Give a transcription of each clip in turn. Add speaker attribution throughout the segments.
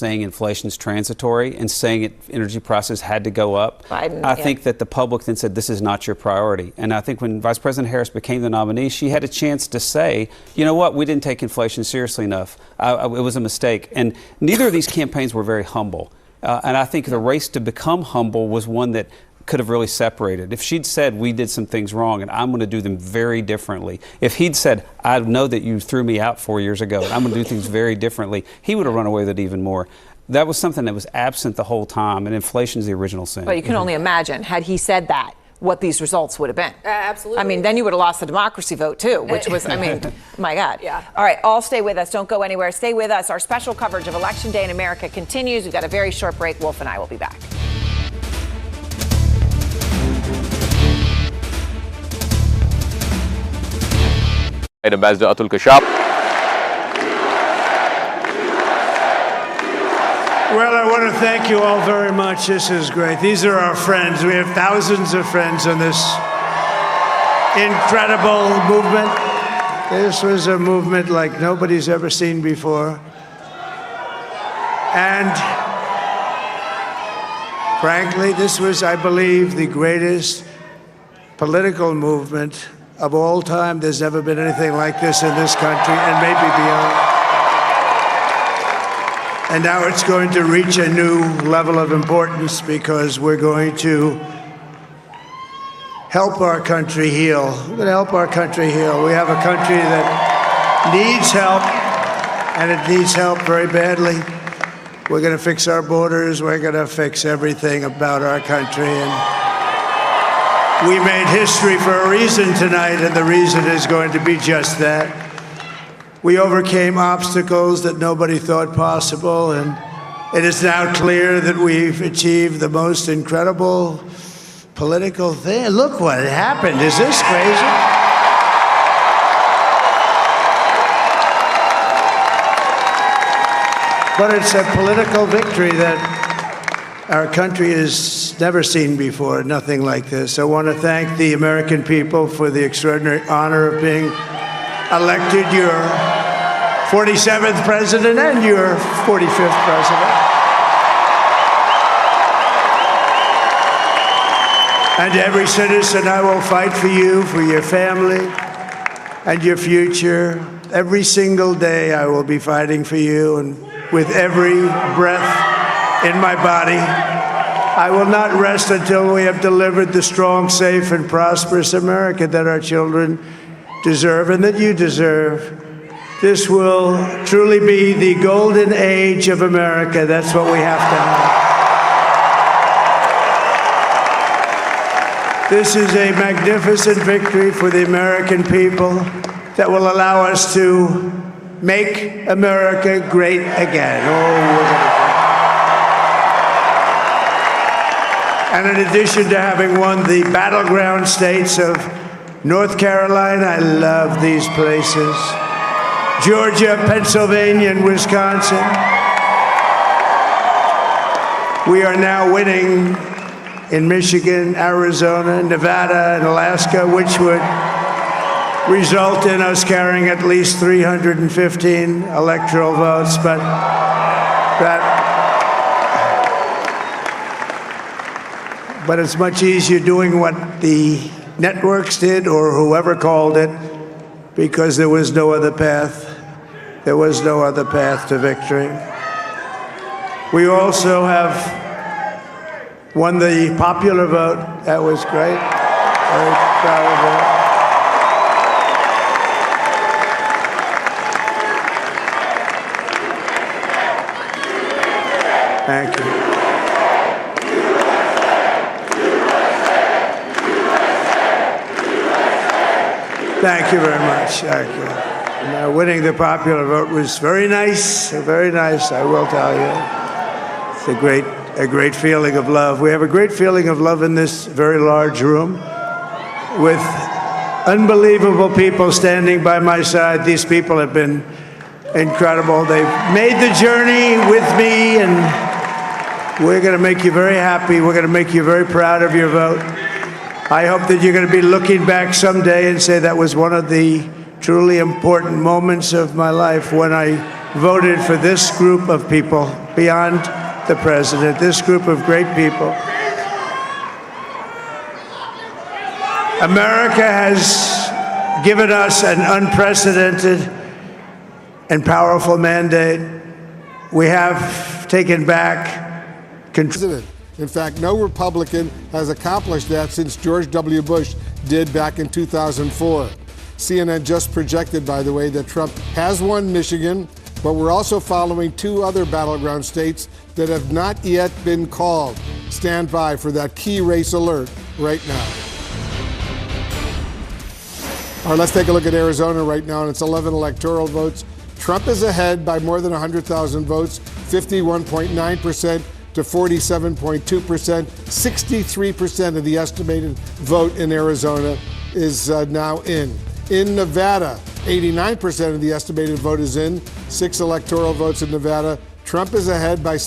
Speaker 1: saying inflation's transitory and saying energy prices had to go up. I think that the public then said, this is not your priority. And I think when Vice President Harris became the nominee, she had a chance to say, you know what, we didn't take inflation seriously enough. It was a mistake. And neither of these campaigns were very humble. And I think the race to become humble was one that could have really separated. If she'd said, we did some things wrong and I'm going to do them very differently. If he'd said, I know that you threw me out 4 years ago and I'm going to do things very differently, he would have run away with it even more. That was something that was absent the whole time, and inflation is the original sin.
Speaker 2: But you can only imagine, had he said that, what these results would have been.
Speaker 3: Absolutely.
Speaker 2: I mean, then you would have lost the democracy vote, too, which was, I mean, my God. Yeah. All right, all stay with us. Don't go anywhere. Stay with us. Our special coverage of Election Day in America continues. We've got a very short break. Wolf and I will be back.
Speaker 4: Ambassador Atul Kashab.
Speaker 5: Well, I want to thank you all very much. This is great. These are our friends. We have thousands of friends in this incredible movement. This was a movement like nobody's ever seen before. And frankly, this was, I believe, the greatest political movement of all time. There's never been anything like this in this country, and maybe beyond. And now it's going to reach a new level of importance because we're going to help our country heal. We're going to help our country heal. We have a country that needs help, and it needs help very badly. We're going to fix our borders. We're going to fix everything about our country. And we made history for a reason tonight, and the reason is going to be just that. We overcame obstacles that nobody thought possible, and it is now clear that we've achieved the most incredible political thing. Look what happened. Is this crazy? But it's a political victory that our country has never seen before, nothing like this. I want to thank the American people for the extraordinary honor of being elected your 47th president and your 45th president. And every citizen, I will fight for you, for your family, and your future. Every single day, I will be fighting for you, and with every breath in my body, I will not rest until we have delivered the strong, safe, and prosperous America that our children deserve and that you deserve. This will truly be the golden age of America. That's what we have to have. This is a magnificent victory for the American people that will allow us to make America great again. And in addition to having won the battleground states of North Carolina, I love these places, Georgia, Pennsylvania, and Wisconsin, we are now winning in Michigan, Arizona, Nevada, and Alaska, which would result in us carrying at least 315 electoral votes. But it's much easier doing what the networks did or whoever called it, because there was no other path. There was no other path to victory. We also have won the popular vote. That was great. Very proud of that. Thank you. Thank you very much. Thank you. And, winning the popular vote was very nice, I will tell you. It's a great feeling of love. We have a great feeling of love in this very large room with unbelievable people standing by my side. These people have been incredible. They've made the journey with me, and we're going to make you very happy. We're going to make you very proud of your vote. I hope that you're going to be looking back someday and say that was one of the truly important moments of my life when I voted for this group of people beyond the president, this group of great people. America has given us an unprecedented and powerful mandate. We have taken back control.
Speaker 3: In fact, no Republican has accomplished that since George W. Bush did back in 2004. CNN just projected, by the way, that Trump has won Michigan, but we're also following two other battleground states that have not yet been called. Stand by for that key race alert right now. All right, let's take a look at Arizona right now, and it's 11 electoral votes. Trump is ahead by more than 100,000 votes, 51.9% to 47.2%. 63% of the estimated vote in Arizona is now in. In Nevada, 89% of the estimated vote is in. 6 electoral votes in Nevada. Trump is ahead by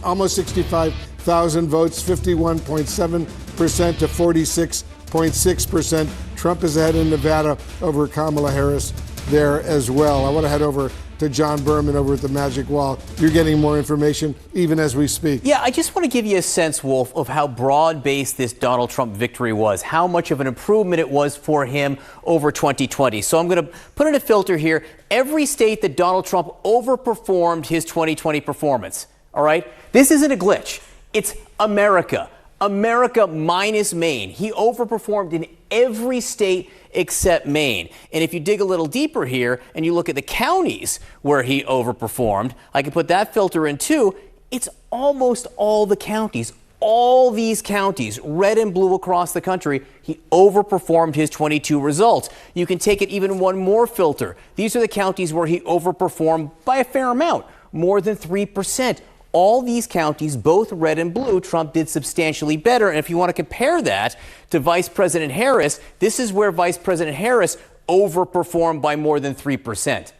Speaker 3: almost 65,000 votes, 51.7% to 46.6%. Trump is ahead in Nevada over Kamala Harris there as well. I want to head over to John Berman over at the Magic Wall. You're getting more information even as we speak.
Speaker 6: Yeah, I just want to give you a sense, Wolf, of how broad-based this Donald Trump victory was, how much of an improvement it was for him over 2020. So I'm going to put in a filter here. Every state that Donald Trump overperformed his 2020 performance, all right? This isn't a glitch. It's America. America minus Maine. He overperformed in every state except Maine. And if you dig a little deeper here and you look at the counties where he overperformed, I can put that filter in too. It's almost all the counties. All these counties, red and blue across the country, he overperformed his 22 results. You can take it even one more filter. These are the counties where he overperformed by a fair amount, more than 3%. All these counties, both red and blue, Trump did substantially better. And if you want to compare that to Vice President Harris, this is where Vice President Harris overperformed by more than 3%.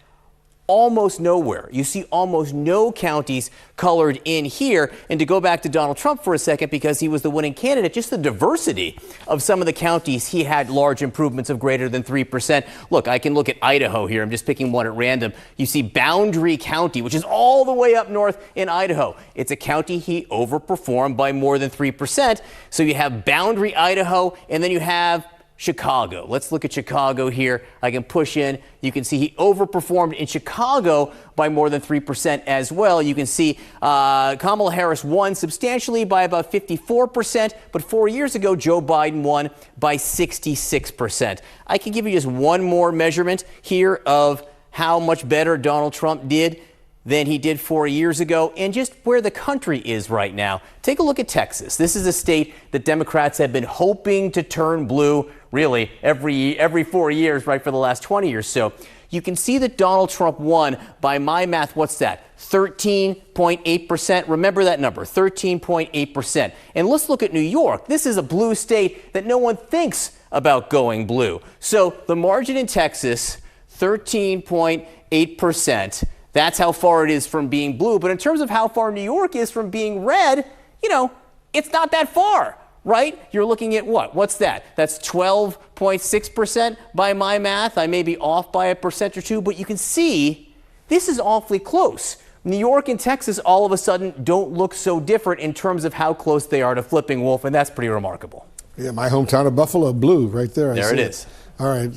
Speaker 6: Almost nowhere. You see almost no counties colored in here. And to go back to Donald Trump for a second, because he was the winning candidate, just the diversity of some of the counties, he had large improvements of greater than 3%. Look, I can look at Idaho here. I'm just picking one at random. You see Boundary County, which is all the way up north in Idaho. It's a county he overperformed by more than 3%. So you have Boundary, Idaho, and then you have Chicago. Let's look at Chicago here. I can push in. You can see he overperformed in Chicago by more than 3% as well. You can see Kamala Harris won substantially by about 54%, but 4 years ago, Joe Biden won by 66%. I can give you just one more measurement here of how much better Donald Trump did than he did 4 years ago, and just where the country is right now. Take a look at Texas. This is a state that Democrats have been hoping to turn blue, really, every 4 years, right, for the last 20 or so. You can see that Donald Trump won by my math, what's that? 13.8%. Remember that number, 13.8%. And let's look at New York. This is a blue state that no one thinks about going blue. So the margin in Texas, 13.8%. That's how far it is from being blue. But in terms of how far New York is from being red, you know, it's not that far, right? You're looking at what? What's that? That's 12.6% by my math. I may be off by a percent or two, but you can see this is awfully close. New York and Texas all of a sudden don't look so different in terms of how close they are to flipping, Wolf, and that's pretty remarkable.
Speaker 3: Yeah, my hometown of Buffalo, blue, right there.
Speaker 6: There it is.
Speaker 3: All right,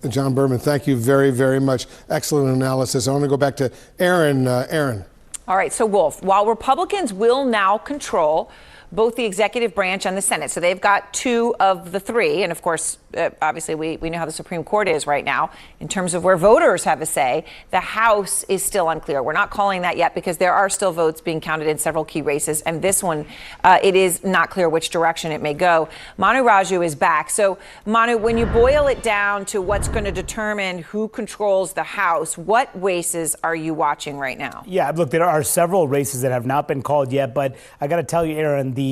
Speaker 3: John Berman, thank you very, very much. Excellent analysis. I want to go back to Aaron. Aaron.
Speaker 2: All right, so Wolf, while Republicans will now control both the executive branch and the Senate, so they've got 2 of the 3, and of course, obviously we know how the Supreme Court is right now in terms of where voters have a say. The House is still unclear. We're not calling that yet because there are still votes being counted in several key races, and this one, it is not clear which direction it may go. Manu Raju is back. So, Manu, when you boil it down to what's going to determine who controls the House, what races are you watching right now?
Speaker 7: Yeah, look, there are several races that have not been called yet, but I got to tell you, Aaron, the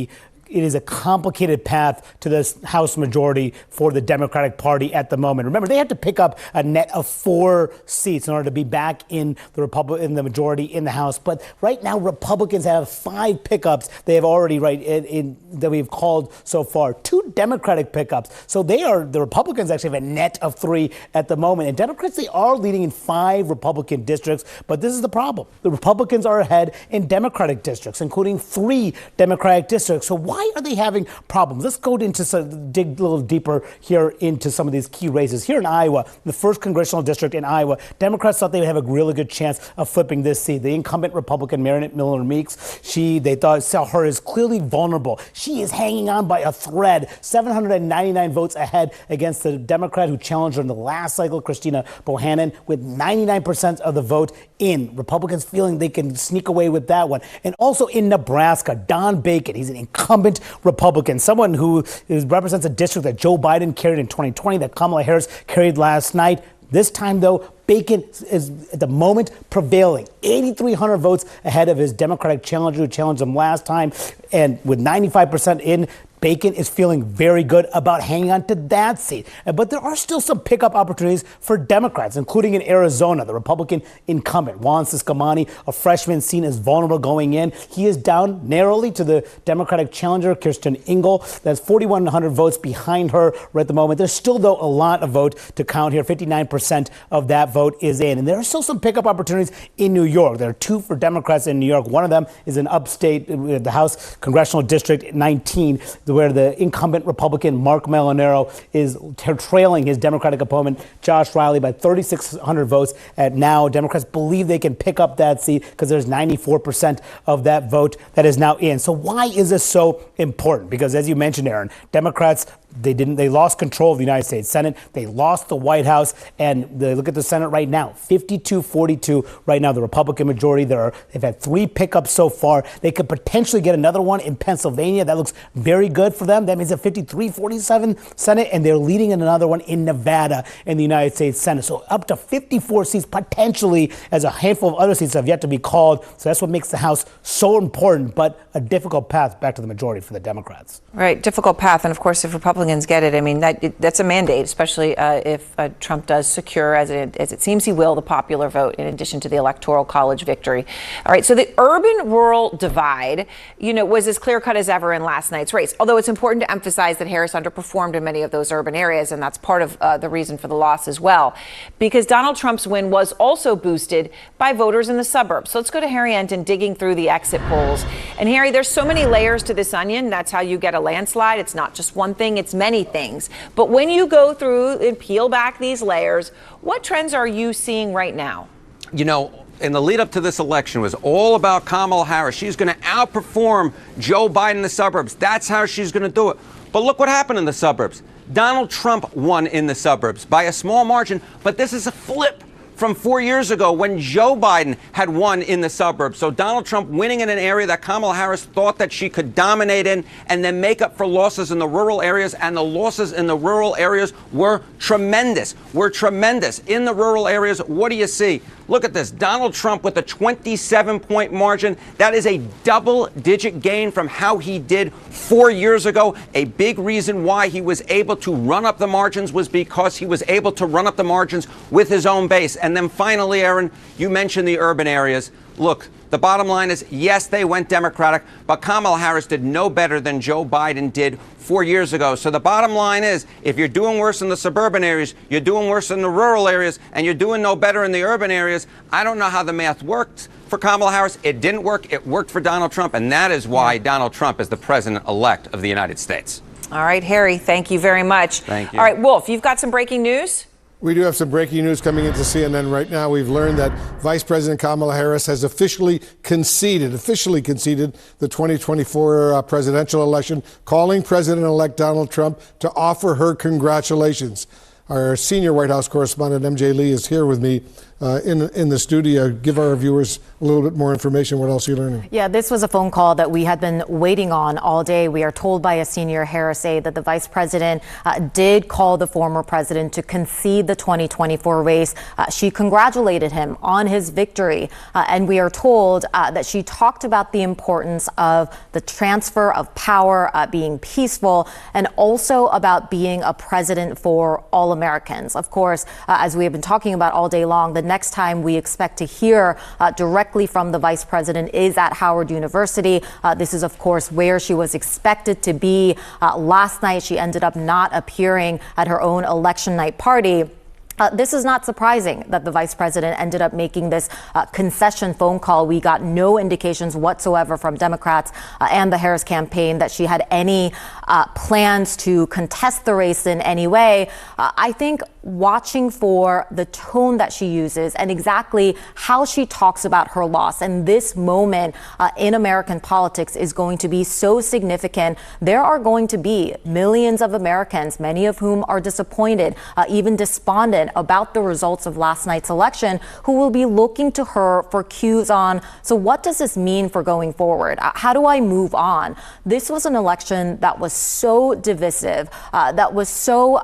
Speaker 7: it is a complicated path to this House majority for the Democratic Party at the moment. Remember, they had to pick up a net of 4 seats in order to be back in the majority in the House. But right now, Republicans have 5 pickups they have already that we've called so far. 2 Democratic pickups. So the Republicans actually have a net of 3 at the moment. And Democrats, they are leading in 5 Republican districts. But this is the problem. The Republicans are ahead in Democratic districts, including 3 Democratic districts. So why are they having problems? Let's go dig a little deeper here into some of these key races. Here in Iowa, the 1st congressional district in Iowa, Democrats thought they would have a really good chance of flipping this seat. The incumbent Republican, Marinette Miller Meeks, they saw her as clearly vulnerable. She is hanging on by a thread, 799 votes ahead against the Democrat who challenged her in the last cycle, Christina Bohannon, with 99% of the vote in. Republicans feeling they can sneak away with that one. And also in Nebraska, Don Bacon, he's an incumbent Republican, someone who represents a district that Joe Biden carried in 2020, that Kamala Harris carried last night. This time, though, Bacon is at the moment prevailing, 8,300 votes ahead of his Democratic challenger who challenged him last time. And with 95% in, Bacon is feeling very good about hanging on to that seat. But there are still some pickup opportunities for Democrats, including in Arizona. The Republican incumbent, Juan Ciscomani, a freshman seen as vulnerable going in. He is down narrowly to the Democratic challenger, Kirsten Engel. That's 4,100 votes behind her right at the moment. There's still, though, a lot of vote to count here. 59% of that vote is in. And there are still some pickup opportunities in New York. There are 2 for Democrats in New York. One of them is in upstate, the House Congressional District 19, where the incumbent Republican Mark Molinaro is trailing his Democratic opponent Josh Riley by 3,600 votes. And now Democrats believe they can pick up that seat because there's 94% of that vote that is now in. So why is this so important? Because as you mentioned, Aaron, Democrats, they lost control of the United States Senate. They lost the White House. And they look at the Senate right now, 52-42 right now, the Republican majority. They've had 3 pickups so far. They could potentially get another one in Pennsylvania. That looks very good for them. That means a 53-47 Senate, and they're leading in another one in Nevada in the United States Senate. So up to 54 seats potentially, as a handful of other seats have yet to be called. So that's what makes the House so important, but a difficult path back to the majority for the Democrats.
Speaker 2: Right, difficult path. And of course, if Republicans get it, I mean, that's a mandate, especially if Trump does secure, as it seems he will, the popular vote in addition to the Electoral College victory. All right, so the urban-rural divide, was as clear-cut as ever in last night's race, although it's important to emphasize that Harris underperformed in many of those urban areas, and that's part of the reason for the loss as well, because Donald Trump's win was also boosted by voters in the suburbs. So let's go to Harry Enton digging through the exit polls. And Harry, there's so many layers to this onion. That's how you get a landslide. It's not just one thing, it's many things. But when you go through and peel back these layers, what trends are you seeing right now?
Speaker 8: In the lead up to this election was all about Kamala Harris. She's going to outperform Joe Biden in the suburbs. That's how she's going to do it. But look what happened in the suburbs. Donald Trump won in the suburbs by a small margin, but this is a flip from 4 years ago when Joe Biden had won in the suburbs. So Donald Trump winning in an area that Kamala Harris thought that she could dominate in and then make up for losses in the rural areas. And the losses in the rural areas were tremendous. In the rural areas, what do you see? Look at this. Donald Trump with a 27-point margin. That is a double-digit gain from how he did 4 years ago. A big reason why he was able to run up the margins was because he was able to run up the margins with his own base. And then finally, Aaron, you mentioned the urban areas. Look, the bottom line is, yes, they went Democratic, but Kamala Harris did no better than Joe Biden did 4 years ago. So the bottom line is, if you're doing worse in the suburban areas, you're doing worse in the rural areas, and you're doing no better in the urban areas, I don't know how the math worked for Kamala Harris. It didn't work. It worked for Donald Trump, and that is why Donald Trump is the president-elect of the United States.
Speaker 2: All right, Harry, thank you very much.
Speaker 8: Thank you.
Speaker 2: All right, Wolf, you've got some breaking news?
Speaker 3: We do have some breaking news coming into CNN right now. We've learned that Vice President Kamala Harris has officially conceded the 2024 presidential election, calling President-elect Donald Trump to offer her congratulations. Our senior White House correspondent, MJ Lee, is here with me. in the studio. Give our viewers a little bit more information. What else are you learning?
Speaker 9: Yeah, this was a phone call that we had been waiting on all day. We are told by a senior Harris aide that the vice president did call the former president to concede the 2024 race. She congratulated him on his victory. And we are told that she talked about the importance of the transfer of power, being peaceful, and also about being a president for all Americans. Of course, as we have been talking about all day long, the next time we expect to hear directly from the vice president is at Howard University. This is, of course, where she was expected to be. Last night, she ended up not appearing at her own election night party. This is not surprising that the vice president ended up making this concession phone call. We got no indications whatsoever from Democrats and the Harris campaign that she had any plans to contest the race in any way. I think watching for the tone that she uses and exactly how she talks about her loss and this moment in American politics is going to be so significant. There are going to be millions of Americans, many of whom are disappointed, even despondent about the results of last night's election, who will be looking to her for cues on, so what does this mean for going forward? How do I move on? This was an election that was so divisive, that was so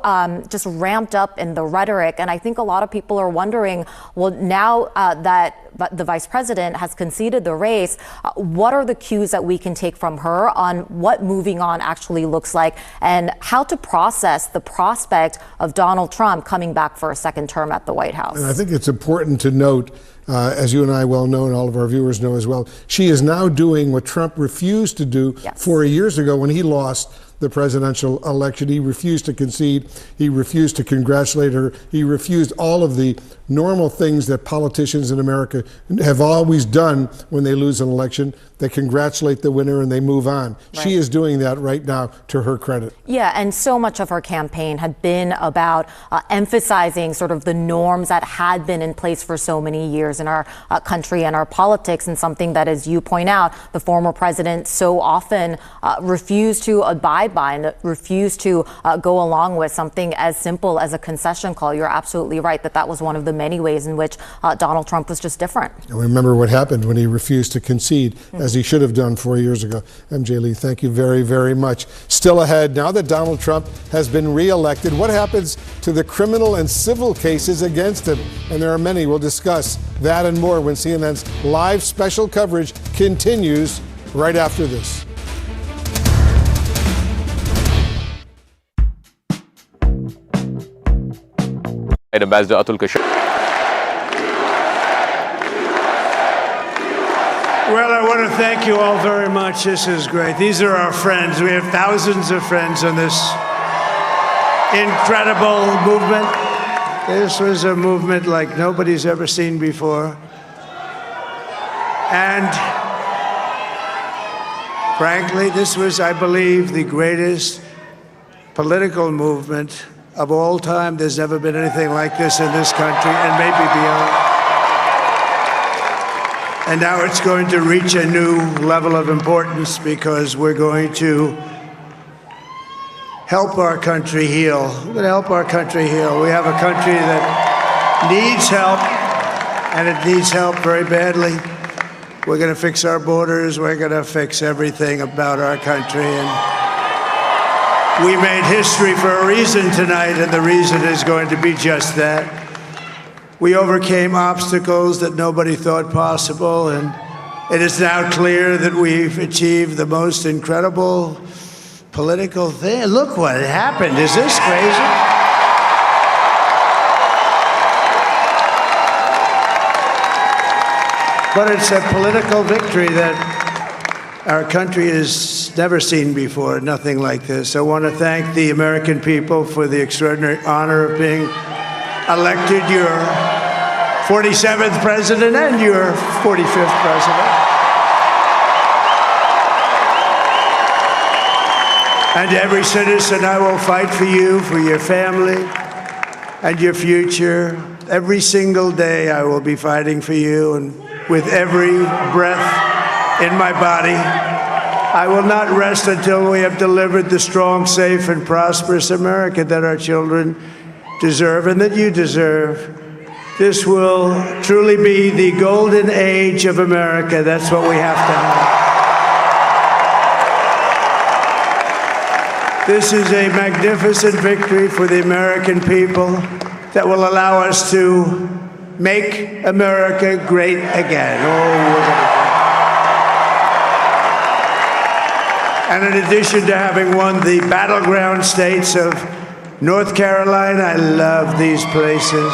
Speaker 9: just ramped up in the rhetoric. And I think a lot of people are wondering, well, now that the vice president has conceded the race, what are the cues that we can take from her on what moving on actually looks like and how to process the prospect of Donald Trump coming back for a second term at the White House?
Speaker 3: And I think it's important to note, as you and I well know, and all of our viewers know as well, she is now doing what Trump refused to do 4 years ago when he lost the presidential election. He refused to concede. He refused to congratulate her. He refused all of the normal things that politicians in America have always done when they lose an election. They congratulate the winner and they move on. Right. She is doing that right now, to her credit.
Speaker 9: Yeah, and so much of her campaign had been about emphasizing sort of the norms that had been in place for so many years in our country and our politics, and something that, as you point out, the former president so often refused to abide by and refused to go along with, something as simple as a concession call. You're absolutely right that was one of the many ways in which Donald Trump was just different.
Speaker 3: And remember what happened when he refused to concede, as he should have done 4 years ago. MJ Lee, thank you very, very much. Still ahead, now that Donald Trump has been reelected, what happens to the criminal and civil cases against him? And there are many. We'll discuss that and more when CNN's live special coverage continues right after this.
Speaker 4: Ambassador Atul Kashab.
Speaker 5: Well, I want to thank you all very much. This is great. These are our friends. We have thousands of friends on this incredible movement. This was a movement like nobody's ever seen before. And frankly, this was, I believe, the greatest political movement of all time. There's never been anything like this in this country, and maybe beyond. And now it's going to reach a new level of importance because we're going to help our country heal. We're going to help our country heal. We have a country that needs help, and it needs help very badly. We're going to fix our borders. We're going to fix everything about our country. And we made history for a reason tonight, and the reason is going to be just that. We overcame obstacles that nobody thought possible, and it is now clear that we've achieved the most incredible political thing. Look what happened. Is this crazy? But it's a political victory that our country has never seen before, nothing like this. I want to thank the American people for the extraordinary honor of being elected your 47th president and your 45th president. And every citizen, I will fight for you, for your family, and your future. Every single day, I will be fighting for you, and with every breath in my body, I will not rest until we have delivered the strong, safe, and prosperous America that our children deserve and that you deserve. This will truly be the golden age of America. That's what we have to have. This is a magnificent victory for the American people that will allow us to make America great again. And in addition to having won the battleground states of North Carolina, I love these places,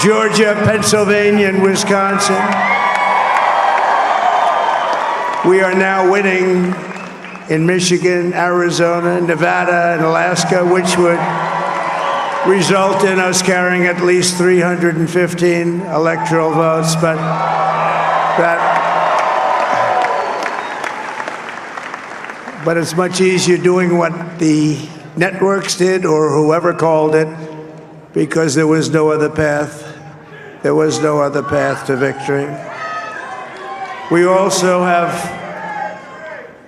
Speaker 5: Georgia, Pennsylvania, and Wisconsin, we are now winning in Michigan, Arizona, Nevada, and Alaska, which would result in us carrying at least 315 electoral votes. But it's much easier doing what the networks did or whoever called it, because there was no other path. There was no other path to victory. We also have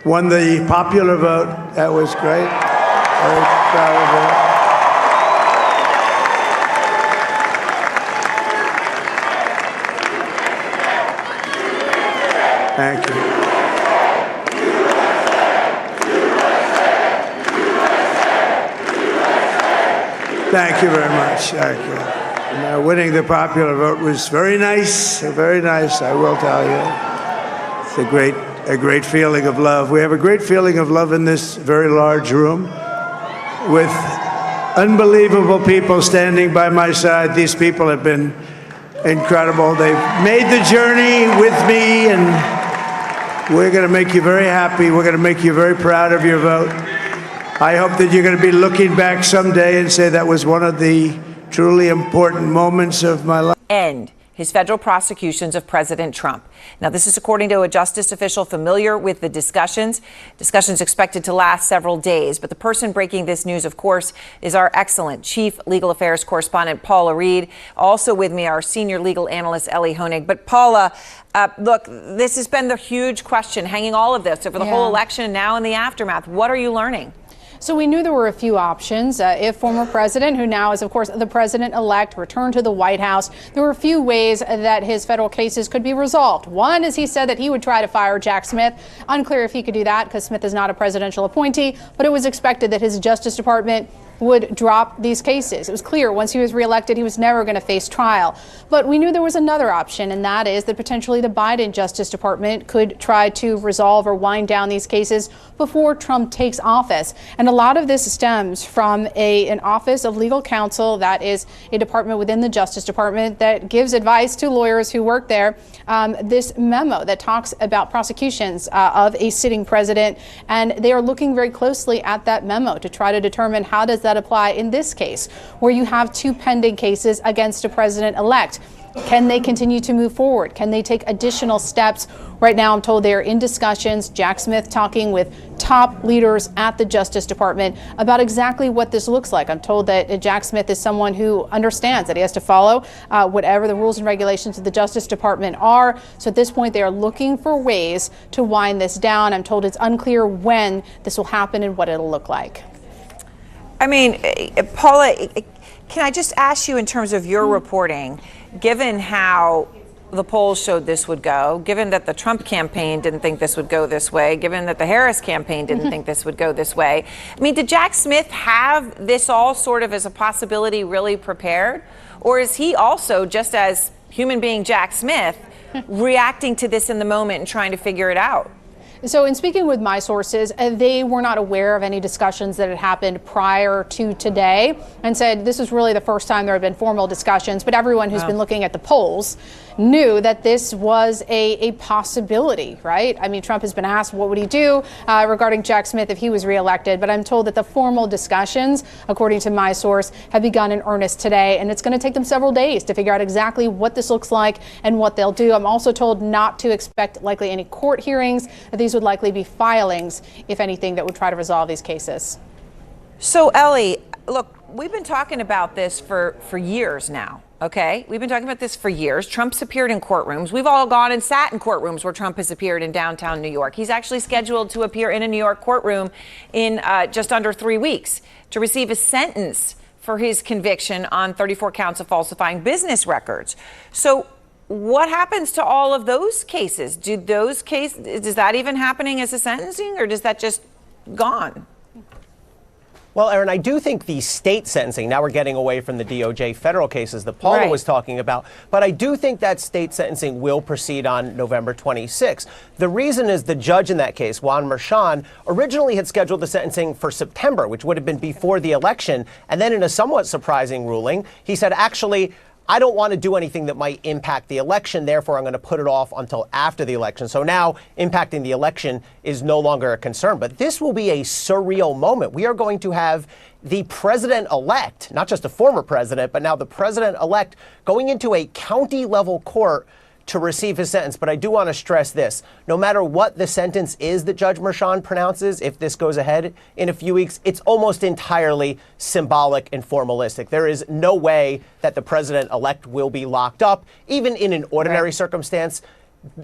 Speaker 5: won the popular vote. That was great. Very proud of that. Thank you. Thank you very much. Thank you. And, winning the popular vote was very nice, I will tell you. It's a great feeling of love. We have a great feeling of love in this very large room with unbelievable people standing by my side. These people have been incredible. They've made the journey with me, and we're going to make you very happy. We're going to make you very proud of your vote. I hope that you're going to be looking back someday and say that was one of the truly important moments of my life.
Speaker 2: End his federal prosecutions of President Trump. Now, this is according to a justice official familiar with the discussions. Discussions expected to last several days. But the person breaking this news, of course, is our excellent chief legal affairs correspondent, Paula Reed. Also with me, our senior legal analyst, Ellie Honig. But Paula, look, this has been the huge question hanging all of this over the whole election and now in the aftermath. What are you learning?
Speaker 10: So we knew there were a few options. If former president, who now is, of course, the president-elect, returned to the White House, there were a few ways that his federal cases could be resolved. One is he said that he would try to fire Jack Smith. Unclear if he could do that because Smith is not a presidential appointee, but it was expected that his Justice Department would drop these cases. It was clear once he was reelected, he was never going to face trial. But we knew there was another option, and that is that potentially the Biden Justice Department could try to resolve or wind down these cases before Trump takes office. And a lot of this stems from an Office of Legal Counsel, that is a department within the Justice Department that gives advice to lawyers who work there. This memo that talks about prosecutions of a sitting president, and they are looking very closely at that memo to try to determine how does that apply in this case, where you have two pending cases against a president-elect. Can they continue to move forward? Can they take additional steps? Right now, I'm told they are in discussions. Jack Smith talking with top leaders at the Justice Department about exactly what this looks like. I'm told that Jack Smith is someone who understands that he has to follow whatever the rules and regulations of the Justice Department are. So at this point, they are looking for ways to wind this down. I'm told it's unclear when this will happen and what it'll look like.
Speaker 2: I mean, Paula, can I just ask you in terms of your reporting, given how the polls showed this would go, given that the Trump campaign didn't think this would go this way, given that the Harris campaign didn't think this would go this way, I mean, did Jack Smith have this all sort of as a possibility really prepared? Or is he also, just as human being Jack Smith, reacting to this in the moment and trying to figure it out?
Speaker 10: So in speaking with my sources, they were not aware of any discussions that had happened prior to today and said this was really the first time there had been formal discussions. But everyone who's been looking at the polls knew that this was a possibility, right? I mean, Trump has been asked what would he do regarding Jack Smith if he was reelected. But I'm told that the formal discussions, according to my source, have begun in earnest today. And it's going to take them several days to figure out exactly what this looks like and what they'll do. I'm also told not to expect likely any court hearings. These would likely be filings, if anything, that would try to resolve these cases.
Speaker 2: So, Ellie, look, we've been talking about this for years now, okay? We've been talking about this for years. Trump's appeared in courtrooms. We've all gone and sat in courtrooms where Trump has appeared in downtown New York. He's actually scheduled to appear in a New York courtroom in just under 3 weeks to receive a sentence for his conviction on 34 counts of falsifying business records. So what happens to all of those cases? Is that even happening as a sentencing, or is that just gone?
Speaker 11: Well, Erin, I do think the state sentencing, now we're getting away from the DOJ federal cases that Paula was talking about, but I do think that state sentencing will proceed on November 26th. The reason is the judge in that case, Juan Merchan, originally had scheduled the sentencing for September, which would have been before the election. And then in a somewhat surprising ruling, he said, actually, I don't want to do anything that might impact the election. Therefore, I'm going to put it off until after the election. So now impacting the election is no longer a concern. But this will be a surreal moment. We are going to have the president-elect, not just a former president, but now the president-elect going into a county-level court to receive his sentence. But I do want to stress this. No matter what the sentence is that Judge Merchan pronounces, if this goes ahead in a few weeks, it's almost entirely symbolic and formalistic. There is no way that the president-elect will be locked up. Even in an ordinary circumstance,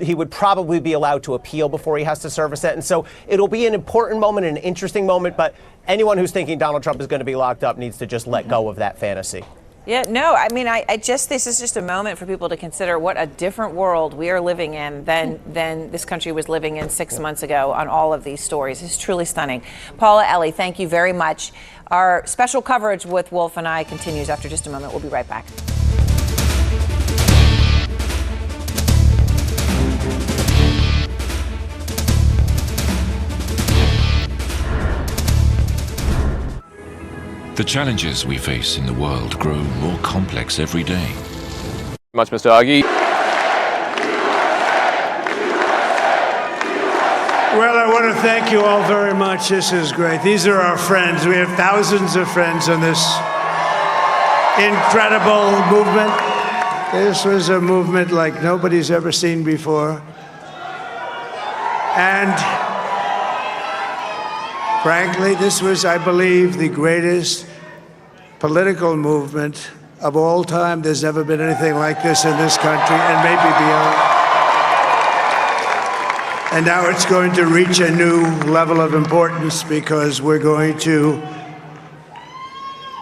Speaker 11: he would probably be allowed to appeal before he has to serve a sentence. So it'll be an important moment, an interesting moment. But anyone who's thinking Donald Trump is going to be locked up needs to just let go of that fantasy.
Speaker 2: Yeah, no, I mean, this is just a moment for people to consider what a different world we are living in than this country was living in 6 months ago on all of these stories. It's truly stunning. Paula, Ellie, thank you very much. Our special coverage with Wolf and I continues after just a moment. We'll be right back.
Speaker 12: The challenges we face in the world grow more complex every day.
Speaker 4: Much, Mr. Aghi.
Speaker 5: Well, I want to thank you all very much. This is great. These are our friends. We have thousands of friends on this incredible movement. This was a movement like nobody's ever seen before. And frankly, this was, I believe, the greatest political movement of all time. There's never been anything like this in this country, and maybe beyond. And now it's going to reach a new level of importance because we're going to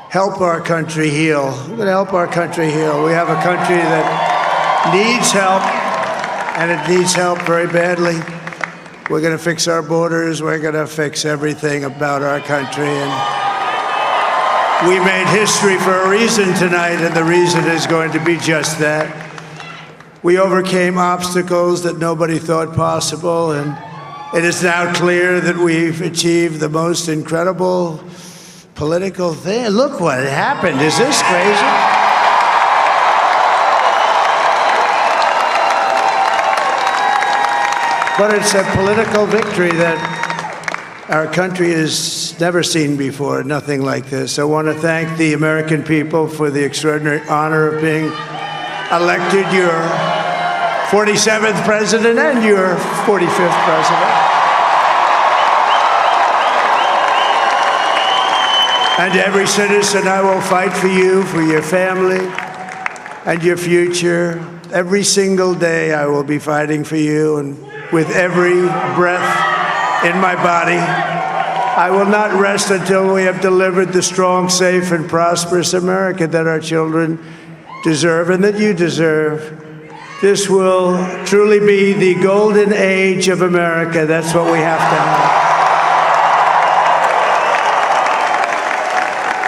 Speaker 5: help our country heal. We're going to help our country heal. We have a country that needs help, and it needs help very badly. We're going to fix our borders. We're going to fix everything about our country. And we made history for a reason tonight, and the reason is going to be just that. We overcame obstacles that nobody thought possible, and it is now clear that we've achieved the most incredible political thing. Look what happened. Is this crazy? But it's a political victory that our country has never seen before, nothing like this. I want to thank the American people for the extraordinary honor of being elected your 47th president and your 45th president. And to every citizen, I will fight for you, for your family, and your future. Every single day, I will be fighting for you, and with every breath in my body, I will not rest until we have delivered the strong, safe, and prosperous America that our children deserve and that you deserve. This will truly be the golden age of America. That's what we have to have.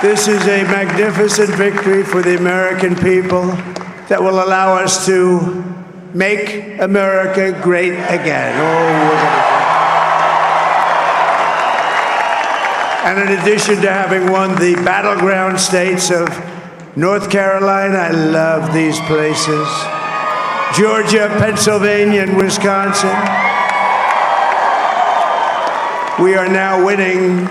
Speaker 5: This is a magnificent victory for the American people that will allow us to make America great again. And in addition to having won the battleground states of North Carolina, I love these places, Georgia, Pennsylvania, and Wisconsin, we are now winning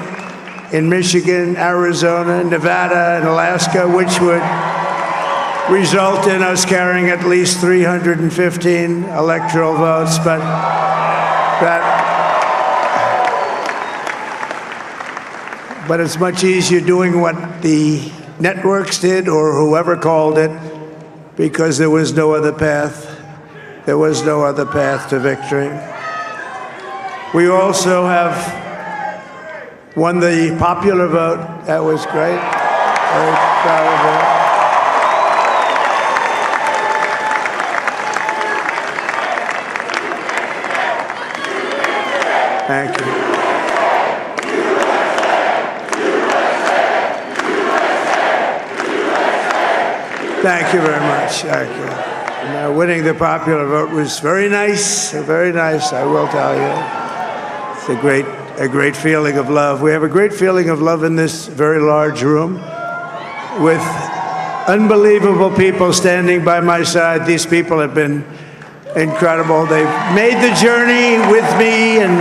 Speaker 5: in Michigan, Arizona, Nevada, and Alaska, which would result in us carrying at least 315 electoral votes, but it's much easier doing what the networks did or whoever called it, because there was no other path. There was no other path to victory. We also have won the popular vote. That was great. Very proud of her. Thank you. Thank you very much. Thank you. And, winning the popular vote was very nice, I will tell you. It's a great feeling of love. We have a great feeling of love in this very large room with unbelievable people standing by my side. These people have been incredible. They've made the journey with me, and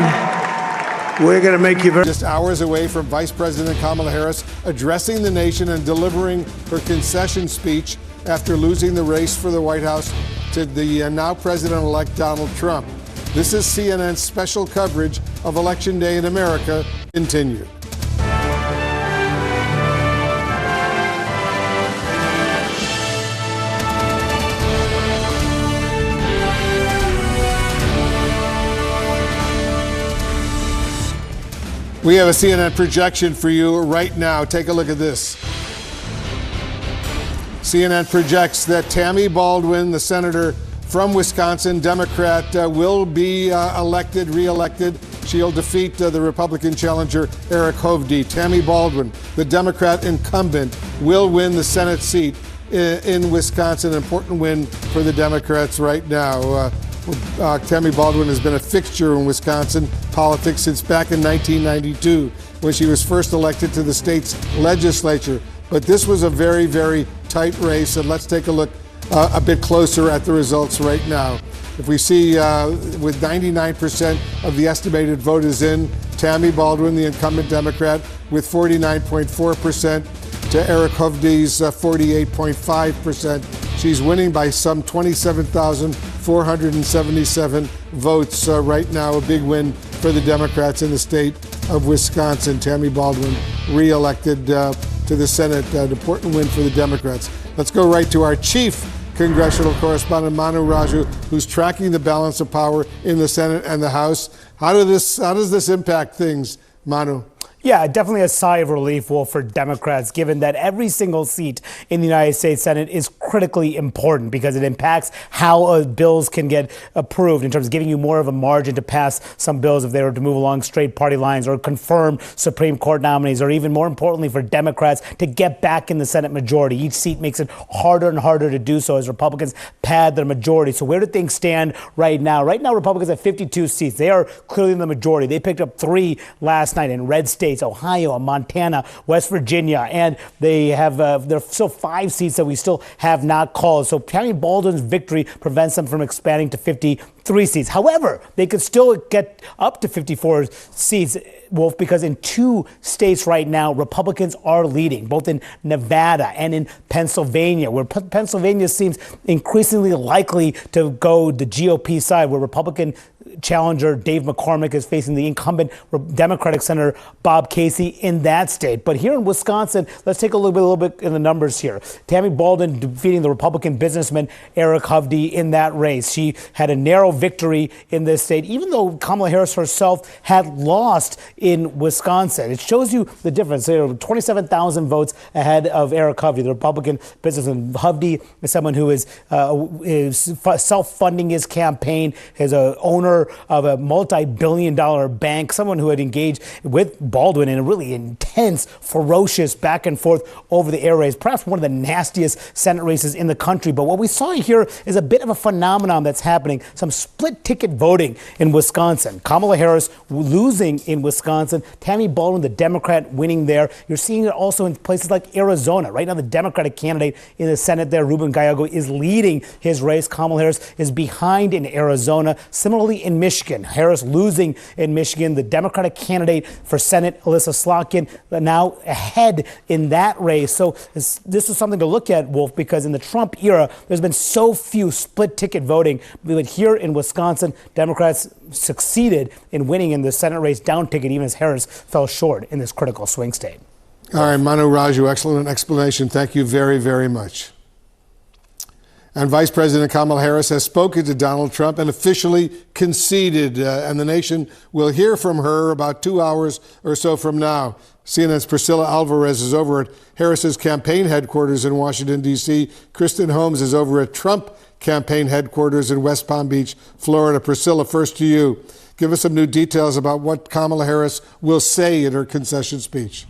Speaker 5: we're going to make you very...
Speaker 3: Just hours away from Vice President Kamala Harris addressing the nation and delivering her concession speech after losing the race for the White House to the now President-elect Donald Trump. This is CNN's special coverage of Election Day in America. Continued. We have a CNN projection for you right now. Take a look at this. CNN projects that Tammy Baldwin, the senator from Wisconsin, Democrat, will be reelected. She'll defeat the Republican challenger, Eric Hovde. Tammy Baldwin, the Democrat incumbent, will win the Senate seat in Wisconsin. An important win for the Democrats right now. Tammy Baldwin has been a fixture in Wisconsin politics since back in 1992 when she was first elected to the state's legislature. But this was a very, very tight race, and let's take a look a bit closer at the results right now. If we see with 99% of the estimated vote is in, Tammy Baldwin, the incumbent Democrat, with 49.4% to Eric Hovde's 48.5%. She's winning by some 27,477 votes right now. A big win for the Democrats in the state of Wisconsin. Tammy Baldwin reelected to the Senate. An important win for the Democrats. Let's go right to our chief congressional correspondent, Manu Raju, who's tracking the balance of power in the Senate and the House. How does this impact things, Manu?
Speaker 7: Yeah, definitely a sigh of relief, Wolf, for Democrats, given that every single seat in the United States Senate is critically important because it impacts how bills can get approved in terms of giving you more of a margin to pass some bills if they were to move along straight party lines or confirm Supreme Court nominees, or even more importantly for Democrats to get back in the Senate majority. Each seat makes it harder and harder to do so as Republicans pad their majority. So where do things stand right now? Right now, Republicans have 52 seats. They are clearly in the majority. They picked up 3 last night in red states, Ohio, Montana, West Virginia, and they have there are still 5 seats that we still have not called. So Tammy Baldwin's victory prevents them from expanding to 53 seats. However, they could still get up to 54 seats, Wolf, because in 2 states right now, Republicans are leading, both in Nevada and in Pennsylvania, where Pennsylvania seems increasingly likely to go the GOP side, where Republican challenger Dave McCormick is facing the incumbent Democratic Senator Bob Casey in that state. But here in Wisconsin, let's take a little bit in the numbers here. Tammy Baldwin defeating the Republican businessman Eric Hovde in that race. She had a narrow victory in this state, even though Kamala Harris herself had lost in Wisconsin. It shows you the difference. There are 27,000 votes ahead of Eric Hovde, the Republican businessman. Hovde is someone who is self-funding his campaign, is an owner of a multi-billion-dollar bank, someone who had engaged with Baldwin in a really intense, ferocious back and forth over the air race, perhaps one of the nastiest Senate races in the country. But what we saw here is a bit of a phenomenon that's happening, some split-ticket voting in Wisconsin. Kamala Harris losing in Wisconsin, Tammy Baldwin, the Democrat, winning there. You're seeing it also in places like Arizona. Right now, the Democratic candidate in the Senate there, Ruben Gallego, is leading his race. Kamala Harris is behind in Arizona. Similarly, in Michigan, Harris losing in Michigan. The Democratic candidate for Senate, Alyssa Slotkin, now ahead in that race. So this is something to look at, Wolf, because in the Trump era, there's been so few split-ticket voting. But here in Wisconsin, Democrats succeeded in winning in the Senate race down ticket, even as Harris fell short in this critical swing state.
Speaker 3: All right, Manu Raju, excellent explanation. Thank you very, very much. And Vice President Kamala Harris has spoken to Donald Trump and officially conceded. And the nation will hear from her about 2 hours or so from now. CNN's Priscilla Alvarez is over at Harris's campaign headquarters in Washington, D.C. Kristen Holmes is over at Trump campaign headquarters in West Palm Beach, Florida. Priscilla, first to you. Give us some new details about what Kamala Harris will say in her concession speech.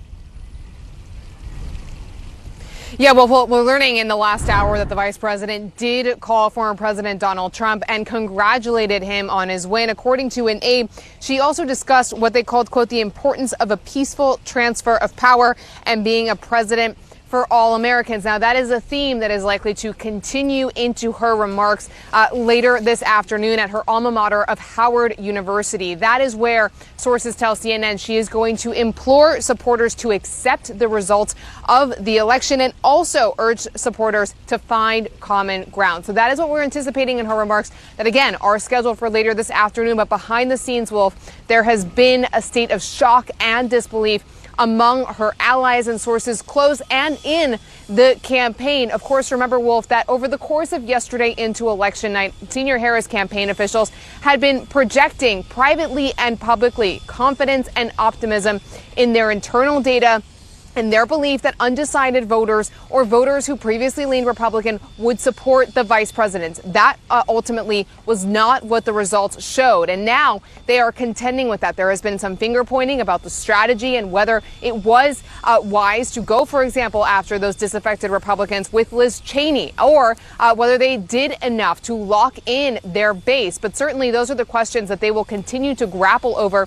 Speaker 13: Yeah, well, we're learning in the last hour that the vice president did call former President Donald Trump and congratulated him on his win. According to an aide, she also discussed what they called, quote, the importance of a peaceful transfer of power and being a president for all Americans. Now, that is a theme that is likely to continue into her remarks later this afternoon at her alma mater of Howard University. That is where sources tell CNN she is going to implore supporters to accept the results of the election and also urge supporters to find common ground. So that is what we're anticipating in her remarks that, again, are scheduled for later this afternoon. But behind the scenes, Wolf, there has been a state of shock and disbelief among her allies and sources close and in the campaign. Of course, remember, Wolf, that over the course of yesterday into election night, senior Harris campaign officials had been projecting privately and publicly confidence and optimism in their internal data and their belief that undecided voters or voters who previously leaned Republican would support the vice president. That ultimately was not what the results showed. And now they are contending with that. There has been some finger pointing about the strategy and whether it was wise to go, for example, after those disaffected Republicans with Liz Cheney, or whether they did enough to lock in their base. But certainly those are the questions that they will continue to grapple over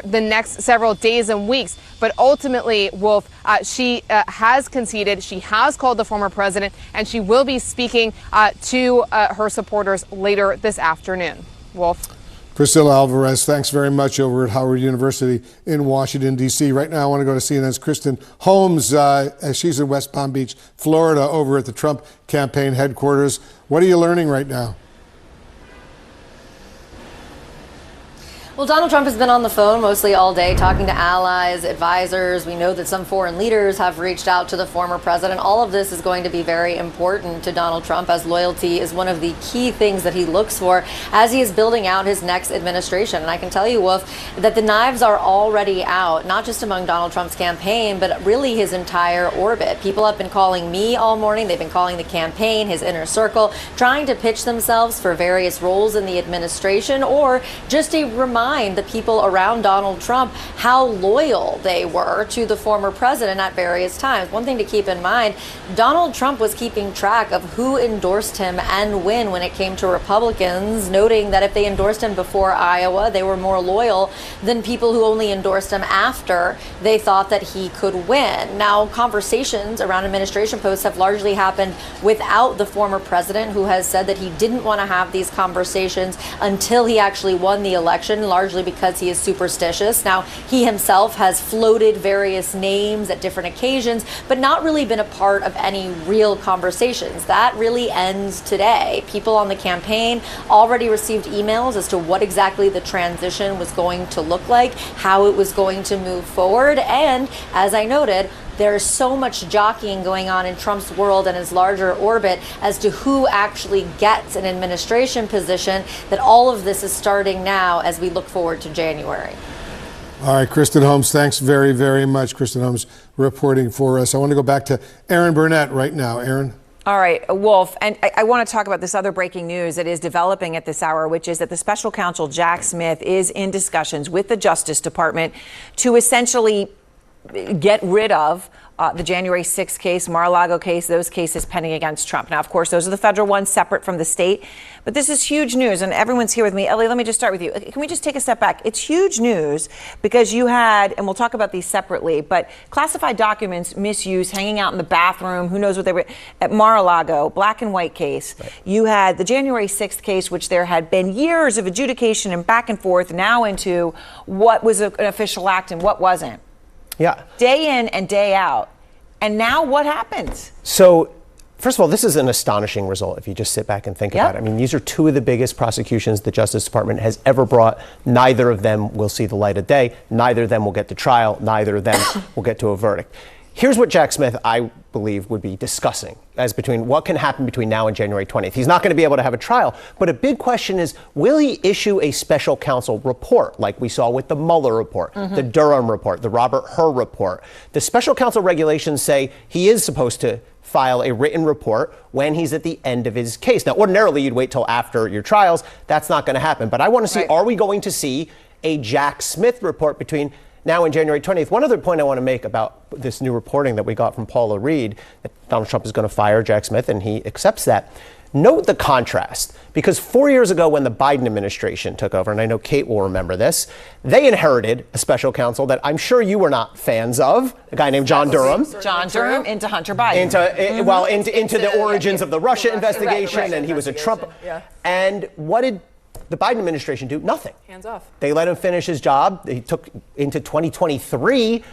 Speaker 13: the next several days and weeks. But ultimately, Wolf, she has conceded. She has called the former president, and she will be speaking to her supporters later this afternoon. Wolf.
Speaker 3: Priscilla Alvarez, thanks very much over at Howard University in Washington, D.C. Right now, I want to go to CNN's Kristen Holmes, as she's in West Palm Beach, Florida, over at the Trump campaign headquarters. What are you learning right now?
Speaker 14: Well, Donald Trump has been on the phone mostly all day talking to allies, advisors. We know that some foreign leaders have reached out to the former president. All of this is going to be very important to Donald Trump, as loyalty is one of the key things that he looks for as he is building out his next administration. And I can tell you, Wolf, that the knives are already out, not just among Donald Trump's campaign, but really his entire orbit. People have been calling me all morning. They've been calling the campaign, his inner circle, trying to pitch themselves for various roles in the administration, or just a reminder the people around Donald Trump how loyal they were to the former president at various times. One thing to keep in mind, Donald Trump was keeping track of who endorsed him and when it came to Republicans, noting that if they endorsed him before Iowa, they were more loyal than people who only endorsed him after they thought that he could win. Now, conversations around administration posts have largely happened without the former president, who has said that he didn't want to have these conversations until he actually won the election, largely because he is superstitious. Now, he himself has floated various names at different occasions, but not really been a part of any real conversations. That really ends today. People on the campaign already received emails as to what exactly the transition was going to look like, how it was going to move forward. And as I noted, there's so much jockeying going on in Trump's world and his larger orbit as to who actually gets an administration position, that all of this is starting now as we look forward to January.
Speaker 3: All right, Kristen Holmes, thanks very, very much. Kristen Holmes reporting for us. I want to go back to Aaron Burnett right now. Aaron.
Speaker 2: All right, Wolf, and I want to talk about this other breaking news that is developing at this hour, which is that the special counsel Jack Smith is in discussions with the Justice Department to essentially get rid of the January 6th case, Mar-a-Lago case, those cases pending against Trump. Now, of course, those are the federal ones separate from the state. But this is huge news, and everyone's here with me. Ellie, let me just start with you. Can we just take a step back? It's huge news because you had, and we'll talk about these separately, but classified documents misuse, hanging out in the bathroom, who knows what they were, at Mar-a-Lago, black and white case. Right. You had the January 6th case, which there had been years of adjudication and back and forth, now into what was an official act and what wasn't.
Speaker 11: Yeah.
Speaker 2: Day in and day out. And now what happens?
Speaker 11: So, first of all, this is an astonishing result if you just sit back and think about it. I mean, these are two of the biggest prosecutions the Justice Department has ever brought. Neither of them will see the light of day. Neither of them will get to trial. Neither of them will get to a verdict. Here's what Jack Smith, I believe, would be discussing as between what can happen between now and January 20th. He's not going to be able to have a trial, but a big question is, will he issue a special counsel report like we saw with the Mueller report, the Durham report, the Robert Hur report? The special counsel regulations say he is supposed to file a written report when he's at the end of his case. Now, ordinarily, you'd wait till after your trials. That's not going to happen. But I want to see, are we going to see a Jack Smith report between now and January 20th? One other point I want to make about this new reporting that we got from Paula Reed, that Donald Trump is going to fire Jack Smith, and he accepts that. Note the contrast, because 4 years ago when the Biden administration took over, and I know Kate will remember this, they inherited a special counsel that I'm sure you were not fans of, a guy named John Durham.
Speaker 2: John Durham into Hunter Biden.
Speaker 11: Into the origins of the Russia investigation, and he was a Trump. And what did the Biden administration do? Nothing.
Speaker 13: Hands off. They
Speaker 11: let him finish his job. He took into 2023.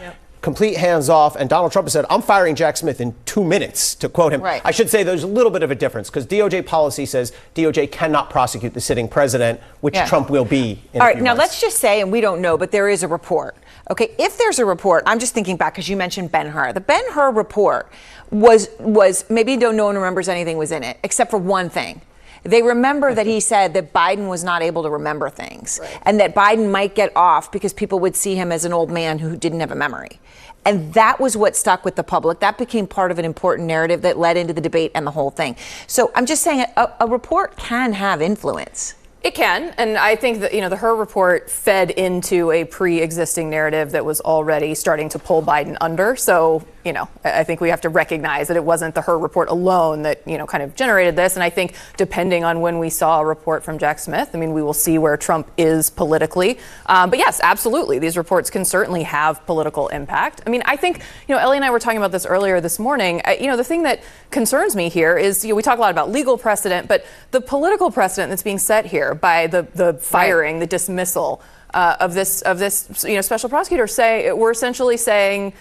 Speaker 11: Complete hands off, and Donald Trump has said, I'm firing Jack Smith in 2 minutes, to quote him. I should say there's a little bit of a difference, because DOJ policy says DOJ cannot prosecute the sitting president, which Trump will be in
Speaker 2: All
Speaker 11: a
Speaker 2: right,
Speaker 11: few
Speaker 2: now
Speaker 11: months.
Speaker 2: let's just say, and we don't know, but there is a report. Okay, if there's a report, I'm just thinking back, because you mentioned Ben-Hur. The Ben-Hur report was maybe no one remembers anything was in it, except for one thing. They remember that he said that Biden was not able to remember things, and that Biden might get off because people would see him as an old man who didn't have a memory. And that was what stuck with the public. That became part of an important narrative that led into the debate and the whole thing. So I'm just saying a report can have influence.
Speaker 15: It can, and I think that, the Hur report fed into a pre-existing narrative that was already starting to pull Biden under. So, I think we have to recognize that it wasn't the Hur report alone that, kind of generated this. And I think depending on when we saw a report from Jack Smith, we will see where Trump is politically. But yes, absolutely, these reports can certainly have political impact. I think, Ellie and I were talking about this earlier this morning. The thing that concerns me here is, we talk a lot about legal precedent, but the political precedent that's being set here by the firing, the dismissal of this special prosecutor, we're essentially saying,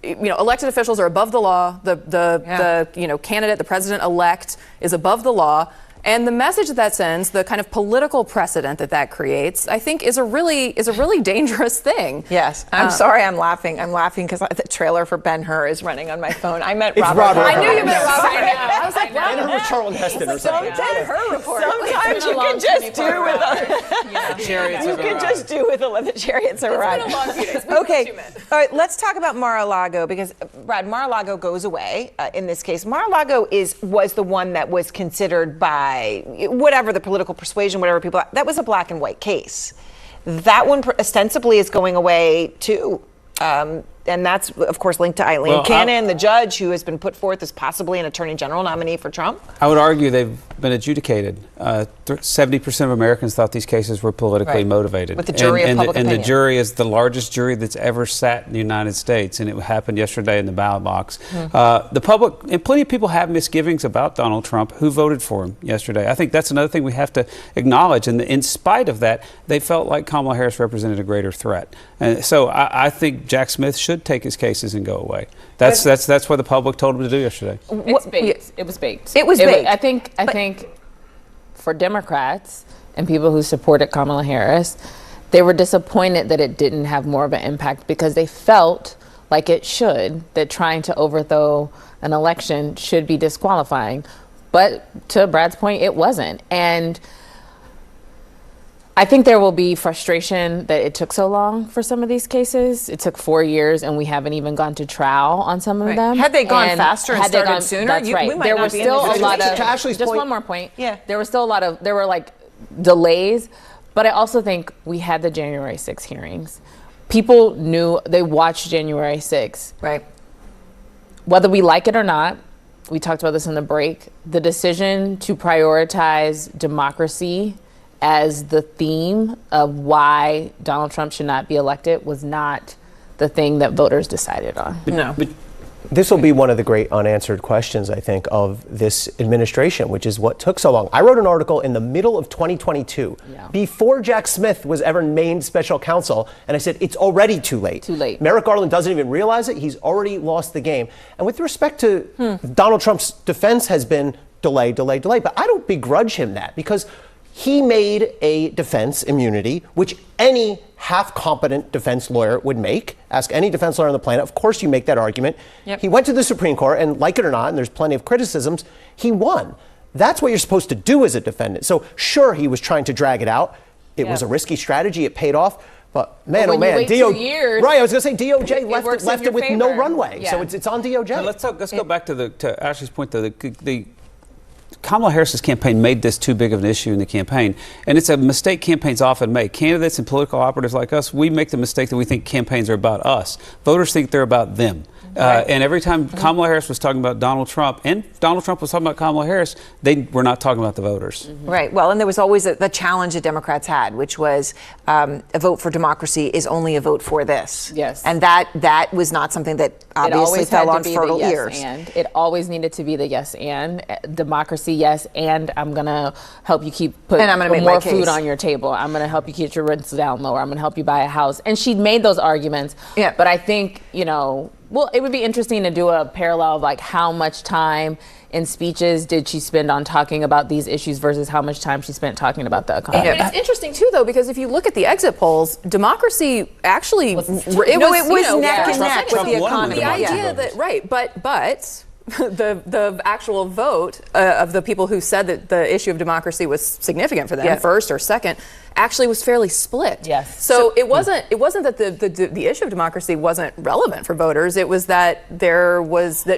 Speaker 15: elected officials are above the law. The candidate, the president-elect, is above the law. And the message that sends, the kind of political precedent that creates, I think is a really dangerous thing.
Speaker 2: Yes. I'm sorry I'm laughing. I'm laughing because the trailer for Ben-Hur is running on my phone. I meant Robert.
Speaker 15: I knew you meant Robert. I was like,
Speaker 11: Ben-Hur Charlton Heston or something.
Speaker 15: Ben-Hur report.
Speaker 2: Sometimes you can just do with the chariots are right.
Speaker 15: It's been a long few days.
Speaker 2: Okay. All right. Let's talk about Mar-a-Lago, because Brad, Mar-a-Lago goes away in this case. Mar-a-Lago was the one that was considered by whatever the political persuasion, whatever people, that was a black and white case. That one ostensibly is going away too. And that's, of course, linked to Eileen Cannon, the judge who has been put forth as possibly an attorney general nominee for Trump.
Speaker 1: I would argue they've been adjudicated. 70% of Americans thought these cases were politically motivated.
Speaker 2: With the jury of public opinion.
Speaker 1: And the jury is the largest jury that's ever sat in the United States, and it happened yesterday in the ballot box. The public, and plenty of people have misgivings about Donald Trump who voted for him yesterday. I think that's another thing we have to acknowledge. And in spite of that, they felt like Kamala Harris represented a greater threat. And so I think Jack Smith should take his cases and go away. That's what the public told him to do yesterday.
Speaker 16: It's baked. It was baked.
Speaker 2: It was baked.
Speaker 16: I think for Democrats and people who supported Kamala Harris, they were disappointed that it didn't have more of an impact, because they felt like it should, that trying to overthrow an election should be disqualifying. But to Brad's point, it wasn't. And I think there will be frustration that it took so long for some of these cases. It took 4 years, and we haven't even gone to trial on some of them.
Speaker 2: Had they gone faster and started sooner,
Speaker 16: that's right.
Speaker 2: we might
Speaker 16: There
Speaker 2: not
Speaker 16: was
Speaker 2: be
Speaker 16: still
Speaker 2: in this
Speaker 16: a lot of.
Speaker 2: situation.
Speaker 11: To Ashley's
Speaker 16: just
Speaker 11: point,
Speaker 16: one more point.
Speaker 2: Yeah.
Speaker 16: There were like delays, but I also think we had the January 6th hearings. People knew, they watched January 6th.
Speaker 2: Right.
Speaker 16: Whether we like it or not, we talked about this in the break, the decision to prioritize democracy as the theme of why Donald Trump should not be elected was not the thing that voters decided on.
Speaker 11: But this will be one of the great unanswered questions, I think, of this administration, which is what took so long. I wrote an article in the middle of 2022, before Jack Smith was ever named special counsel, and I said, it's already too late.
Speaker 16: Too late.
Speaker 11: Merrick Garland doesn't even realize it. He's already lost the game. And with respect to Donald Trump's defense has been delay. But I don't begrudge him that, because he made a defense immunity, which any half-competent defense lawyer would make. Ask any defense lawyer on the planet. Of course you make that argument. Yep. He went to the Supreme Court, and like it or not, and there's plenty of criticisms, he won. That's what you're supposed to do as a defendant. So sure, he was trying to drag it out. It was a risky strategy. It paid off. But man, oh man,
Speaker 16: DOJ.
Speaker 11: Right, I was going to say DOJ left it with no runway. Yeah. So it's on DOJ.
Speaker 1: Now let's go back to Ashley's point, though. The Kamala Harris's campaign made this too big of an issue in the campaign, and it's a mistake campaigns often make. Candidates and political operatives like us, we make the mistake that we think campaigns are about us. Voters think they're about them. And every time Kamala Harris was talking about Donald Trump, and Donald Trump was talking about Kamala Harris, they were not talking about the voters.
Speaker 2: Right. Well, and there was always the challenge that Democrats had, which was a vote for democracy is only a vote for this.
Speaker 16: Yes.
Speaker 2: And that was not something that obviously fell on fertile ears.
Speaker 16: And it always needed to be the yes and. Democracy, yes, and I'm going to help you keep putting more food on your table. I'm going to help you keep your rents down lower. I'm going to help you buy a house. And she made those arguments. Yeah. But I think, well, it would be interesting to do a parallel of like how much time in speeches did she spend on talking about these issues versus how much time she spent talking about the economy.
Speaker 15: And it's interesting too, though, because if you look at the exit polls, democracy actually
Speaker 2: it was neck and neck with the economy.
Speaker 15: The idea that but the actual vote of the people who said that the issue of democracy was significant for them, first or second, actually was fairly split.
Speaker 16: Yes.
Speaker 15: So it wasn't that the issue of democracy wasn't relevant for voters. It was that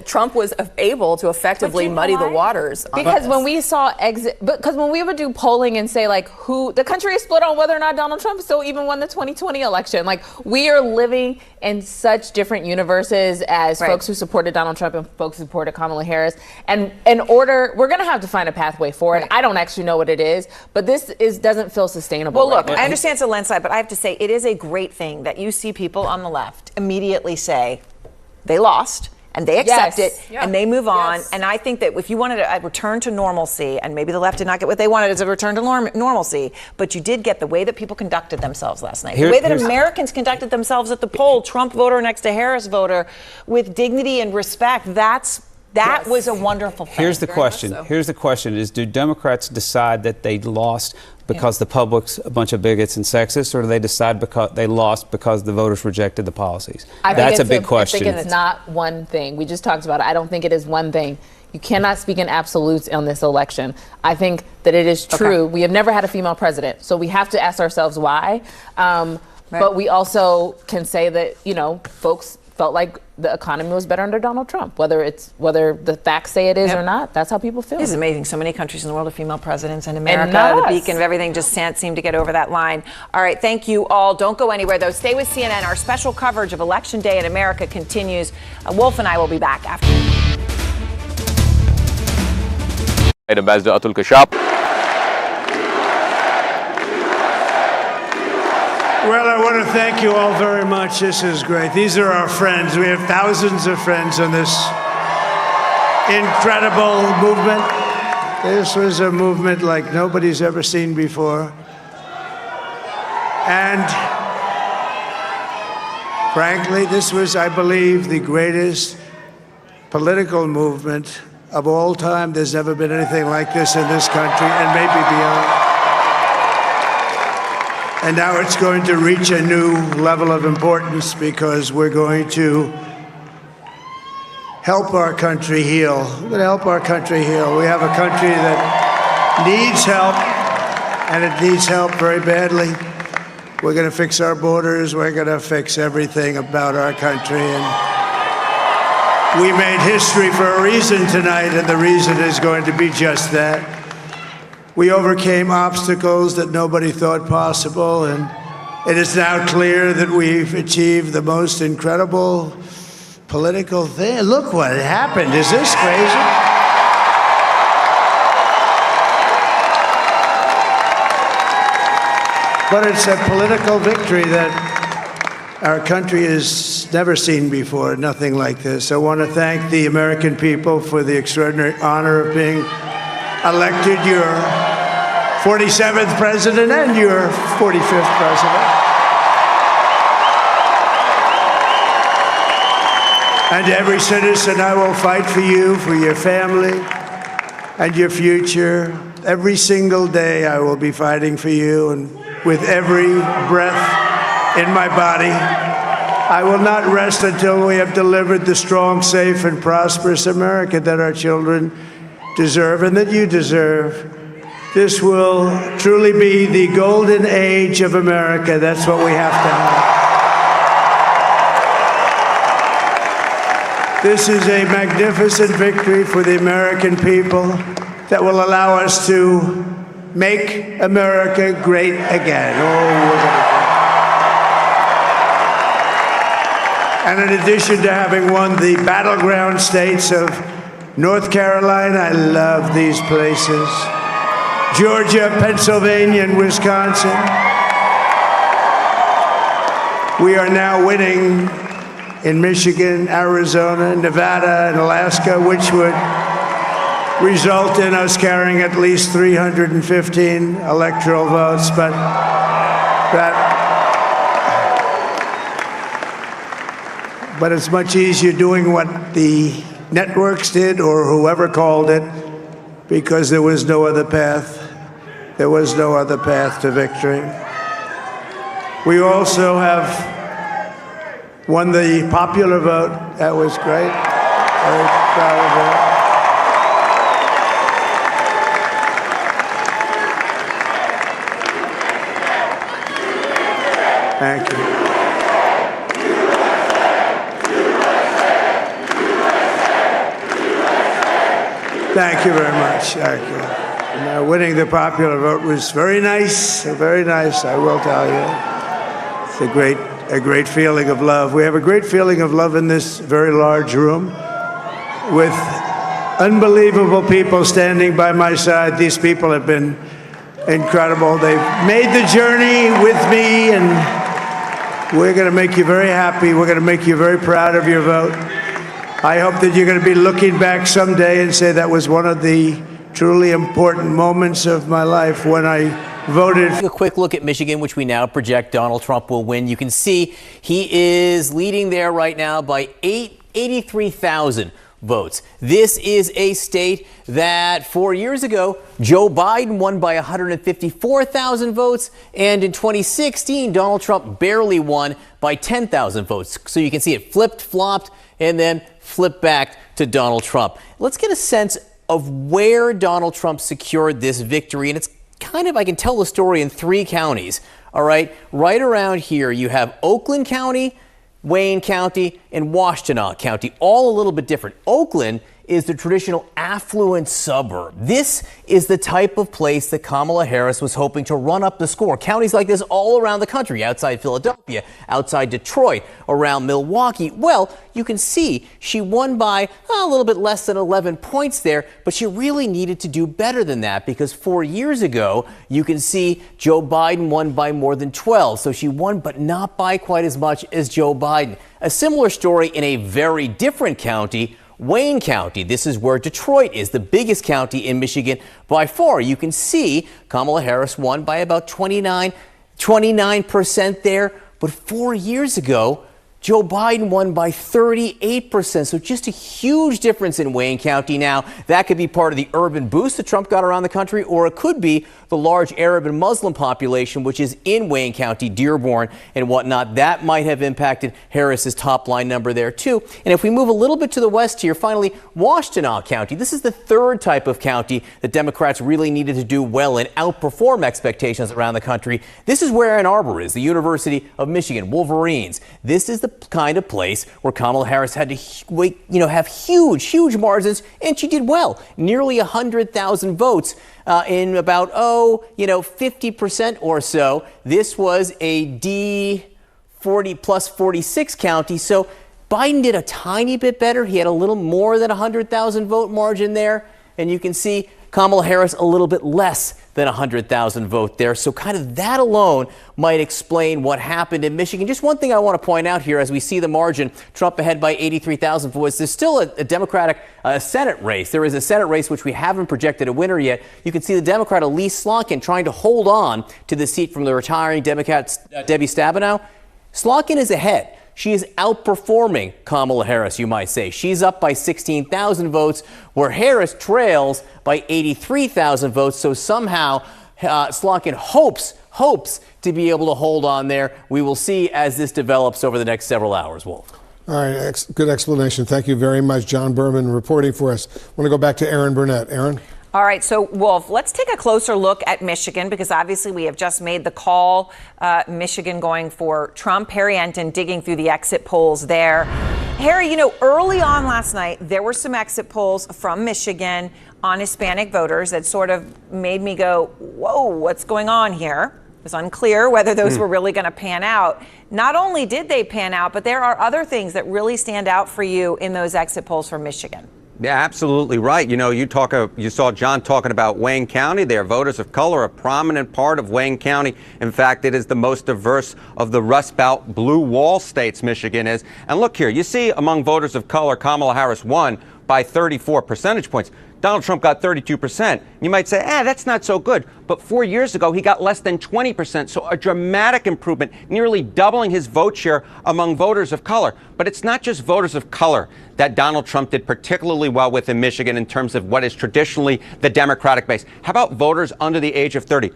Speaker 15: Trump was able to effectively muddy the waters.
Speaker 16: Because when we saw because when we would do polling and say like who the country is split on whether or not Donald Trump still even won the 2020 election, like we are living in such different universes as folks who supported Donald Trump and folks who supported Kamala Harris. And we're going to have to find a pathway forward. I don't actually know what it is, but this doesn't feel sustainable.
Speaker 2: Well, look, I understand it's a landslide, but I have to say it is a great thing that you see people on the left immediately say they lost and they accept it and they move on. And I think that if you wanted a return to normalcy, and maybe the left did not get what they wanted as a return to normalcy, but you did get the way that people conducted themselves last night, the way that Americans conducted themselves at the poll, Trump voter next to Harris voter, with dignity and respect, that was a wonderful thing.
Speaker 1: Here's the question. Here's the question is, do Democrats decide that they lost because the public's a bunch of bigots and sexists, or do they decide because they lost because the voters rejected the policies? That's a big question.
Speaker 16: I think it's not one thing. We just talked about it. I don't think it is one thing. You cannot speak in absolutes on this election. I think that it is true. We have never had a female president, so we have to ask ourselves why. But we also can say that, folks felt like the economy was better under Donald Trump. Whether the facts say it is or not, that's how people feel.
Speaker 2: It's amazing. So many countries in the world have female presidents, and America, the beacon of everything, just can't seem to get over that line. All right, thank you all. Don't go anywhere, though. Stay with CNN. Our special coverage of Election Day in America continues. Wolf and I will be back after.
Speaker 4: Ambassador Atul Kashyap.
Speaker 5: Well, I want to thank you all very much. This is great. These are our friends. We have thousands of friends on this incredible movement. This was a movement like nobody's ever seen before. And frankly, this was, I believe, the greatest political movement of all time. There's never been anything like this in this country, and maybe beyond. And now it's going to reach a new level of importance because we're going to help our country heal. We're going to help our country heal. We have a country that needs help, and it needs help very badly. We're going to fix our borders. We're going to fix everything about our country. And we made history for a reason tonight, and the reason is going to be just that. We overcame obstacles that nobody thought possible, and it is now clear that we've achieved the most incredible political thing. Look what happened. Is this crazy? But it's a political victory that our country has never seen before, nothing like this. I want to thank the American people for the extraordinary honor of being elected your 47th president and your 45th president. And every citizen, I will fight for you, for your family, and your future. every single day I will be fighting for you, and with every breath in my body, I will not rest until we have delivered the strong, safe, and prosperous America that our children deserve and that you deserve. This will truly be the golden age of America. That's what we have to have. This is a magnificent victory for the American people that will allow us to make America great again. And in addition to having won the battleground states of North Carolina, I love these places, Georgia, Pennsylvania, and Wisconsin, we are now winning in Michigan, Arizona, Nevada, and Alaska, which would result in us carrying at least 315 electoral votes. But it's much easier doing what the networks did or whoever called it, because there was no other path. There was no other path to victory. We also have won the popular vote. That was great. Very proud of that. Thank you. Thank you very much. Thank you. And, winning the popular vote was very nice, I will tell you. It's a great feeling of love. We have a great feeling of love in this very large room with unbelievable people standing by my side. These people have been incredible. They've made the journey with me, and we're going to make you very happy. We're going to make you very proud of your vote. I hope that you're going to be looking back someday and say that was one of the truly important moments of my life when I voted.
Speaker 6: A quick look at Michigan, which we now project Donald Trump will win. You can see he is leading there right now by 83,000 votes. This is a state that 4 years ago, Joe Biden won by 154,000 votes. And in 2016, Donald Trump barely won by 10,000 votes. So you can see it flipped, flopped, and then flipped back to Donald Trump. Let's get a sense of where Donald Trump secured this victory. And it's kind of, I can tell the story in 3 counties. All right. Right around here, you have Oakland County, Wayne County, and Washtenaw County, all a little bit different. Oakland is the traditional affluent suburb. This is the type of place that Kamala Harris was hoping to run up the score. Counties like this all around the country, outside Philadelphia, outside Detroit, around Milwaukee. Well, you can see she won by a little bit less than 11 points there, but she really needed to do better than that, because 4 years ago, you can see Joe Biden won by more than 12. So she won, but not by quite as much as Joe Biden. A similar story in a very different county, Wayne County. This is where Detroit is, the biggest county in Michigan by far. You can see Kamala Harris won by about 29% there. But 4 years ago, Joe Biden won by 38%. So just a huge difference in Wayne County. Now, that could be part of the urban boost that Trump got around the country, or it could be the large Arab and Muslim population, which is in Wayne County, Dearborn and whatnot. That might have impacted Harris's top line number there, too. And if we move a little bit to the west here, finally, Washtenaw County. This is the third type of county that Democrats really needed to do well and outperform expectations around the country. This is where Ann Arbor is, the University of Michigan, Wolverines. This is the kind of place where Kamala Harris had to have huge margins, and she did well. Nearly 100,000 votes in about 50% or so. This was a D40 plus 46 county, so Biden did a tiny bit better. He had a little more than 100,000 vote margin there, and you can see Kamala Harris a little bit less than 100,000 vote there. So kind of that alone might explain what happened in Michigan. Just one thing I want to point out here as we see the margin, Trump ahead by 83,000 votes. There's still a Democratic Senate race. There is a Senate race which we haven't projected a winner yet. You can see the Democrat Elise Slotkin trying to hold on to the seat from the retiring Democrat Debbie Stabenow. Slotkin is ahead. She is outperforming Kamala Harris, you might say. She's up by 16,000 votes, where Harris trails by 83,000 votes. So somehow Slotkin hopes to be able to hold on there. We will see as this develops over the next several hours, Wolf.
Speaker 3: All right, good explanation. Thank you very much, John Berman, reporting for us. I want to go back to Aaron Burnett. Aaron?
Speaker 2: All right, so Wolf, let's take a closer look at Michigan, because obviously we have just made the call, Michigan going for Trump. Harry Enton digging through the exit polls there. Harry, early on last night, there were some exit polls from Michigan on Hispanic voters that sort of made me go, whoa, what's going on here? It was unclear whether those were really going to pan out. Not only did they pan out, but there are other things that really stand out for you in those exit polls from Michigan.
Speaker 8: Yeah, absolutely right. You saw John talking about Wayne County there. Voters of color, a prominent part of Wayne County. In fact, it is the most diverse of the Rust Belt blue wall states, Michigan is. And look here, you see among voters of color, Kamala Harris won by 34 percentage points. Donald Trump got 32%. You might say, that's not so good. But 4 years ago, he got less than 20%. So a dramatic improvement, nearly doubling his vote share among voters of color. But it's not just voters of color that Donald Trump did particularly well with in Michigan in terms of what is traditionally the Democratic base. How about voters under the age of 30?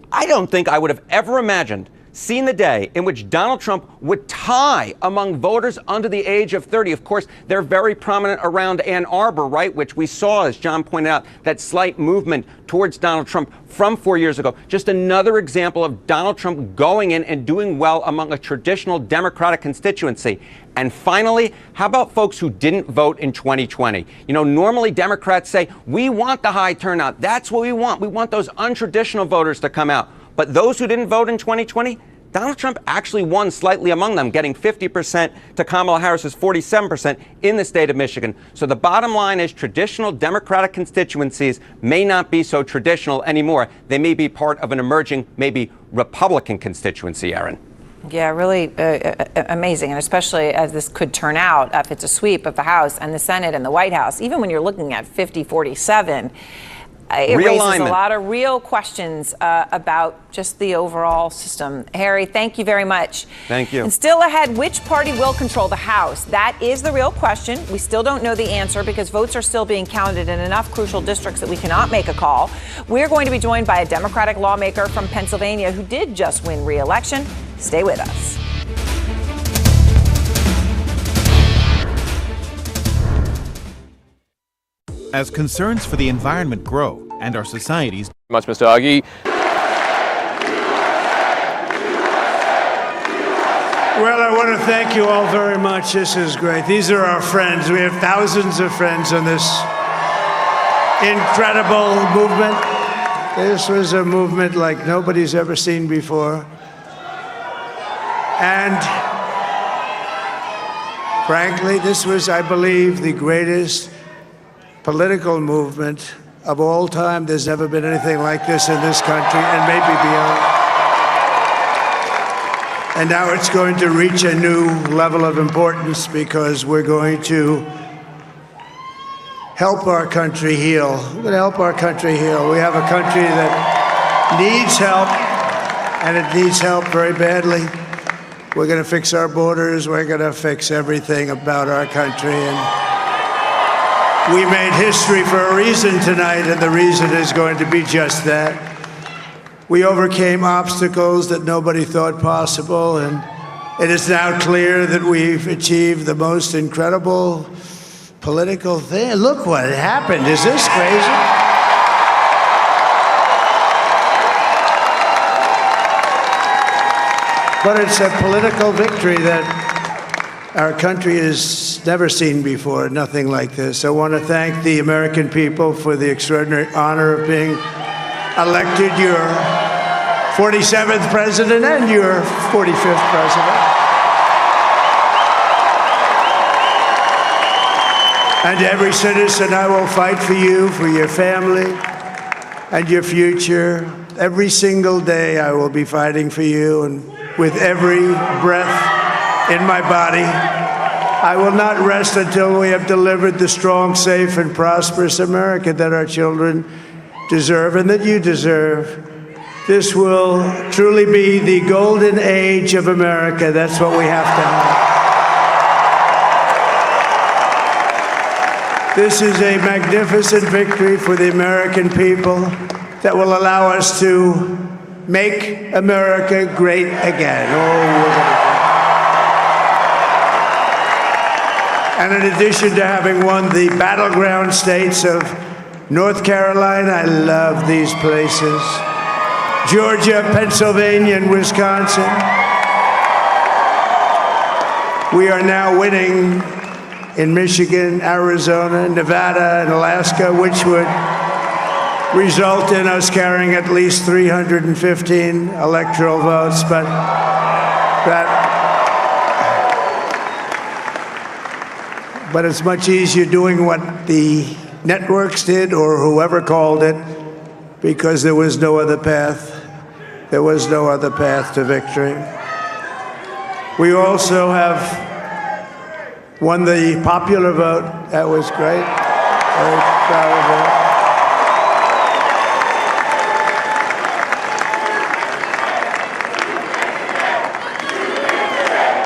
Speaker 8: I don't think I would have ever imagined seen the day in which Donald Trump would tie among voters under the age of 30. Of course, they're very prominent around Ann Arbor, right, which we saw, as John pointed out, that slight movement towards Donald Trump from 4 years ago. Just another example of Donald Trump going in and doing well among a traditional Democratic constituency. And finally, how about folks who didn't vote in 2020? Normally Democrats say, we want the high turnout. That's what we want. We want those untraditional voters to come out. But those who didn't vote in 2020, Donald Trump actually won slightly among them, getting 50% to Kamala Harris's 47% in the state of Michigan. So the bottom line is traditional Democratic constituencies may not be so traditional anymore. They may be part of an emerging, maybe Republican constituency, Aaron.
Speaker 2: Yeah, really amazing, and especially as this could turn out, if it's a sweep of the House and the Senate and the White House, even when you're looking at 50-47, it raises a lot of real questions about just the overall system. Harry, thank you very much.
Speaker 8: Thank you.
Speaker 2: And still ahead, which party will control the House? That is the real question. We still don't know the answer because votes are still being counted in enough crucial districts that we cannot make a call. We're going to be joined by a Democratic lawmaker from Pennsylvania who did just win re-election. Stay with us.
Speaker 17: As concerns for the environment grow and our societies.
Speaker 4: Much, Mr. Agee.
Speaker 5: Well, I want to thank you all very much. This is great. These are our friends. We have thousands of friends on this incredible movement. This was a movement like nobody's ever seen before. And frankly, this was, I believe, the greatest political movement of all time. There's never been anything like this in this country and maybe beyond. And now it's going to reach a new level of importance because we're going to help our country heal. We're going to help our country heal. We have a country that needs help, and it needs help very badly. We're going to fix our borders. We're going to fix everything about our country. And we made history for a reason tonight, and the reason is going to be just that. We overcame obstacles that nobody thought possible, and it is now clear that we've achieved the most incredible political thing. Look what happened. Is this crazy? But it's a political victory that our country has never seen before, nothing like this. I want to thank the American people for the extraordinary honor of being elected your 47th president and your 45th president. And to every citizen, I will fight for you, for your family, and your future. Every single day, I will be fighting for you, and with every breath in my body, I will not rest until we have delivered the strong, safe, and prosperous America that our children deserve and that you deserve. This will truly be the golden age of America. That's what we have to have. This is a magnificent victory for the American people that will allow us to make America great again. And in addition to having won the battleground states of North Carolina, I love these places, Georgia, Pennsylvania, and Wisconsin, we are now winning in Michigan, Arizona, Nevada, and Alaska, which would result in us carrying at least 315 electoral votes. But it's much easier doing what the networks did or whoever called it, because there was no other path. There was no other path to victory. We also have won the popular vote. That was great. Very proud of that.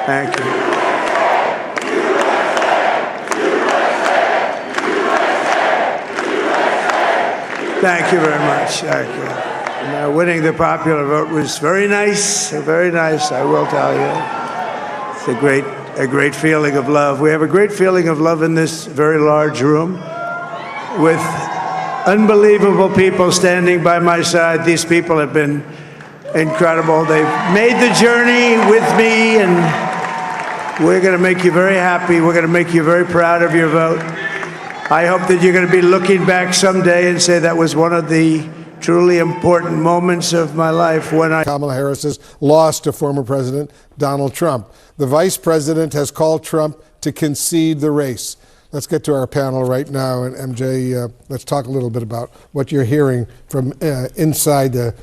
Speaker 5: Thank you. Thank you very much. Thank you. Winning the popular vote was very nice, I will tell you. It's a great feeling of love. We have a great feeling of love in this very large room with unbelievable people standing by my side. These people have been incredible. They've made the journey with me, and we're going to make you very happy. We're going to make you very proud of your vote. I hope that you're going to be looking back someday and say that was one of the truly important moments of my life when
Speaker 3: Kamala Harris has lost to former President Donald Trump. The vice president has called Trump to concede the race. Let's get to our panel right now. And MJ, let's talk a little bit about what you're hearing from inside the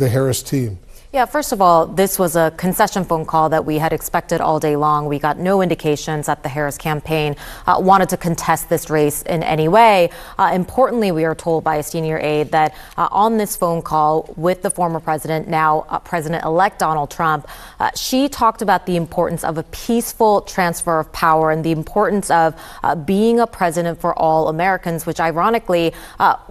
Speaker 3: Harris team.
Speaker 9: Yeah, first of all, this was a concession phone call that we had expected all day long. We got no indications that the Harris campaign wanted to contest this race in any way. Importantly, we are told by a senior aide that on this phone call with the former president, now President-elect Donald Trump, she talked about the importance of a peaceful transfer of power and the importance of being a president for all Americans, which ironically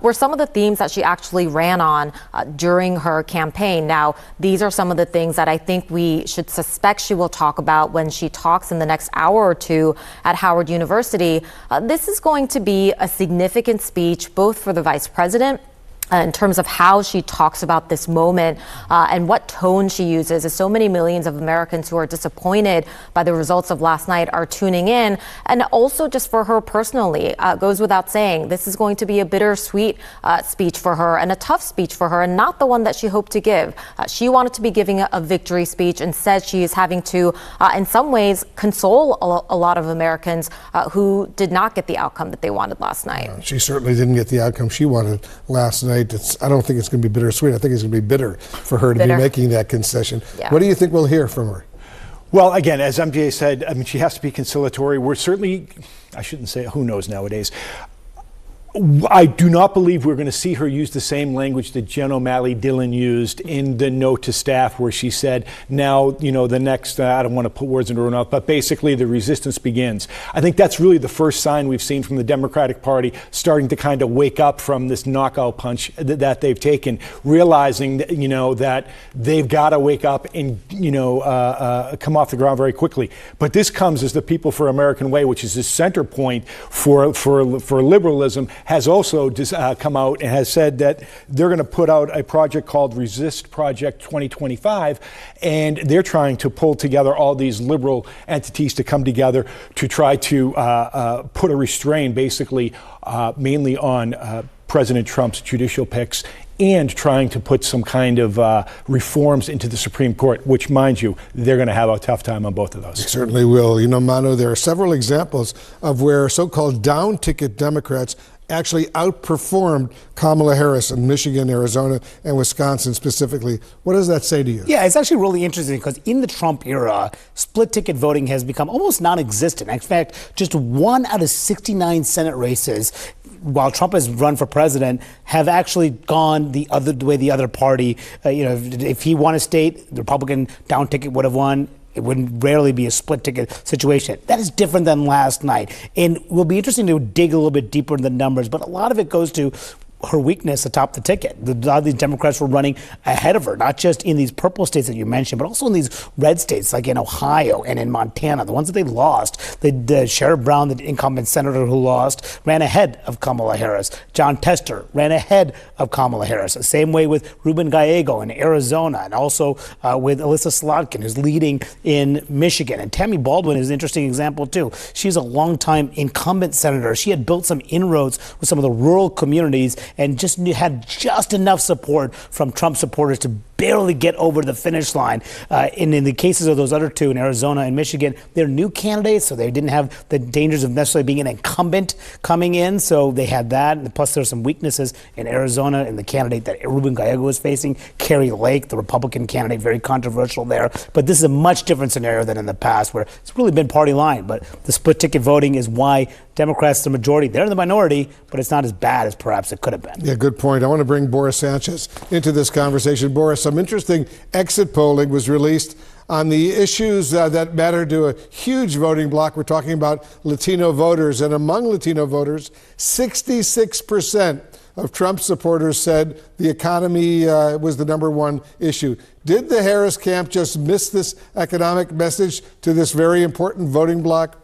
Speaker 9: were some of the themes that she actually ran on during her campaign. Now, these are some of the things that I think we should suspect she will talk about when she talks in the next hour or two at Howard University. This is going to be a significant speech, both for the vice president in terms of how she talks about this moment and what tone she uses, as so many millions of Americans who are disappointed by the results of last night are tuning in. And also just for her personally, goes without saying, this is going to be a bittersweet speech for her and a tough speech for her, and not the one that she hoped to give. She wanted to be giving a victory speech and said she is having to, in some ways, console a lot of Americans who did not get the outcome that they wanted last night.
Speaker 3: She certainly didn't get the outcome she wanted last night. I don't think it's going to be bittersweet. I think it's going to be bitter for her to be making that concession. Yeah. What do you think we'll hear from her?
Speaker 18: Well, again, as MJ said, I mean, she has to be conciliatory. We're certainly, I shouldn't say, who knows nowadays. I do not believe we're going to see her use the same language that Jen O'Malley Dillon used in the note to staff, where she said, now, you know, the next, I don't want to put words into her mouth, but basically the resistance begins. I think that's really the first sign we've seen from the Democratic Party starting to kind of wake up from this knockout punch that they've taken, realizing that, you know, that they've got to wake up and, you know, come off the ground very quickly. But this comes as the People for American Way, which is the center point for liberalism, has also come out and has said that they're going to put out a project called Resist Project 2025, and they're trying to pull together all these liberal entities to come together to try to put a restraint, basically, mainly on President Trump's judicial picks, and trying to put some kind of reforms into the Supreme Court, which, mind you, they're going to have a tough time on both of those.
Speaker 3: They certainly will. You know, Mano, there are several examples of where so-called down-ticket Democrats actually outperformed Kamala Harris in Michigan, Arizona, and Wisconsin specifically. What does that say to you?
Speaker 7: Yeah, it's actually really interesting because in the Trump era, split ticket voting has become almost non-existent. In fact, just 1 out of 69 Senate races, while Trump has run for president, have actually gone the way the other party. You know, if he won a state, the Republican down ticket would have won. It wouldn't rarely be a split ticket situation. That is different than last night. And it will be interesting to dig a little bit deeper into the numbers, but a lot of it goes to her weakness atop the ticket. A lot of these Democrats were running ahead of her, not just in these purple states that you mentioned, but also in these red states like in Ohio and in Montana, the ones that they lost. The Sherrod Brown, the incumbent senator who lost, ran ahead of Kamala Harris. John Tester ran ahead of Kamala Harris. The same way with Ruben Gallego in Arizona, and also with Alyssa Slotkin, who's leading in Michigan. And Tammy Baldwin is an interesting example, too. She's a longtime incumbent senator. She had built some inroads with some of the rural communities and had just enough support from Trump supporters to barely get over the finish line. And in the cases of those other two in Arizona and Michigan, they're new candidates, so they didn't have the dangers of necessarily being an incumbent coming in. So they had that. And plus, there's some weaknesses in Arizona and the candidate that Ruben Gallego was facing, Carrie Lake, the Republican candidate, very controversial there. But this is a much different scenario than in the past, where it's really been party line. But the split ticket voting is why Democrats, the majority, they're in the minority, but it's not as bad as perhaps it could have been.
Speaker 3: Yeah, good point. I want to bring Boris Sanchez into this conversation. Boris, some interesting exit polling was released on the issues that matter to a huge voting bloc. We're talking about Latino voters. And among Latino voters, 66% of Trump supporters said the economy was the number one issue. Did the Harris camp just miss this economic message to this very important voting bloc?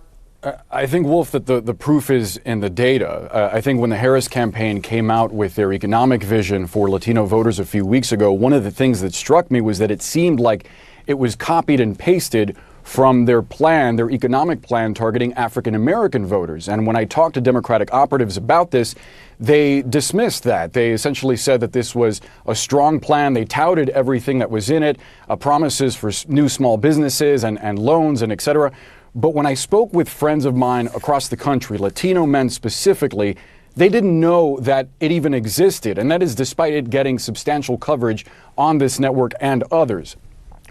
Speaker 19: I think, Wolf, that the proof is in the data. I think when the Harris campaign came out with their economic vision for Latino voters a few weeks ago, one of the things that struck me was that it seemed like it was copied and pasted from their plan, their economic plan targeting African American voters. And when I talked to Democratic operatives about this, they dismissed that. They essentially said that this was a strong plan. They touted everything that was in it, promises for new small businesses and loans and et cetera. But when I spoke with friends of mine across the country, Latino men specifically, they didn't know that it even existed. And that is despite it getting substantial coverage on this network and others.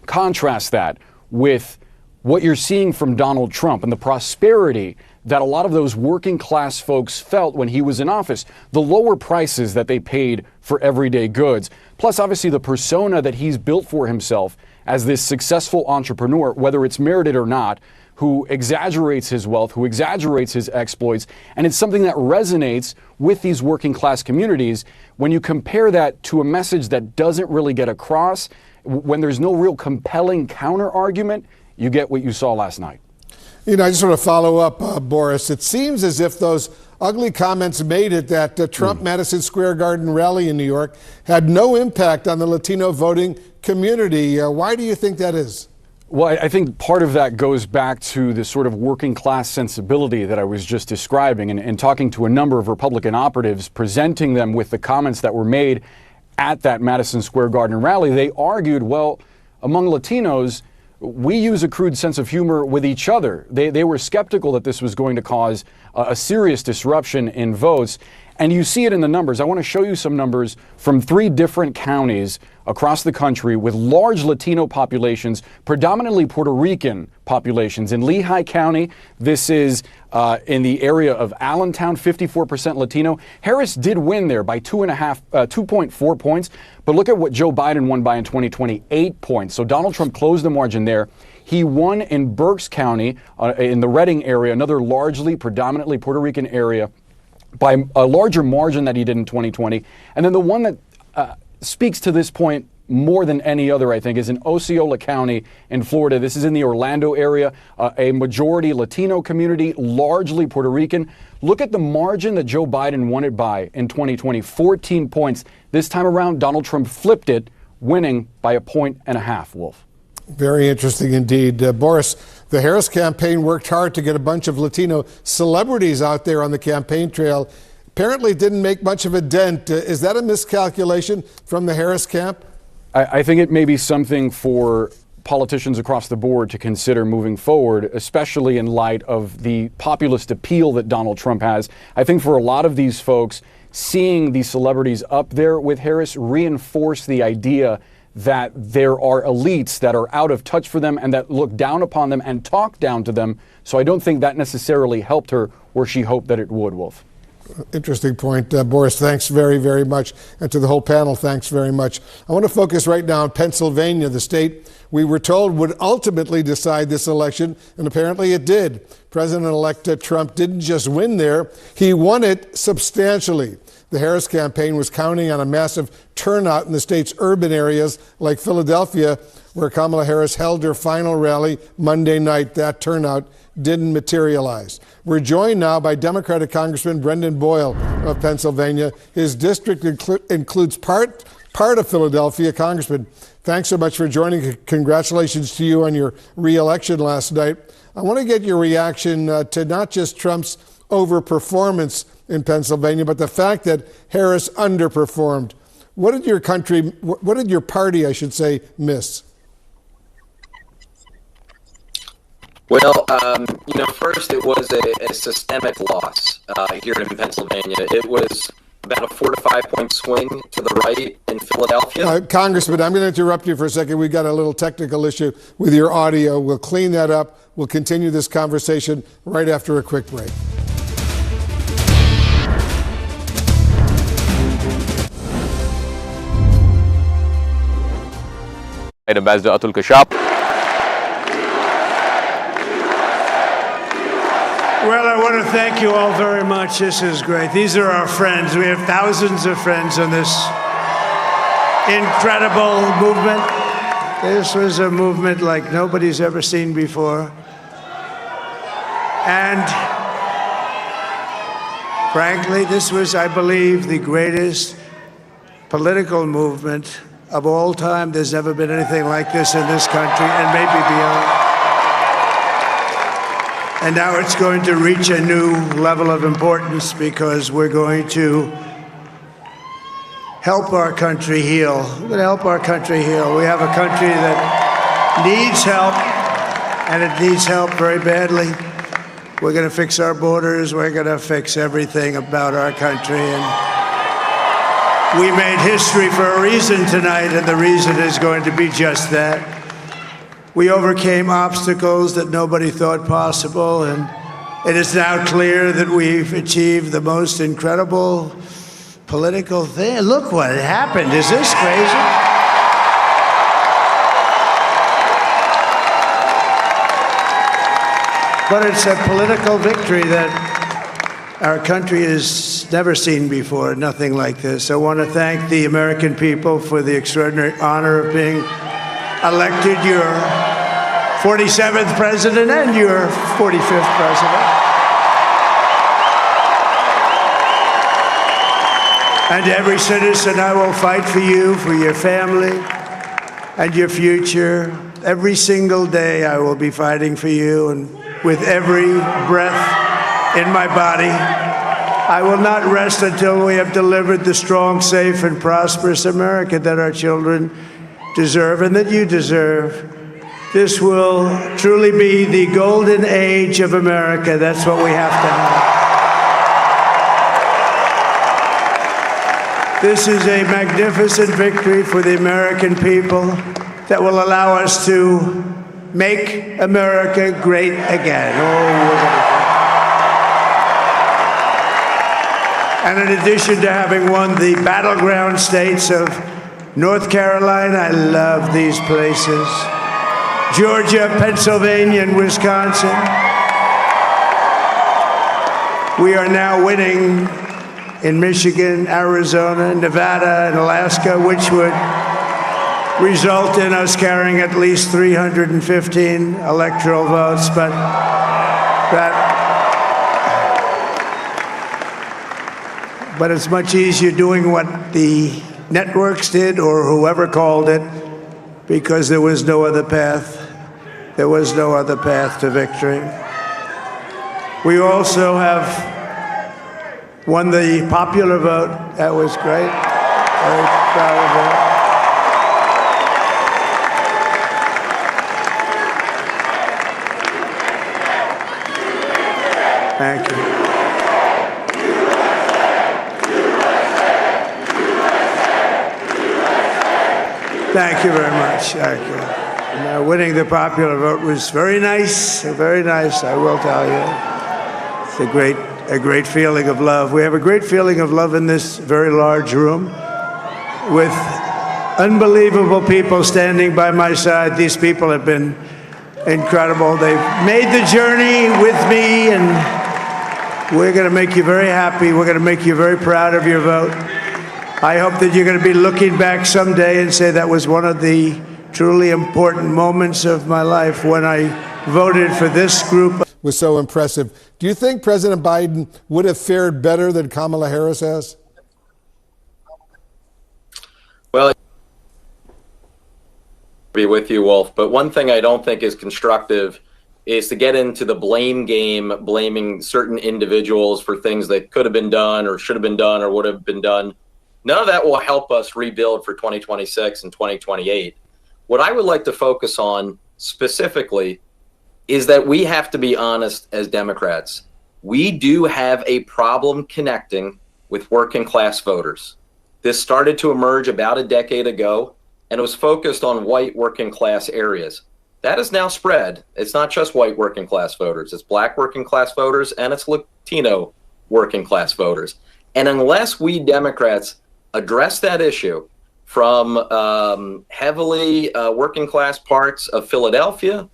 Speaker 19: Contrast that with what you're seeing from Donald Trump and the prosperity that a lot of those working class folks felt when he was in office, the lower prices that they paid for everyday goods, plus obviously the persona that he's built for himself as this successful entrepreneur, whether it's merited or not, who exaggerates his wealth, who exaggerates his exploits. And it's something that resonates with these working class communities. When you compare that to a message that doesn't really get across, when there's no real compelling counter argument, you get what you saw last night.
Speaker 3: You know, I just want to follow up, Boris. It seems as if those ugly comments made at that Trump Madison Square Garden rally in New York had no impact on the Latino voting community. Why do you think that is?
Speaker 19: Well, I think part of that goes back to the sort of working class sensibility that I was just describing, and talking to a number of Republican operatives, presenting them with the comments that were made at that Madison Square Garden rally. They argued, well, among Latinos, we use a crude sense of humor with each other. They were skeptical that this was going to cause a serious disruption in votes. And you see it in the numbers. I want to show you some numbers from 3 different counties across the country with large Latino populations, predominantly Puerto Rican populations. In Lehigh County, this is in the area of Allentown, 54% Latino. Harris did win there by 2.4 points. But look at what Joe Biden won by in 2020, 8 points. So Donald Trump closed the margin there. He won in Berks County in the Redding area, another largely, predominantly Puerto Rican area, by a larger margin that he did in 2020. And then the one that speaks to this point more than any other, I think, is in Osceola County in Florida. This is in the Orlando area, a majority Latino community, largely Puerto Rican. Look at the margin that Joe Biden won it by in 2020, 14 points. This time around, Donald Trump flipped it, winning by 1.5 points, Wolf.
Speaker 3: Very interesting indeed. Boris, the Harris campaign worked hard to get a bunch of Latino celebrities out there on the campaign trail. Apparently didn't make much of a dent. Is that a miscalculation from the Harris camp?
Speaker 19: I think it may be something for politicians across the board to consider moving forward, especially in light of the populist appeal that Donald Trump has. I think for a lot of these folks, seeing these celebrities up there with Harris reinforce the idea that there are elites that are out of touch for them and that look down upon them and talk down to them. So I don't think that necessarily helped her where she hoped that it would, Wolf.
Speaker 3: Interesting point. Boris, thanks very, very much. And to the whole panel, thanks very much. I want to focus right now on Pennsylvania, the state we were told would ultimately decide this election, and apparently it did. President-elect Trump didn't just win there, he won it substantially. The Harris campaign was counting on a massive turnout in the state's urban areas like Philadelphia, where Kamala Harris held her final rally Monday night. That turnout didn't materialize. We're joined now by Democratic Congressman Brendan Boyle of Pennsylvania. His district includes part of Philadelphia. Congressman, thanks so much for joining. Congratulations to you on your re-election last night. I want to get your reaction to not just Trump's overperformance in Pennsylvania, but the fact that Harris underperformed. What did your party, I should say, miss?
Speaker 20: Well, first it was a systemic loss here in Pennsylvania. It was about a 4 to 5 point swing to the right in Philadelphia.
Speaker 3: Congressman, I'm going to interrupt you for a second. We've got a little technical issue with your audio. We'll clean that up. We'll continue this conversation right after a quick break.
Speaker 5: Well, I want to thank you all very much. This is great. These are our friends. We have thousands of friends on this incredible movement. This was a movement like nobody's ever seen before. And frankly, this was, I believe, the greatest political movement of all time. There's never been anything like this in this country and maybe beyond. And now it's going to reach a new level of importance because we're going to help our country heal. We're going to help our country heal. We have a country that needs help, and it needs help very badly. We're going to fix our borders. We're going to fix everything about our country. And we made history for a reason tonight, and the reason is going to be just that. We overcame obstacles that nobody thought possible, and it is now clear that we've achieved the most incredible political thing. Look what happened. Is this crazy? But it's a political victory that our country has never seen before, nothing like this. I want to thank the American people for the extraordinary honor of being elected your 47th president and your 45th president. And every citizen, I will fight for you, for your family, and your future. Every single day, I will be fighting for you, and with every breath in my body, I will not rest until we have delivered the strong, safe, and prosperous America that our children deserve and that you deserve. This will truly be the golden age of America. That's what we have to have. This is a magnificent victory for the American people that will allow us to make America great again. And in addition to having won the battleground states of North Carolina, I love these places, Georgia, Pennsylvania, and Wisconsin, we are now winning in Michigan, Arizona, Nevada, and Alaska, which would result in us carrying at least 315 electoral votes. But it's much easier doing what the networks did or whoever called it, because there was no other path. There was no other path to victory. We also have won the popular vote. That was great. Very proud of that. Thank you. Thank you very much. Thank you. And, winning the popular vote was very nice, I will tell you. It's a great a great feeling of love. We have a great feeling of love in this very large room with unbelievable people standing by my side. These people have been incredible. They've made the journey with me, and we're going to make you very happy. We're going to make you very proud of your vote. I hope that you're going to be looking back someday and say that was one of the truly important moments of my life when I voted for this group.
Speaker 3: Was so impressive. Do you think President Biden would have fared better than Kamala Harris has?
Speaker 20: Well, be with you, Wolf. But one thing I don't think is constructive is to get into the blame game, blaming certain individuals for things that could have been done or should have been done or would have been done. None of that will help us rebuild for 2026 and 2028. What I would like to focus on specifically is that we have to be honest as Democrats. We do have a problem connecting with working class voters. This started to emerge about a decade ago, and it was focused on white working class areas. That has now spread. It's not just white working class voters. It's black working class voters, and it's Latino working class voters. And unless we Democrats address that issue from heavily working class parts of Philadelphia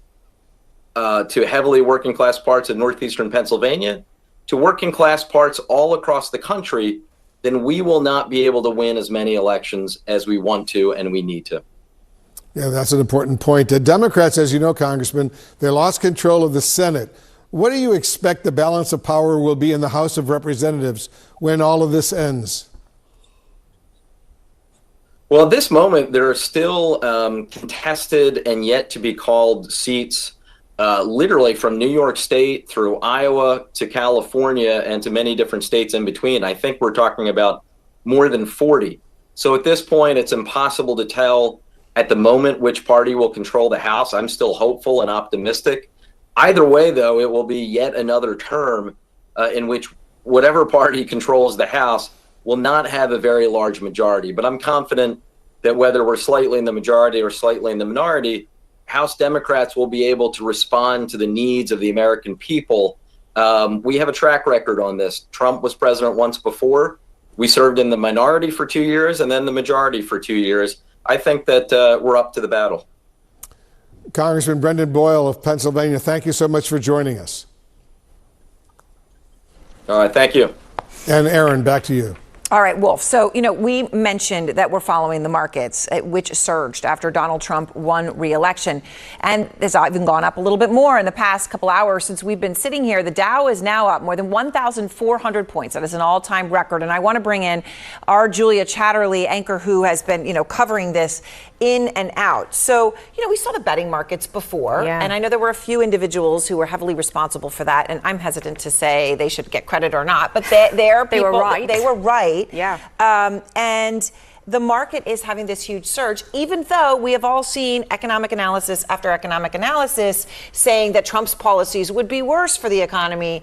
Speaker 20: to heavily working class parts of northeastern Pennsylvania to working class parts all across the country, then we will not be able to win as many elections as we want to and we need to.
Speaker 3: Yeah, that's an important point. Democrats, as you know, Congressman, they lost control of the Senate. What do you expect the balance of power will be in the House of Representatives when all of this ends?
Speaker 20: Well, at this moment, there are still contested and yet to be called seats, literally from New York State through Iowa to California and to many different states in between. I think we're talking about more than 40. So at this point, it's impossible to tell at the moment which party will control the House. I'm still hopeful and optimistic. Either way, though, it will be yet another term in which whatever party controls the House will not have a very large majority. But I'm confident that whether we're slightly in the majority or slightly in the minority, House Democrats will be able to respond to the needs of the American people. We have a track record on this. Trump was president once before. We served in the minority for 2 years and then the majority for 2 years. I think that we're up to the battle.
Speaker 3: Congressman Brendan Boyle of Pennsylvania, thank you so much for joining us.
Speaker 20: All right, thank you.
Speaker 3: And Aaron, back to you.
Speaker 2: All right, Wolf. So, we mentioned that we're following the markets, which surged after Donald Trump won re-election. And it's even gone up a little bit more in the past couple hours since we've been sitting here. The Dow is now up more than 1,400 points. That is an all-time record. And I want to bring in our Julia Chatterley, anchor who has been, covering this in and out. So, we saw the betting markets before. Yeah. And I know there were a few individuals who were heavily responsible for that. And I'm hesitant to say they should get credit or not. But they were right. They were right. Yeah. And the market is having this huge surge, even though we have all seen economic analysis after economic analysis saying that Trump's policies would be worse for the economy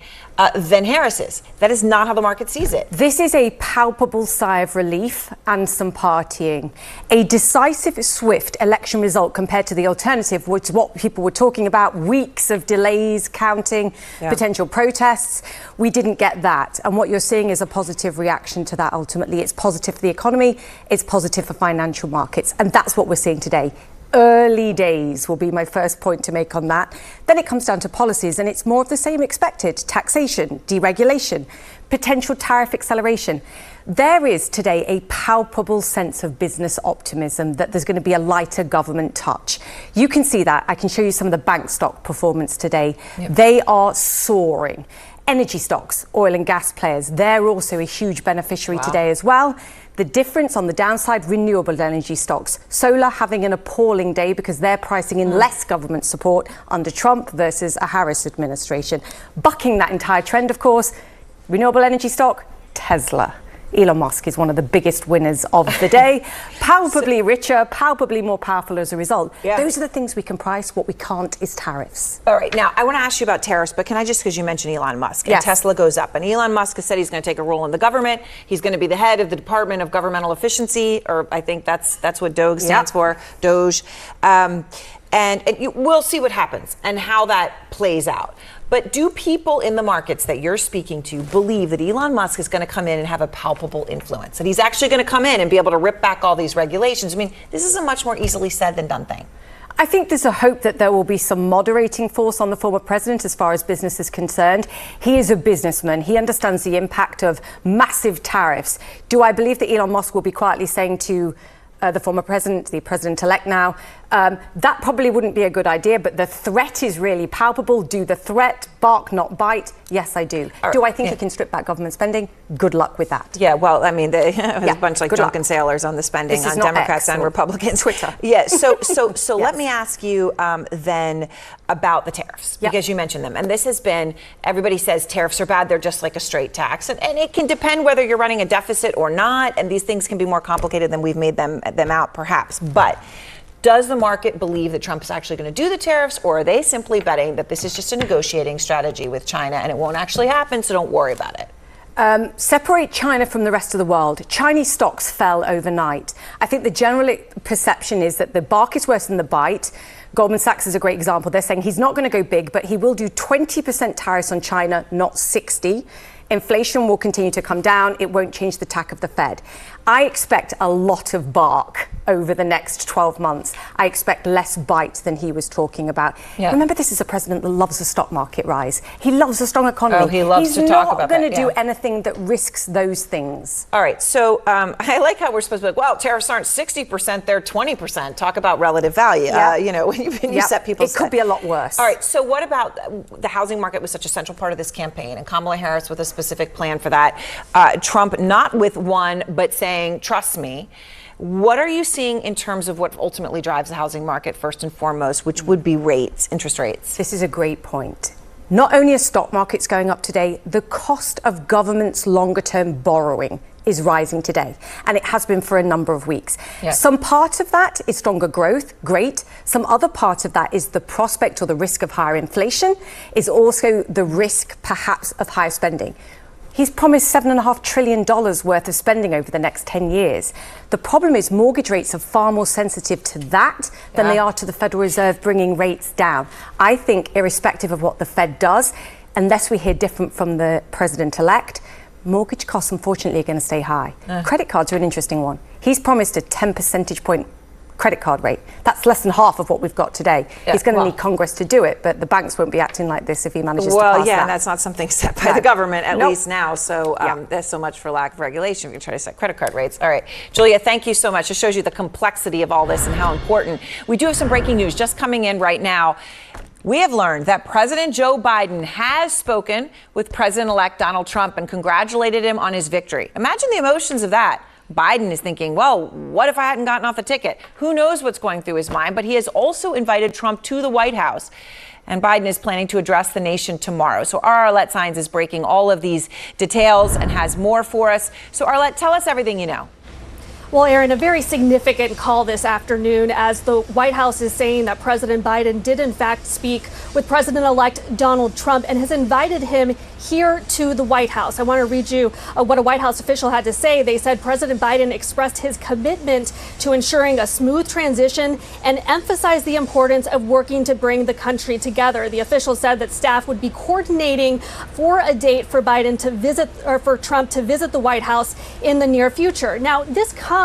Speaker 2: than Harris's. That is not how the market sees it.
Speaker 21: This is a palpable sigh of relief and some partying. A decisive, swift election result compared to the alternative, which is what people were talking about, weeks of delays, counting, potential protests. We didn't get that. And what you're seeing is a positive reaction to that ultimately. It's positive for the economy. It's positive for financial markets. And that's what we're seeing today. Early days will be my first point to make on that. Then it comes down to policies, and it's more of the same expected. Taxation, deregulation, potential tariff acceleration. There is today a palpable sense of business optimism that there's going to be a lighter government touch. You can see that. I can show you some of the bank stock performance today. Yep. They are soaring. Energy stocks, oil and gas players, they're also a huge beneficiary today as well. The difference on the downside, renewable energy stocks. Solar having an appalling day because they're pricing in less government support under Trump versus a Harris administration. Bucking that entire trend, of course, renewable energy stock, Tesla. Elon Musk is one of the biggest winners of the day. Palpably richer, palpably more powerful as a result. Yeah. Those are the things we can price. What we can't is tariffs.
Speaker 2: All right. Now, I want to ask you about tariffs, but can I just, because you mentioned Elon Musk, and Tesla goes up. And Elon Musk has said he's going to take a role in the government. He's going to be the head of the Department of Governmental Efficiency, or I think that's what DOGE stands for, DOGE. And we'll see what happens and how that plays out. But do people in the markets that you're speaking to believe that Elon Musk is going to come in and have a palpable influence? That he's actually going to come in and be able to rip back all these regulations? I mean, this is a much more easily said than done thing.
Speaker 21: I think there's a hope that there will be some moderating force on the former president as far as business is concerned. He is a businessman. He understands the impact of massive tariffs. Do I believe that Elon Musk will be quietly saying to the former president, the president-elect now, that probably wouldn't be a good idea, but the threat is really palpable. Do the threat bark, not bite? Yes, I do. Do I think he can strip back government spending? Good luck with that.
Speaker 2: Yeah, well, I mean, there's a bunch like drunken sailors on the spending on Democrats and Republicans.
Speaker 21: Twitter.
Speaker 2: Yeah, so yes. Let me ask you then about the tariffs, because you mentioned them. And this has been, everybody says tariffs are bad. They're just like a straight tax. And it can depend whether you're running a deficit or not. And these things can be more complicated than we've made them out, perhaps. But does the market believe that Trump is actually going to do the tariffs, or are they simply betting that this is just a negotiating strategy with China and it won't actually happen, so don't worry about it?
Speaker 21: Separate China from the rest of the world. Chinese stocks fell overnight. I think the general perception is that the bark is worse than the bite. Goldman Sachs is a great example. They're saying he's not going to go big, but he will do 20% tariffs on China, not 60%. Inflation will continue to come down. It won't change the tack of the Fed. I expect a lot of bark over the next 12 months. I expect less bite than he was talking about. Yeah. Remember, this is a president that loves a stock market rise. He loves a strong economy.
Speaker 2: Oh, he loves to talk about that.
Speaker 21: He's not going to do anything that risks those things.
Speaker 2: All right. So I like how we're supposed to be like, well, tariffs aren't 60%, they're 20%. Talk about relative value.
Speaker 21: Yeah.
Speaker 2: When you set people's...
Speaker 21: It could be a lot worse.
Speaker 2: All right. So what about the housing market was such a central part of this campaign, and Kamala Harris with a specific plan for that. Trump not with one, but saying, trust me. What are you seeing in terms of what ultimately drives the housing market first and foremost, which would be rates, interest rates?
Speaker 21: This is a great point. Not only are stock markets going up today, the cost of government's longer-term borrowing is rising today, and it has been for a number of weeks. Yeah. Some part of that is stronger growth, great. Some other part of that is the prospect or the risk of higher inflation, is also the risk perhaps of higher spending. He's promised $7.5 trillion worth of spending over the next 10 years. The problem is mortgage rates are far more sensitive to that than they are to the Federal Reserve bringing rates down. I think irrespective of what the Fed does, unless we hear different from the president-elect, mortgage costs, unfortunately, are going to stay high. Credit cards are an interesting one. He's promised a 10 percentage point credit card rate. That's less than half of what we've got today. Yeah, he's going to need Congress to do it, but the banks won't be acting like this if he manages to pass that.
Speaker 2: And that's not something set by the government, at least now. So there's so much for lack of regulation if you try to set credit card rates. All right, Julia, thank you so much. It shows you the complexity of all this and how important. We do have some breaking news just coming in right now. We have learned that President Joe Biden has spoken with President-elect Donald Trump and congratulated him on his victory. Imagine the emotions of that. Biden is thinking, well, what if I hadn't gotten off the ticket? Who knows what's going through his mind? But he has also invited Trump to the White House. And Biden is planning to address the nation tomorrow. So Arlette Saenz is breaking all of these details and has more for us. So Arlette, tell us everything you know.
Speaker 10: Well, Aaron, a very significant call this afternoon as the White House is saying that President Biden did in fact speak with President-elect Donald Trump and has invited him here to the White House. I want to read you what a White House official had to say. They said President Biden expressed his commitment to ensuring a smooth transition and emphasized the importance of working to bring the country together. The official said that staff would be coordinating for a date for Biden to visit, or for Trump to visit the White House in the near future. Now, this comes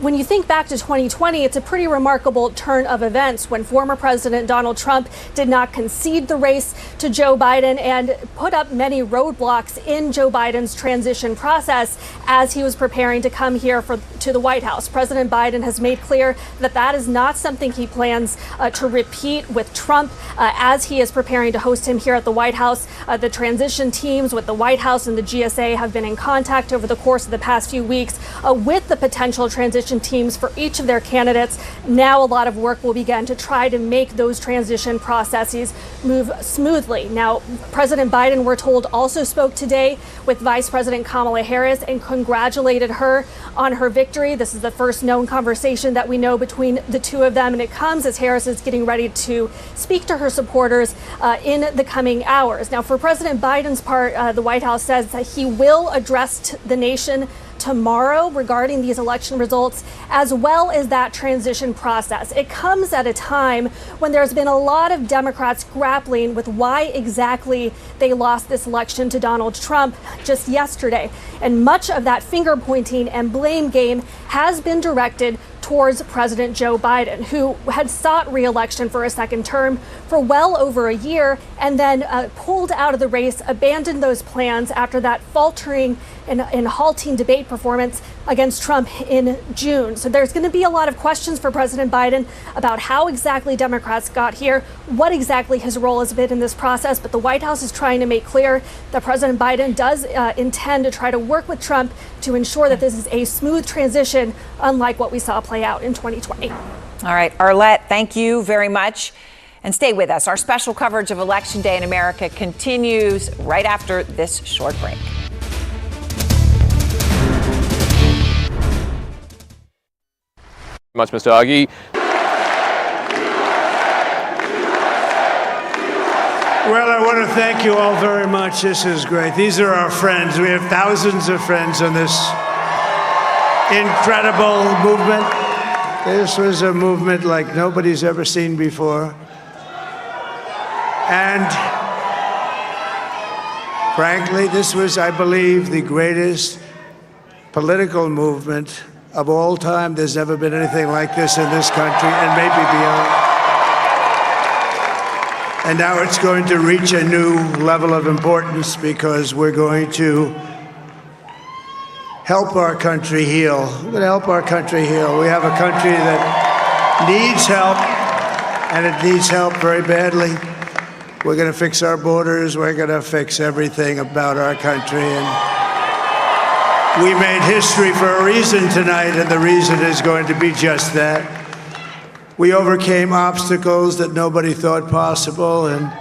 Speaker 10: when you think back to 2020, it's a pretty remarkable turn of events when former President Donald Trump did not concede the race to Joe Biden and put up many roadblocks in Joe Biden's transition process as he was preparing to come here to the White House. President Biden has made clear that that is not something he plans to repeat with Trump as he is preparing to host him here at the White House. The transition teams with the White House and the GSA have been in contact over the course of the past few weeks with the potential transition teams for each of their candidates. Now a lot of work will begin to try to make those transition processes move smoothly. Now, President Biden, we're told, also spoke today with Vice President Kamala Harris and congratulated her on her victory. This is the first known conversation that we know between the two of them, and it comes as Harris is getting ready to speak to her supporters in the coming hours. Now, for President Biden's part, the White House says that he will address the nation tomorrow regarding these election results, as well as that transition process. It comes at a time when there's been a lot of Democrats grappling with why exactly they lost this election to Donald Trump just yesterday. And much of that finger pointing and blame game has been directed towards President Joe Biden, who had sought re-election for a second term for well over a year and then pulled out of the race, abandoned those plans after that faltering and halting debate performance against Trump in June. So there's going to be a lot of questions for President Biden about how exactly Democrats got here, what exactly his role has been in this process. But the White House is trying to make clear that President Biden does intend to try to work with Trump to ensure that this is a smooth transition, unlike what we saw play out in 2020.
Speaker 2: All right, Arlette, thank you very much. And stay with us. Our special coverage of Election Day in America continues right after this short break.
Speaker 4: Much, Mr. Aghi.
Speaker 5: Well, I want to thank you all very much. This is great. These are our friends. We have thousands of friends on this incredible movement. This was a movement like nobody's ever seen before. And frankly, this was, I believe, the greatest political movement of all time. There's never been anything like this in this country and maybe beyond. And now it's going to reach a new level of importance because we're going to help our country heal. We're going to help our country heal. We have a country that needs help, and it needs help very badly. We're going to fix our borders. We're going to fix everything about our country. And we made history for a reason tonight, and the reason is going to be just that. We overcame obstacles that nobody thought possible, and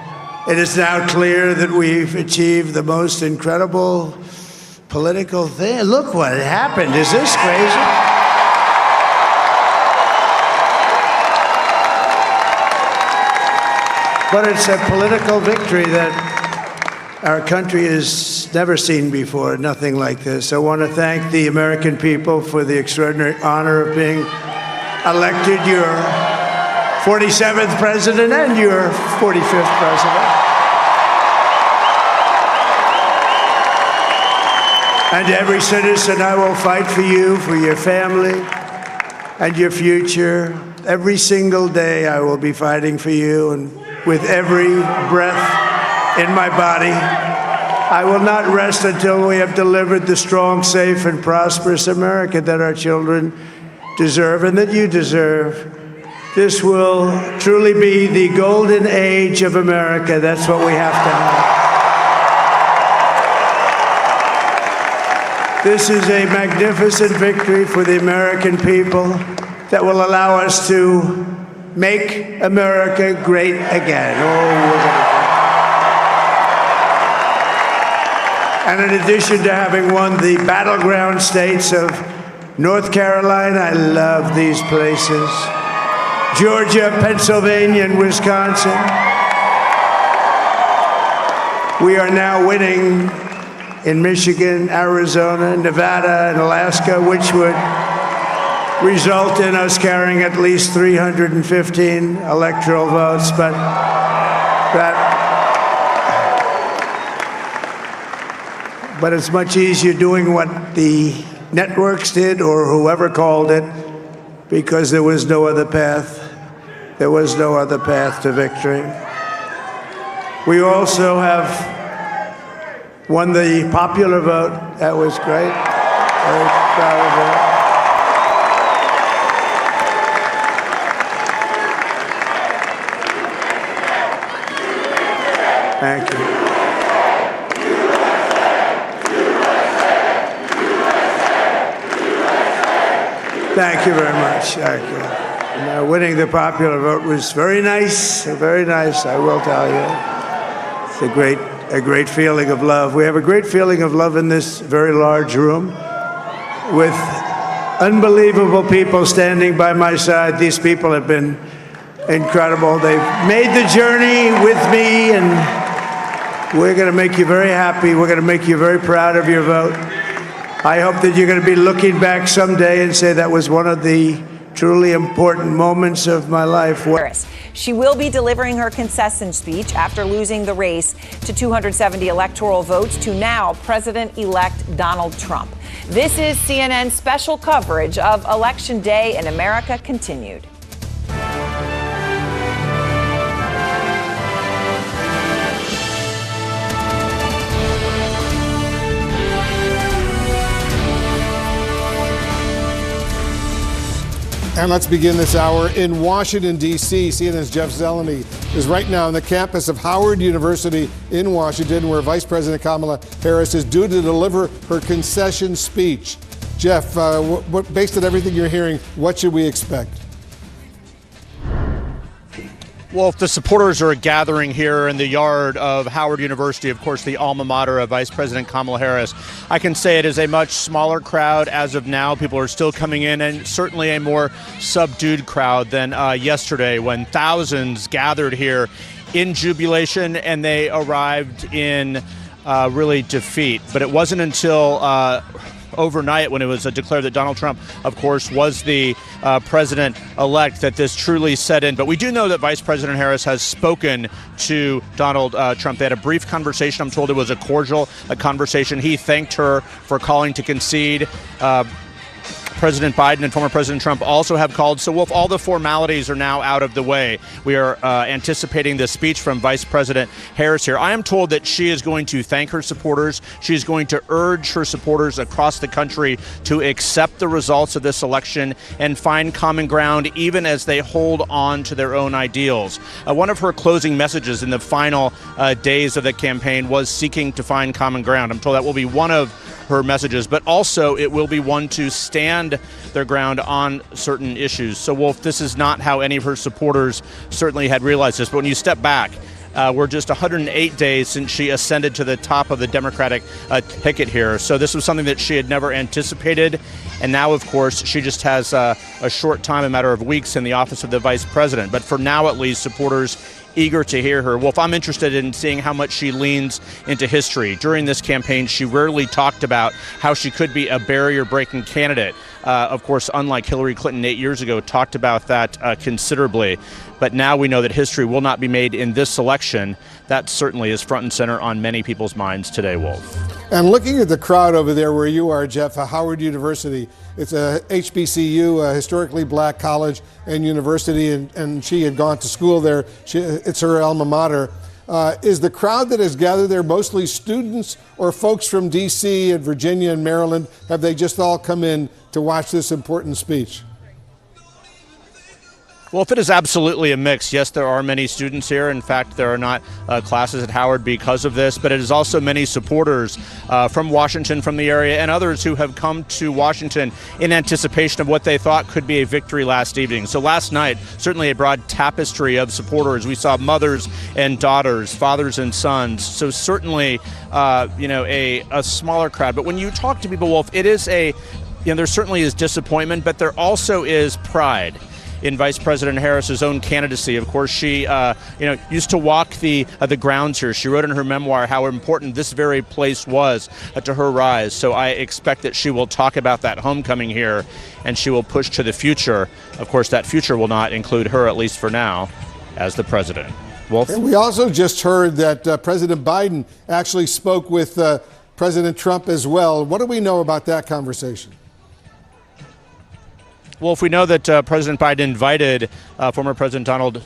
Speaker 5: it is now clear that we've achieved the most incredible political thing. Look what happened. Is this crazy? But it's a political victory that our country has never seen before, nothing like this. I want to thank the American people for the extraordinary honor of being elected your 47th president and your 45th president. And every citizen, I will fight for you, for your family, and your future. Every single day, I will be fighting for you, and with every breath in my body, I will not rest until we have delivered the strong, safe, and prosperous America that our children deserve and that you deserve. This will truly be the golden age of America. That's what we have to have. This is a magnificent victory for the American people that will allow us to make America great again. And in addition to having won the battleground states of North Carolina, I love these places, Georgia, Pennsylvania, and Wisconsin, we are now winning in Michigan, Arizona, Nevada, and Alaska, which would result in us carrying at least 315 electoral votes, but it's much easier doing what the networks did or whoever called it, because there was no other path. There was no other path to victory. We also have won the popular vote. That was great. Very proud of that. Thank you. Thank you very much. Thank you. And, winning the popular vote was very nice, I will tell you. It's a great feeling of love. We have a great feeling of love in this very large room with unbelievable people standing by my side. These people have been incredible. They've made the journey with me, and we're going to make you very happy. We're going to make you very proud of your vote. I hope that you're going to be looking back someday and say that was one of the truly important moments of my life.
Speaker 2: She will be delivering her concession speech after losing the race to 270 electoral votes to now President-elect Donald Trump. This is CNN's special coverage of Election Day in America continued.
Speaker 3: And let's begin this hour in Washington, D.C. CNN's Jeff Zeleny is right now on the campus of Howard University in Washington, where Vice President Kamala Harris is due to deliver her concession speech. Jeff, based on everything you're hearing, what should we expect?
Speaker 12: Well, if the supporters are gathering here in the yard of Howard University, of course, the alma mater of Vice President Kamala Harris, I can say it is a much smaller crowd as of now. People are still coming in, and certainly a more subdued crowd than yesterday when thousands gathered here in jubilation, and they arrived in really defeat. But it wasn't until overnight when it was declared that Donald Trump, of course, was the president-elect that this truly set in. But we do know that Vice President Harris has spoken to Donald Trump. They had a brief conversation. I'm told it was a cordial conversation. He thanked her for calling to concede. President Biden and former President Trump also have called. So, Wolf, all the formalities are now out of the way. We are anticipating the speech from Vice President Harris here. I am told that she is going to thank her supporters. She is going to urge her supporters across the country to accept the results of this election and find common ground, even as they hold on to their own ideals. One of her closing messages in the final days of the campaign was seeking to find common ground. I'm told that will be one of her messages, but also it will be one to stand their ground on certain issues. So, Wolf, this is not how any of her supporters certainly had realized this. But when you step back, we're just 108 days since she ascended to the top of the Democratic ticket here. So this was something that she had never anticipated. And now, of course, she just has a short time, a matter of weeks, in the office of the vice president. But for now, at least, supporters eager to hear her. Wolf, I'm interested in seeing how much she leans into history. During this campaign, she rarely talked about how she could be a barrier-breaking candidate. Of course, unlike Hillary Clinton 8 years ago, talked about that considerably. But now we know that history will not be made in this election. That certainly is front and center on many people's minds today, Wolf.
Speaker 3: And looking at the crowd over there where you are, Jeff, Howard University, it's a HBCU, a historically black college and university, and she had gone to school there. It's her alma mater. Is the crowd that has gathered there mostly students or folks from D.C. and Virginia and Maryland? Have they just all come in to watch this important speech?
Speaker 12: Well, if it is absolutely a mix, yes, there are many students here. In fact, there are not classes at Howard because of this, but it is also many supporters from Washington, from the area, and others who have come to Washington in anticipation of what they thought could be a victory last evening. So last night, certainly a broad tapestry of supporters. We saw mothers and daughters, fathers and sons. So certainly, a smaller crowd. But when you talk to people, Wolf, it is there certainly is disappointment, but there also is pride in Vice President Harris's own candidacy. Of course, she, used to walk the grounds here. She wrote in her memoir how important this very place was to her rise. So I expect that she will talk about that homecoming here, and she will push to the future. Of course, that future will not include her, at least for now, as the president. Wolf?
Speaker 3: And we also just heard that President Biden actually spoke with President Trump as well. What do we know about that conversation?
Speaker 12: Well, if we know that President Biden invited former President Donald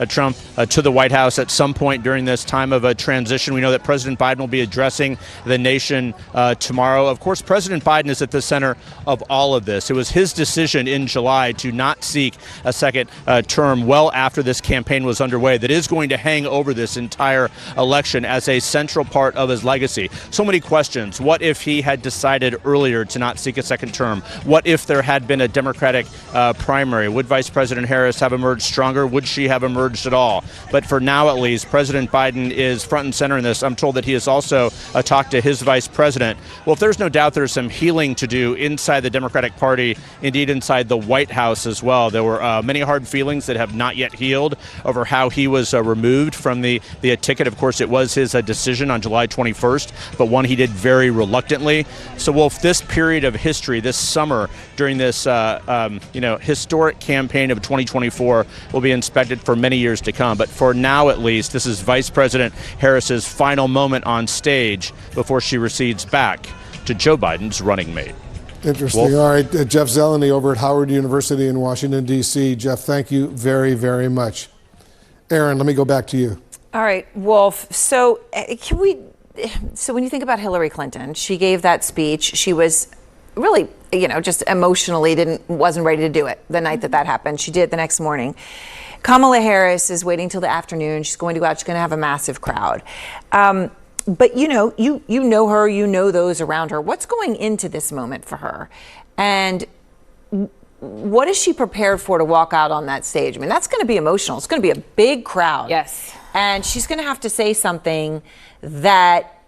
Speaker 12: Trump to the White House at some point during this time of a transition. We know that President Biden will be addressing the nation tomorrow. Of course, President Biden is at the center of all of this. It was his decision in July to not seek a second term well after this campaign was underway that is going to hang over this entire election as a central part of his legacy. So many questions. What if he had decided earlier to not seek a second term? What if there had been a Democratic primary? Would Vice President Harris have emerged stronger? Would she have emerged emerged at all. But for now, at least, President Biden is front and center in this. I'm told that he has also talked to his vice president. Well, if there's no doubt there's some healing to do inside the Democratic Party, indeed inside the White House as well. There were many hard feelings that have not yet healed over how he was removed from the ticket. Of course, it was his decision on July 21st, but one he did very reluctantly. So, Wolf, this period of history, this summer, during this historic campaign of 2024 will be inspected for many years to come. But for now, at least, this is Vice President Harris's final moment on stage before she recedes back to Joe Biden's running mate.
Speaker 3: Interesting.
Speaker 12: Wolf?
Speaker 3: All right, Jeff Zeleny over at Howard University in Washington, D.C. Jeff, thank you very, very much. Aaron, let me go back to you.
Speaker 2: All right, Wolf. So when you think about Hillary Clinton, she gave that speech. She was really, just emotionally wasn't ready to do it the night that happened. She did it the next morning. Kamala Harris is waiting till the afternoon. She's going to go out. She's going to have a massive crowd. But you know her, you know those around her. What's going into this moment for her? And what is she prepared for to walk out on that stage? I mean, that's going to be emotional. It's going to be a big crowd.
Speaker 16: Yes.
Speaker 2: And she's going to have to say something that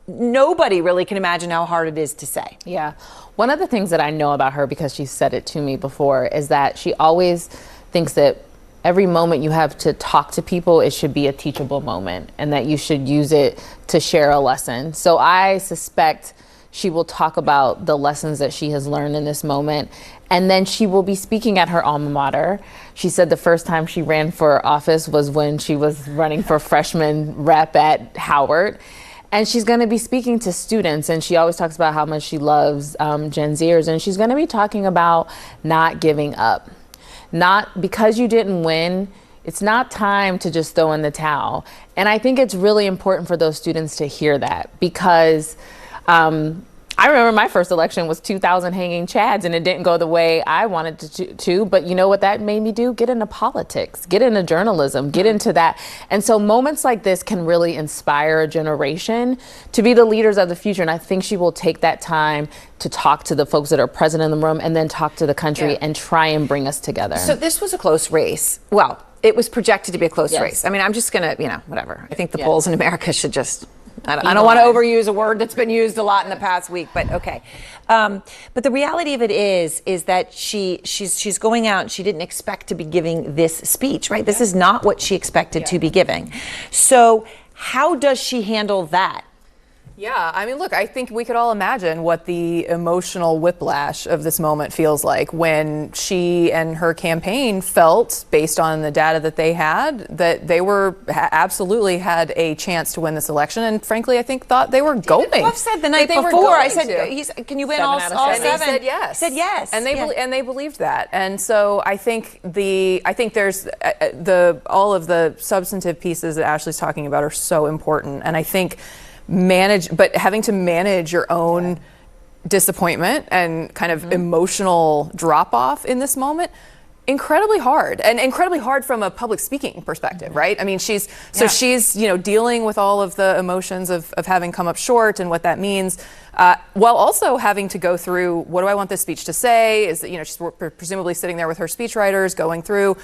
Speaker 2: nobody really can imagine how hard it is to say.
Speaker 16: Yeah. One of the things that I know about her, because she said it to me before, is that she always thinks that every moment you have to talk to people, it should be a teachable moment and that you should use it to share a lesson. So I suspect she will talk about the lessons that she has learned in this moment. And then she will be speaking at her alma mater. She said the first time she ran for office was when she was running for freshman rep at Howard. And she's going to be speaking to students, and she always talks about how much she loves Gen Zers, and she's going to be talking about not giving up. Not because you didn't win, it's not time to just throw in the towel. And I think it's really important for those students to hear that, because I remember my first election was 2,000 hanging chads, and it didn't go the way I wanted to. But you know what that made me do? Get into politics, get into journalism, get into that. And so moments like this can really inspire a generation to be the leaders of the future. And I think she will take that time to talk to the folks that are present in the room and then talk to the country and try and bring us together.
Speaker 2: So this was a close race. Well, it was projected to be a close race. I mean, I'm just going to, whatever. I think the polls in America should just... I don't want to overuse a word that's been used a lot in the past week, but okay. But the reality of it is that she's going out and she didn't expect to be giving this speech, right? This is not what she expected to be giving. So how does she handle that?
Speaker 15: Yeah, I mean, look, I think we could all imagine what the emotional whiplash of this moment feels like when she and her campaign felt, based on the data that they had, that they were absolutely had a chance to win this election. And frankly, I think thought they were going.
Speaker 2: I've said the night before, I said, can you win all seven?
Speaker 15: And he said yes.
Speaker 2: Said yes.
Speaker 15: And they believed that. And so I think there's all of the substantive pieces that Ashley's talking about are so important. And I think having to manage your own disappointment and kind of emotional drop off in this moment, incredibly hard, and incredibly hard from a public speaking perspective, right? I mean, she's dealing with all of the emotions of having come up short and what that means, while also having to go through, what do I want this speech to say? Is that, she's presumably sitting there with her speechwriters going through,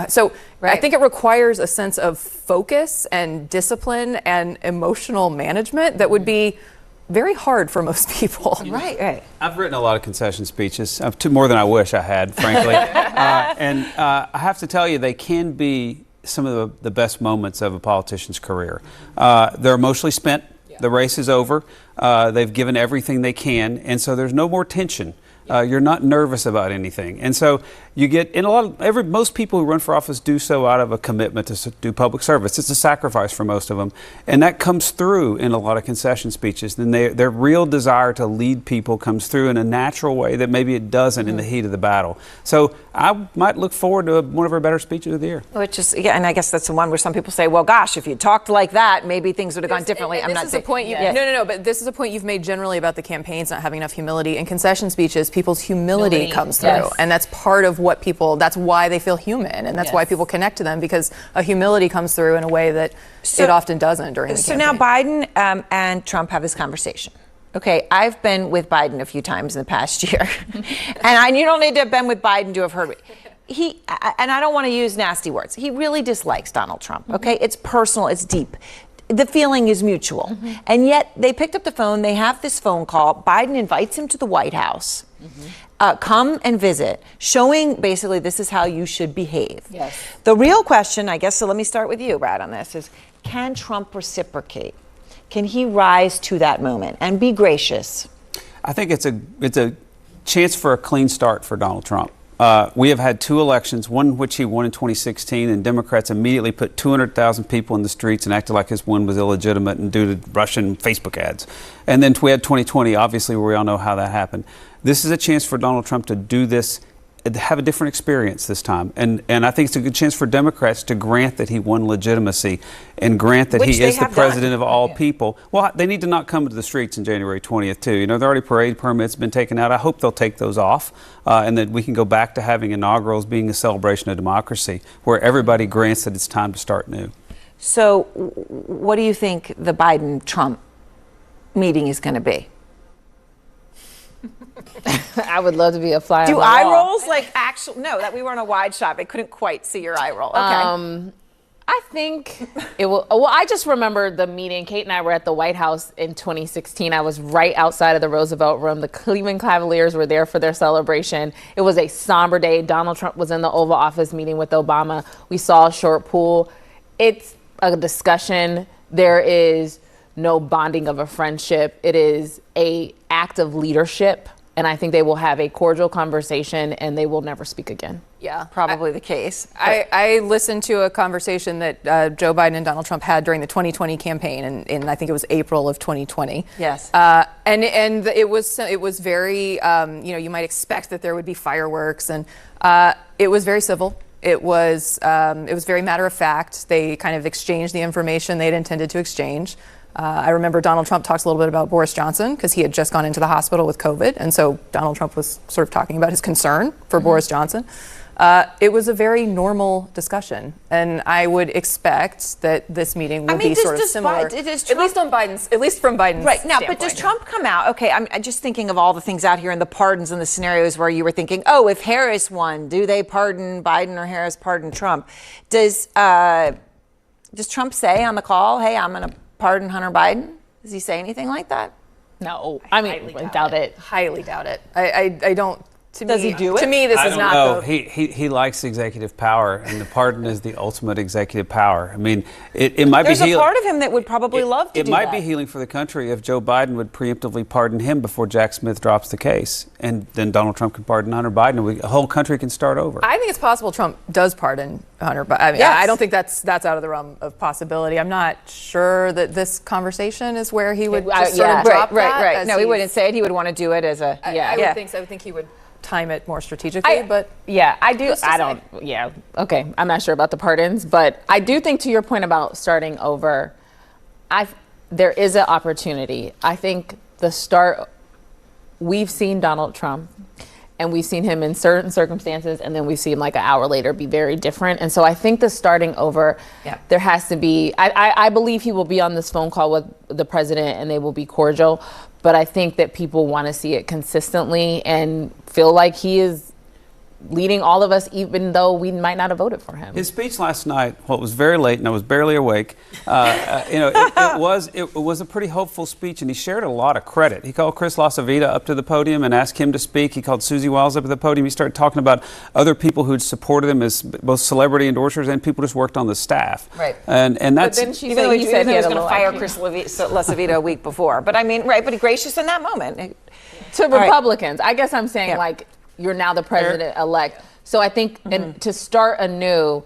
Speaker 15: so I think it requires a sense of focus and discipline and emotional management that would be very hard for most people.
Speaker 2: Right.
Speaker 1: I've written a lot of concession speeches, more than I wish I had, frankly. And I have to tell you, they can be some of the best moments of a politician's career. They're emotionally spent. The race is over. They've given everything they can, and so there's no more tension. You're not nervous about anything. And so you get, most people who run for office do so out of a commitment to do public service. It's a sacrifice for most of them. And that comes through in a lot of concession speeches. And their real desire to lead people comes through in a natural way that maybe it doesn't in the heat of the battle. So I might look forward to one of her better speeches of the year.
Speaker 2: Which is, and I guess that's the one where some people say, well, gosh, if you talked like that, maybe things would have gone differently.
Speaker 15: I'm not saying. No, but this is a point you've made generally about the campaigns not having enough humility. In concession speeches, people's humility comes through. Yes. And that's part of what that's why they feel human. And that's why people connect to them, because a humility comes through in a way that it often doesn't during the campaign.
Speaker 2: So now Biden and Trump have this conversation. Okay, I've been with Biden a few times in the past year. And you don't need to have been with Biden to have heard me. and I don't want to use nasty words, he really dislikes Donald Trump, okay? It's personal, it's deep. The feeling is mutual. And yet they picked up the phone, they have this phone call, Biden invites him to the White House. Come and visit, showing basically this is how you should behave. Yes. The real question, I guess, so let me start with you, Brad, on this, is can Trump reciprocate? Can he rise to that moment and be gracious?
Speaker 1: I think it's a chance for a clean start for Donald Trump. We have had 2 elections, one which he won in 2016, and Democrats immediately put 200,000 people in the streets and acted like his win was illegitimate and due to Russian Facebook ads. And then we had 2020, obviously, where we all know how that happened. This is a chance for Donald Trump to do this, to have a different experience this time. And I think it's a good chance for Democrats to grant that he won legitimacy and grant that he is the president of all people. Well, they need to not come to the streets on January 20th, too. You know, there are already parade permits been taken out. I hope they'll take those off and that we can go back to having inaugurals being a celebration of democracy where everybody grants that it's time to start new.
Speaker 2: So what do you think the Biden-Trump meeting is going to be?
Speaker 16: I would love to be a fly on the
Speaker 2: Do
Speaker 16: wall.
Speaker 2: eye rolls like actual? No, that we were on a wide shot. They couldn't quite see your eye roll. Okay.
Speaker 16: I think it will. Well, I just remember the meeting. Kate and I were at the White House in 2016. I was right outside of the Roosevelt Room. The Cleveland Cavaliers were there for their celebration. It was a somber day. Donald Trump was in the Oval Office meeting with Obama. We saw a short pool. It's a discussion. There is no bonding of a friendship. It is an act of leadership. And I think they will have a cordial conversation and they will never speak again.
Speaker 15: Yeah,
Speaker 2: probably the case.
Speaker 15: I listened to a conversation that Joe Biden and Donald Trump had during the 2020 campaign, and I think it was April of 2020.
Speaker 2: Yes.
Speaker 15: And it was very, you might expect that there would be fireworks, and it was very civil. It was very matter of fact. They kind of exchanged the information they'd intended to exchange. I remember Donald Trump talks a little bit about Boris Johnson because he had just gone into the hospital with COVID. And so Donald Trump was sort of talking about his concern for Boris Johnson. It was a very normal discussion. And I would expect that this meeting will be sort of similar, at least from Biden's
Speaker 2: right now.
Speaker 15: standpoint.
Speaker 2: But does Trump come out? Okay, I'm just thinking of all the things out here and the pardons and the scenarios where you were thinking, oh, if Harris won, do they pardon Biden or Harris pardon Trump? Does Trump say on the call, hey, I'm going to pardon Hunter Biden? Does he say anything like that?
Speaker 16: No, I mean, I doubt it.
Speaker 15: Highly doubt it. I don't.
Speaker 2: Does he do it?
Speaker 15: To me, this is not.
Speaker 1: No, he likes executive power, and the pardon is the ultimate executive power. I mean, it might
Speaker 2: There's
Speaker 1: be.
Speaker 2: There's a part of him that would probably love to do that.
Speaker 1: It might be healing for the country if Joe Biden would preemptively pardon him before Jack Smith drops the case, and then Donald Trump can pardon Hunter Biden, and the whole country can start over.
Speaker 15: I think it's possible Trump does pardon Hunter Biden. I mean, I don't think that's out of the realm of possibility. I'm not sure that this conversation is where he would just sort of drop that.
Speaker 2: Right. No, he wouldn't say it. He would want to do it as a.
Speaker 15: I would think so. I would think he would time it more strategically, but
Speaker 16: I do. I don't. Yeah. Okay. I'm not sure about the pardons, but I do think, to your point about starting over, there is an opportunity. I think the start. We've seen Donald Trump, and we've seen him in certain circumstances, and then we've seen him like an hour later be very different. And so I think the starting over, there has to be. I believe he will be on this phone call with the president, and they will be cordial. But I think that people want to see it consistently and feel like he is leading all of us, even though we might not have voted for him.
Speaker 1: His speech last night, well, it was very late and I was barely awake. It was a pretty hopeful speech, and he shared a lot of credit. He called Chris LaCivita up to the podium and asked him to speak. He called Susie Wiles up to the podium. He started talking about other people who'd supported him as both celebrity endorsers and people just worked on the staff.
Speaker 2: Right.
Speaker 1: And that's.
Speaker 2: But then he said he was going to fire Chris LaCivita a week before. But I mean, right, but he's gracious in that moment.
Speaker 16: To Republicans, I guess I'm saying you're now the president-elect. So I think to start anew,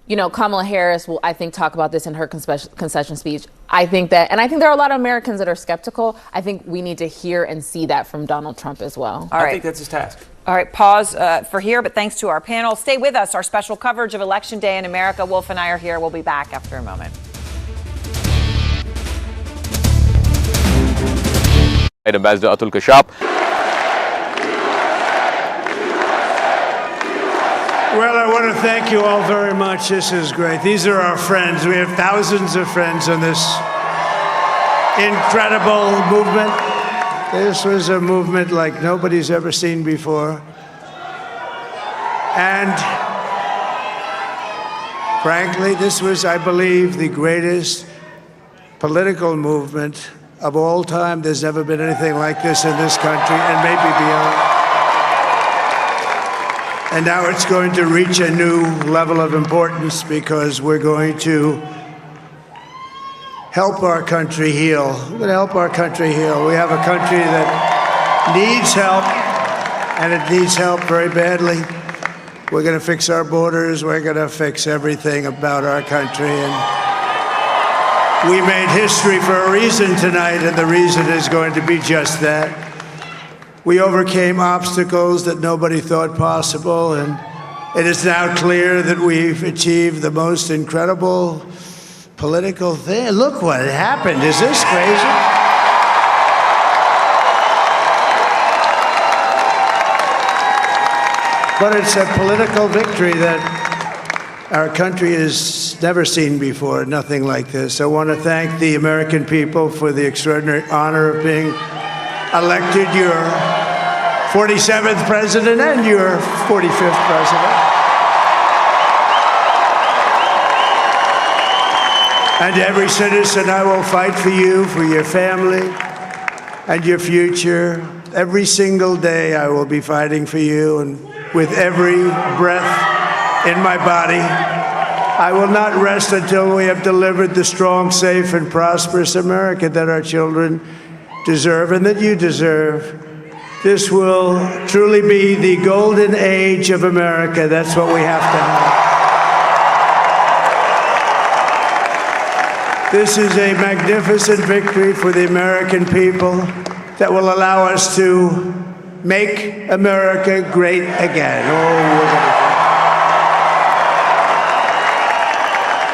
Speaker 16: Kamala Harris will, I think, talk about this in her concession speech. I think there are a lot of Americans that are skeptical. I think we need to hear and see that from Donald Trump as well.
Speaker 1: I think that's his task.
Speaker 2: All right, pause for here, but thanks to our panel. Stay with us. Our special coverage of Election Day in America. Wolf and I are here. We'll be back after a moment.
Speaker 4: Ambassador Atul Kashap.
Speaker 5: Well, I want to thank you all very much. This is great. These are our friends. We have thousands of friends on this incredible movement. This was a movement like nobody's ever seen before. And frankly, this was, I believe, the greatest political movement of all time. There's never been anything like this in this country, and maybe beyond. And now it's going to reach a new level of importance because we're going to help our country heal. We're going to help our country heal. We have a country that needs help, and it needs help very badly. We're going to fix our borders. We're going to fix everything about our country. And we made history for a reason tonight, and the reason is going to be just that. We overcame obstacles that nobody thought possible, and it is now clear that we've achieved the most incredible political thing. Look what happened. Is this crazy? But it's a political victory that our country has never seen before, nothing like this. I want to thank the American people for the extraordinary honor of being elected your 47th president and your 45th president. And every citizen, I will fight for you, for your family, and your future. Every single day, I will be fighting for you, and with every breath in my body, I will not rest until we have delivered the strong, safe, and prosperous America that our children deserve and that you deserve. This will truly be the golden age of America. That's what we have to have. This is a magnificent victory for the American people that will allow us to make America great again.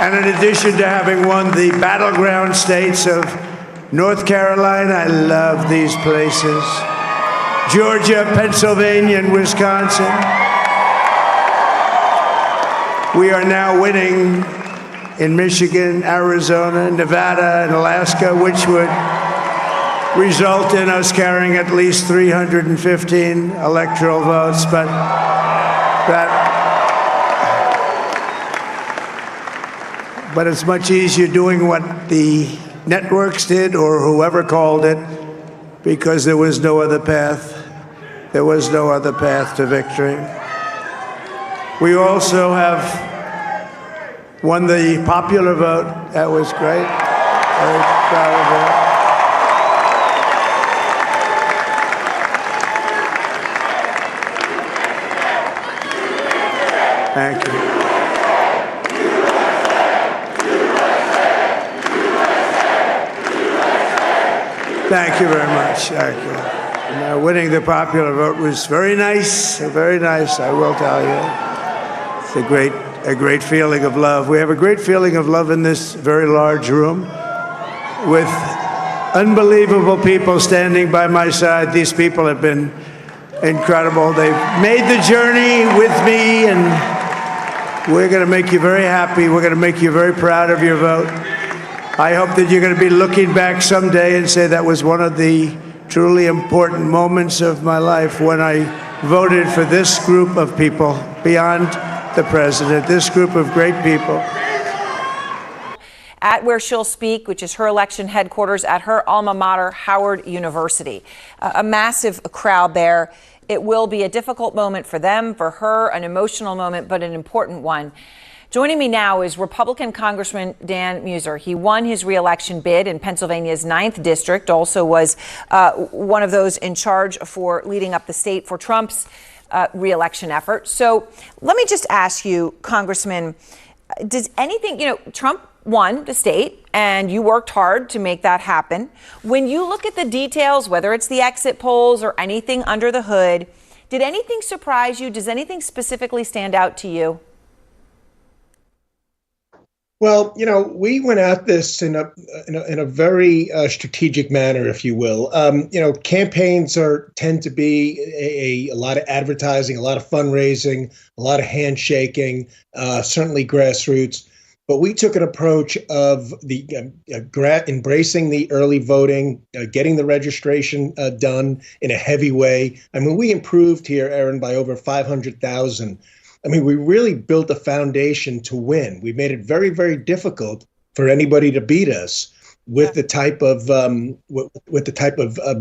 Speaker 5: And in addition to having won the battleground states of North Carolina, I love these places, Georgia, Pennsylvania, and Wisconsin, we are now winning in Michigan, Arizona, Nevada, and Alaska, which would result in us carrying at least 315 electoral votes. But it's much easier doing what the networks did or whoever called it, because there was no other path. There was no other path to victory. We also have won the popular vote. That was great. Very proud of that. Thank you. Thank you very much. Thank you. And, winning the popular vote was very nice, I will tell you. It's a great feeling of love. We have a great feeling of love in this very large room with unbelievable people standing by my side. These people have been incredible. They've made the journey with me, and we're going to make you very happy. We're going to make you very proud of your vote. I hope that you're going to be looking back someday and say that was one of the truly important moments of my life when I voted for this group of people beyond the president, this group of great people.
Speaker 2: At where she'll speak, which is her election headquarters at her alma mater, Howard University. A massive crowd there. It will be a difficult moment for them, for her, an emotional moment, but an important one. Joining me now is Republican Congressman Dan Mueser. He won his reelection bid in Pennsylvania's 9th district, also was one of those in charge for leading up the state for Trump's reelection effort. So let me just ask you, Congressman, does anything, Trump won the state and you worked hard to make that happen. When you look at the details, whether it's the exit polls or anything under the hood, did anything surprise you? Does anything specifically stand out to you?
Speaker 14: Well, we went at this in a very strategic manner, if you will. Campaigns tend to be a lot of advertising, a lot of fundraising, a lot of handshaking, certainly grassroots. But we took an approach of the embracing the early voting, getting the registration done in a heavy way. I mean, we improved here, Aaron, by over 500,000. I mean, we really built a foundation to win. We made it very, very difficult for anybody to beat us with the type of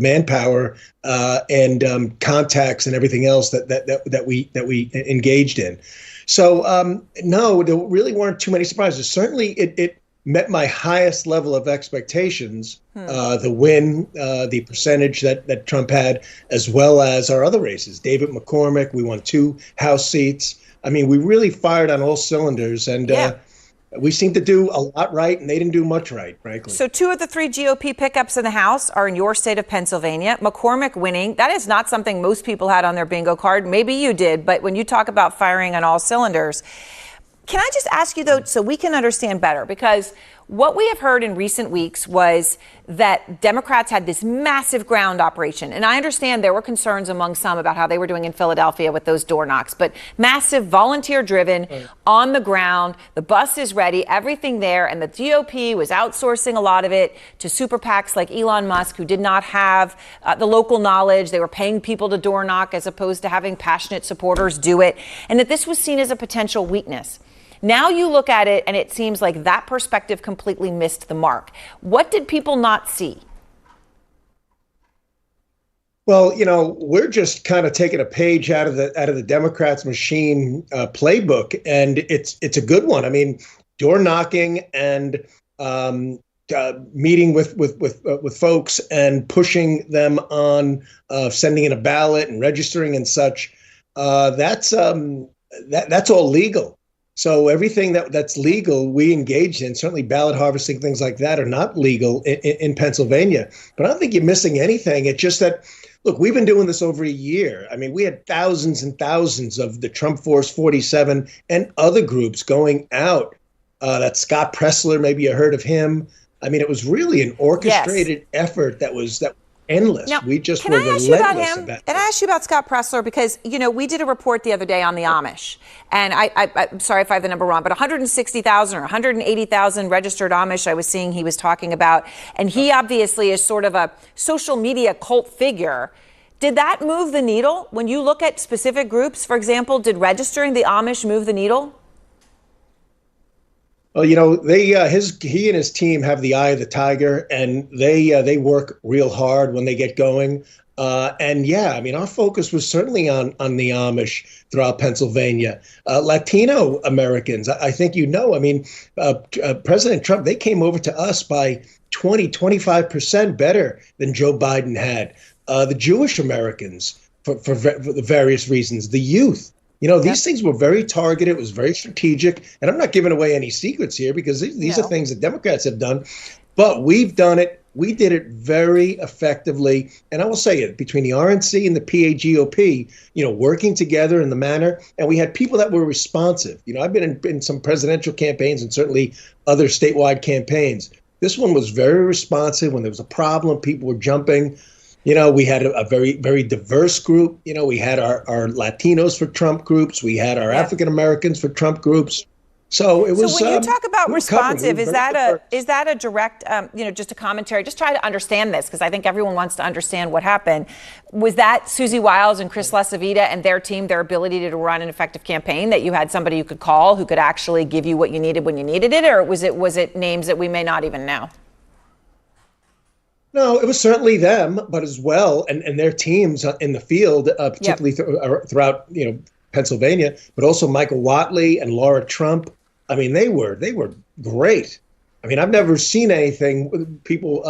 Speaker 14: manpower and contacts and everything else that we engaged in. So no, there really weren't too many surprises. Certainly, it met my highest level of expectations. The win, the percentage that Trump had, as well as our other races. David McCormick, we won 2 House seats. I mean, we really fired on all cylinders, and we seemed to do a lot right, and they didn't do much right, frankly.
Speaker 2: So 2 of the 3 GOP pickups in the House are in your state of Pennsylvania. McCormick winning, that is not something most people had on their bingo card. Maybe you did, but when you talk about firing on all cylinders, can I just ask you, though, so we can understand better? Because what we have heard in recent weeks was that Democrats had this massive ground operation. And I understand there were concerns among some about how they were doing in Philadelphia with those door knocks. But massive, volunteer-driven, on the ground, the bus is ready, everything there. And the GOP was outsourcing a lot of it to super PACs like Elon Musk, who did not have the local knowledge. They were paying people to door knock as opposed to having passionate supporters do it. And that this was seen as a potential weakness. Now you look at it and it seems like that perspective completely missed the mark. What did people not see?
Speaker 14: Well, you know, we're just kind of taking a page out of the Democrats' machine playbook, and it's a good one. I mean, door knocking and meeting with folks and pushing them on sending in a ballot and registering and such. That's all legal. So everything that's legal, we engaged in. Certainly ballot harvesting, things like that are not legal in Pennsylvania. But I don't think you're missing anything. It's just that, look, we've been doing this over a year. I mean, we had thousands and thousands of the Trump Force 47 and other groups going out. That Scott Pressler, maybe you heard of him. I mean, it was really an orchestrated effort that was endless.
Speaker 2: Now,
Speaker 14: we just
Speaker 2: can
Speaker 14: were
Speaker 2: I ask you about
Speaker 14: relentless
Speaker 2: him?
Speaker 14: about
Speaker 2: And I asked you about Scott Pressler because, you know, we did a report the other day on the Amish. And I'm sorry if I have the number wrong, but 160,000 or 180,000 registered Amish I was seeing he was talking about. And he obviously is sort of a social media cult figure. Did that move the needle? When you look at specific groups, for example, did registering the Amish move the needle?
Speaker 14: Well, you know, he and his team have the eye of the tiger, and they work real hard when they get going. And yeah, I mean, our focus was certainly on the Amish throughout Pennsylvania. Latino Americans, I think you know, I mean, President Trump, they came over to us by 25% better than Joe Biden had. The Jewish Americans, for the various reasons, the youth. You know, these things were very targeted. It was very strategic. And I'm not giving away any secrets here because these are things that Democrats have done. But we've done it. We did it very effectively. And I will say it, between the RNC and the PAGOP, you know, working together in the manner. And we had people that were responsive. You know, I've been in some presidential campaigns and certainly other statewide campaigns. This one was very responsive. When there was a problem, people were jumping. You know, we had a very, very diverse group. You know, we had our Latinos for Trump groups. We had our African Americans for Trump groups. So it was.
Speaker 2: So when you talk about responsive, is that a direct, you know, just a commentary? Just try to understand this because I think everyone wants to understand what happened. Was that Susie Wiles and Chris LaCivita and their team, their ability to run an effective campaign, that you had somebody you could call who could actually give you what you needed when you needed it, or was it names that we may not even know?
Speaker 14: No, it was certainly them, but as well, and their teams in the field, particularly throughout, you know, Pennsylvania, but also Michael Whatley and Laura Trump. I mean, they were great. I mean, I've never seen anything with people,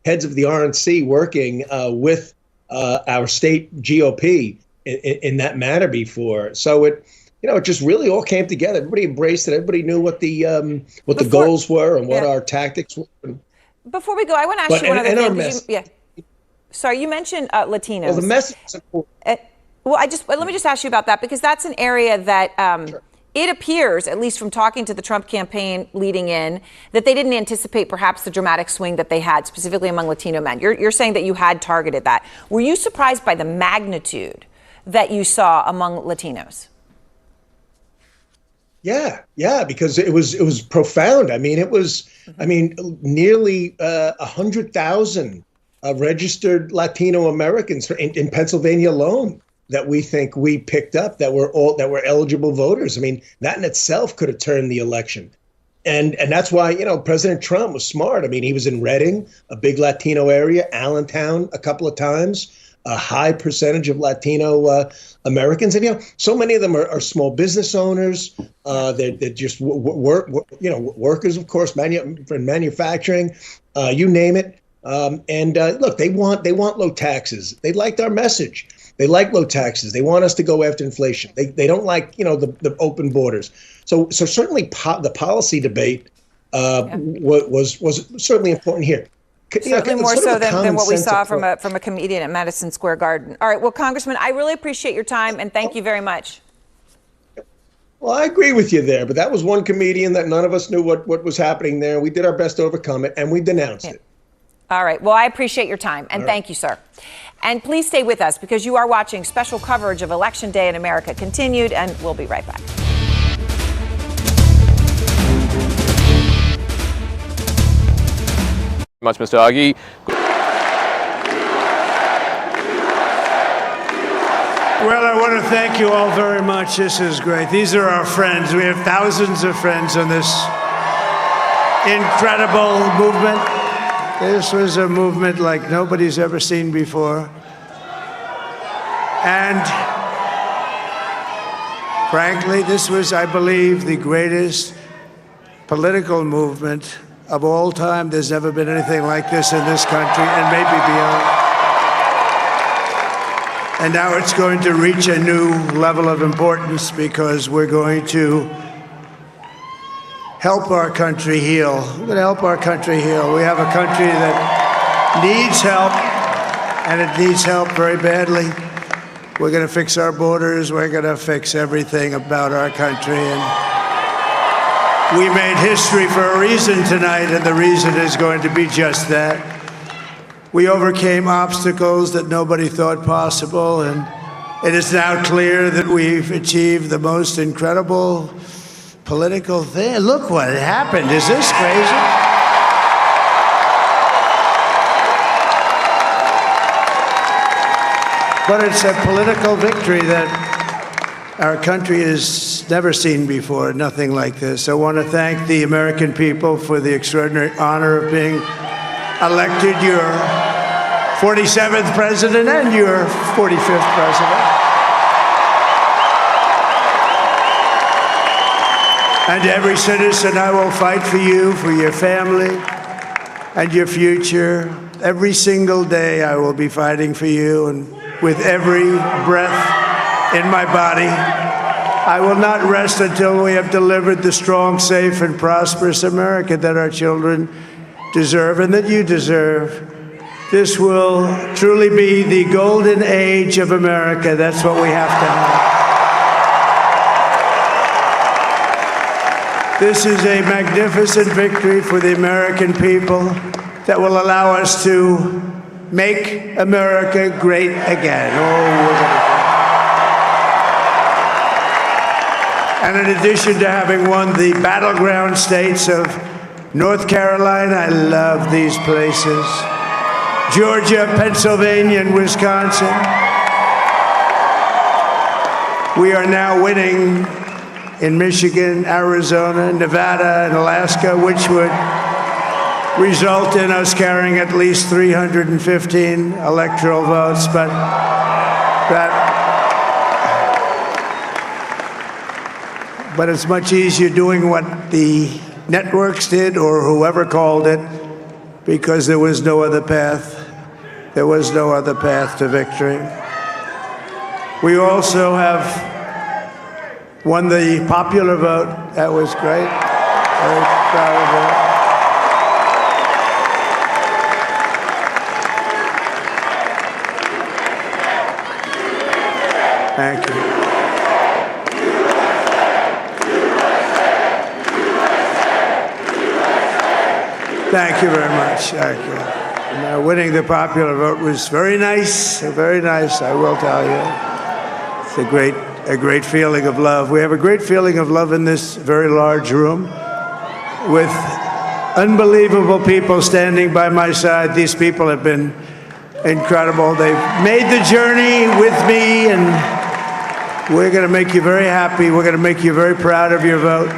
Speaker 14: heads of the RNC working with our state GOP in that manner before. So it just really all came together. Everybody embraced it. Everybody knew what the goals were and what our tactics were.
Speaker 2: Before we go, I want to ask you one other thing. Sorry, you mentioned Latinos.
Speaker 14: Well, the message is important.
Speaker 2: Let me just ask you about that because that's an area that it appears, at least from talking to the Trump campaign leading in, that they didn't anticipate perhaps the dramatic swing that they had, specifically among Latino men. You're saying that you had targeted that. Were you surprised by the magnitude that you saw among Latinos?
Speaker 14: Yeah, because it was profound. I mean, nearly 100,000 registered Latino Americans in Pennsylvania alone. that we think we picked up that were eligible voters. I mean, that in itself could have turned the election. And that's why, you know, President Trump was smart. I mean, he was in Reading, a big Latino area, Allentown a couple of times, a high percentage of Latino Americans. And, you know, so many of them are small business owners. They're just workers, of course, in manufacturing, you name it. Look, they want low taxes. They liked our message. They like low taxes. They want us to go after inflation. They don't like, you know, the open borders. So certainly the policy debate was certainly important here.
Speaker 2: Certainly more so than what we saw from a comedian at Madison Square Garden. All right. Well, Congressman, I really appreciate your time and thank you very much.
Speaker 14: Well, I agree with you there, but that was one comedian that none of us knew what was happening there. We did our best to overcome it and we denounced it.
Speaker 2: All right. Well, I appreciate your time and thank you, sir. And please stay with us because you are watching special coverage of Election Day in America continued, and we'll be right back.
Speaker 4: Much, Mr. Aghi.
Speaker 5: Well, I want to thank you all very much. This is great. These are our friends. We have thousands of friends on this incredible movement. This was a movement like nobody's ever seen before. And frankly, this was, I believe, the greatest political movement of all time. There's never been anything like this in this country and maybe beyond. And now it's going to reach a new level of importance because we're going to help our country heal. We're going to help our country heal. We have a country that needs help, and it needs help very badly. We're going to fix our borders. We're going to fix everything about our country. And we made history for a reason tonight, and the reason is going to be just that. We overcame obstacles that nobody thought possible, and it is now clear that we've achieved the most incredible political thing. Look what happened. Is this crazy? But it's a political victory that our country has never seen before, nothing like this. I want to thank the American people for the extraordinary honor of being elected your 47th president and your 45th president. And every citizen, I will fight for you, for your family, and your future. Every single day, I will be fighting for you, and with every breath in my body, I will not rest until we have delivered the strong, safe, and prosperous America that our children deserve and that you deserve. This will truly be the golden age of America. That's what we have to have. This is a magnificent victory for the American people that will allow us to make America great again. And in addition to having won the battleground states of North Carolina, I love these places, Georgia, Pennsylvania, and Wisconsin, we are now winning in Michigan, Arizona, Nevada, and Alaska, which would result in us carrying at least 315 electoral votes. But it's much easier doing what the networks did or whoever called it, because there was no other path. There was no other path to victory. We also have won the popular vote. That was great. Very proud of that. Thank you. Thank you very much. Thank you. And, winning the popular vote was very nice, I will tell you. It's a great feeling of love. We have a great feeling of love in this very large room with unbelievable people standing by my side. These people have been incredible. They've made the journey with me, and we're going to make you very happy. We're going to make you very proud of your vote.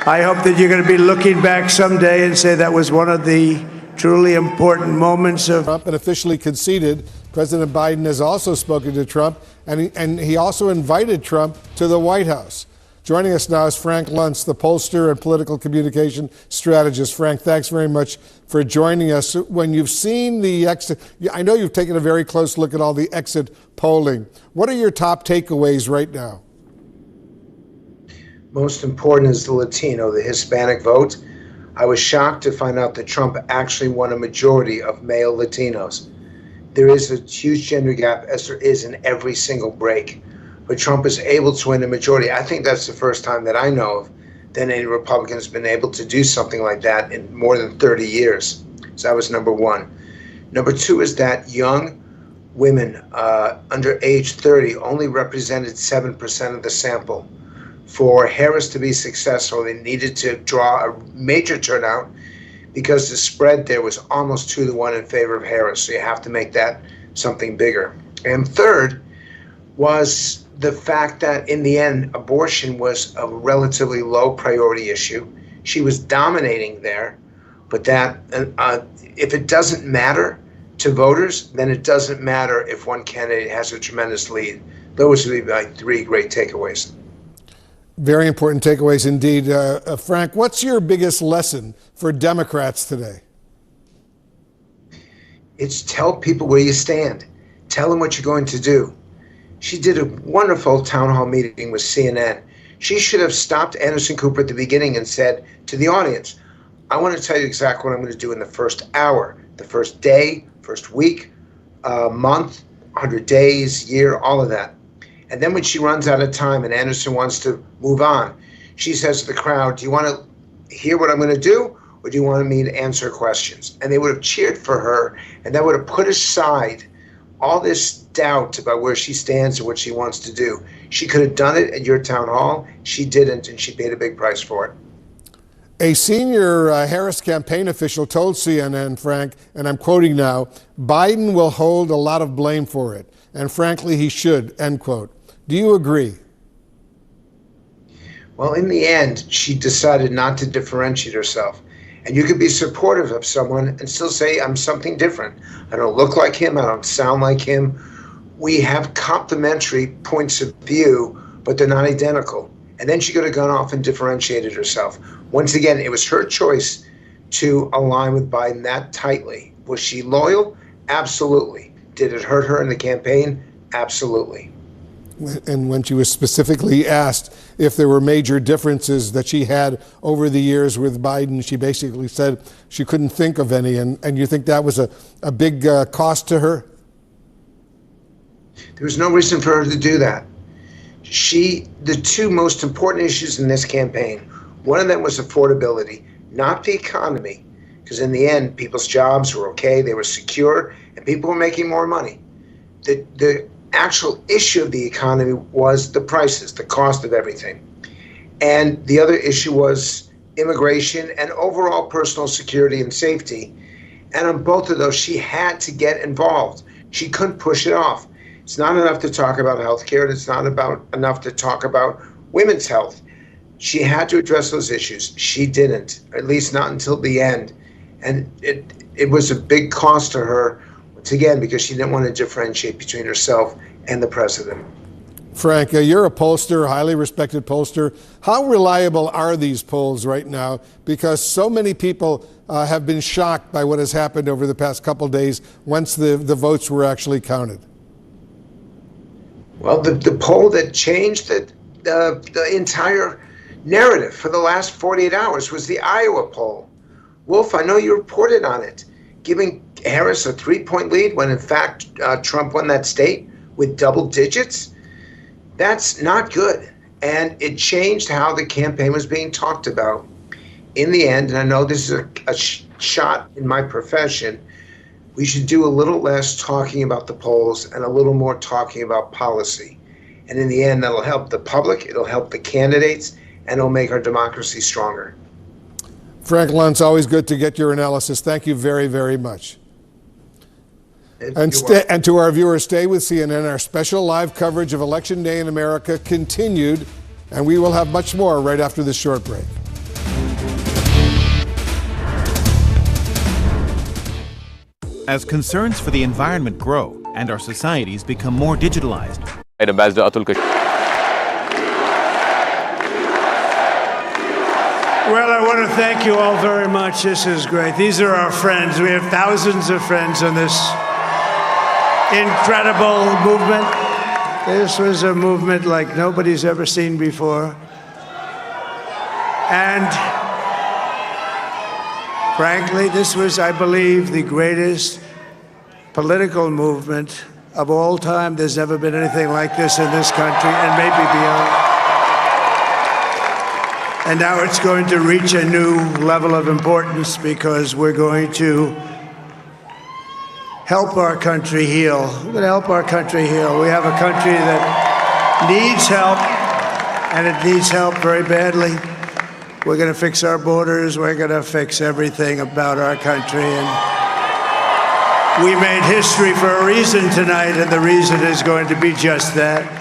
Speaker 5: I hope that you're going to be looking back someday and say that was one of the truly important moments of
Speaker 3: Trump and officially conceded. President Biden has also spoken to Trump, and he also invited Trump to the White House. Joining us now is Frank Luntz, the pollster and political communication strategist. Frank, thanks very much for joining us. When you've seen the exit, I know you've taken a very close look at all the exit polling. What are your top takeaways right now?
Speaker 13: Most important is the Latino, the Hispanic vote. I was shocked to find out that Trump actually won a majority of male Latinos. There is a huge gender gap, as there is in every single break. But Trump is able to win a majority. I think that's the first time that I know of that any Republican has been able to do something like that in more than 30 years. So that was number one. Number two is that young women under age 30 only represented 7% of the sample. For Harris to be successful, they needed to draw a major turnout because the spread there was almost 2-1 in favor of Harris. So you have to make that something bigger. And third was the fact that in the end, abortion was a relatively low priority issue. She was dominating there, but that if it doesn't matter to voters, then it doesn't matter if one candidate has a tremendous lead. Those would be my three great takeaways.
Speaker 3: Very important takeaways indeed. Frank, what's your biggest lesson for Democrats today?
Speaker 13: It's tell people where you stand. Tell them what you're going to do. She did a wonderful town hall meeting with CNN. She should have stopped Anderson Cooper at the beginning and said to the audience, I want to tell you exactly what I'm going to do in the first hour, the first day, first week, month, 100 days, year, all of that. And then when she runs out of time and Anderson wants to move on, she says to the crowd, do you want to hear what I'm going to do, or do you want me to answer questions? And they would have cheered for her, and that would have put aside all this doubt about where she stands and what she wants to do. She could have done it at your town hall. She didn't, and she paid a big price for it.
Speaker 3: A senior Harris campaign official told CNN, Frank, and I'm quoting now, Biden will hold a lot of blame for it, and frankly, he should, end quote. Do you agree?
Speaker 13: Well, in the end, she decided not to differentiate herself. And you could be supportive of someone and still say, I'm something different. I don't look like him. I don't sound like him. We have complementary points of view, but they're not identical. And then she could have gone off and differentiated herself. Once again, it was her choice to align with Biden that tightly. Was she loyal? Absolutely. Did it hurt her in the campaign? Absolutely.
Speaker 3: And when she was specifically asked if there were major differences that she had over the years with Biden, she basically said she couldn't think of any. And you think that was a big cost to her?
Speaker 13: There was no reason for her to do that. The two most important issues in this campaign, one of them was affordability, not the economy, because in the end, people's jobs were okay, they were secure, and people were making more money. The actual issue of the economy was the prices, the cost of everything. And the other issue was immigration and overall personal security and safety. And on both of those, she had to get involved. She couldn't push it off. It's not enough to talk about health care, and it's not enough to talk about women's health. She had to address those issues. She didn't, at least not until the end. And it was a big cost to her, once again, because she didn't want to differentiate between herself and the president.
Speaker 3: Frank, you're a pollster, a highly respected pollster. How reliable are these polls right now? Because so many people have been shocked by what has happened over the past couple of days once the votes were actually counted.
Speaker 13: Well, the poll that changed the entire narrative for the last 48 hours was the Iowa poll. Wolf, I know you reported on it, giving Harris a 3-point lead when in fact Trump won that state with double digits. That's not good. And it changed how the campaign was being talked about. In the end, and I know this is a shot in my profession, we should do a little less talking about the polls and a little more talking about policy. And in the end, that'll help the public, it'll help the candidates, and it'll make our democracy stronger.
Speaker 3: Frank Luntz, always good to get your analysis. Thank you very, very much. And to our viewers, stay with CNN. Our special live coverage of Election Day in America continued, and we will have much more right after this short break.
Speaker 17: As concerns for the environment grow and our societies become more digitalized.
Speaker 5: Well, I want to thank you all very much. This is great. These are our friends. We have thousands of friends on this incredible movement. This was a movement like nobody's ever seen before. And frankly, this was, I believe, the greatest political movement of all time. There's never been anything like this in this country, and maybe beyond. And now it's going to reach a new level of importance because we're going to help our country heal. We're going to help our country heal. We have a country that needs help, and it needs help very badly. We're going to fix our borders. We're going to fix everything about our country. And we made history for a reason tonight, and the reason is going to be just that.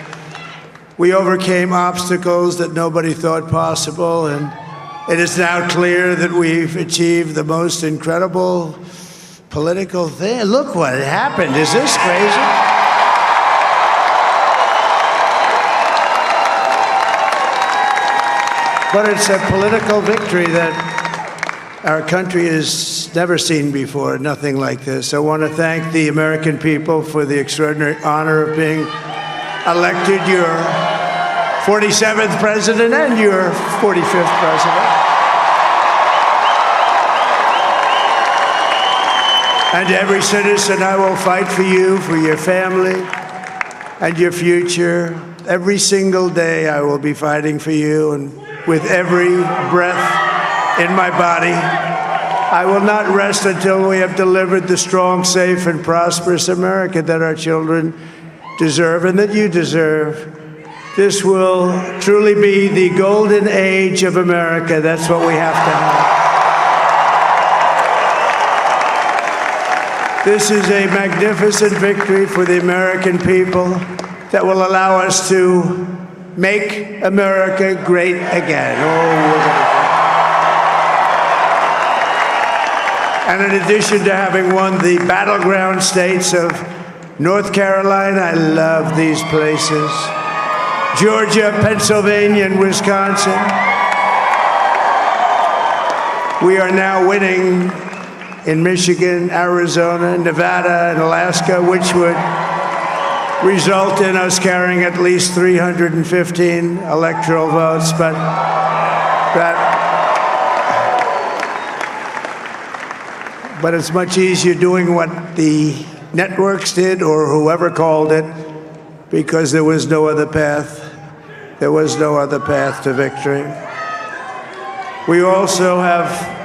Speaker 5: We overcame obstacles that nobody thought possible, and it is now clear that we've achieved the most incredible political thing. Look what happened. Is this crazy? But it's a political victory that our country has never seen before, nothing like this. I want to thank the American people for the extraordinary honor of being elected your 47th president and your 45th president. And every citizen, I will fight for you, for your family, and your future. Every single day, I will be fighting for you, and with every breath in my body, I will not rest until we have delivered the strong, safe, and prosperous America that our children deserve and that you deserve. This will truly be the golden age of America. That's what we have to have. This is a magnificent victory for the American people that will allow us to make America great again. And in addition to having won the battleground states of North Carolina, I love these places, Georgia, Pennsylvania, and Wisconsin. We are now winning in Michigan, Arizona, Nevada, and Alaska, which would result in us carrying at least 315 electoral votes. But it's much easier doing what the networks did or whoever called it, because there was no other path. There was no other path to victory. We also have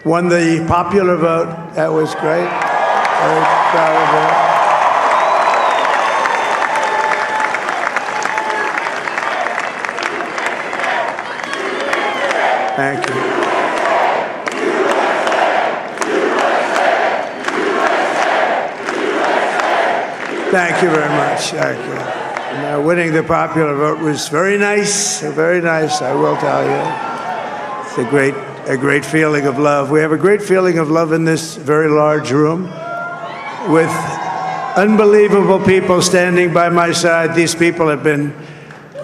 Speaker 5: won the popular vote. That was great. Very proud of that. Thank you. Thank you very much. Thank you. And, winning the popular vote was very nice, I will tell you. It's a great feeling of love. We have a great feeling of love in this very large room with unbelievable people standing by my side. These people have been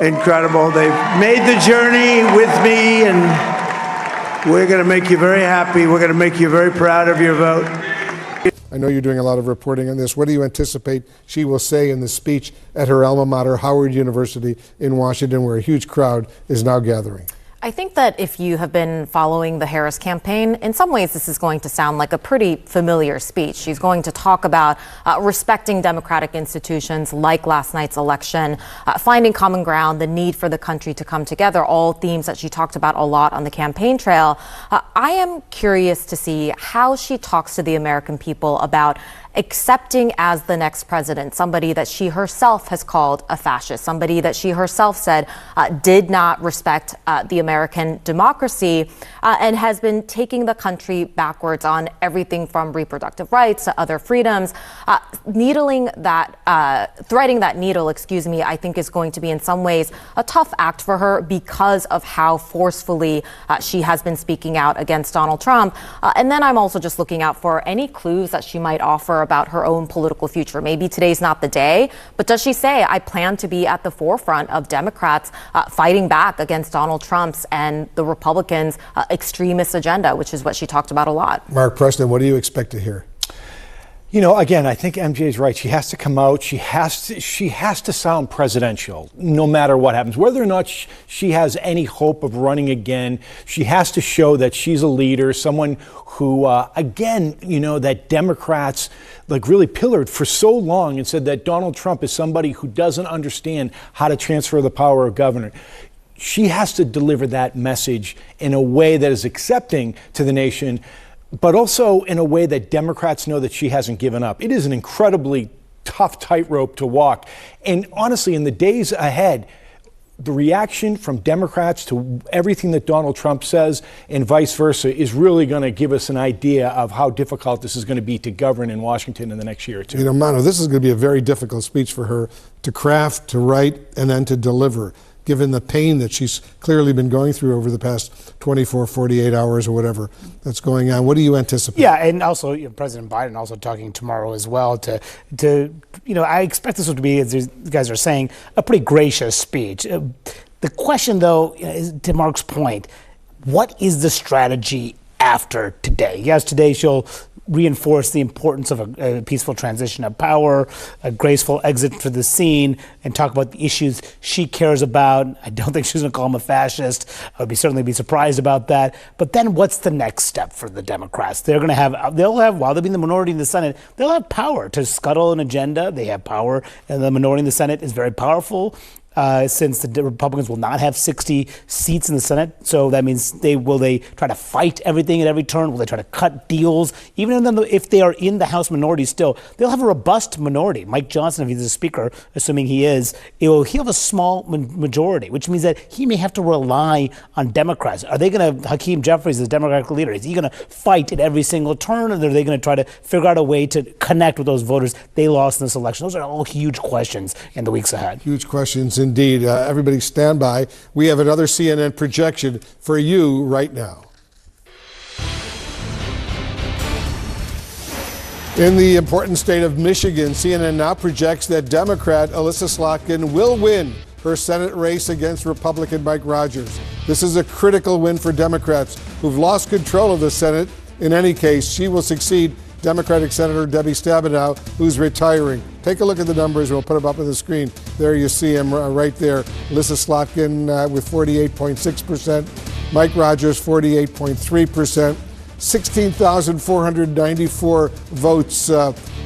Speaker 5: incredible. They've made the journey with me, and we're going to make you very happy. We're going to make you very proud of your vote.
Speaker 3: I know you're doing a lot of reporting on this. What do you anticipate she will say in the speech at her alma mater, Howard University in Washington, where a huge crowd is now gathering?
Speaker 9: I think that if you have been following the Harris campaign, in some ways this is going to sound like a pretty familiar speech. She's going to talk about respecting democratic institutions like last night's election, finding common ground, the need for the country to come together, all themes that she talked about a lot on the campaign trail. I am curious to see how she talks to the American people about accepting as the next president somebody that she herself has called a fascist, somebody that she herself said did not respect the American democracy and has been taking the country backwards on everything from reproductive rights to other freedoms. Threading that needle, I think is going to be in some ways a tough act for her because of how forcefully she has been speaking out against Donald Trump. And then I'm also just looking out for any clues that she might offer about her own political future. Maybe today's not the day, but does she say, I plan to be at the forefront of Democrats fighting back against Donald Trump's and the Republicans' extremist agenda, which is what she talked about a lot.
Speaker 3: Mark Preston, what do you expect to hear?
Speaker 18: You know, again, I think MJ is right. She has to come out. She has to sound presidential, no matter what happens. Whether or not she has any hope of running again, she has to show that she's a leader, someone who, again, you know, that Democrats really pillared for so long and said that Donald Trump is somebody who doesn't understand how to transfer the power of government. She has to deliver that message in a way that is accepting to the nation, but also in a way that Democrats know that she hasn't given up. It is an incredibly tough tightrope to walk. And honestly, in the days ahead, the reaction from Democrats to everything that Donald Trump says and vice versa is really going to give us an idea of how difficult this is going to be to govern in Washington in the next year or two.
Speaker 3: You know, Mano, this is going to be a very difficult speech for her to craft, to write, and then to deliver, given the pain that she's clearly been going through over the past 24, 48 hours or whatever that's going on. What do you anticipate?
Speaker 7: Yeah, and also President Biden also talking tomorrow as well to I expect this to be, as you guys are saying, a pretty gracious speech. The question, though, is, to Mark's point, what is the strategy after today? Yes, today she'll reinforce the importance of a peaceful transition of power, a graceful exit for the scene, and talk about the issues she cares about. I don't think she's going to call him a fascist. I would certainly be surprised about that. But then what's the next step for the Democrats? They'll have, while they'll be in the minority in the Senate, they'll have power to scuttle an agenda. They have power, and the minority in the Senate is very powerful. Since the Republicans will not have 60 seats in the Senate. So that means will they try to fight everything at every turn? Will they try to cut deals? Even if they are in the House minority still, they'll have a robust minority. Mike Johnson, if he's a speaker, assuming he is, he'll have a small majority, which means that he may have to rely on Democrats. Are they going to, Hakeem Jeffries, the Democratic leader, is he going to fight at every single turn, or are they going to try to figure out a way to connect with those voters they lost in this election? Those are all huge questions in the weeks ahead.
Speaker 3: Huge questions indeed. Everybody stand by. We have another CNN projection for you right now. In the important state of Michigan, CNN now projects that Democrat Elissa Slotkin will win her Senate race against Republican Mike Rogers. This is a critical win for Democrats who've lost control of the Senate. In any case, she will succeed Democratic Senator Debbie Stabenow, who's retiring. Take a look at the numbers. We'll put them up on the screen. There you see him right there. Elissa Slotkin with 48.6%. Mike Rogers, 48.3%. 16,494 votes.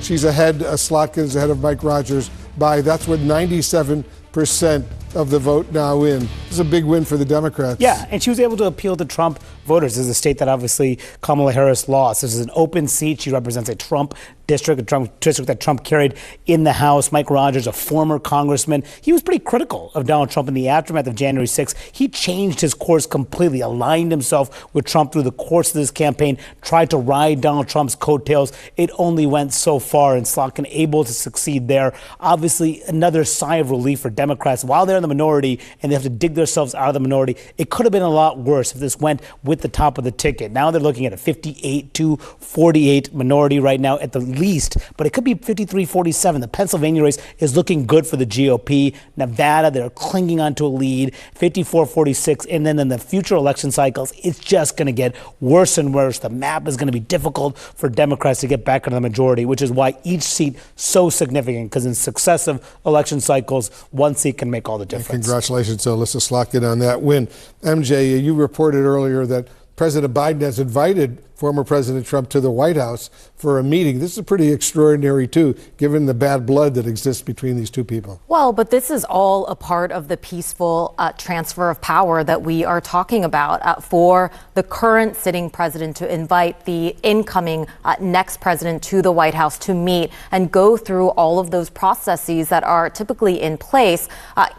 Speaker 3: She's ahead. Slotkin's ahead of Mike Rogers by, that's what, 97% of the vote now in. This is a big win for the Democrats.
Speaker 7: Yeah, and she was able to appeal to Trump voters. This is a state that obviously Kamala Harris lost. This is an open seat. She represents a Trump district, that Trump carried in the House. Mike Rogers, a former congressman, he was pretty critical of Donald Trump in the aftermath of January 6th. He changed his course completely, aligned himself with Trump through the course of this campaign, tried to ride Donald Trump's coattails. It only went so far, and Slotkin able to succeed there. Obviously, another sigh of relief for Democrats. While they're in the minority and they have to dig themselves out of the minority, it could have been a lot worse if this went with the top of the ticket. Now they're looking at a 58-48 minority right now at the least, but it could be 53-47. The Pennsylvania race is looking good for the GOP. Nevada, they're clinging onto a lead, 54-46. And then in the future election cycles, it's just going to get worse and worse. The map is going to be difficult for Democrats to get back into the majority, which is why each seat so significant, because in successive election cycles, one seat can make all the difference.
Speaker 3: And congratulations to Elissa Slotkin on that win. MJ, you reported earlier that President Biden has invited former President Trump to the White House for a meeting. This is pretty extraordinary, too, given the bad blood that exists between these two people.
Speaker 9: Well, but this is all a part of the peaceful transfer of power that we are talking about for the current sitting president to invite the incoming next president to the White House to meet and go through all of those processes that are typically in place.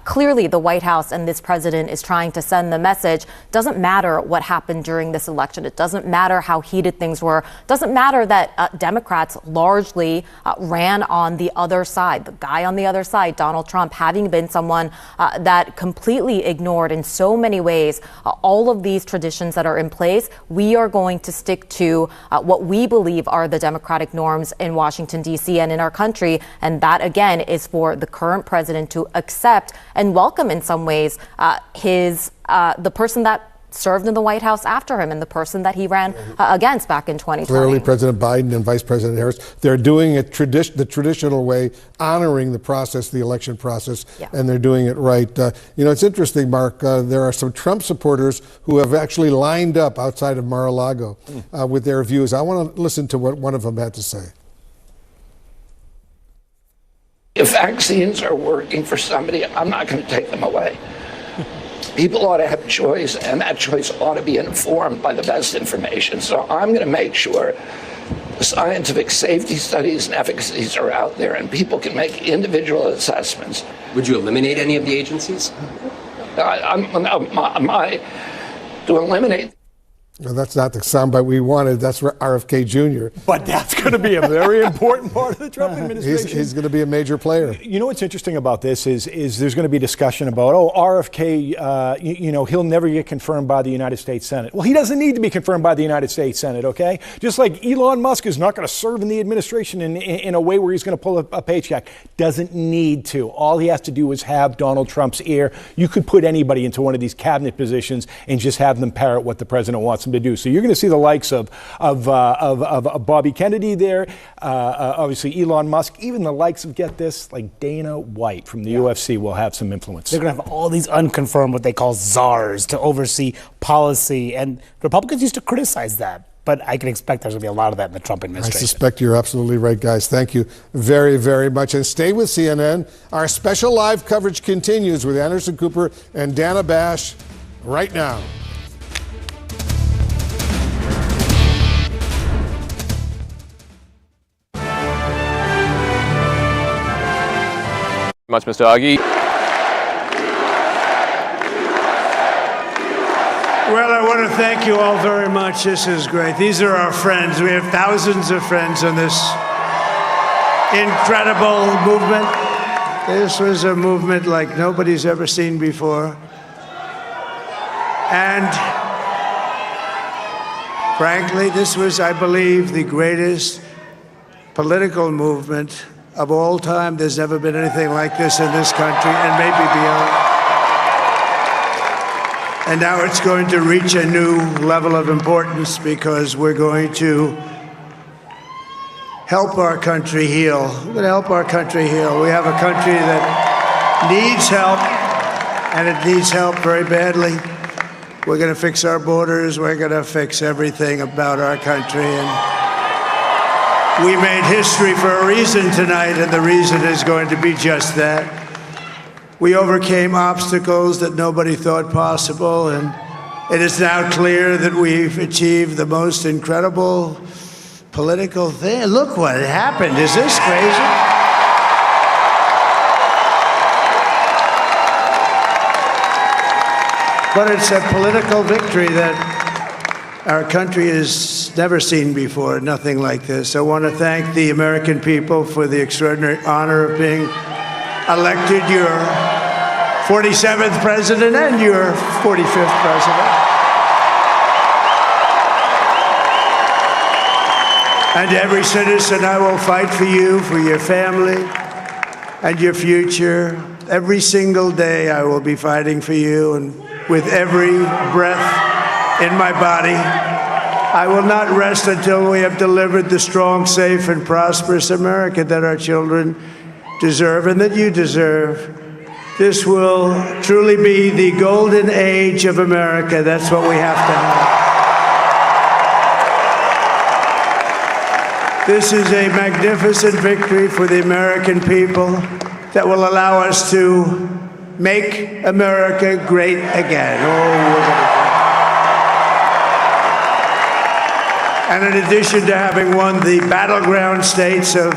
Speaker 9: Clearly, the White House and this president is trying to send the message. Doesn't matter what happened during this election. It doesn't matter how heated things were. Doesn't matter that Democrats largely ran on the other side. The guy on the other side, Donald Trump, having been someone that completely ignored in so many ways all of these traditions that are in place. We are going to stick to what we believe are the democratic norms in Washington, D.C. and in our country. And that, again, is for the current president to accept and welcome in some ways the person that served in the White House after him and the person that he ran against back in 2020.
Speaker 3: Clearly, President Biden and Vice President Harris, they're doing it the traditional way, honoring the process, the election process, and they're doing it right. It's interesting, Mark, there are some Trump supporters who have actually lined up outside of Mar-a-Lago with their views. I want to listen to what one of them had to say.
Speaker 11: If vaccines are working for somebody, I'm not going to take them away. People ought to have a choice, and that choice ought to be informed by the best information. So I'm going to make sure the scientific safety studies and efficacies are out there, and people can make individual assessments.
Speaker 22: Would you eliminate any of the agencies?
Speaker 11: To eliminate.
Speaker 3: Well, that's not the soundbite we wanted. That's RFK Jr.
Speaker 18: But that's going to be a very important part of the Trump administration.
Speaker 3: He's going to be a major player.
Speaker 18: You know what's interesting about this is there's going to be discussion about, RFK, he'll never get confirmed by the United States Senate. Well, he doesn't need to be confirmed by the United States Senate, okay? Just like Elon Musk is not going to serve in the administration in a way where he's going to pull a paycheck. Doesn't need to. All he has to do is have Donald Trump's ear. You could put anybody into one of these cabinet positions and just have them parrot what the president wants them to do. So you're going to see the likes of Bobby Kennedy there, obviously Elon Musk, even the likes of, get this, like Dana White from the UFC will have some influence.
Speaker 7: They're going to have all these unconfirmed, what they call czars, to oversee policy, and Republicans used to criticize that. But I can expect there's going to be a lot of that in the Trump administration.
Speaker 3: I suspect you're absolutely right, guys. Thank you very, very much. And stay with CNN. Our special live coverage continues with Anderson Cooper and Dana Bash right now.
Speaker 4: Much, Mr. Aghi.
Speaker 5: Well, I want to thank you all very much. This is great. These are our friends. We have thousands of friends on this incredible movement. This was a movement like nobody's ever seen before. And frankly, this was, I believe, the greatest political movement of all time. There's never been anything like this in this country, and maybe beyond. And now it's going to reach a new level of importance because we're going to help our country heal. We're going to help our country heal. We have a country that needs help, and it needs help very badly. We're going to fix our borders. We're going to fix everything about our country. And we made history for a reason tonight, and the reason is going to be just that. We overcame obstacles that nobody thought possible, and it is now clear that we've achieved the most incredible political thing. Look what happened. Is this crazy? But it's a political victory that our country has never seen before, nothing like this. I want to thank the American people for the extraordinary honor of being elected your 47th president and your 45th president. And every citizen, I will fight for you, for your family, and your future. Every single day, I will be fighting for you, and with every breath in my body, I will not rest until we have delivered the strong, safe, and prosperous America that our children deserve and that you deserve. This will truly be the golden age of America. That's what we have to have. This is a magnificent victory for the American people that will allow us to make America great again. And in addition to having won the battleground states of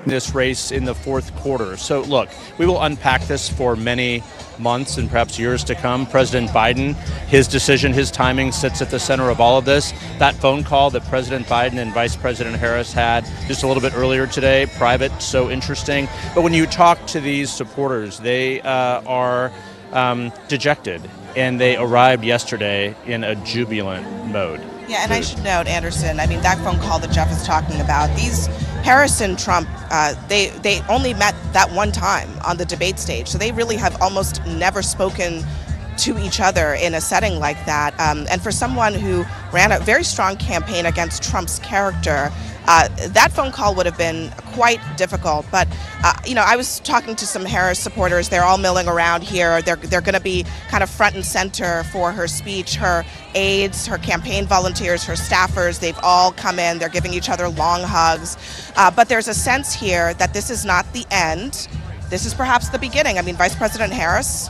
Speaker 12: this race in the fourth quarter. So look, we will unpack this for many months and perhaps years to come. President Biden, his decision, his timing sits at the center of all of this. That phone call that President Biden and Vice President Harris had just a little bit earlier today, private, so interesting. But when you talk to these supporters, they are dejected, and they arrived yesterday in a jubilant mode.
Speaker 6: Yeah, and I should note, Anderson, I mean, that phone call that Jeff is talking about, these Harris and Trump, they only met that one time on the debate stage. So they really have almost never spoken to each other in a setting like that. And for someone who ran a very strong campaign against Trump's character, that phone call would have been quite difficult. But, I was talking to some Harris supporters. They're all milling around here. They're going to be kind of front and center for her speech. Her aides, her campaign volunteers, her staffers, they've all come in. They're giving each other long hugs. But there's a sense here that this is not the end. This is perhaps the beginning. I mean, Vice President Harris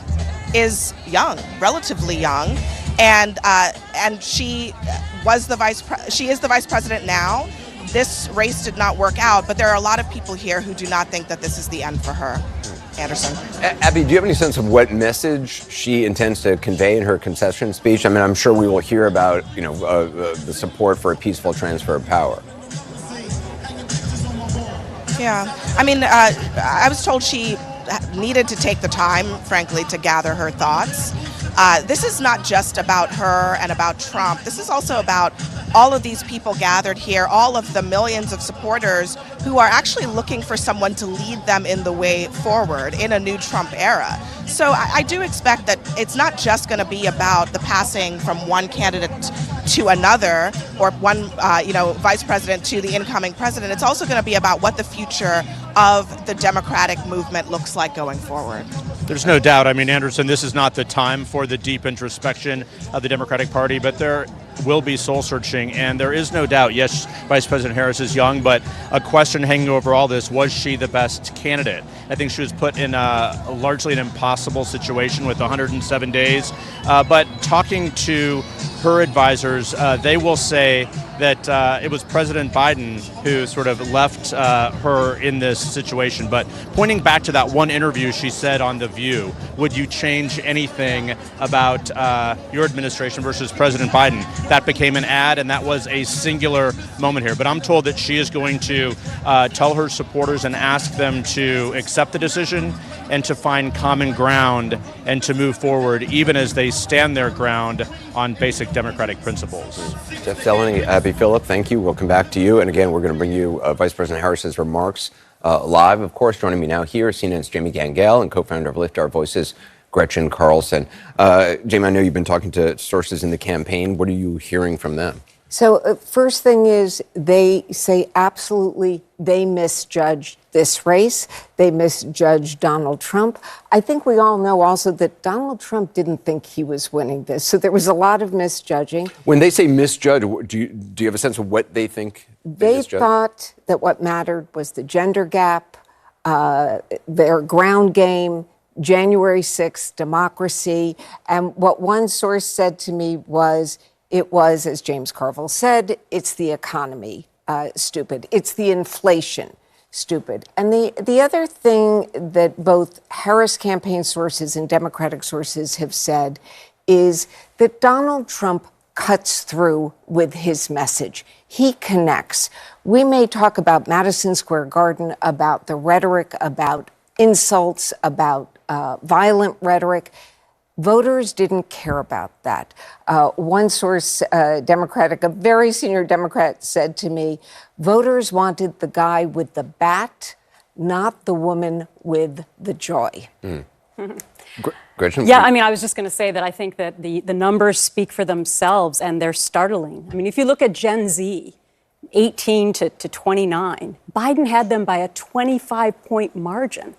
Speaker 6: is young, relatively young, and she is the vice president now. This race did not work out, but there are a lot of people here who do not think that this is the end for her. Anderson.
Speaker 8: Abby, do you have any sense of what message she intends to convey in her concession speech? I mean, I'm sure we will hear about, the support for a peaceful transfer of power.
Speaker 6: Yeah, I mean, I was told she needed to take the time, frankly, to gather her thoughts. This is not just about her and about Trump. This is also about all of these people gathered here, all of the millions of supporters who are actually looking for someone to lead them in the way forward in a new Trump era. So I do expect that it's not just going to be about the passing from one candidate to another, or one vice president to the incoming president. It's also going to be about what the future of the Democratic movement looks like going forward.
Speaker 12: There's no doubt. I mean, Anderson, this is not the time for the deep introspection of the Democratic Party, but there will be soul searching, and there is no doubt, yes, Vice President Harris is young, but a question hanging over all this, was she the best candidate? I think she was put in largely an impossible situation with 107 days, but talking to her advisors, they will say that it was President Biden who sort of left her in this situation. But pointing back to that one interview she said on The View, would you change anything about your administration versus President Biden? That became an ad, and that was a singular moment here. But I'm told that she is going to tell her supporters and ask them to accept the decision and to find common ground and to move forward, even as they stand their ground on basic democratic principles.
Speaker 8: Jeff Delaney, Abby Phillip, thank you. We'll come back to you. And again, we're going to bring you Vice President Harris's remarks live. Of course, joining me now here is CNN's Jamie Gangel and co-founder of Lift Our Voices, Gretchen Carlson. Jamie, I know you've been talking to sources in the campaign. What are you hearing from them?
Speaker 23: So first thing is they say absolutely they misjudged this race. They misjudged Donald Trump. I think we all know also that Donald Trump didn't think he was winning this. So there was a lot of misjudging.
Speaker 8: When they say misjudge, do you have a sense of what they think
Speaker 23: they thought that what mattered was the gender gap, their ground game, January 6th, democracy. And what one source said to me was, it was, as James Carville said, it's the economy, stupid. It's the inflation, stupid. And the other thing that both Harris campaign sources and Democratic sources have said is that Donald Trump cuts through with his message. He connects. We may talk about Madison Square Garden, about the rhetoric, about insults, about violent rhetoric. Voters didn't care about that. One source, Democratic, a very senior Democrat, said to me, voters wanted the guy with the bat, not the woman with the joy.
Speaker 8: Gretchen?
Speaker 24: Yeah, I mean, I was just going to say that I think that the numbers speak for themselves, and they're startling. I mean, if you look at Gen Z, 18 to 29, Biden had them by a 25-point margin.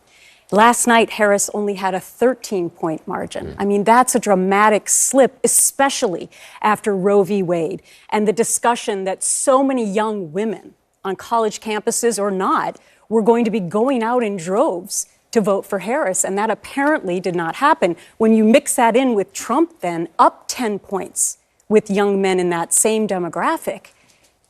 Speaker 24: Last night, Harris only had a 13-point margin. I mean, that's a dramatic slip, especially after Roe v. Wade and the discussion that so many young women on college campuses or not were going to be going out in droves to vote for Harris, and that apparently did not happen. When you mix that in with Trump then, up 10 points with young men in that same demographic,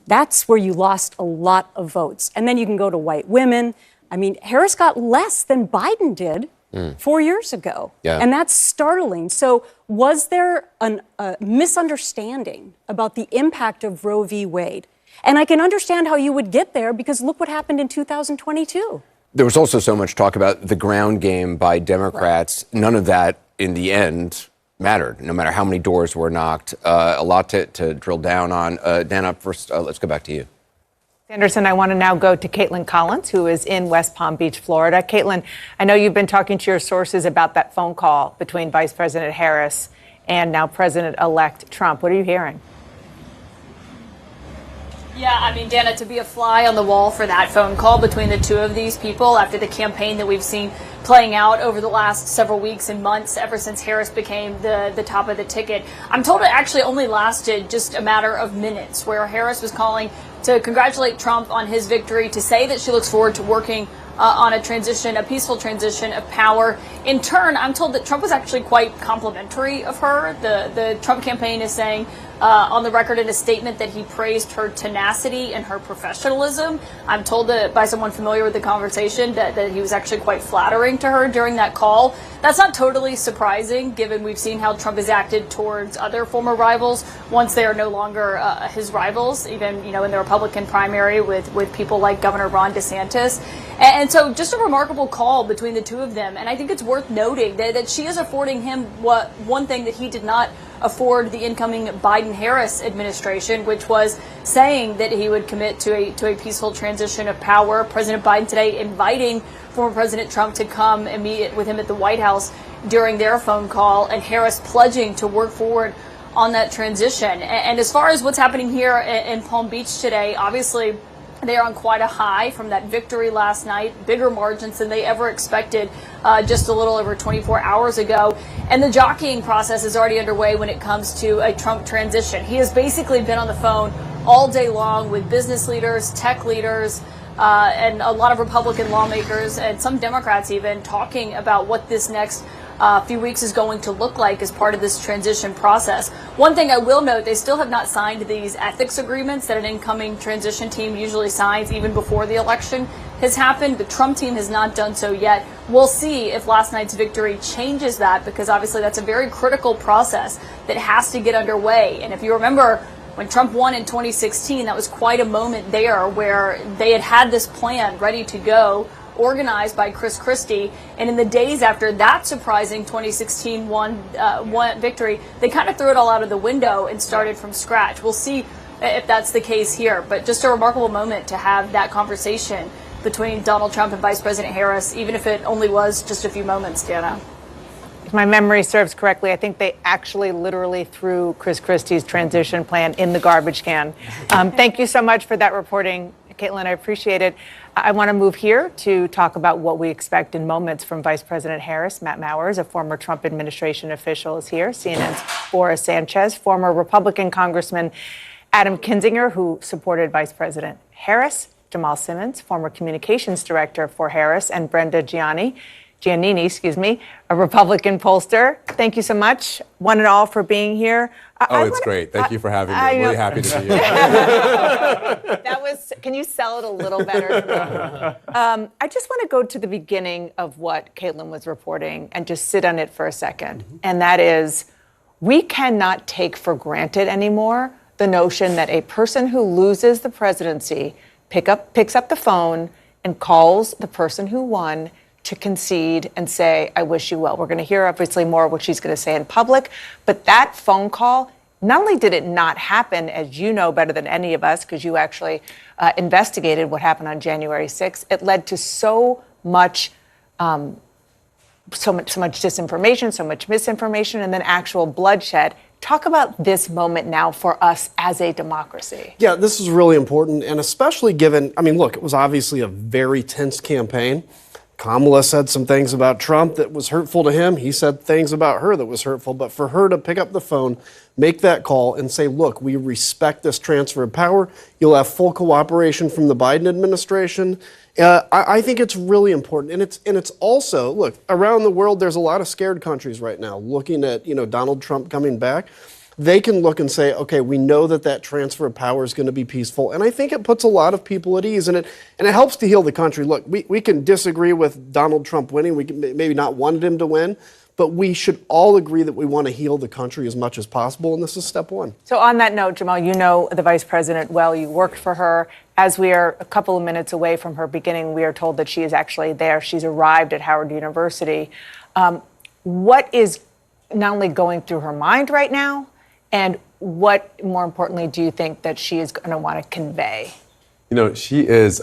Speaker 24: that's where you lost a lot of votes. And then you can go to white women. I mean, Harris got less than Biden did 4 years ago.
Speaker 8: Yeah.
Speaker 24: And that's startling. So was there a misunderstanding about the impact of Roe v. Wade? And I can understand how you would get there, because look what happened in 2022.
Speaker 8: There was also so much talk about the ground game by Democrats. Right. None of that, in the end, mattered, no matter how many doors were knocked. A lot to drill down on. Dana, first, let's go back to you.
Speaker 2: Anderson, I want to now go to Caitlin Collins, who is in West Palm Beach, Florida. Caitlin, I know you've been talking to your sources about that phone call between Vice President Harris and now President-elect Trump. What are you hearing?
Speaker 10: Yeah, I mean, Dana, to be a fly on the wall for that phone call between the two of these people after the campaign that we've seen playing out over the last several weeks and months, ever since Harris became the top of the ticket. I'm told it actually only lasted just a matter of minutes, where Harris was calling to congratulate Trump on his victory, to say that she looks forward to working on a peaceful transition of power. In turn, I'm told that Trump was actually quite complimentary of her. The Trump campaign is saying on the record in a statement that he praised her tenacity and her professionalism. I'm told that by someone familiar with the conversation that he was actually quite flattering to her during that call. That's not totally surprising, given we've seen how Trump has acted towards other former rivals once they are no longer his rivals, even in the Republican primary with people like Governor Ron DeSantis. And so just a remarkable call between the two of them. And I think it's worth noting that she is affording him one thing that he did not afford the incoming Biden-Harris administration, which was saying that he would commit to a peaceful transition of power. President Biden today inviting former President Trump to come and meet with him at the White House during their phone call, and Harris pledging to work forward on that transition. And as far as what's happening here in Palm Beach today, obviously they are on quite a high from that victory last night, bigger margins than they ever expected just a little over 24 hours ago. And the jockeying process is already underway when it comes to a Trump transition. He has basically been on the phone all day long with business leaders, tech leaders, and a lot of Republican lawmakers and some Democrats even talking about what this next few weeks is going to look like as part of this transition process. One thing I will note, they still have not signed these ethics agreements that an incoming transition team usually signs even before the election has happened. The Trump team has not done so yet. We'll see if last night's victory changes that, because obviously that's a very critical process that has to get underway. And if you remember, when Trump won in 2016, that was quite a moment there where they had this plan ready to go, organized by Chris Christie, and in the days after that surprising 2016 victory, they kind of threw it all out of the window and started from scratch. We'll see if that's the case here, but just a remarkable moment to have that conversation between Donald Trump and Vice President Harris, even if it only was just a few moments, Dana.
Speaker 2: If my memory serves correctly, I think they actually literally threw Chris Christie's transition plan in the garbage can. Thank you so much for that reporting, Caitlin. I appreciate it. I want to move here to talk about what we expect in moments from Vice President Harris. Matt Mowers, a former Trump administration official, is here. CNN's Boris Sanchez, former Republican Congressman Adam Kinzinger, who supported Vice President Harris, Jamal Simmons, former communications director for Harris, and Brenda Giannini, a Republican pollster. Thank you so much, one and all, for being here.
Speaker 19: It's great. Thank you for having me. I'm really happy to be here.
Speaker 2: Can you sell it a little better? I just want to go to the beginning of what Caitlin was reporting and just sit on it for a second. Mm-hmm. And that is, we cannot take for granted anymore the notion that a person who loses the presidency picks up the phone and calls the person who won to concede and say, I wish you well. We're going to hear obviously more of what she's going to say in public, but that phone call, not only did it not happen, as you know better than any of us, because you actually investigated what happened on January 6th, it led to so much disinformation, so much misinformation, and then actual bloodshed. Talk about this moment now for us as a democracy.
Speaker 20: Yeah, this is really important, and especially given, look, it was obviously a very tense campaign.
Speaker 15: Kamala said some things about Trump that was hurtful to him. He said things about her that was hurtful. But for her to pick up the phone, make that call and say, look, we respect this transfer of power. You'll have full cooperation from the Biden administration. I think it's really important. And it's also, look, around the world, there's a lot of scared countries right now looking at, Donald Trump coming back. They can look and say, okay, we know that transfer of power is going to be peaceful. And I think it puts a lot of people at ease, and it helps to heal the country. Look, we can disagree with Donald Trump winning. We can maybe not wanted him to win, but we should all agree that we want to heal the country as much as possible, and this is step one.
Speaker 2: So on that note, Jamal, you know the vice president well. You worked for her. As we are a couple of minutes away from her beginning, we are told that she is actually there. She's arrived at Howard University. What is not only going through her mind right now, and what, more importantly, do you think that she is going to want to convey?
Speaker 19: She is,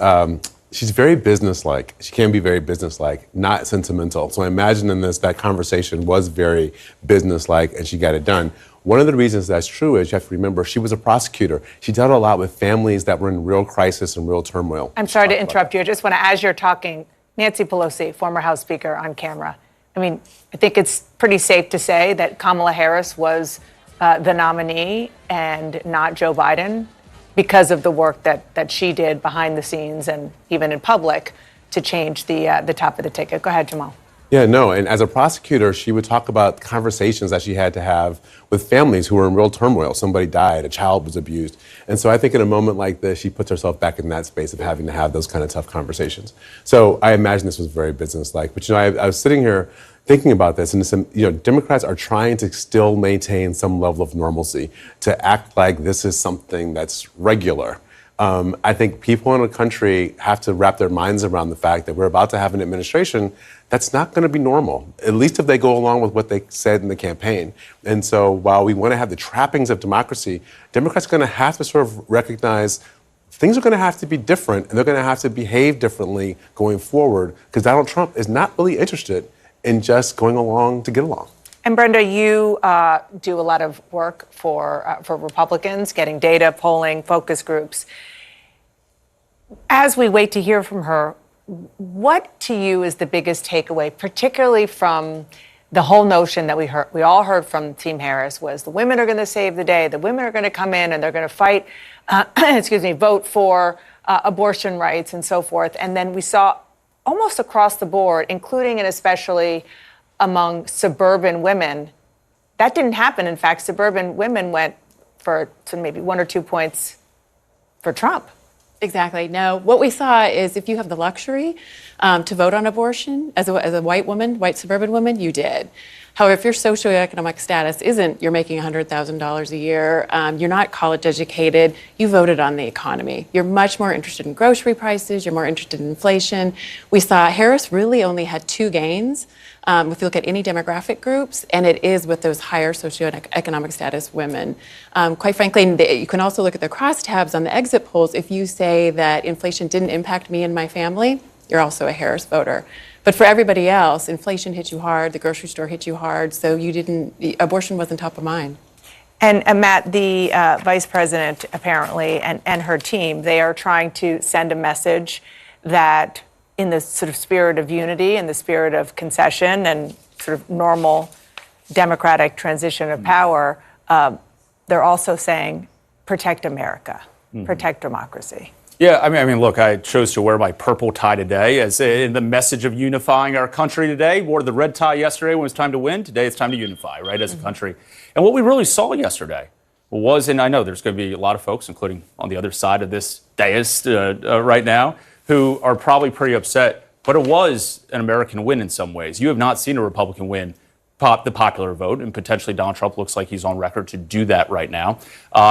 Speaker 19: she's very businesslike. She can be very businesslike, not sentimental. So I imagine in that conversation was very businesslike, and she got it done. One of the reasons that's true is you have to remember she was a prosecutor. She dealt a lot with families that were in real crisis and real turmoil.
Speaker 2: I'm sorry to interrupt you. I just want to, as you're talking, Nancy Pelosi, former House Speaker, on camera. I think it's pretty safe to say that Kamala Harris was the nominee and not Joe Biden because of the work that she did behind the scenes and even in public to change the top of the ticket. Go ahead, Jamal.
Speaker 19: Yeah, no, and as a prosecutor, she would talk about conversations that she had to have with families who were in real turmoil. Somebody died, a child was abused. And so I think in a moment like this, she puts herself back in that space of having to have those kind of tough conversations. So I imagine this was very businesslike. But, I was sitting here thinking about this, and Democrats are trying to still maintain some level of normalcy, to act like this is something that's regular. I think people in a country have to wrap their minds around the fact that we're about to have an administration that's not going to be normal, at least if they go along with what they said in the campaign. And so while we want to have the trappings of democracy, Democrats are going to have to sort of recognize things are going to have to be different, and they're going to have to behave differently going forward, because Donald Trump is not really interested in just going along to get along.
Speaker 2: And Brenda, you do a lot of work for Republicans, getting data, polling, focus groups. As we wait to hear from her, what to you is the biggest takeaway, particularly from the whole notion that we all heard from Team Harris was the women are going to save the day, the women are going to come in and they're going to fight, vote for abortion rights and so forth. And then we saw almost across the board, including and especially among suburban women, that didn't happen. In fact, suburban women went to maybe 1 or 2 points for Trump.
Speaker 16: Exactly. No, what we saw is if you have the luxury to vote on abortion as a white woman, white suburban woman, you did. However, if your socioeconomic status isn't, you're making $100,000 a year, you're not college educated, you voted on the economy. You're much more interested in grocery prices, you're more interested in inflation. We saw Harris really only had 2 gains. If you look at any demographic groups, and it is with those higher socioeconomic status women. Quite frankly, you can also look at the crosstabs on the exit polls. If you say that inflation didn't impact me and my family, you're also a Harris voter. But for everybody else, inflation hit you hard, the grocery store hit you hard, so abortion wasn't top of mind.
Speaker 2: And Matt, the vice president apparently and her team, they are trying to send a message that in the sort of spirit of unity, in the spirit of concession and sort of normal democratic transition of power, they're also saying, protect America, protect democracy.
Speaker 20: Yeah, I mean, look, I chose to wear my purple tie today as in the message of unifying our country today. Wore the red tie yesterday when it was time to win. Today it's time to unify, right, as a country. And what we really saw yesterday was, and I know there's going to be a lot of folks, including on the other side of this dais right now, who are probably pretty upset, but it was an American win in some ways. You have not seen a Republican win the popular vote, and potentially Donald Trump looks like he's on record to do that right now.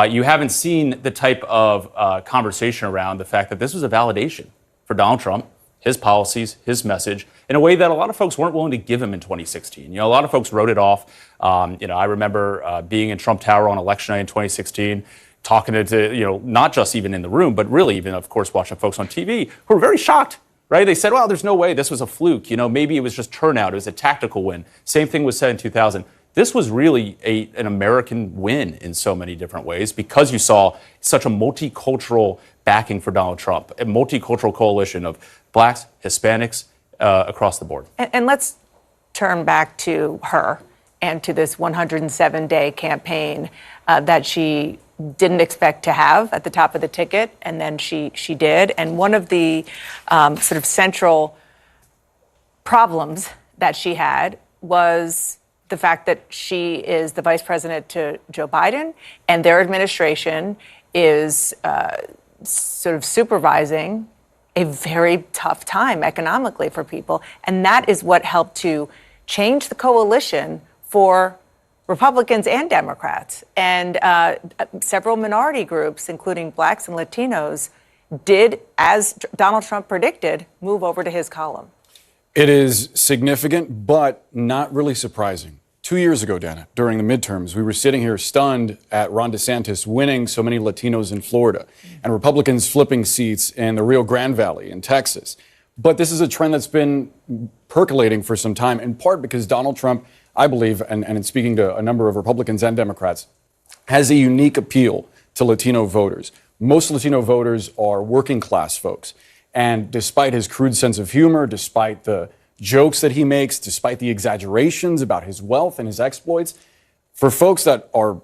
Speaker 20: You haven't seen the type of conversation around the fact that this was a validation for Donald Trump, his policies, his message, in a way that a lot of folks weren't willing to give him in 2016. A lot of folks wrote it off. I remember being in Trump Tower on election night in 2016, talking to, not just even in the room, but really even, of course, watching folks on TV who were very shocked, right? They said, well, there's no way this was a fluke. Maybe it was just turnout. It was a tactical win. Same thing was said in 2000. This was really an American win in so many different ways because you saw such a multicultural backing for Donald Trump, a multicultural coalition of blacks, Hispanics, across the board.
Speaker 2: And let's turn back to her and to this 107-day campaign that she didn't expect to have at the top of the ticket, and then she did. And one of the sort of central problems that she had was the fact that she is the vice president to Joe Biden, and their administration is sort of supervising a very tough time economically for people. And that is what helped to change the coalition for Republicans and Democrats. And several minority groups, including blacks and Latinos, did, as Donald Trump predicted, move over to his column.
Speaker 1: It is significant, but not really surprising. 2 years ago, Dana, during the midterms, we were sitting here stunned at Ron DeSantis winning so many Latinos in Florida and Republicans flipping seats in the Rio Grande Valley in Texas. But this is a trend that's been percolating for some time, in part because Donald Trump, I believe, and in speaking to a number of Republicans and Democrats, has a unique appeal to Latino voters. Most Latino voters are working class folks. And despite his crude sense of humor, despite the jokes that he makes, despite the exaggerations about his wealth and his exploits, for folks that are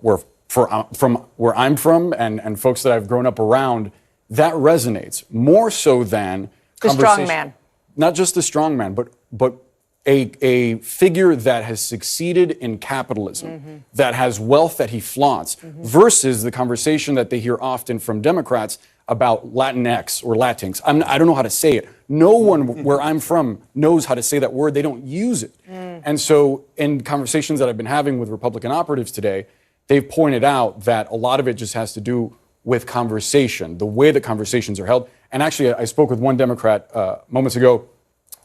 Speaker 1: from where I'm from and folks that I've grown up around, that resonates more so than
Speaker 2: the strong man.
Speaker 1: Not just the strong man, but a figure that has succeeded in capitalism, that has wealth that he flaunts, versus the conversation that they hear often from Democrats about Latinx or Latinx. I don't know how to say it. No one where I'm from knows how to say that word. They don't use it. And so in conversations that I've been having with Republican operatives today, they've pointed out that a lot of it just has to do with conversation, the way that conversations are held. And actually, I spoke with one Democrat moments ago,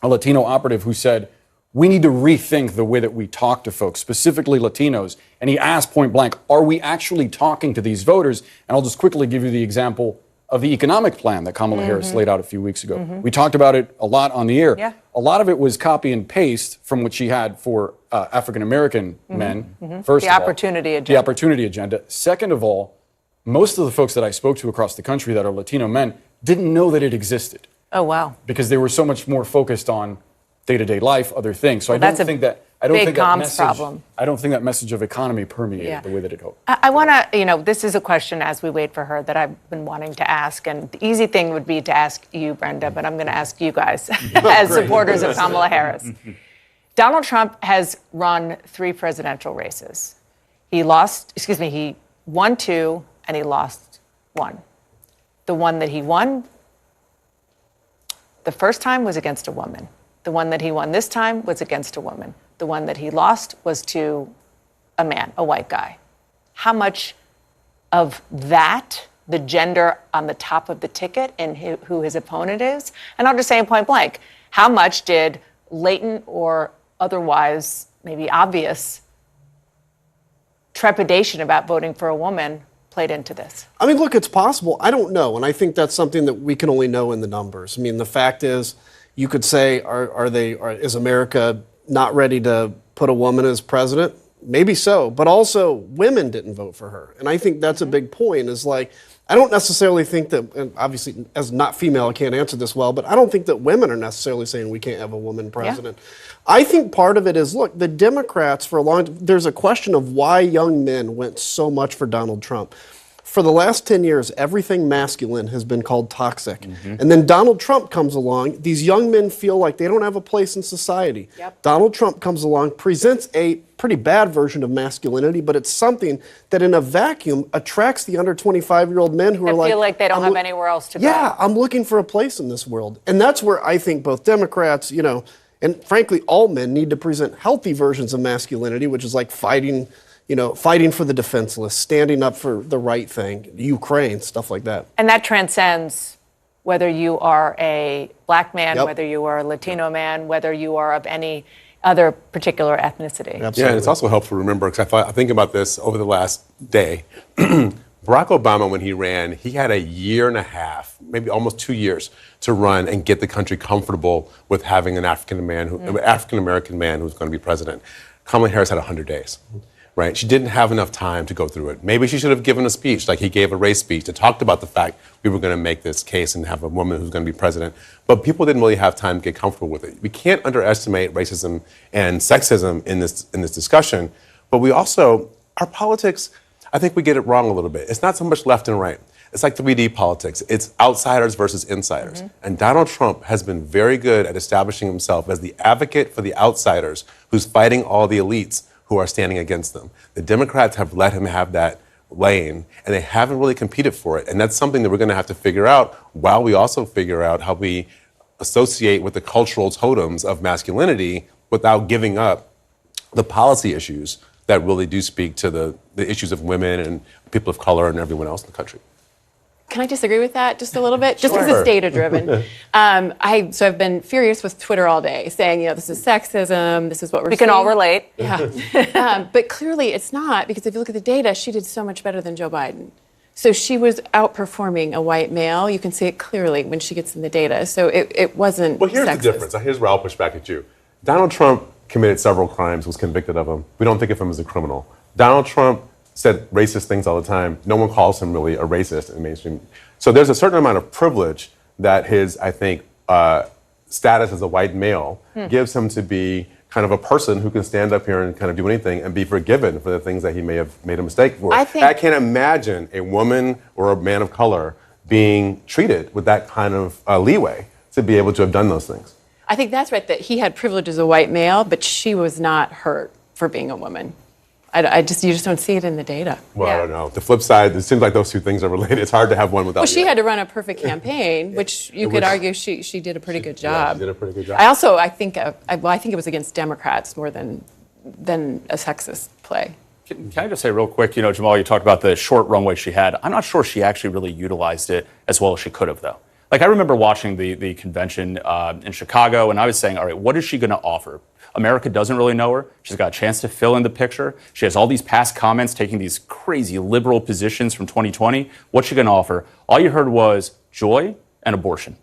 Speaker 1: a Latino operative, who said, we need to rethink the way that we talk to folks, specifically Latinos. And he asked point blank, are we actually talking to these voters? And I'll just quickly give you the example of the economic plan that Kamala Harris laid out a few weeks ago. We talked about it a lot on the air.
Speaker 2: Yeah.
Speaker 1: A lot of it was copy and paste from what she had for African-American men, first
Speaker 2: The
Speaker 1: of all.
Speaker 2: opportunity agenda.
Speaker 1: The opportunity agenda. Second of all, most of the folks that I spoke to across the country that are Latino men didn't know that it existed.
Speaker 2: Oh, wow.
Speaker 1: Because they were so much more focused on day-to-day life, other things. So
Speaker 2: Well,
Speaker 1: I don't
Speaker 2: that's a
Speaker 1: think that
Speaker 2: big comms problem.
Speaker 1: I don't think that message of economy permeated the way that it hoped.
Speaker 2: I want to, this is a question as we wait for her that I've been wanting to ask. And the easy thing would be to ask you, Brenda, but I'm going to ask you guys as supporters of Kamala Harris. Donald Trump has run 3 presidential races. He won 2 and he lost 1. The one that he won the first time was against a woman. The one that he won this time was against a woman. The one that he lost was to a man, a white guy. How much of that, the gender on the top of the ticket and who his opponent is? And I'll just say in point blank, how much did latent or otherwise maybe obvious trepidation about voting for a woman played into this?
Speaker 15: I mean, look, it's possible. I don't know. And I think that's something that we can only know in the numbers. I mean, the fact is, you could say, is America not ready to put a woman as president? Maybe so. But also, women didn't vote for her. And I think that's a big point, is like, I don't necessarily think that, and obviously, as not female, I can't answer this well, but I don't think that women are necessarily saying we can't have a woman president. Yeah. I think part of it is, look, the Democrats for a long time, there's a question of why young men went so much for Donald Trump. For the last 10 years, everything masculine has been called toxic. And then Donald Trump comes along. These young men feel like they don't have a place in society. Donald Trump comes along, presents a pretty bad version of masculinity, but it's something that in a vacuum attracts the under 25-year-old men who are like,
Speaker 2: feel like they don't have anywhere else to go.
Speaker 15: Yeah, I'm looking for a place in this world. And that's where I think both Democrats, and frankly, all men need to present healthy versions of masculinity, which is like fighting for the defenseless, standing up for the right thing, Ukraine, stuff like that.
Speaker 2: And that transcends whether you are a black man, whether you are a Latino man, whether you are of any other particular ethnicity.
Speaker 19: Absolutely. Yeah, and it's also helpful to remember, because I think about this over the last day. Barack Obama, when he ran, he had a year and a half, maybe almost 2 years, to run and get the country comfortable with having an African-American man who's going to be president. Kamala Harris had 100 days. right? She didn't have enough time to go through it. Maybe she should have given a speech, like he gave a race speech that talked about the fact we were going to make this case and have a woman who's going to be president. But people didn't really have time to get comfortable with it. We can't underestimate racism and sexism in this discussion. But we also, our politics, I think we get it wrong a little bit. It's not so much left and right. It's like 3D politics. It's outsiders versus insiders. And Donald Trump has been very good at establishing himself as the advocate for the outsiders who's fighting all the elites who are standing against them. The Democrats have let him have that lane, and they haven't really competed for it. And that's something that we're going to have to figure out while we also figure out how we associate with the cultural totems of masculinity without giving up the policy issues that really do speak to the issues of women and people of color and everyone else in the country.
Speaker 16: Can I disagree with that just a little bit? Just because
Speaker 19: Sure.
Speaker 16: it's data-driven. So I've been furious with Twitter all day, saying, this is sexism, this is what we're
Speaker 2: We
Speaker 16: seeing.
Speaker 2: can all relate.
Speaker 16: Yeah. But clearly it's not, because if you look at the data, she did so much better than Joe Biden. So she was outperforming a white male. You can see it clearly when she gets in the data. So it wasn't
Speaker 19: Well, here's
Speaker 16: sexist.
Speaker 19: the difference. Here's where I'll push back at you. Donald Trump committed several crimes, was convicted of them. We don't think of him as a criminal. Donald Trump said racist things all the time. No one calls him really a racist in mainstream. So there's a certain amount of privilege that his, I think, status as a white male gives him to be kind of a person who can stand up here and kind of do anything and be forgiven for the things that he may have made a mistake for.
Speaker 16: I
Speaker 19: can't imagine a woman or a man of color being treated with that kind of leeway to be able to have done those things.
Speaker 16: I think that's right, that he had privilege as a white male, but she was not hurt for being a woman. You just don't see it in the data.
Speaker 19: Well, I don't know. The flip side, it seems like those two things are related. It's hard to have one without
Speaker 16: Well, she
Speaker 19: the other.
Speaker 16: had to run a perfect campaign, which you could argue she did a pretty good job.
Speaker 19: She did a pretty good job.
Speaker 16: I think it was against Democrats more than a sexist play.
Speaker 20: Can I just say real quick, Jamal, you talked about the short runway she had. I'm not sure she actually really utilized it as well as she could have, though. Like, I remember watching the convention in Chicago, and I was saying, all right, what is she going to offer? America doesn't really know her. She's got a chance to fill in the picture. She has all these past comments taking these crazy liberal positions from 2020. What's she going to offer? All you heard was joy and abortion.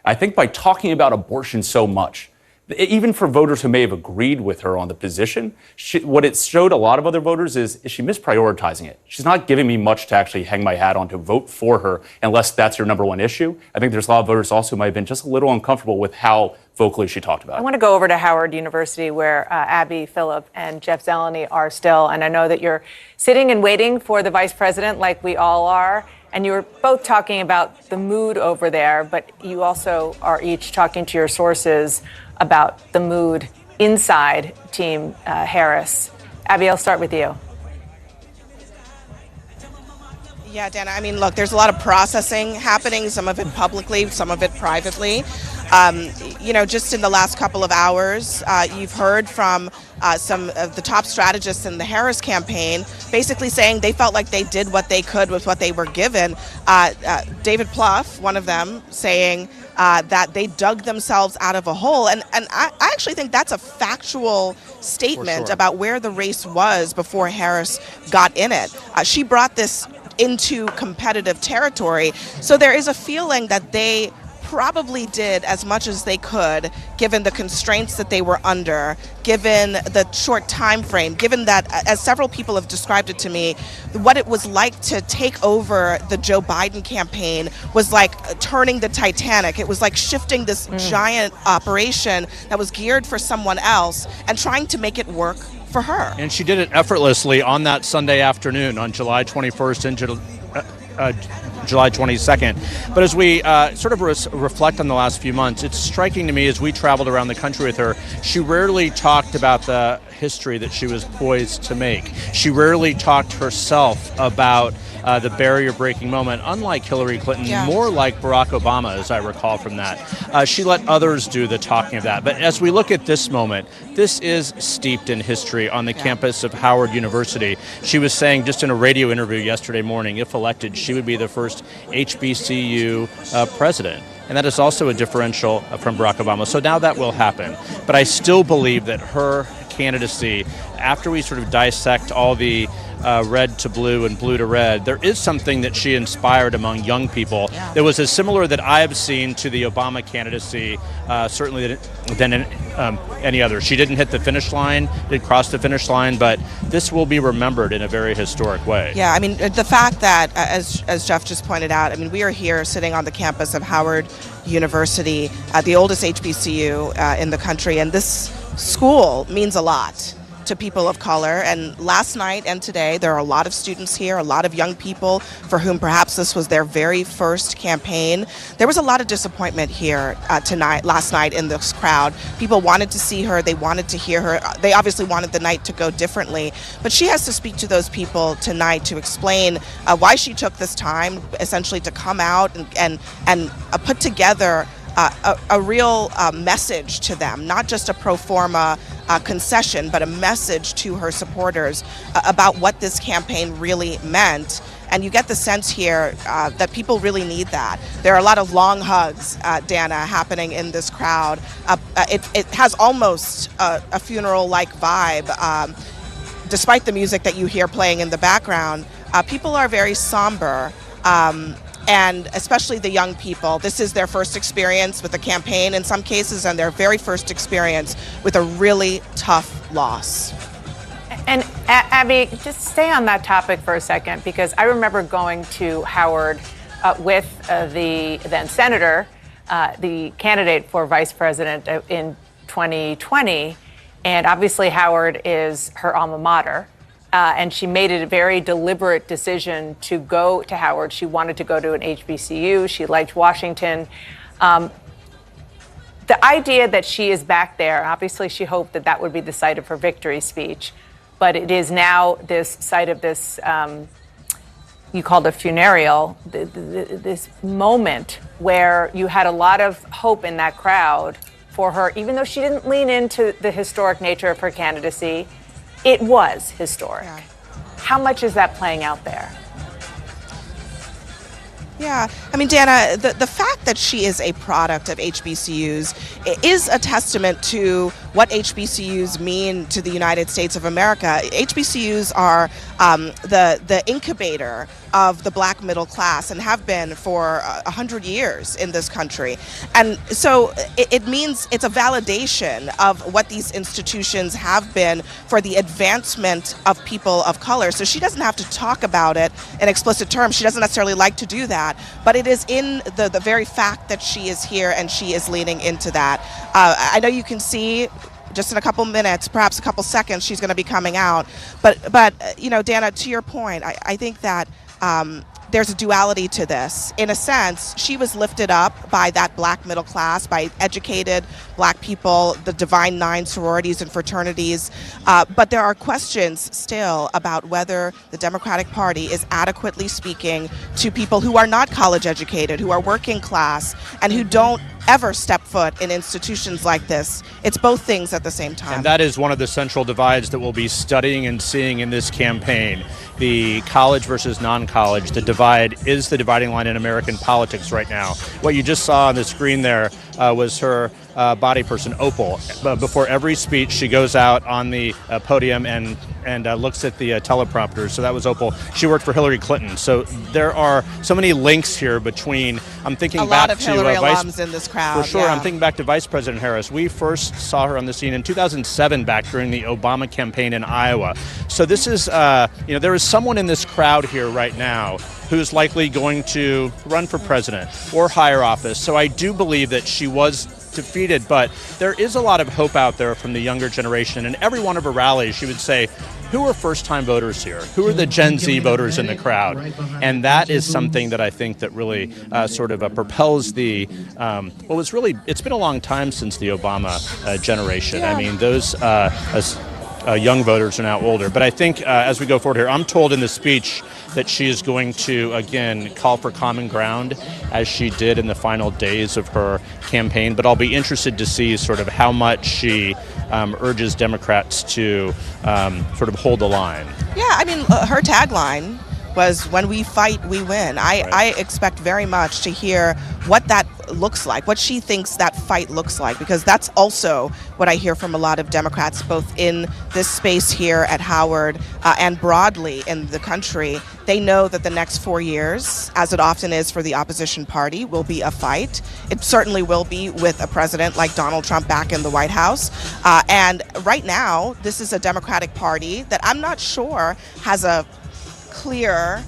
Speaker 20: I think by talking about abortion so much, even for voters who may have agreed with her on the position, what it showed a lot of other voters is she misprioritizing it. She's not giving me much to actually hang my hat on to vote for her unless that's your number one issue. I think there's a lot of voters also who might have been just a little uncomfortable with how vocally she talked about it.
Speaker 2: I want to go over to Howard University, where Abby Phillip and Jeff Zeleny are still. And I know that you're sitting and waiting for the vice president, like we all are. And you were both talking about the mood over there, but you also are each talking to your sources about the mood inside Team Harris. Abby, I'll start with you.
Speaker 6: Yeah, Dana, I mean, look, there's a lot of processing happening, some of it publicly, some of it privately. Just in the last couple of hours, you've heard from some of the top strategists in the Harris campaign basically saying they felt like they did what they could with what they were given. David Plouffe, one of them, saying that they dug themselves out of a hole. And I actually think that's a factual statement about where the race was before Harris got in it. She brought this into competitive territory. So there is a feeling that they probably did as much as they could, given the constraints that they were under, given the short time frame, given that, as several people have described it to me, what it was like to take over the Joe Biden campaign was like turning the Titanic. It was like shifting this giant operation that was geared for someone else and trying to make it work for her.
Speaker 12: And she did it effortlessly on that Sunday afternoon on July 21st and July 22nd. But as we sort of reflect on the last few months, it's striking to me as we traveled around the country with her, she rarely talked about the history that she was poised to make. She rarely talked herself about the barrier-breaking moment, unlike Hillary Clinton, more like Barack Obama, as I recall from that. She let others do the talking of that. But as we look at this moment, this is steeped in history on the campus of Howard University. She was saying just in a radio interview yesterday morning, if elected, she would be the first HBCU president. And that is also a differential from Barack Obama. So now that will happen. But I still believe that her candidacy, after we sort of dissect all the red to blue and blue to red, there is something that she inspired among young people that was as similar that I've seen to the Obama candidacy, certainly than any other. She didn't hit the finish line, didn't cross the finish line, but this will be remembered in a very historic way.
Speaker 6: Yeah, I mean, the fact that, as Jeff just pointed out, I mean, we are here sitting on the campus of Howard University, the oldest HBCU in the country, and this school means a lot to people of color. And last night and today, there are a lot of students here, a lot of young people for whom perhaps this was their very first campaign. There was a lot of disappointment here last night in this crowd. People wanted to see her, they wanted to hear her. They obviously wanted the night to go differently, but she has to speak to those people tonight to explain why she took this time, essentially to come out and put together a real message to them, not just a pro forma concession, but a message to her supporters about what this campaign really meant. And you get the sense here that people really need that. There are a lot of long hugs, Dana, happening in this crowd. It has almost a funeral-like vibe. Despite the music that you hear playing in the background, people are very somber. And especially the young people, this is their first experience with the campaign in some cases, and their very first experience with a really tough loss.
Speaker 2: And Abby, just stay on that topic for a second, because I remember going to Howard with the then senator, the candidate for vice president in 2020. And obviously Howard is her alma mater. And she made it a very deliberate decision to go to Howard. She wanted to go to an HBCU. She liked Washington. The idea that she is back there, obviously she hoped that that would be the site of her victory speech, but it is now this site of this, you called a funereal, this moment where you had a lot of hope in that crowd for her, even though she didn't lean into the historic nature of her candidacy. It was historic. Yeah. How much is that playing out there?
Speaker 6: Yeah, I mean, Dana, the fact that she is a product of HBCUs is a testament to what HBCUs mean to the United States of America. HBCUs are the incubator of the black middle class and have been for 100 years in this country. And so it means it's a validation of what these institutions have been for the advancement of people of color. So she doesn't have to talk about it in explicit terms. She doesn't necessarily like to do that, but it is in the very fact that she is here and she is leaning into that. I know you can see just in a couple minutes, perhaps a couple seconds, she's going to be coming out. But you know, Dana, to your point, I think that there's a duality to this. In a sense, she was lifted up by that black middle class, by educated black people, the Divine Nine sororities and fraternities. But there are questions still about whether the Democratic Party is adequately speaking to people who are not college educated, who are working class, and who don't ever step foot in institutions like this. It's both things at the same time.
Speaker 12: And that is one of the central divides that we'll be studying and seeing in this campaign. The college versus non-college. The divide is the dividing line in American politics right now. What you just saw on the screen there was her body person, Opal. Before every speech, she goes out on the podium and looks at the teleprompter. So that was Opal. She worked for Hillary Clinton. So there are so many links here between, I'm thinking
Speaker 6: a
Speaker 12: back
Speaker 6: lot of
Speaker 12: to
Speaker 6: Hillary alums in this crowd.
Speaker 12: For sure.
Speaker 6: Yeah.
Speaker 12: I'm thinking back to Vice President Harris. We first saw her on the scene in 2007 back during the Obama campaign in Iowa. So this is, there is someone in this crowd here right now who's likely going to run for president or higher office. So I do believe that she was defeated, but there is a lot of hope out there from the younger generation. And every one of her rallies, she would say, who are first-time voters here? Who are the Gen Z voters in the crowd? And that is something that I think that really propels the, it's been a long time since the Obama generation. Yeah. I mean, those young voters are now older. But I think as we go forward here, I'm told in the speech that she is going to, again, call for common ground, as she did in the final days of her campaign. But I'll be interested to see sort of how much she urges Democrats to hold the line.
Speaker 6: Yeah, I mean, her tagline was, when we fight, we win. I expect very much to hear what that looks like, what she thinks that fight looks like, because that's also what I hear from a lot of Democrats, both in this space here at Howard and broadly in the country, They know that the next 4 years, as it often is for the opposition party, will be a fight. It certainly will be with a president like Donald Trump back in the White House. And right now, this is a Democratic Party that I'm not sure has a clear,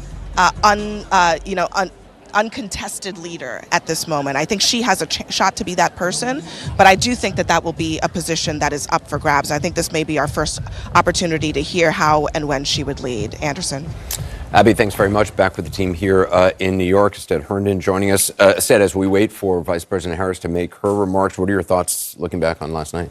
Speaker 6: uncontested leader at this moment. I think she has a shot to be that person, but I do think that that will be a position that is up for grabs. I think this may be our first opportunity to hear how and when she would lead. Anderson.
Speaker 8: Abby, thanks very much. Back with the team here in New York. Ested Herndon joining us. Ested, as we wait for Vice President Harris to make her remarks, what are your thoughts looking back on last night?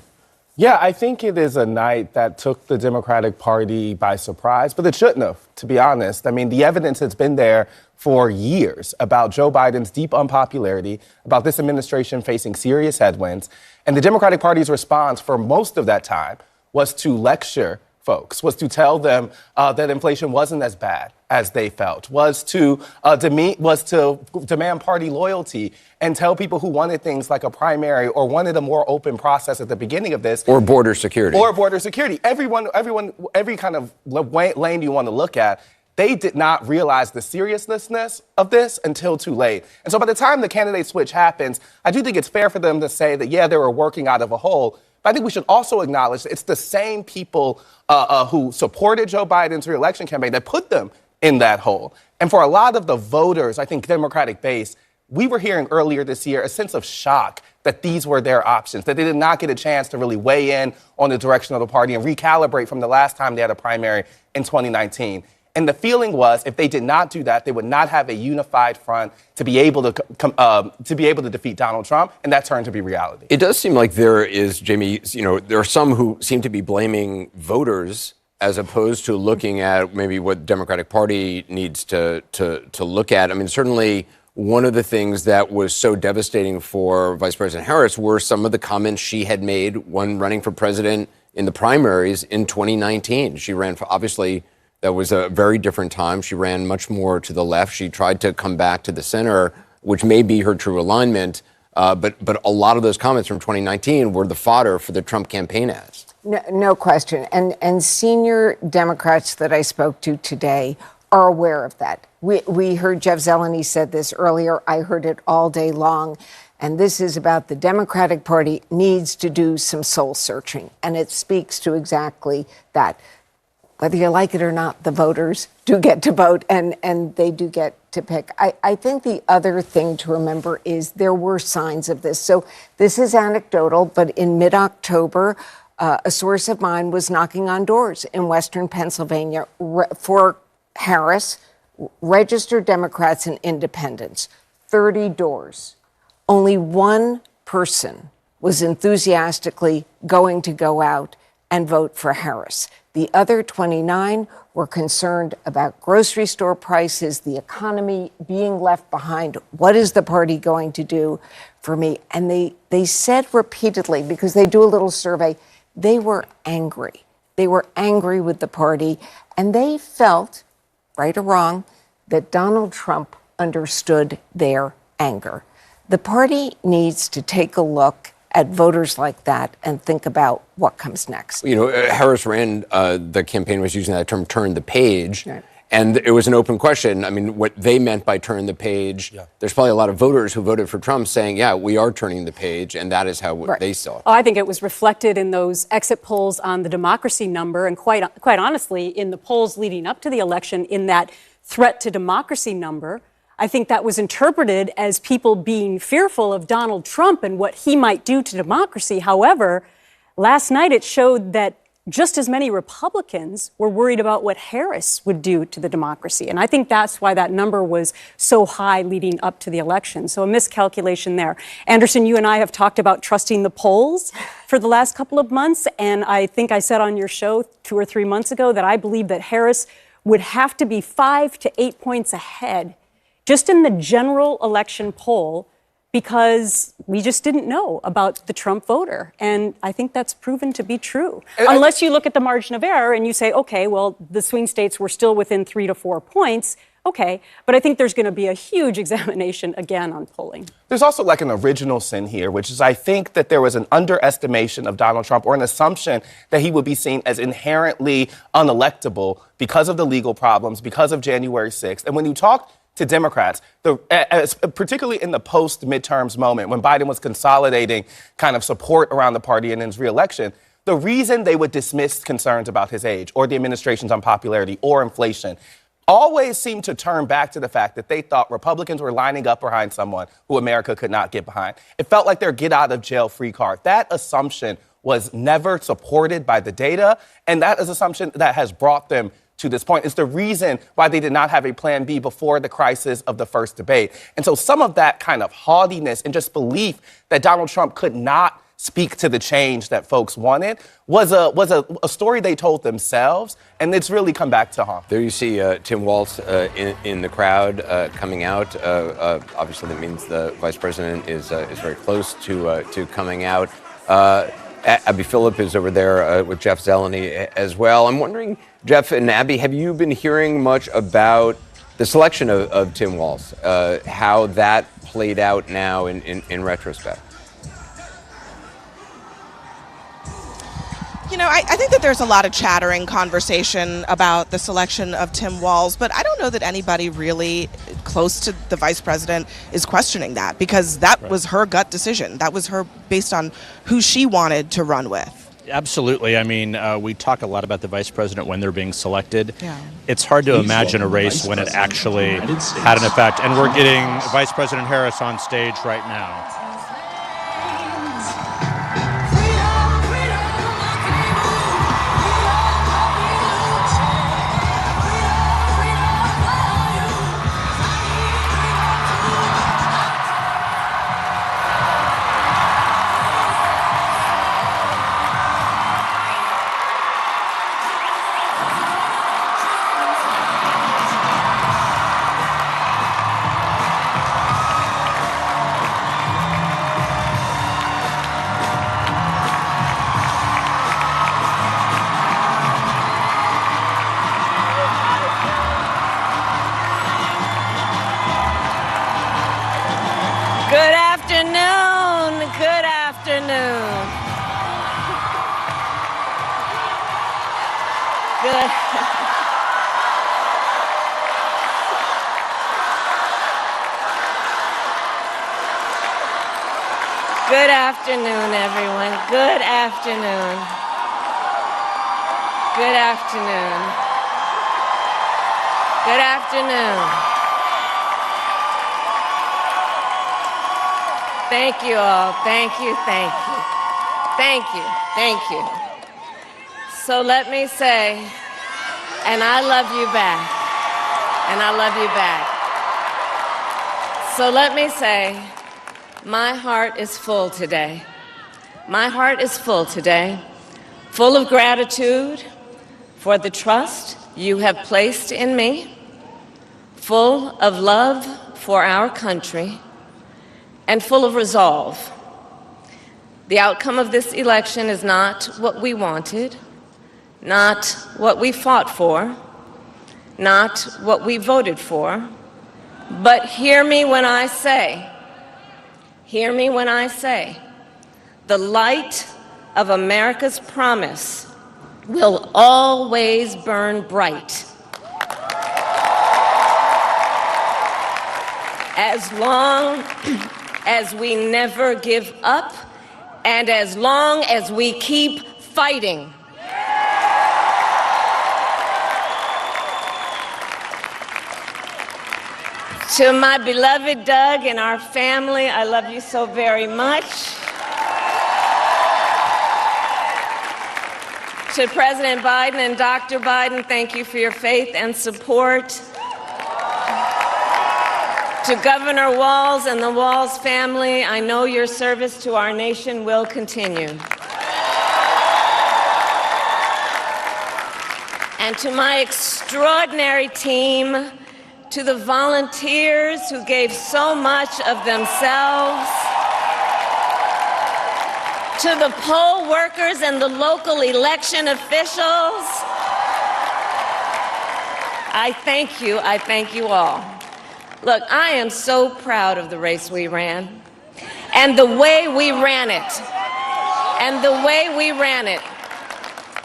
Speaker 13: Yeah, I think it is a night that took the Democratic Party by surprise, but it shouldn't have, to be honest. I mean, the evidence has been there for years about Joe Biden's deep unpopularity, about this administration facing serious headwinds. And the Democratic Party's response for most of that time was to lecture folks, was to tell them that inflation wasn't as bad as they felt, was to demand party loyalty and tell people who wanted things like a primary or wanted a more open process at the beginning of this.
Speaker 8: Or border security.
Speaker 13: Every kind of lane you want to look at, they did not realize the seriousness of this until too late. And so by the time the candidate switch happens, I do think it's fair for them to say that, yeah, they were working out of a hole. But I think we should also acknowledge that it's the same people who supported Joe Biden's reelection campaign that put them in that hole. And for a lot of the voters, I think Democratic base, we were hearing earlier this year a sense of shock that these were their options, that they did not get a chance to really weigh in on the direction of the party and recalibrate from the last time they had a primary in 2019. And the feeling was, if they did not do that, they would not have a unified front to be able to defeat Donald Trump, and that turned to be reality.
Speaker 8: It does seem like there is, Jamie, there are some who seem to be blaming voters as opposed to looking at maybe what the Democratic Party needs to look at. I mean, certainly one of the things that was so devastating for Vice President Harris were some of the comments she had made when running for president in the primaries in 2019. She ran for, obviously, that was a very different time. She ran much more to the left. She tried to come back to the center, which may be her true alignment. But a lot of those comments from 2019 were the fodder for the Trump campaign ads.
Speaker 23: No question. And senior Democrats that I spoke to today are aware of that. We heard Jeff Zeleny said this earlier. I heard it all day long. And this is about the Democratic Party needs to do some soul searching. And it speaks to exactly that. Whether you like it or not, the voters do get to vote and they do get to pick. I think the other thing to remember is there were signs of this. So this is anecdotal, but in mid-October, a source of mine was knocking on doors in Western Pennsylvania for Harris, registered Democrats and independents, 30 doors. Only one person was enthusiastically going to go out and vote for Harris. The other 29 were concerned about grocery store prices, the economy, being left behind. What is the party going to do for me? And they said repeatedly, because they do a little survey, they were angry. They were angry with the party, and they felt, right or wrong, that Donald Trump understood their anger. The party needs to take a look at voters like that and think about what comes next.
Speaker 8: Harris ran, the campaign was using that term, turn the page.
Speaker 23: Right.
Speaker 8: And it was an open question. I mean, what they meant by turn the page, there's probably a lot of voters who voted for Trump saying, yeah, we are turning the page, and that is how they saw it.
Speaker 24: I think it was reflected in those exit polls on the democracy number, and quite honestly, in the polls leading up to the election, in that threat to democracy number. I think that was interpreted as people being fearful of Donald Trump and what he might do to democracy. However, last night it showed that just as many Republicans were worried about what Harris would do to the democracy. And I think that's why that number was so high leading up to the election. So a miscalculation there. Anderson, you and I have talked about trusting the polls for the last couple of months. And I think I said on your show 2 or 3 months ago that I believe that Harris would have to be 5 to 8 points ahead just in the general election poll, because we just didn't know about the Trump voter. And I think that's proven to be true. Unless you look at the margin of error and you say, okay, well, the swing states were still within 3 to 4 points. Okay, but I think there's going to be a huge examination again on polling.
Speaker 13: There's also like an original sin here, which is I think that there was an underestimation of Donald Trump, or an assumption that he would be seen as inherently unelectable because of the legal problems, because of January 6th. And when you talk to Democrats, particularly in the post-midterms moment when Biden was consolidating kind of support around the party and in his reelection, the reason they would dismiss concerns about his age or the administration's unpopularity or inflation always seemed to turn back to the fact that they thought Republicans were lining up behind someone who America could not get behind. It felt like their get-out-of-jail-free card. That assumption was never supported by the data, and that is an assumption that has brought them to this point. It's the reason why they did not have a plan B before the crisis of the first debate. And so some of that kind of haughtiness and just belief that Donald Trump could not speak to the change that folks wanted was a story they told themselves, and it's really come back to haunt.
Speaker 8: There you see Tim Walz in the crowd coming out. Obviously, that means the vice president is very close to coming out. Abby Phillip is over there with Jeff Zeleny as well. I'm wondering, Jeff and Abby, have you been hearing much about the selection of Tim Walz, how that played out now in retrospect?
Speaker 6: You know, I think that there's a lot of chattering conversation about the selection of Tim Walz, but I don't know that anybody really close to the vice president is questioning that, because that was her gut decision. That was her based on who she wanted to run with.
Speaker 9: Absolutely. I mean, we talk a lot about the vice president when they're being selected. Yeah. It's hard to imagine a race when it actually had an effect. And we're getting Vice President Harris on stage right now.
Speaker 2: Good afternoon. Good afternoon. Good. Good afternoon, everyone. Good afternoon. Good afternoon. Good afternoon. Thank you all. Thank you, thank you. Thank you, thank you. So let me say, and I love you back. And I love you back. So let me say, my heart is full today. My heart is full today, full of gratitude for the trust you have placed in me, full of love for our country, and full of resolve. The outcome of this election is not what we wanted, not what we fought for, not what we voted for, but hear me when I say, the light of America's promise will always burn bright. As long as we never give up, and as long as we keep fighting. To my beloved Doug and our family, I love you so very much. To President Biden and Dr. Biden, thank you for your faith and support. To Governor Walz and the Walz family, I know your service to our nation will continue. And to my extraordinary team, to the volunteers who gave so much of themselves, to the poll workers and the local election officials,
Speaker 14: I thank you. I thank you all. Look, I am so proud of the race we ran and the way we ran it. And the way we ran it.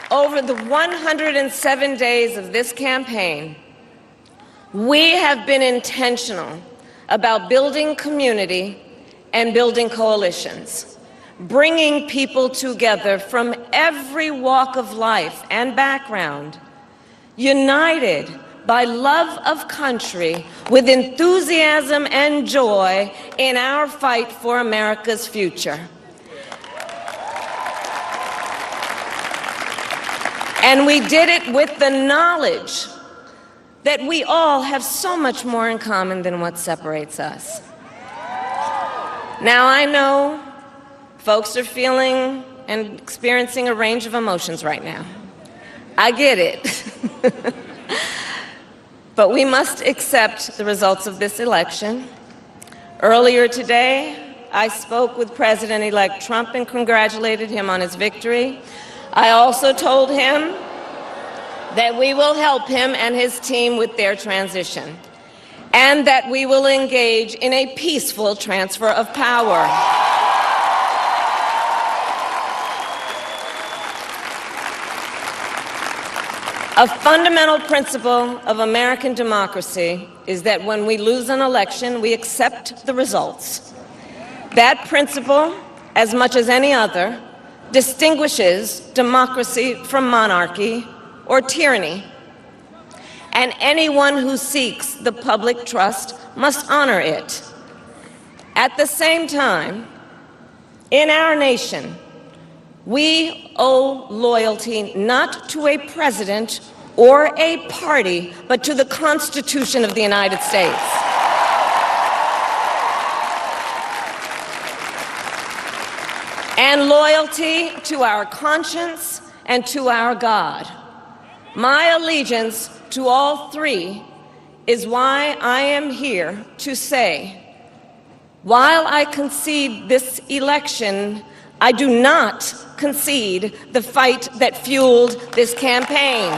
Speaker 14: Over the 107 days of this campaign, we have been intentional about building community and building coalitions, bringing people together from every walk of life and background, united by love of country with enthusiasm and joy in our fight for America's future. And we did it with the knowledge that we all have so much more in common than what separates us. Now, I know folks are feeling and experiencing a range of emotions right now. I get it. But we must accept the results of this election. Earlier today, I spoke with President-elect Trump and congratulated him on his victory. I also told him that we will help him and his team with their transition, and that we will engage in a peaceful transfer of power. A fundamental principle of American democracy is that when we lose an election, we accept the results. That principle, as much as any other, distinguishes democracy from monarchy or tyranny. And anyone who seeks the public trust must honor it. At the same time, in our nation, we owe loyalty not to a president or a party, but to the Constitution of the United States. And loyalty to our conscience and to our God. My allegiance to all three is why I am here to say, while I concede this election, I do not concede the fight that fueled this campaign.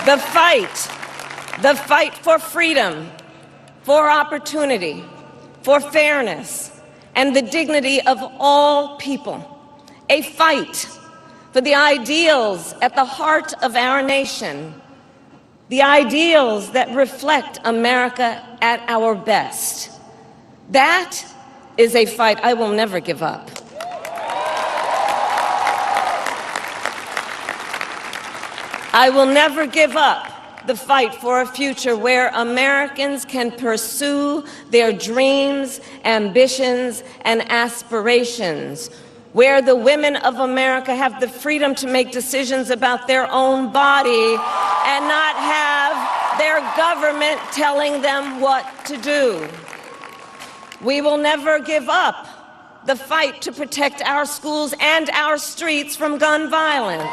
Speaker 14: The fight for freedom, for opportunity, for fairness, and the dignity of all people. A fight for the ideals at the heart of our nation, the ideals that reflect America at our best. That is a fight I will never give up. I will never give up the fight for a future where Americans can pursue their dreams, ambitions, and aspirations, where the women of America have the freedom to make decisions about their own body and not have their government telling them what to do. We will never give up the fight to protect our schools and our streets from gun violence.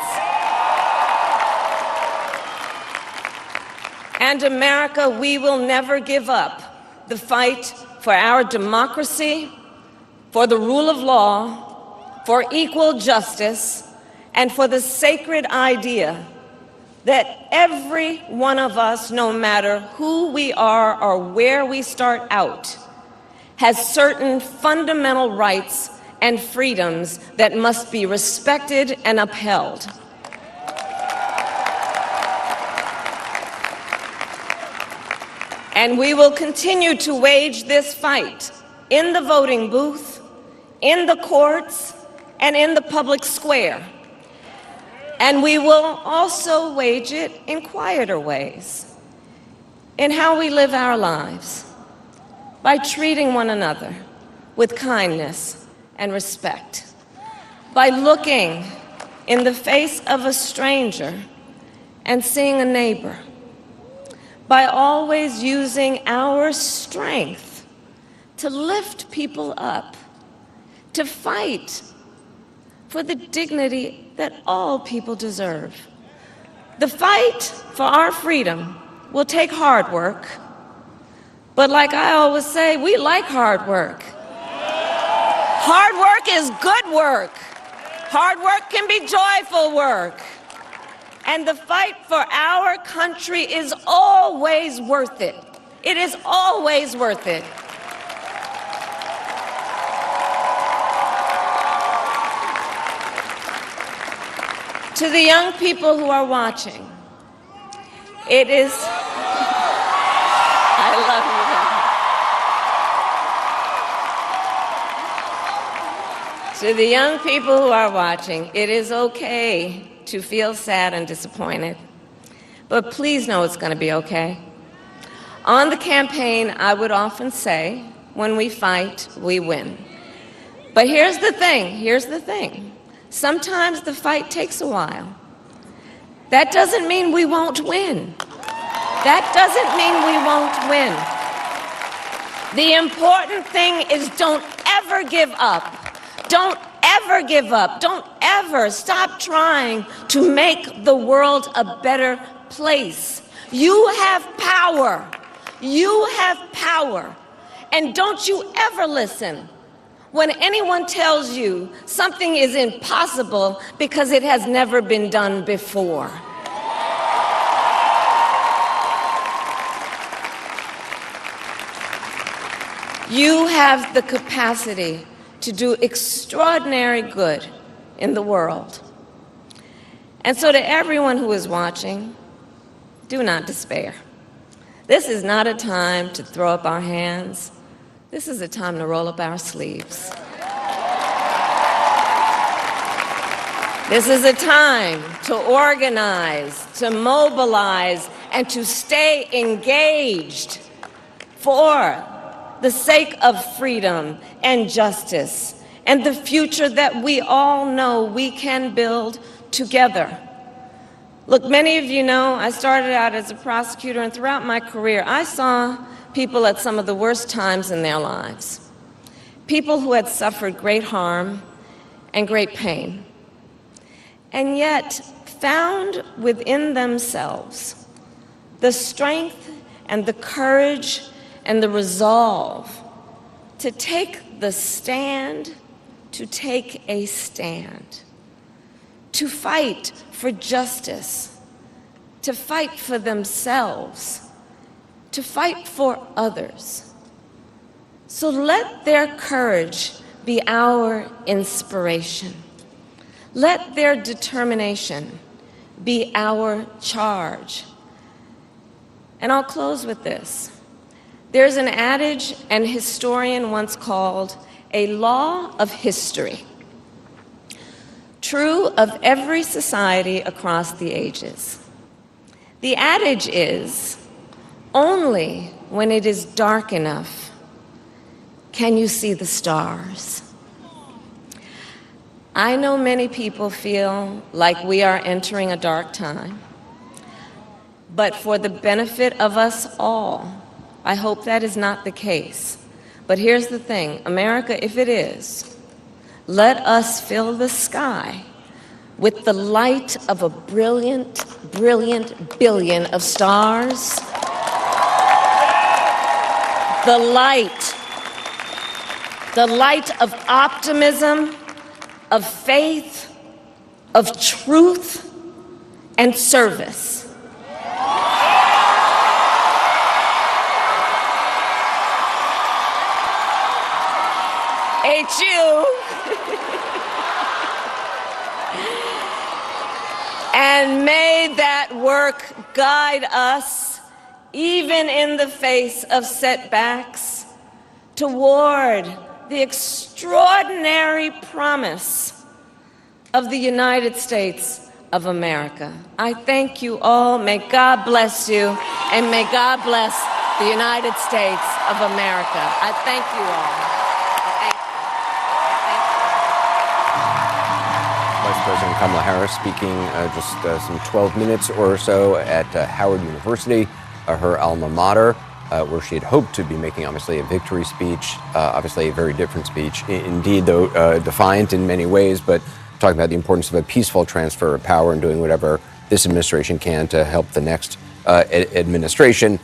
Speaker 14: And America, we will never give up the fight for our democracy, for the rule of law, for equal justice, and for the sacred idea that every one of us, no matter who we are or where we start out, has certain fundamental rights and freedoms that must be respected and upheld. And we will continue to wage this fight in the voting booth, in the courts, and in the public square. And we will also wage it in quieter ways, in how we live our lives, by treating one another with kindness and respect, by looking in the face of a stranger and seeing a neighbor, by always using our strength to lift people up, to fight for the dignity that all people deserve. The fight for our freedom will take hard work, but like I always say, we like hard work. Hard work is good work. Hard work can be joyful work. And the fight for our country is always worth it. It is always worth it. To the young people who are watching, it is, I love you. To the young people who are watching, it is okay to feel sad and disappointed, but please know it's going to be okay. On the campaign, I would often say, when we fight, we win. But here's the thing. Sometimes the fight takes a while. That doesn't mean we won't win. That doesn't mean we won't win. The important thing is don't ever give up. Don't ever give up. Don't ever stop trying to make the world a better place. You have power. You have power. And don't you ever listen when anyone tells you something is impossible because it has never been done before. You have the capacity to do extraordinary good in the world. And so to everyone who is watching, do not despair. This is not a time to throw up our hands. This is a time to roll up our sleeves. This is a time to organize, to mobilize, and to stay engaged for the sake of freedom and justice and the future that we all know we can build together. Look, many of you know I started out as a prosecutor, and throughout my career, I saw people at some of the worst times in their lives. People who had suffered great harm and great pain, and yet found within themselves the strength and the courage and the resolve to take the stand, to take a stand, to fight for justice, to fight for themselves, to fight for others. So let their courage be our inspiration. Let their determination be our charge. And I'll close with this. There's an adage an historian once called a law of history, true of every society across the ages. The adage is, only when it is dark enough can you see the stars. I know many people feel like we are entering a dark time, but for the benefit of us all, I hope that is not the case. But here's the thing, America, if it is, let us fill the sky with the light of a brilliant, brilliant billion of stars. The light of optimism, of faith, of truth, and service. HU. And may that work guide us, even in the face of setbacks, toward the extraordinary promise of the United States of America. I thank you all. May God bless you, and may God bless the United States of America. I thank you all.
Speaker 8: Vice President Kamala Harris speaking just some 12 minutes or so at Howard University, her alma mater, where she had hoped to be making, obviously, a victory speech, obviously a very different speech, indeed, though defiant in many ways, but talking about the importance of a peaceful transfer of power and doing whatever this administration can to help the next administration,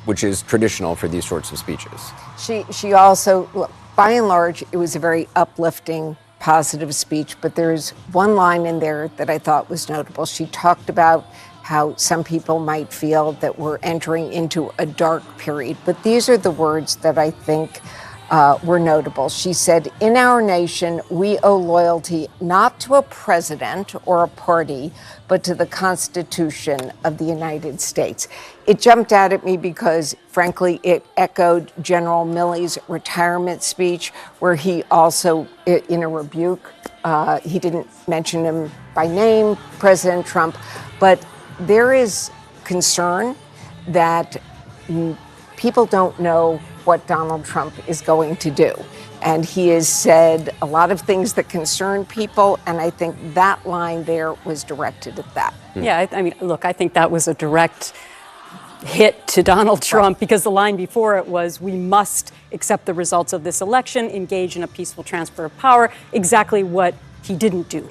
Speaker 8: which is traditional for these sorts of speeches.
Speaker 23: She also, look, by and large, it was a very uplifting, positive speech, but there's one line in there that I thought was notable. She talked about how some people might feel that we're entering into a dark period, but these are the words that I think were notable. She said, "In our nation, we owe loyalty not to a president or a party, but to the Constitution of the United States." It jumped out at me because, frankly, it echoed General Milley's retirement speech, where he also, in a rebuke, he didn't mention him by name, President Trump, but there is concern that people don't know what Donald Trump is going to do. And he has said a lot of things that concern people, and I think that line there was directed at that.
Speaker 24: Yeah, I mean, look, I think that was a direct hit to Donald Trump because the line before it was, we must accept the results of this election, engage in a peaceful transfer of power, exactly what he didn't do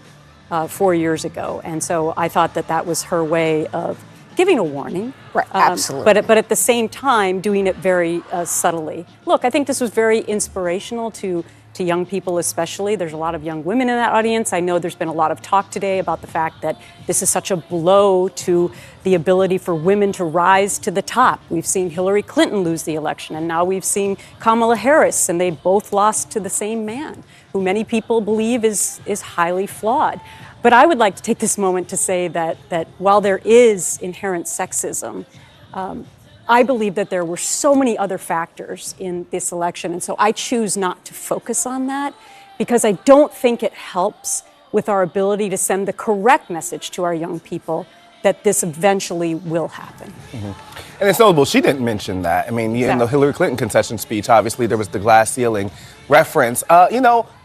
Speaker 24: 4 years ago. And so I thought that that was her way of giving a warning.
Speaker 23: Right, absolutely.
Speaker 24: But at the same time, doing it very subtly. Look, I think this was very inspirational to young people especially. There's a lot of young women in that audience. I know there's been a lot of talk today about the fact that this is such a blow to the ability for women to rise to the top. We've seen Hillary Clinton lose the election, and now we've seen Kamala Harris, and they both lost to the same man, who many people believe is highly flawed. But I would like to take this moment to say that while there is inherent sexism, I believe that there were so many other factors in this election. And so I choose not to focus on that because I don't think it helps with our ability to send the correct message to our young people that this eventually will happen.
Speaker 13: Mm-hmm. And it's notable, she didn't mention that. I mean, in the Hillary Clinton concession speech, obviously there was the glass ceiling reference.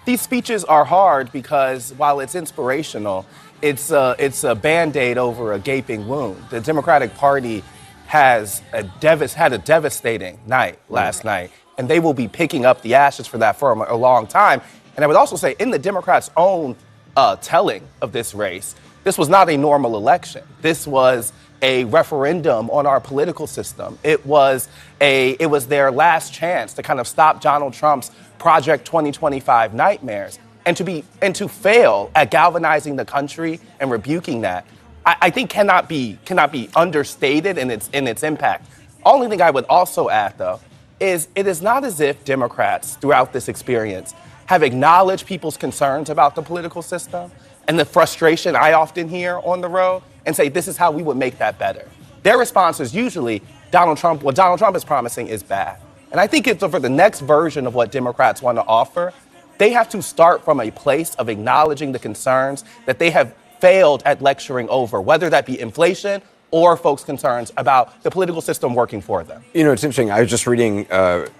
Speaker 13: These speeches are hard because while it's inspirational, it's a Band-Aid over a gaping wound. The Democratic Party had a devastating night last night, and they will be picking up the ashes for that for a long time. And I would also say, in the Democrats' own telling of this race, this was not a normal election. This was a referendum on our political system. It was their last chance to kind of stop Donald Trump's Project 2025 nightmares, and to fail at galvanizing the country and rebuking that, I think cannot be understated in its impact. Only thing I would also add, though, is it is not as if Democrats throughout this experience have acknowledged people's concerns about the political system and the frustration I often hear on the road and say, this is how we would make that better. Their response is usually, what Donald Trump is promising is bad. And I think for the next version of what Democrats want to offer, they have to start from a place of acknowledging the concerns that they have failed at lecturing over, whether that be inflation or folks' concerns about the political system working for them.
Speaker 8: You know, it's interesting. I was just reading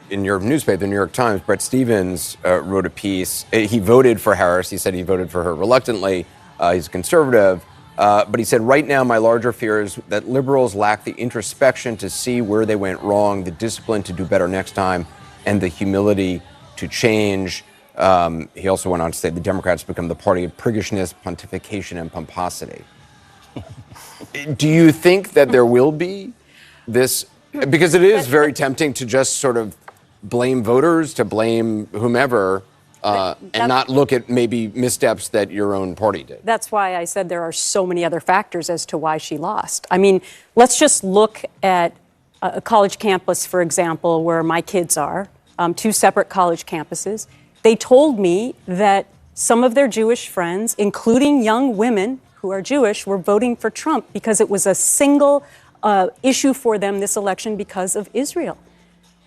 Speaker 8: in your newspaper, the New York Times, Bret Stephens wrote a piece. He voted for Harris. He said he voted for her reluctantly. He's a conservative. But he said, right now, my larger fear is that liberals lack the introspection to see where they went wrong, the discipline to do better next time, and the humility to change. He also went on to say the Democrats become the party of priggishness, pontification, and pomposity. Do you think that there will be this? Because it is very tempting to just sort of blame voters, to blame whomever, and not look at maybe missteps that your own party did.
Speaker 24: That's why I said there are so many other factors as to why she lost. I mean, let's just look at a college campus, for example, where my kids are, two separate college campuses. They told me that some of their Jewish friends, including young women who are Jewish, were voting for Trump because it was a single issue for them this election because of Israel.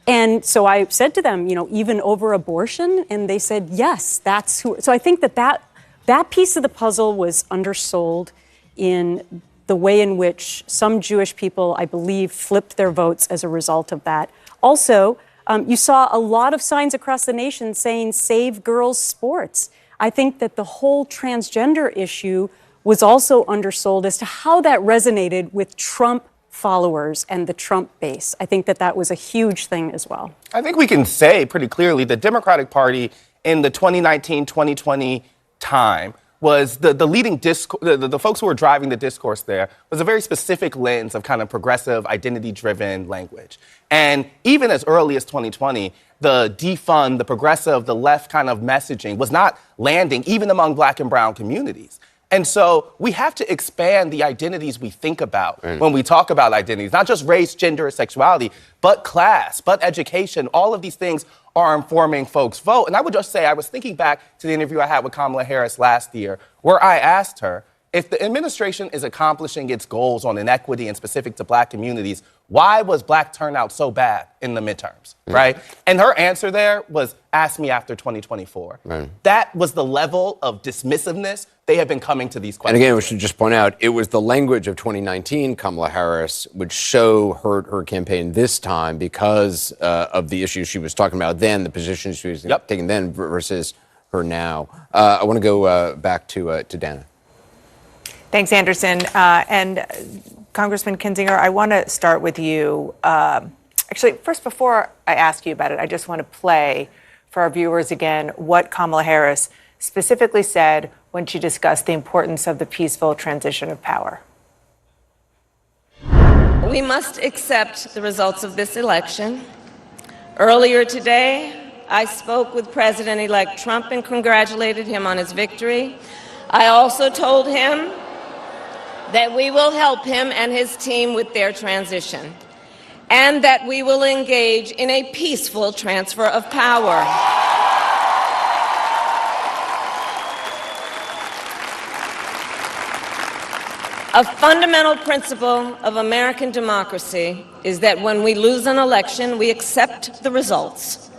Speaker 24: And so I said to them, even over abortion, and they said, yes, that's who. So I think that piece of the puzzle was undersold in the way in which some Jewish people, I believe, flipped their votes as a result of that. Also, you saw a lot of signs across the nation saying, save girls' sports. I think that the whole transgender issue was also undersold as to how that resonated with Trump followers and the Trump base. I think that was a huge thing as well.
Speaker 13: I think we can say pretty clearly the Democratic Party in the 2019-2020 time was the leading discourse, the folks who were driving the discourse there was a very specific lens of kind of progressive, identity-driven language. And even as early as 2020, the defund, the progressive, the left kind of messaging was not landing even among Black and brown communities. And so we have to expand the identities we think about when we talk about identities, not just race, gender, or sexuality, but class, but education. All of these things are informing folks' vote. And I would just say, I was thinking back to the interview I had with Kamala Harris last year, where I asked her, if the administration is accomplishing its goals on inequity and specific to Black communities, why was Black turnout so bad in the midterms, right? And her answer there was, ask me after 2024. That was the level of dismissiveness they have been coming to these questions.
Speaker 8: And again, we should just point out, it was the language of 2019, Kamala Harris, would show her campaign this time because of the issues she was talking about then, the positions she was taking then versus her now. I want to go back to Dana.
Speaker 2: Thanks, Anderson. And Congressman Kinzinger, I want to start with you. Actually, first, before I ask you about it, I just want to play for our viewers again what Kamala Harris specifically said when she discussed the importance of the peaceful transition of power.
Speaker 14: We must accept the results of this election. Earlier today, I spoke with President-elect Trump and congratulated him on his victory. I also told him that we will help him and his team with their transition, and that we will engage in a peaceful transfer of power. A fundamental principle of American democracy is that when we lose an election, we accept the results.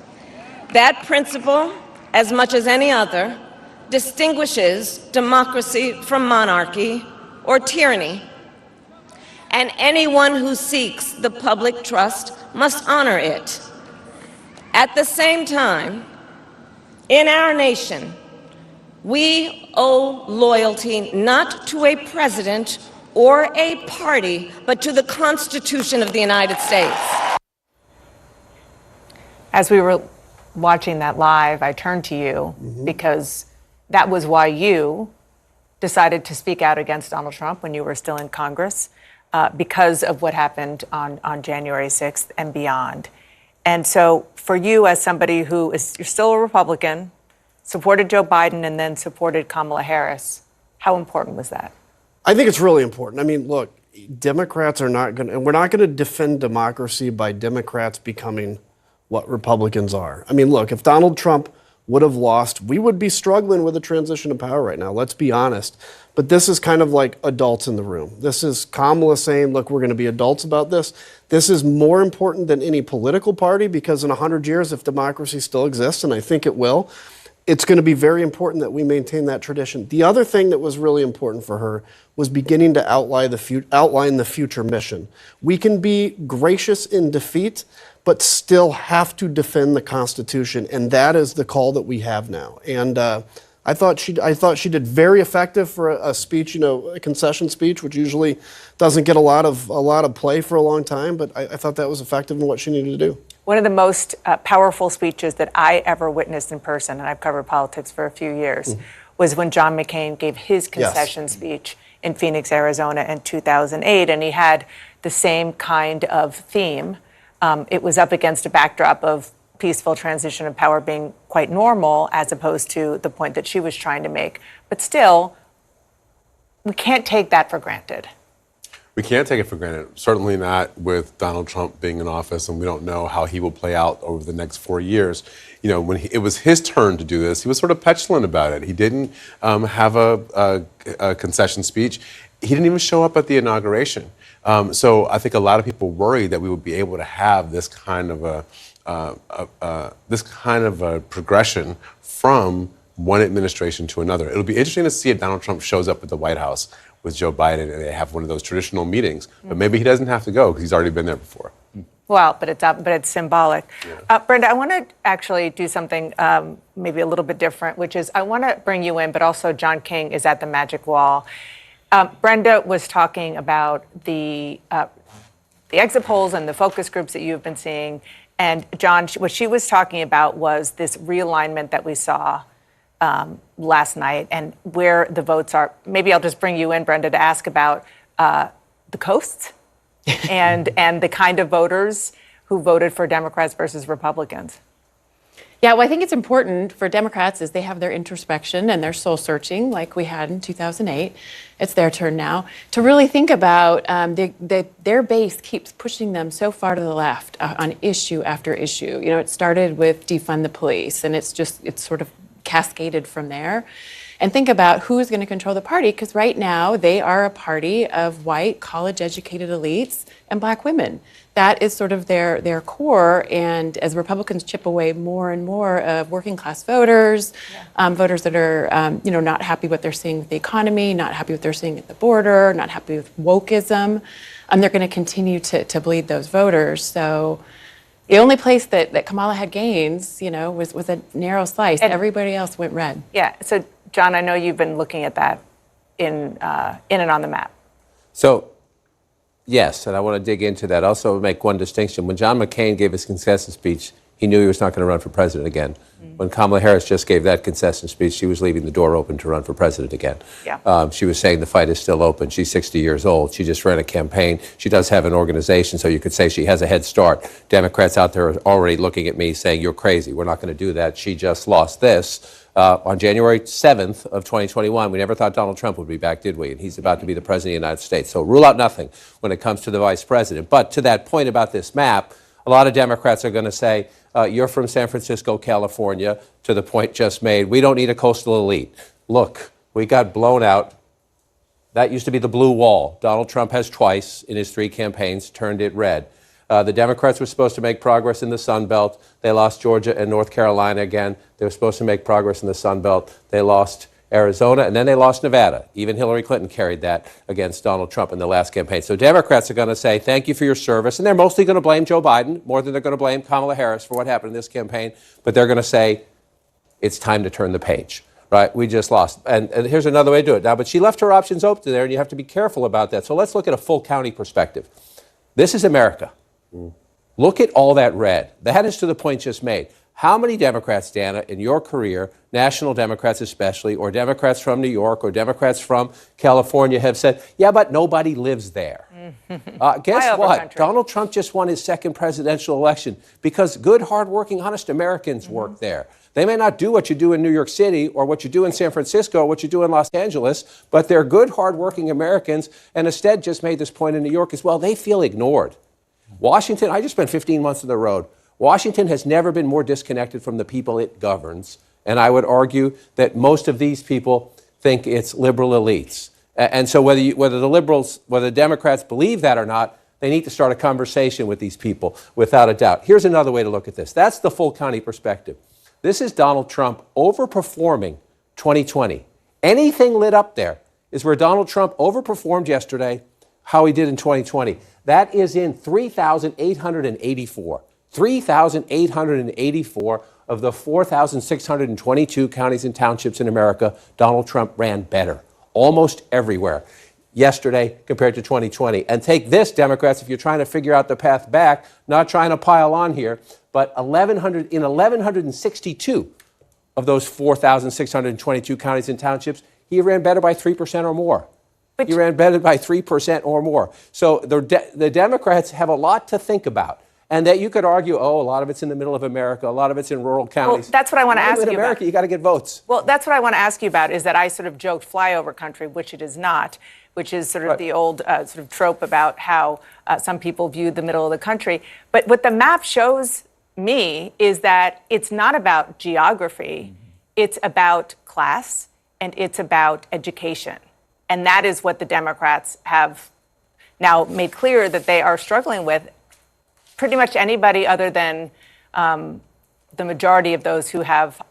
Speaker 14: That principle, as much as any other, distinguishes democracy from monarchy or tyranny. And anyone who seeks the public trust must honor it. At the same time, in our nation, we owe loyalty not to a president or a party, but to the Constitution of the United States.
Speaker 2: As we were watching that live, I turned to you because that was why you decided to speak out against Donald Trump when you were still in Congress, because of what happened on January 6th and beyond. And so for you, as somebody you're still a Republican, supported Joe Biden and then supported Kamala Harris, how important was that?
Speaker 15: I think it's really important. I mean, look, Democrats are not going to, and we're not going to defend democracy by Democrats becoming what Republicans are. I mean, look, if Donald Trump would have lost, we would be struggling with a transition of power right now. Let's be honest. But this is kind of like adults in the room. This is Kamala saying, look, we're going to be adults about this. This is more important than any political party because in 100 years, if democracy still exists, and I think it will, it's going to be very important that we maintain that tradition. The other thing that was really important for her was beginning to outline the future mission. We can be gracious in defeat, but still have to defend the Constitution, and that is the call that we have now. And I thought she did very effective for a speech, a concession speech, which usually doesn't get a lot of play for a long time. But I thought that was effective in what she needed to do.
Speaker 2: One of the most powerful speeches that I ever witnessed in person, and I've covered politics for a few years, was when John McCain gave his concession speech in Phoenix, Arizona in 2008, and he had the same kind of theme. It was up against a backdrop of peaceful transition of power being quite normal, as opposed to the point that she was trying to make. But still, we can't take that for granted.
Speaker 19: We can't take it for granted. Certainly not with Donald Trump being in office, and we don't know how he will play out over the next 4 years. When it was his turn to do this, he was sort of petulant about it. He didn't have a concession speech. He didn't even show up at the inauguration. So I think a lot of people worry that we would be able to have this kind of a progression from one administration to another. It'll be interesting to see if Donald Trump shows up at the White House with Joe Biden and they have one of those traditional meetings. But maybe he doesn't have to go because he's already been there before.
Speaker 2: Well, but it's symbolic. Yeah. Brenda, I want to actually do something maybe a little bit different, which is I want to bring you in, but also John King is at the Magic Wall. Brenda was talking about the exit polls and the focus groups that you've been seeing. And John, what she was talking about was this realignment that we saw last night and where the votes are. Maybe I'll just bring you in, Brenda, to ask about the coasts and the kind of voters who voted for Democrats versus Republicans.
Speaker 16: Yeah, well, I think it's important for Democrats as they have their introspection and their soul searching like we had in 2008. It's their turn now to really think about their base keeps pushing them so far to the left on issue after issue. You know, it started with defund the police, and it's sort of cascaded from there. And think about who is going to control the party, because right now they are a party of white, college-educated elites and black women. That is sort of their core. And as Republicans chip away more and more of working-class voters, voters that are not happy what they're seeing with the economy, not happy what they're seeing at the border, not happy with wokeism, they're going to continue to bleed those voters. So the only place that Kamala had gains, was a narrow slice. And everybody else went red.
Speaker 2: Yeah. So, John, I know you've been looking at that in and on the map.
Speaker 11: So, yes, and I want to dig into that. Also make one distinction. When John McCain gave his concession speech, he knew he was not going to run for president again. When Kamala Harris just gave that concession speech, she was leaving the door open to run for president again.
Speaker 2: Yeah.
Speaker 11: She was saying the fight is still open. She's 60 years old. She just ran a campaign. She does have an organization, so you could say she has a head start. Democrats out there are already looking at me saying, you're crazy. We're not going to do that. She just lost this. On January 7th of 2021, we never thought Donald Trump would be back, did we? And he's about to be the president of the United States. So rule out nothing when it comes to the vice president. But to that point about this map, a lot of Democrats are going to say, you're from San Francisco, California, to the point just made. We don't need a coastal elite. Look, we got blown out. That used to be the blue wall. Donald Trump has twice in his 3 campaigns turned it red. The Democrats were supposed to make progress in the Sun Belt. They lost Georgia and North Carolina again. They were supposed to make progress in the Sun Belt. They lost Arizona, and then they lost Nevada. Even Hillary Clinton carried that against Donald Trump in the last campaign. So Democrats are going to say, thank you for your service. And they're mostly going to blame Joe Biden more than they're going to blame Kamala Harris for what happened in this campaign. But they're going to say, it's time to turn the page. Right? We just lost. And here's another way to do it. Now, but she left her options open there, and you have to be careful about that. So let's look at a full county perspective. This is America. Look at all that red. That is to the point just made. How many Democrats, Dana, in your career, national Democrats especially, or Democrats from New York, or Democrats from California have said, yeah, but nobody lives there? Guess what? Donald Trump just won his second presidential election because good, hardworking, honest Americans work there. They may not do what you do in New York City or what you do in San Francisco or what you do in Los Angeles, but they're good, hardworking Americans. And Ested just made this point in New York as well. They feel ignored. Washington, I just spent 15 months on the road. Washington has never been more disconnected from the people it governs. And I would argue that most of these people think it's liberal elites. And so whether the Democrats believe that or not, they need to start a conversation with these people, without a doubt. Here's another way to look at this. That's the full county perspective. This is Donald Trump overperforming 2020. Anything lit up there is where Donald Trump overperformed yesterday, how he did in 2020. That is in 3,884. 3,884 of the 4,622 counties and townships in America, Donald Trump ran better, almost everywhere, yesterday compared to 2020. And take this, Democrats, if you're trying to figure out the path back, not trying to pile on here, but 1,162 of those 4,622 counties and townships, he ran better by 3% or more. He ran better by 3% or more. So the Democrats have a lot to think about. And that you could argue, a lot of it's in the middle of America, a lot of it's in rural counties.
Speaker 2: Well, that's what I want to ask you about.
Speaker 11: In America, you got to get votes.
Speaker 2: Well, that's what I want to ask you about, is that I sort of joked flyover country, which it is not, which is sort of the old sort of trope about how some people view the middle of the country. But what the map shows me is that it's not about geography, it's about class, and it's about education. And that is what the Democrats have now made clear that they are struggling with. Pretty much anybody other than the majority of those who have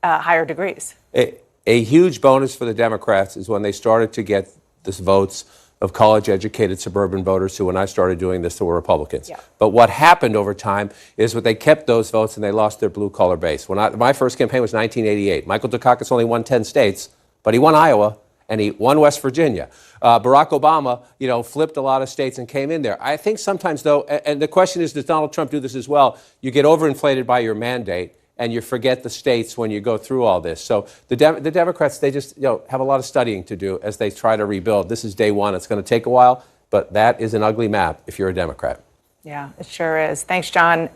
Speaker 2: higher degrees.
Speaker 11: A huge bonus for the Democrats is when they started to get this votes of college-educated suburban voters who, when I started doing this, were Republicans.
Speaker 2: Yeah.
Speaker 11: But what happened over time is that they kept those votes and they lost their blue-collar base. My first campaign was 1988. Michael Dukakis only won 10 states, but he won Iowa and he won West Virginia. Barack Obama, flipped a lot of states and came in there. I think sometimes, though, and the question is, does Donald Trump do this as well? You get overinflated by your mandate, and you forget the states when you go through all this. So the Democrats, they just have a lot of studying to do as they try to rebuild. This is day one. It's going to take a while, but that is an ugly map if you're a Democrat.
Speaker 2: Yeah, it sure is. Thanks, John.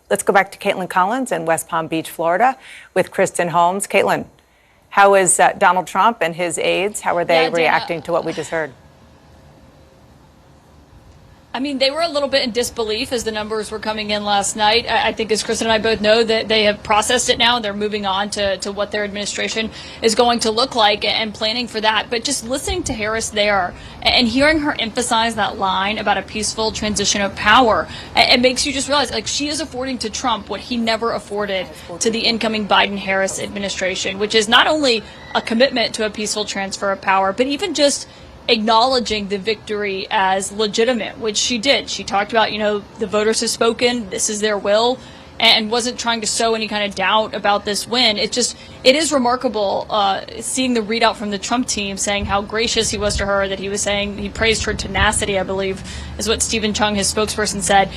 Speaker 2: Let's go back to Caitlin Collins in West Palm Beach, Florida, with Kristen Holmes. Caitlin, how is Donald Trump and his aides? How are they reacting to what we just heard?
Speaker 10: I mean, they were a little bit in disbelief as the numbers were coming in last night. I think, as Kristen and I both know, that they have processed it now and they're moving on to what their administration is going to look like and planning for that. But just listening to Harris there and hearing her emphasize that line about a peaceful transition of power, it makes you just realize, like, she is affording to Trump what he never afforded to the incoming Biden-Harris administration, which is not only a commitment to a peaceful transfer of power, but even just acknowledging the victory as legitimate, which she did. She talked about, the voters have spoken, this is their will, and wasn't trying to sow any kind of doubt about this win. It is remarkable seeing the readout from the Trump team saying how gracious he was to her, that he was saying he praised her tenacity, I believe, is what Stephen Chung, his spokesperson, said,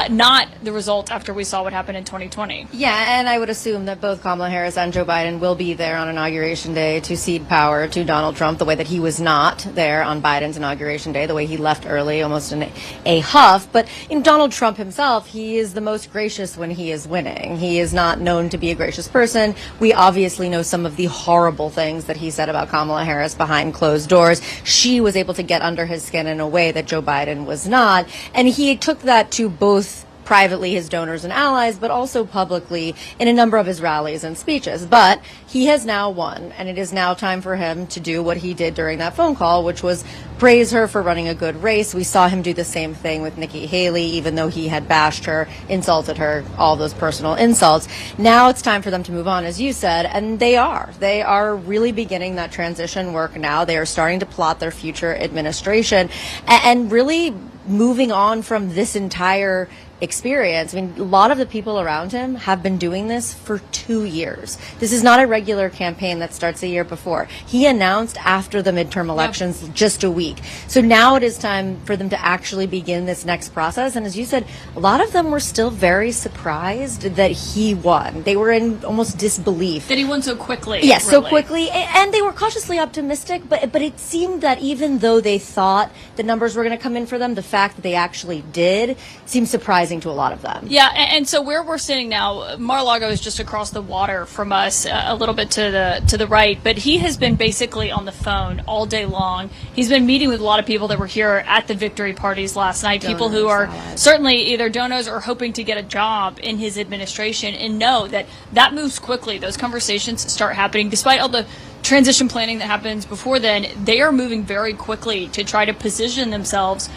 Speaker 10: not the result after we saw what happened in 2020.
Speaker 17: Yeah, and I would assume that both Kamala Harris and Joe Biden will be there on Inauguration Day to cede power to Donald Trump the way that he was not there on Biden's Inauguration Day, the way he left early, almost in a huff. But in Donald Trump himself, he is the most gracious when he is winning. He is not known to be a gracious person. We obviously know some of the horrible things that he said about Kamala Harris behind closed doors. She was able to get under his skin in a way that Joe Biden was not. And he took that to both privately his donors and allies, but also publicly in a number of his rallies and speeches. But he has now won, and it is now time for him to do what he did during that phone call, which was praise her for running a good race. We saw him do the same thing with Nikki Haley, even though he had bashed her, insulted her, all those personal insults. Now it's time for them to move on, as you said, and they are. They are really beginning that transition work now. They are starting to plot their future administration and really moving on from this entire experience. I mean, a lot of the people around him have been doing this for 2 years. This is not a regular campaign that starts a year before. He announced after the midterm elections just a week. So now it is time for them to actually begin this next process. And as you said, a lot of them were still very surprised that he won. They were in almost disbelief.
Speaker 10: That he won so quickly.
Speaker 17: Yes,
Speaker 10: really.
Speaker 17: so quickly. And they were cautiously optimistic, but it seemed that even though they thought the numbers were going to come in for them, the fact that they actually did seemed surprising to a lot of them.
Speaker 10: Yeah, and so where we're sitting now, Mar-a-Lago is just across the water from us, a little bit to the right, but he has been basically on the phone all day long. He's been meeting with a lot of people that were here at the victory parties last night, people who are certainly either donors or hoping to get a job in his administration, and know that moves quickly. Those conversations start happening despite all the transition planning that happens before then. They are moving very quickly to try to position themselves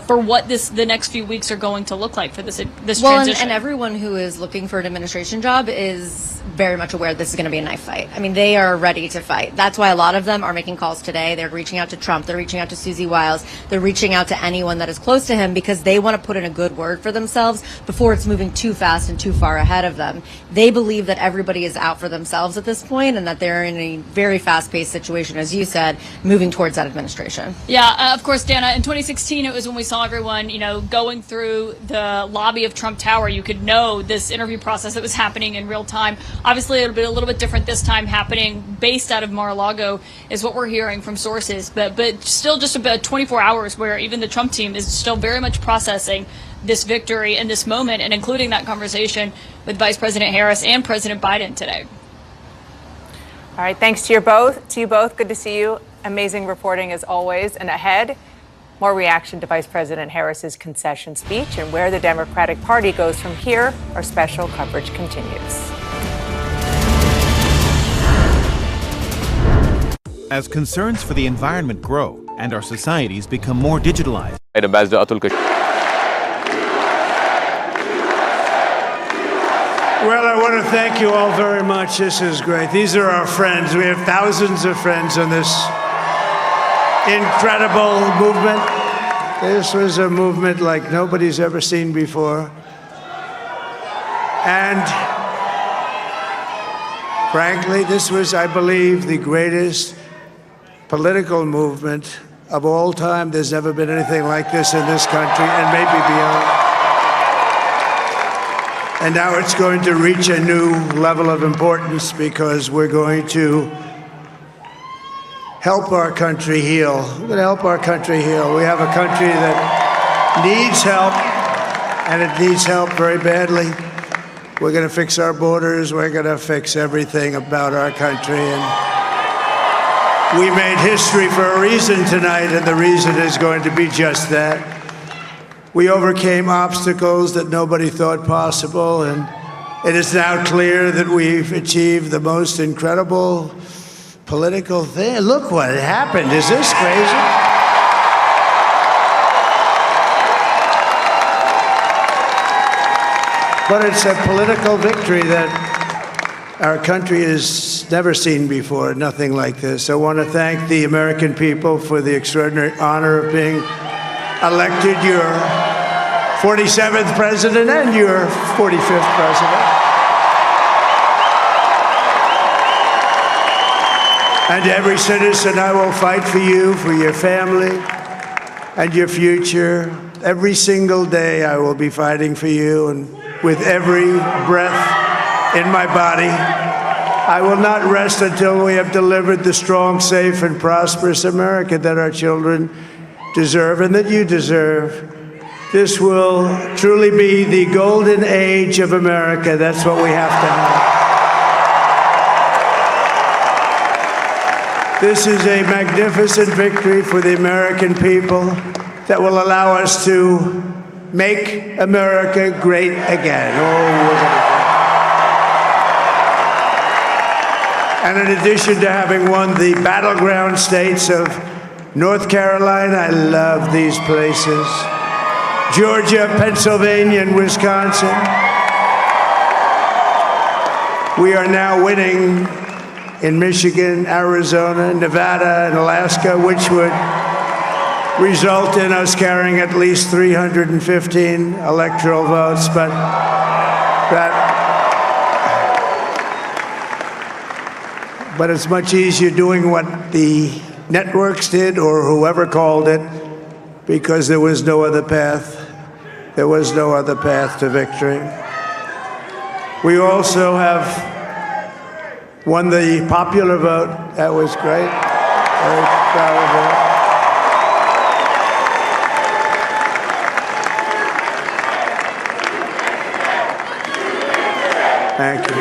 Speaker 10: for what the next few weeks are going to look like for this transition.
Speaker 17: And everyone who is looking for an administration job is very much aware this is going to be a knife fight. I mean, they are ready to fight. That's why a lot of them are making calls today. They're reaching out to Trump. They're reaching out to Susie Wiles. They're reaching out to anyone that is close to him because they want to put in a good word for themselves before it's moving too fast and too far ahead of them. They believe that everybody is out for themselves at this point and that they're in a very fast-paced situation, as you said, moving towards that administration.
Speaker 10: Yeah, of course, Dana, in 2016, it was when we saw everyone, going through the lobby of Trump Tower. You could know this interview process that was happening in real time. Obviously, it'll be a little bit different this time, happening based out of Mar-a-Lago, is what we're hearing from sources. But still just about 24 hours where even the Trump team is still very much processing this victory and this moment, and including that conversation with Vice President Harris and President Biden today.
Speaker 2: All right, thanks to you both. Good to see you. Amazing reporting as always. And ahead, more reaction to Vice President Harris's concession speech and where the Democratic Party goes from here. Our special coverage continues.
Speaker 18: As concerns for the environment grow and our societies become more digitalized.
Speaker 5: Well, I want to thank you all very much. This is great. These are our friends. We have thousands of friends in this incredible movement. This was a movement like nobody's ever seen before. And frankly, this was, I believe, the greatest political movement of all time. There's never been anything like this in this country and maybe beyond. And now it's going to reach a new level of importance because we're going to help our country heal. We're going to help our country heal. We have a country that needs help, and it needs help very badly. We're going to fix our borders. We're going to fix everything about our country. And we made history for a reason tonight, and the reason is going to be just that. We overcame obstacles that nobody thought possible, and it is now clear that we've achieved the most incredible political thing. Look what happened. Is this crazy? But it's a political victory that our country has never seen before, nothing like this. I want to thank the American people for the extraordinary honor of being elected your 47th president and your 45th president. And every citizen, I will fight for you, for your family, and your future. Every single day, I will be fighting for you, and with every breath in my body, I will not rest until we have delivered the strong, safe, and prosperous America that our children deserve and that you deserve. This will truly be the golden age of America. That's what we have to have. This is a magnificent victory for the American people that will allow us to make America great again. And in addition to having won the battleground states of North Carolina, I love these places, Georgia, Pennsylvania, and Wisconsin, we are now winning in Michigan, Arizona, Nevada, and Alaska, which would result in us carrying at least 315 electoral votes. But it's much easier doing what the networks did or whoever called it, because there was no other path. There was no other path to victory. We also have won the popular vote. That was great. Very proud of that. Thank you.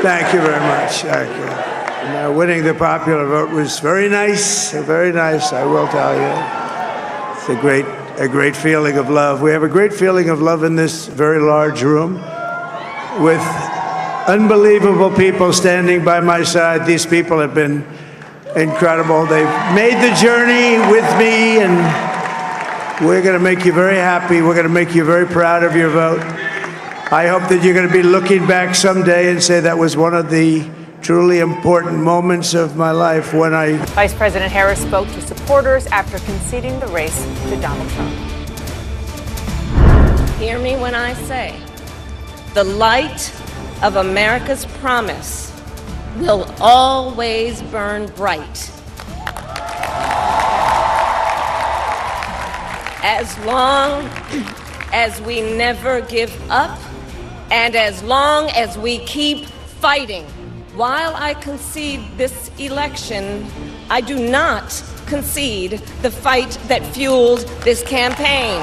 Speaker 5: Thank you very much. Thank you. And, winning the popular vote was very nice, I will tell you. It's a great feeling of love. We have a great feeling of love in this very large room with unbelievable people standing by my side. These people have been incredible. They've made the journey with me, and we're going to make you very happy. We're going to make you very proud of your vote. I hope that you're going to be looking back someday and say that was one of the truly important moments of my life when I...
Speaker 2: Vice President Harris spoke to supporters after conceding the race to Donald Trump.
Speaker 14: Hear me when I say, the light of America's promise will always burn bright. As long as we never give up, and as long as we keep fighting. While I concede this election, I do not concede the fight that fueled this campaign.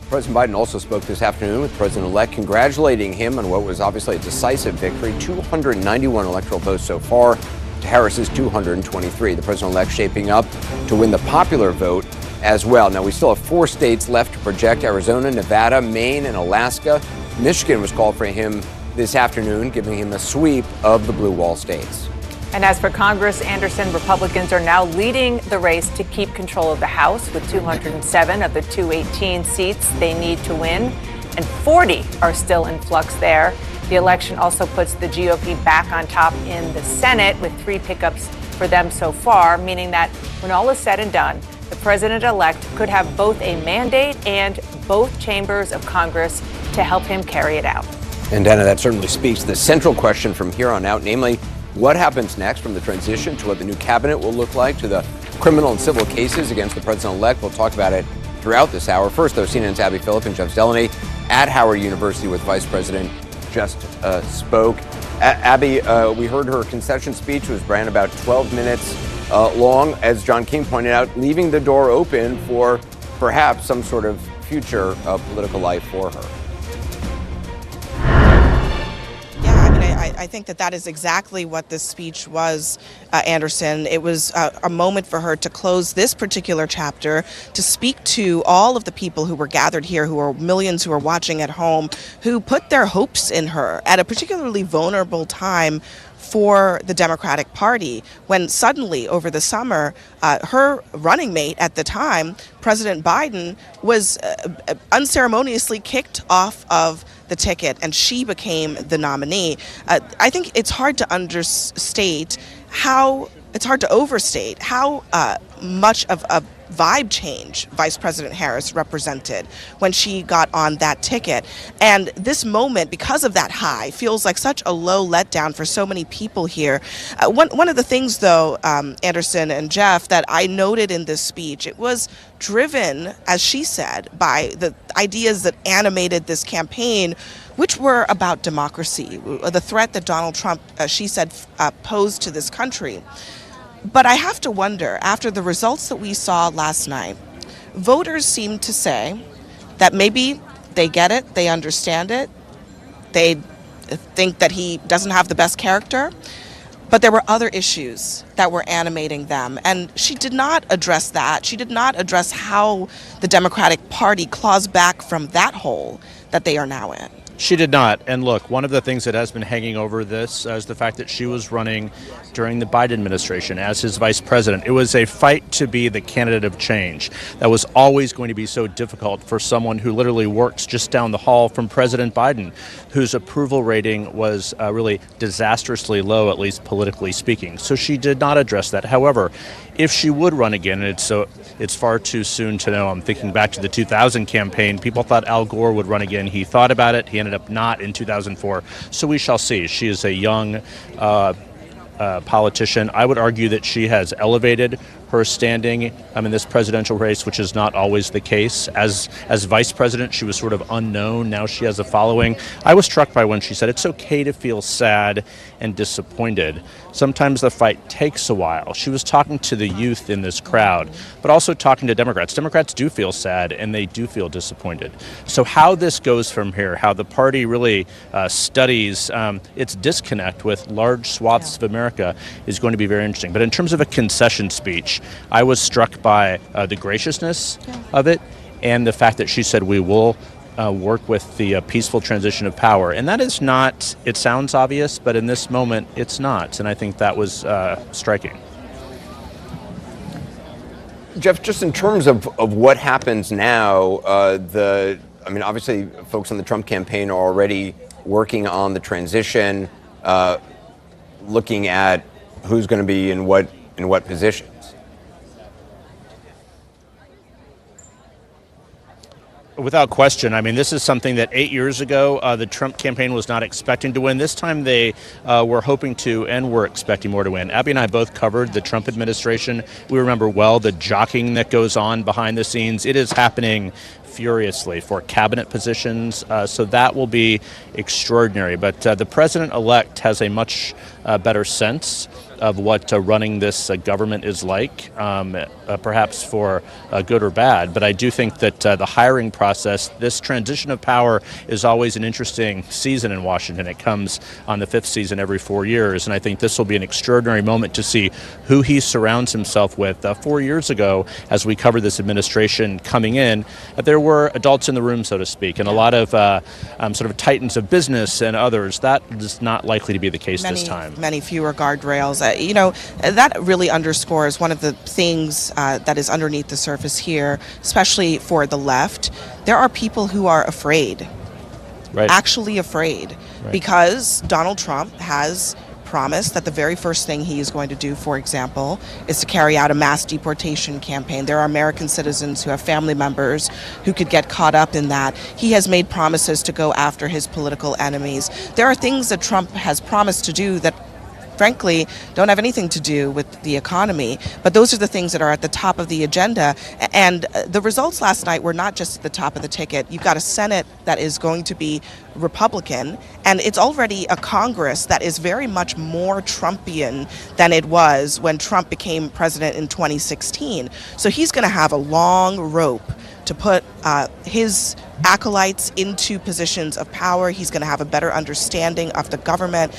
Speaker 8: President Biden also spoke this afternoon with President-elect, congratulating him on what was obviously a decisive victory, 291 electoral votes so far to Harris's 223. The president-elect shaping up to win the popular vote as well. Now, we still have 4 states left to project: Arizona, Nevada, Maine, and Alaska. Michigan was called for him this afternoon, giving him a sweep of the blue wall states.
Speaker 2: And as for Congress, Anderson, Republicans are now leading the race to keep control of the House with 207 of the 218 seats they need to win, and 40 are still in flux there. The election also puts the GOP back on top in the Senate with 3 pickups for them so far, meaning that when all is said and done, the president-elect could have both a mandate and both chambers of Congress to help him carry it out.
Speaker 8: And Dana, that certainly speaks to the central question from here on out, namely what happens next from the transition to what the new cabinet will look like to the criminal and civil cases against the president-elect. We'll talk about it throughout this hour. First, though, CNN's Abby Phillip and Jeff Zeleny at Howard University with Vice President just spoke. Abby, we heard her concession speech was ran about 12 minutes long, as John King pointed out, leaving the door open for perhaps some sort of future political life for her.
Speaker 6: I think that is exactly what this speech was, Anderson. It was a moment for her to close this particular chapter, to speak to all of the people who were gathered here, who are millions who are watching at home, who put their hopes in her at a particularly vulnerable time for the Democratic Party, when suddenly over the summer, her running mate at the time, President Biden, was unceremoniously kicked off of the ticket and she became the nominee. I think it's hard to overstate how much of a vibe change Vice President Harris represented when she got on that ticket. And this moment, because of that high, feels like such a low letdown for so many people here. One of the things, though, Anderson and Jeff, that I noted in this speech, it was driven, as she said, by the ideas that animated this campaign, which were about democracy, the threat that Donald Trump, she said, posed to this country. But I have to wonder, after the results that we saw last night, voters seem to say that maybe they get it, they understand it, they think that he doesn't have the best character, but there were other issues that were animating them. And she did not address that. She did not address how the Democratic Party claws back from that hole that they are now in.
Speaker 9: She did not. And look, one of the things that has been hanging over this is the fact that she was running during the Biden administration as his vice president. It was a fight to be the candidate of change. That was always going to be so difficult for someone who literally works just down the hall from President Biden, whose approval rating was really disastrously low, at least politically speaking. So she did not address that. However, if she would run again, and it's far too soon to know. I'm thinking back to the 2000 campaign. People thought Al Gore would run again. He thought about it. He ended up not in 2004. So we shall see. She is a young politician. I would argue that she has elevated her standing in this presidential race, which is not always the case. As vice president, she was sort of unknown. Now she has a following. I was struck by when she said it's okay to feel sad and disappointed. Sometimes the fight takes a while. She was talking to the youth in this crowd, but also talking to Democrats. Democrats do feel sad and they do feel disappointed. So how this goes from here, how the party really studies its disconnect with large swaths of America is going to be very interesting. But in terms of a concession speech, I was struck by the graciousness of it and the fact that she said we will work with the peaceful transition of power. And that is not, it sounds obvious, but in this moment it's not. And I think that was striking.
Speaker 8: Jeff, just in terms of what happens now, obviously folks on the Trump campaign are already working on the transition, looking at who's going to be in what positions.
Speaker 9: Without question. I mean, this is something that 8 years ago, the Trump campaign was not expecting to win. This time they were hoping to and were expecting more to win. Abby and I both covered the Trump administration. We remember well the jockeying that goes on behind the scenes. It is happening furiously for cabinet positions, so that will be extraordinary. But the president-elect has a much better sense of what running this government is like, perhaps for good or bad. But I do think that the hiring process, this transition of power, is always an interesting season in Washington. It comes on the fifth season every 4 years, and I think this will be an extraordinary moment to see who he surrounds himself with. 4 years ago, as we covered this administration coming in, there were adults in the room, so to speak, and a lot of sort of titans of business and others. That is not likely to be the case this time.
Speaker 6: Many fewer guardrails. That really underscores one of the things that is underneath the surface here, especially for the left. There are people who are afraid, actually afraid, because Donald Trump has promised that the very first thing he is going to do, for example, is to carry out a mass deportation campaign. There are American citizens who have family members who could get caught up in that. He has made promises to go after his political enemies. There are things that Trump has promised to do that frankly, don't have anything to do with the economy. But those are the things that are at the top of the agenda. And the results last night were not just at the top of the ticket. You've got a Senate that is going to be Republican, and it's already a Congress that is very much more Trumpian than it was when Trump became president in 2016. So he's going to have a long rope to put his acolytes into positions of power. He's going to have a better understanding of the government.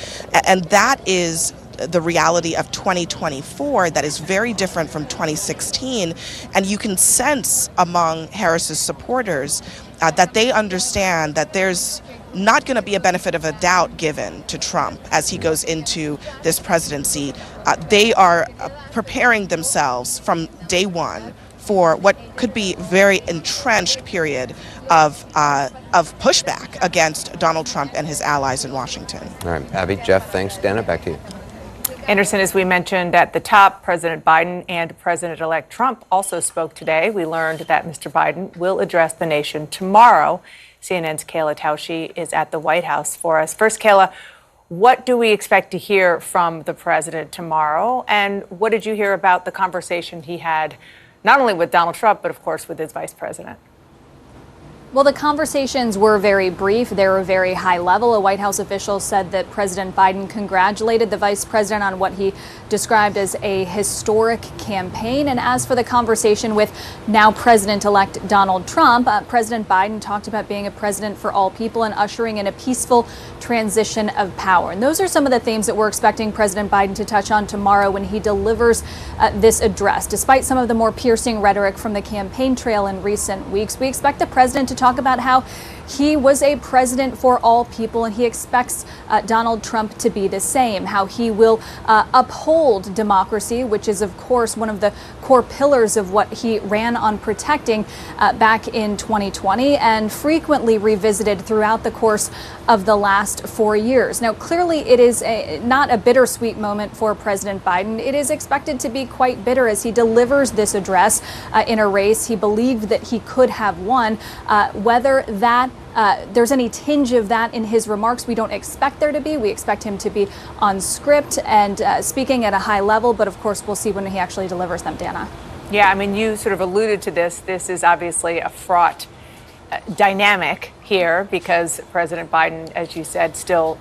Speaker 6: And that is the reality of 2024 that is very different from 2016. And you can sense among Harris's supporters that they understand that there's not going to be a benefit of a doubt given to Trump as he goes into this presidency. They are preparing themselves from day one for what could be a very entrenched period of pushback against Donald Trump and his allies in Washington.
Speaker 8: All right, Abby, Jeff, thanks. Dana, back to you.
Speaker 2: Anderson, as we mentioned at the top, President Biden and President-elect Trump also spoke today. We learned that Mr. Biden will address the nation tomorrow. CNN's Kayla Tausche is at the White House for us. First, Kayla, what do we expect to hear from the president tomorrow? And what did you hear about the conversation he had not only with Donald Trump, but of course with his vice president?
Speaker 3: Well, the conversations were very brief. They were very high level. A White House official said that President Biden congratulated the vice president on what he described as a historic campaign. And as for the conversation with now President-elect Donald Trump, President Biden talked about being a president for all people and ushering in a peaceful transition of power. And those are some of the themes that we're expecting President Biden to touch on tomorrow when he delivers this address. Despite some of the more piercing rhetoric from the campaign trail in recent weeks, we expect the president to talk about how he was a president for all people, and he expects Donald Trump to be the same, how he will uphold democracy, which is, of course, one of the core pillars of what he ran on protecting back in 2020 and frequently revisited throughout the course of the last 4 years. Now, clearly, it is not a bittersweet moment for President Biden. It is expected to be quite bitter as he delivers this address in a race he believed that he could have won. Whether that there's any tinge of that in his remarks, we don't expect there to be. We expect him to be on script and speaking at a high level, but of course we'll see when he actually delivers them, Dana.
Speaker 2: Yeah, I mean, you sort of alluded to this. This is obviously a fraught dynamic here because President Biden, as you said, still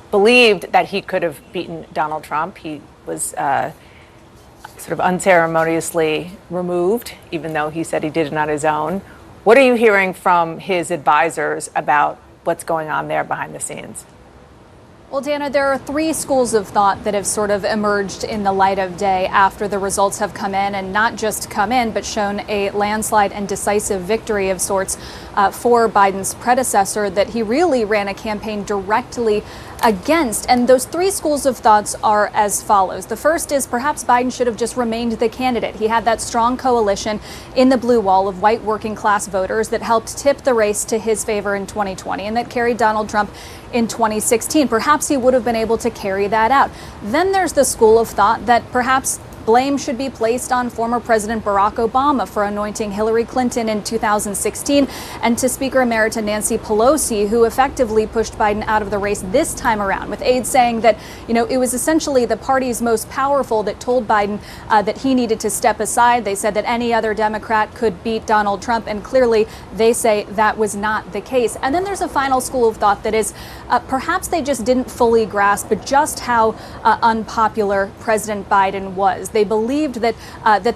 Speaker 2: believed that he could have beaten Donald Trump. He was sort of unceremoniously removed, even though he said he did it on his own. What are you hearing from his advisors about what's going on there behind the scenes?
Speaker 3: Well, Dana, there are three schools of thought that have sort of emerged in the light of day after the results have come in, and not just come in, but shown a landslide and decisive victory of sorts for Biden's predecessor that he really ran a campaign directly against. And those three schools of thoughts are as follows. The first is perhaps Biden should have just remained the candidate. He had that strong coalition in the blue wall of white working class voters that helped tip the race to his favor in 2020 and that carried Donald Trump in 2016. Perhaps he would have been able to carry that out. Then there's the school of thought that perhaps blame should be placed on former President Barack Obama for anointing Hillary Clinton in 2016 and to Speaker Emerita Nancy Pelosi, who effectively pushed Biden out of the race this time around, with aides saying that, it was essentially the party's most powerful that told Biden that he needed to step aside. They said that any other Democrat could beat Donald Trump, and clearly they say that was not the case. And then there's a final school of thought that is perhaps they just didn't fully grasp just how unpopular President Biden was. They believed that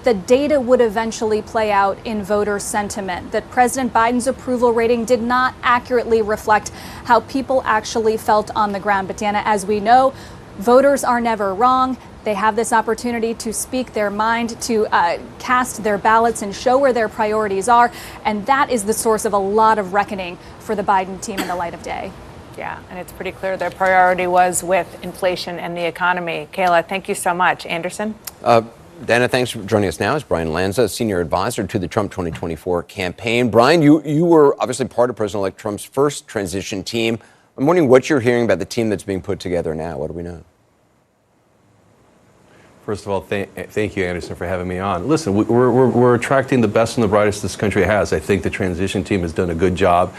Speaker 3: the data would eventually play out in voter sentiment, that President Biden's approval rating did not accurately reflect how people actually felt on the ground. But Dana, as we know, voters are never wrong. They have this opportunity to speak their mind, to cast their ballots and show where their priorities are. And that is the source of a lot of reckoning for the Biden team in the light of day.
Speaker 2: Yeah, and it's pretty clear their priority was with inflation and the economy. Kayla, thank you so much. Anderson?
Speaker 8: Dana, thanks for joining us now. Is Brian Lanza, senior advisor to the Trump 2024 campaign. Brian, you were obviously part of President-elect Trump's first transition team. I'm wondering what you're hearing about the team that's being put together now. What do we know?
Speaker 19: First of all, thank you, Anderson, for having me on. Listen, we're attracting the best and the brightest this country has. I think the transition team has done a good job,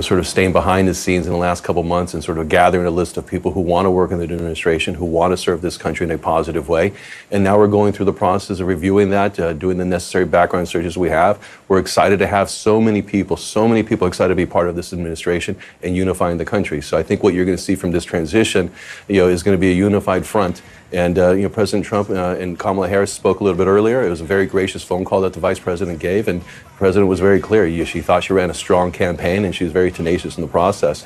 Speaker 19: sort of staying behind the scenes in the last couple months and sort of gathering a list of people who want to work in the administration, who want to serve this country in a positive way. And now we're going through the process of reviewing that, doing the necessary background searches we have. We're excited to have so many people excited to be part of this administration and unifying the country. So I think what you're going to see from this transition, is going to be a unified front. And President Trump and Kamala Harris spoke a little bit earlier. It was a very gracious phone call that the vice president gave, and the president was very clear. She thought she ran a strong campaign, and she was very tenacious in the process.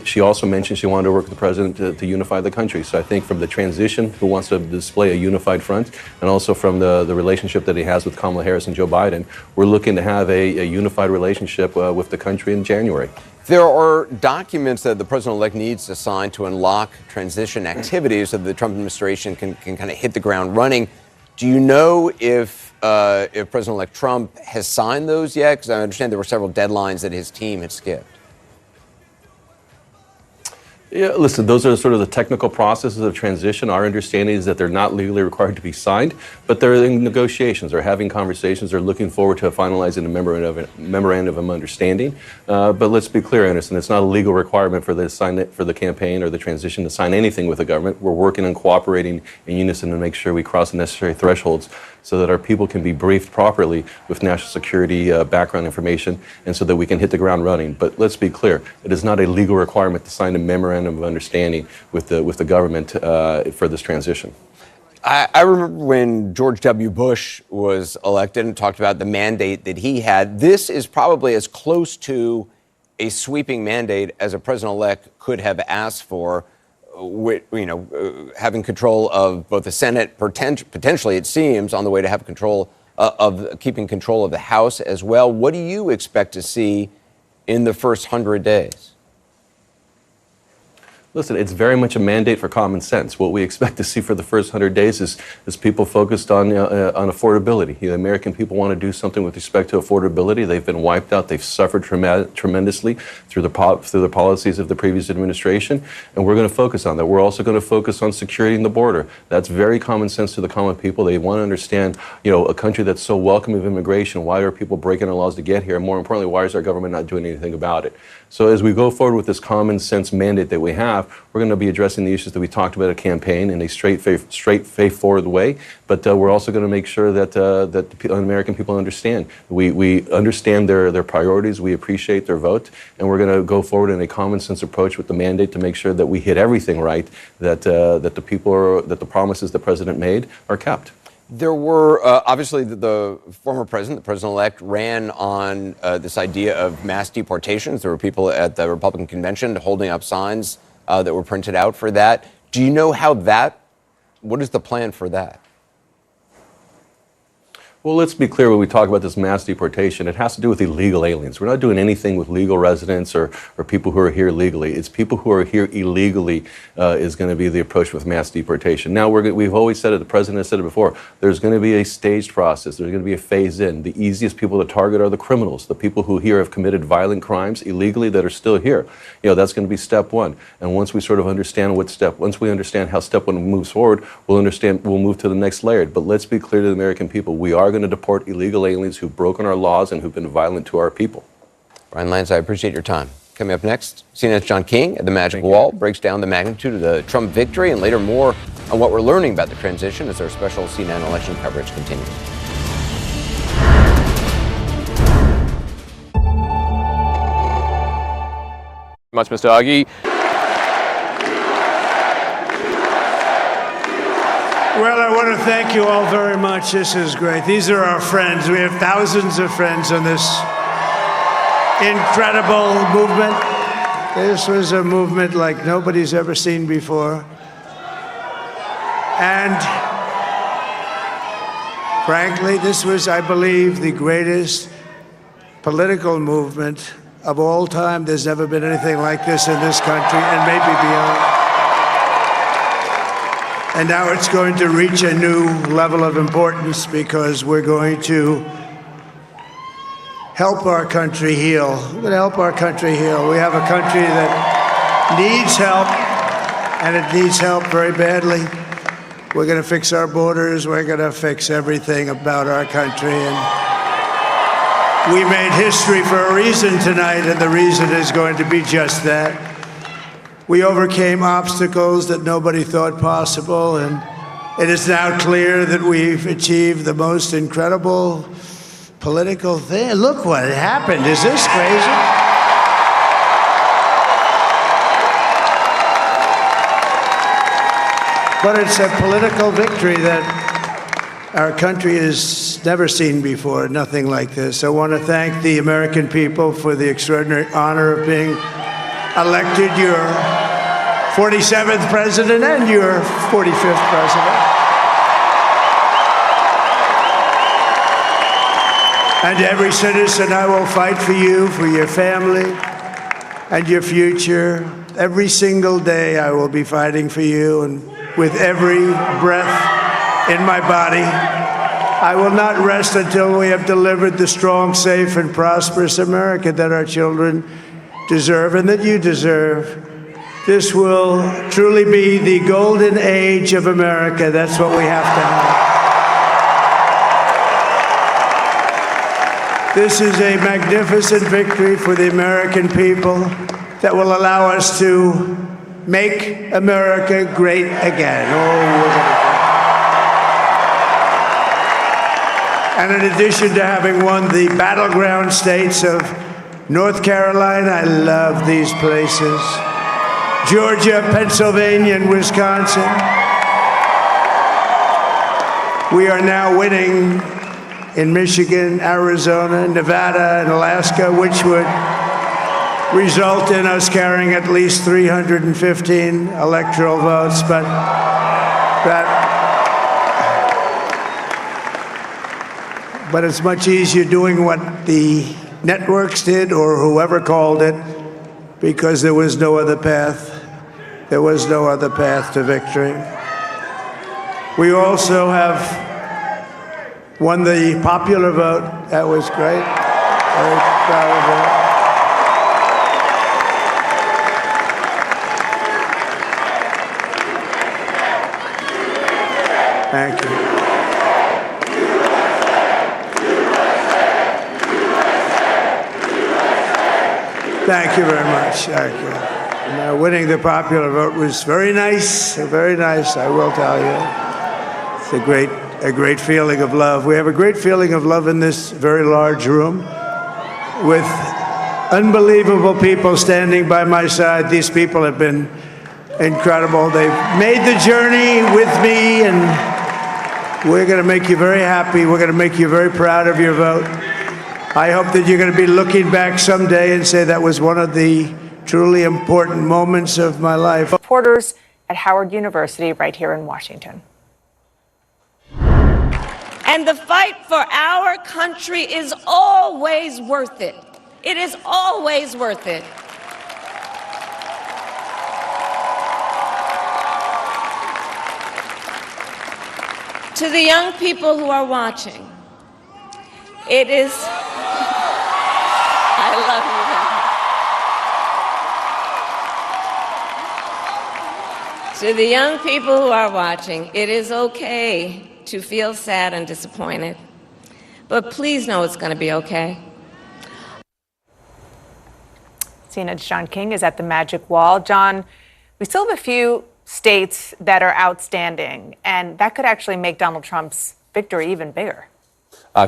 Speaker 19: She also mentioned she wanted to work with the president to unify the country. So I think from the transition, who wants to display a unified front, and also from the relationship that he has with Kamala Harris and Joe Biden, we're looking to have a unified relationship with the country in January.
Speaker 8: There are documents that the president-elect needs to sign to unlock transition activities so that the Trump administration can kind of hit the ground running. Do you know if President-elect Trump has signed those yet? Because I understand there were several deadlines that his team had skipped.
Speaker 19: Yeah, listen, those are sort of the technical processes of transition. Our understanding is that they're not legally required to be signed, but they're in negotiations, they're having conversations, they're looking forward to finalizing a memorandum of understanding. But let's be clear, Anderson, it's not a legal requirement for the campaign or the transition to sign anything with the government. We're working and cooperating in unison to make sure we cross the necessary thresholds so that our people can be briefed properly with national security background information, and so that we can hit the ground running. But let's be clear, it is not a legal requirement to sign a memorandum of understanding with the government for this transition.
Speaker 8: I remember when George W. Bush was elected and talked about the mandate that he had. This is probably as close to a sweeping mandate as a president-elect could have asked for, having control of both the Senate, potentially, it seems, on the way to have control keeping control of the House as well. What do you expect to see in the first 100 days?
Speaker 19: Listen, it's very much a mandate for common sense. What we expect to see for the first 100 days is people focused on affordability. The American people want to do something with respect to affordability. They've been wiped out. They've suffered tremendously through the policies of the previous administration, and we're going to focus on that. We're also going to focus on securing the border. That's very common sense to the common people. They want to understand, a country that's so welcoming of immigration. Why are people breaking our laws to get here? And more importantly, why is our government not doing anything about it? So as we go forward with this common sense mandate that we have, we're going to be addressing the issues that we talked about at campaign in a straightforward way. But we're also going to make sure that the American people understand. We understand their priorities. We appreciate their vote, and we're going to go forward in a common sense approach with the mandate to make sure that we hit everything right. That the promises the president made are kept.
Speaker 8: There were, obviously, the former president, the president-elect, ran on this idea of mass deportations. There were people at the Republican convention holding up signs that were printed out for that. Do you know what is the plan for that?
Speaker 19: Well, let's be clear when we talk about this mass deportation. It has to do with illegal aliens. We're not doing anything with legal residents or people who are here legally. It's people who are here illegally is going to be the approach with mass deportation. Now, we've always said it, the president has said it before, there's going to be a staged process. There's going to be a phase in. The easiest people to target are the criminals, the people who here have committed violent crimes illegally that are still here. That's going to be step one. And once we sort of understand once we understand how step one moves forward, we'll move to the next layer. But let's be clear to the American people, we are going to deport illegal aliens who've broken our laws and who've been violent to our people.
Speaker 8: Brian Lance, I appreciate your time. Coming up next, CNN's John King at the Magic Wall breaks down the magnitude of the Trump victory, and later more on what we're learning about the transition as our special CNN election coverage continues.
Speaker 4: Much, Mr. Augie.
Speaker 5: Well, I want to thank you all very much. This is great. These are our friends. We have thousands of friends in this incredible movement. This was a movement like nobody's ever seen before. And frankly, this was, I believe, the greatest political movement of all time. There's never been anything like this in this country, and maybe beyond. And now it's going to reach a new level of importance because we're going to help our country heal. We're going to help our country heal. We have a country that needs help, and it needs help very badly. We're going to fix our borders. We're going to fix everything about our country. And we made history for a reason tonight, and the reason is going to be just that. We overcame obstacles that nobody thought possible, and it is now clear that we've achieved the most incredible political thing. Look what happened. Is this crazy? But it's a political victory that our country has never seen before, nothing like this. I want to thank the American people for the extraordinary honor of being elected your 47th president and your 45th president. And every citizen, I will fight for you, for your family, and your future. Every single day, I will be fighting for you, and with every breath in my body, I will not rest until we have delivered the strong, safe, and prosperous America that our children deserve and that you deserve. This will truly be the golden age of America. That's what we have to have. This is a magnificent victory for the American people that will allow us to make America great again. And in addition to having won the battleground states of North Carolina, I love these places, Georgia, Pennsylvania, and Wisconsin, we are now winning in Michigan, Arizona, Nevada, and Alaska, which would result in us carrying at least 315 electoral votes. But it's much easier doing what the networks did or whoever called it, because there was no other path. There was no other path to victory. We also have won the popular vote. That was great. Very proud of that. Thank you. Thank you very much. Thank you. And, winning the popular vote was very nice, I will tell you. It's a great feeling of love. We have a great feeling of love in this very large room with unbelievable people standing by my side. These people have been incredible. They've made the journey with me, and we're going to make you very happy. We're going to make you very proud of your vote. I hope that you're going to be looking back someday and say that was one of the truly important moments of my life.
Speaker 2: Reporters at Howard University right here in Washington.
Speaker 14: And the fight for our country is always worth it. It is always worth it. To the young people who are watching, it is... I love you. To the young people who are watching, it is okay to feel sad and disappointed, but please know it's going to be okay.
Speaker 2: CNN's John King is at the Magic Wall. John, we still have a few states that are outstanding, and that could actually make Donald Trump's victory even bigger.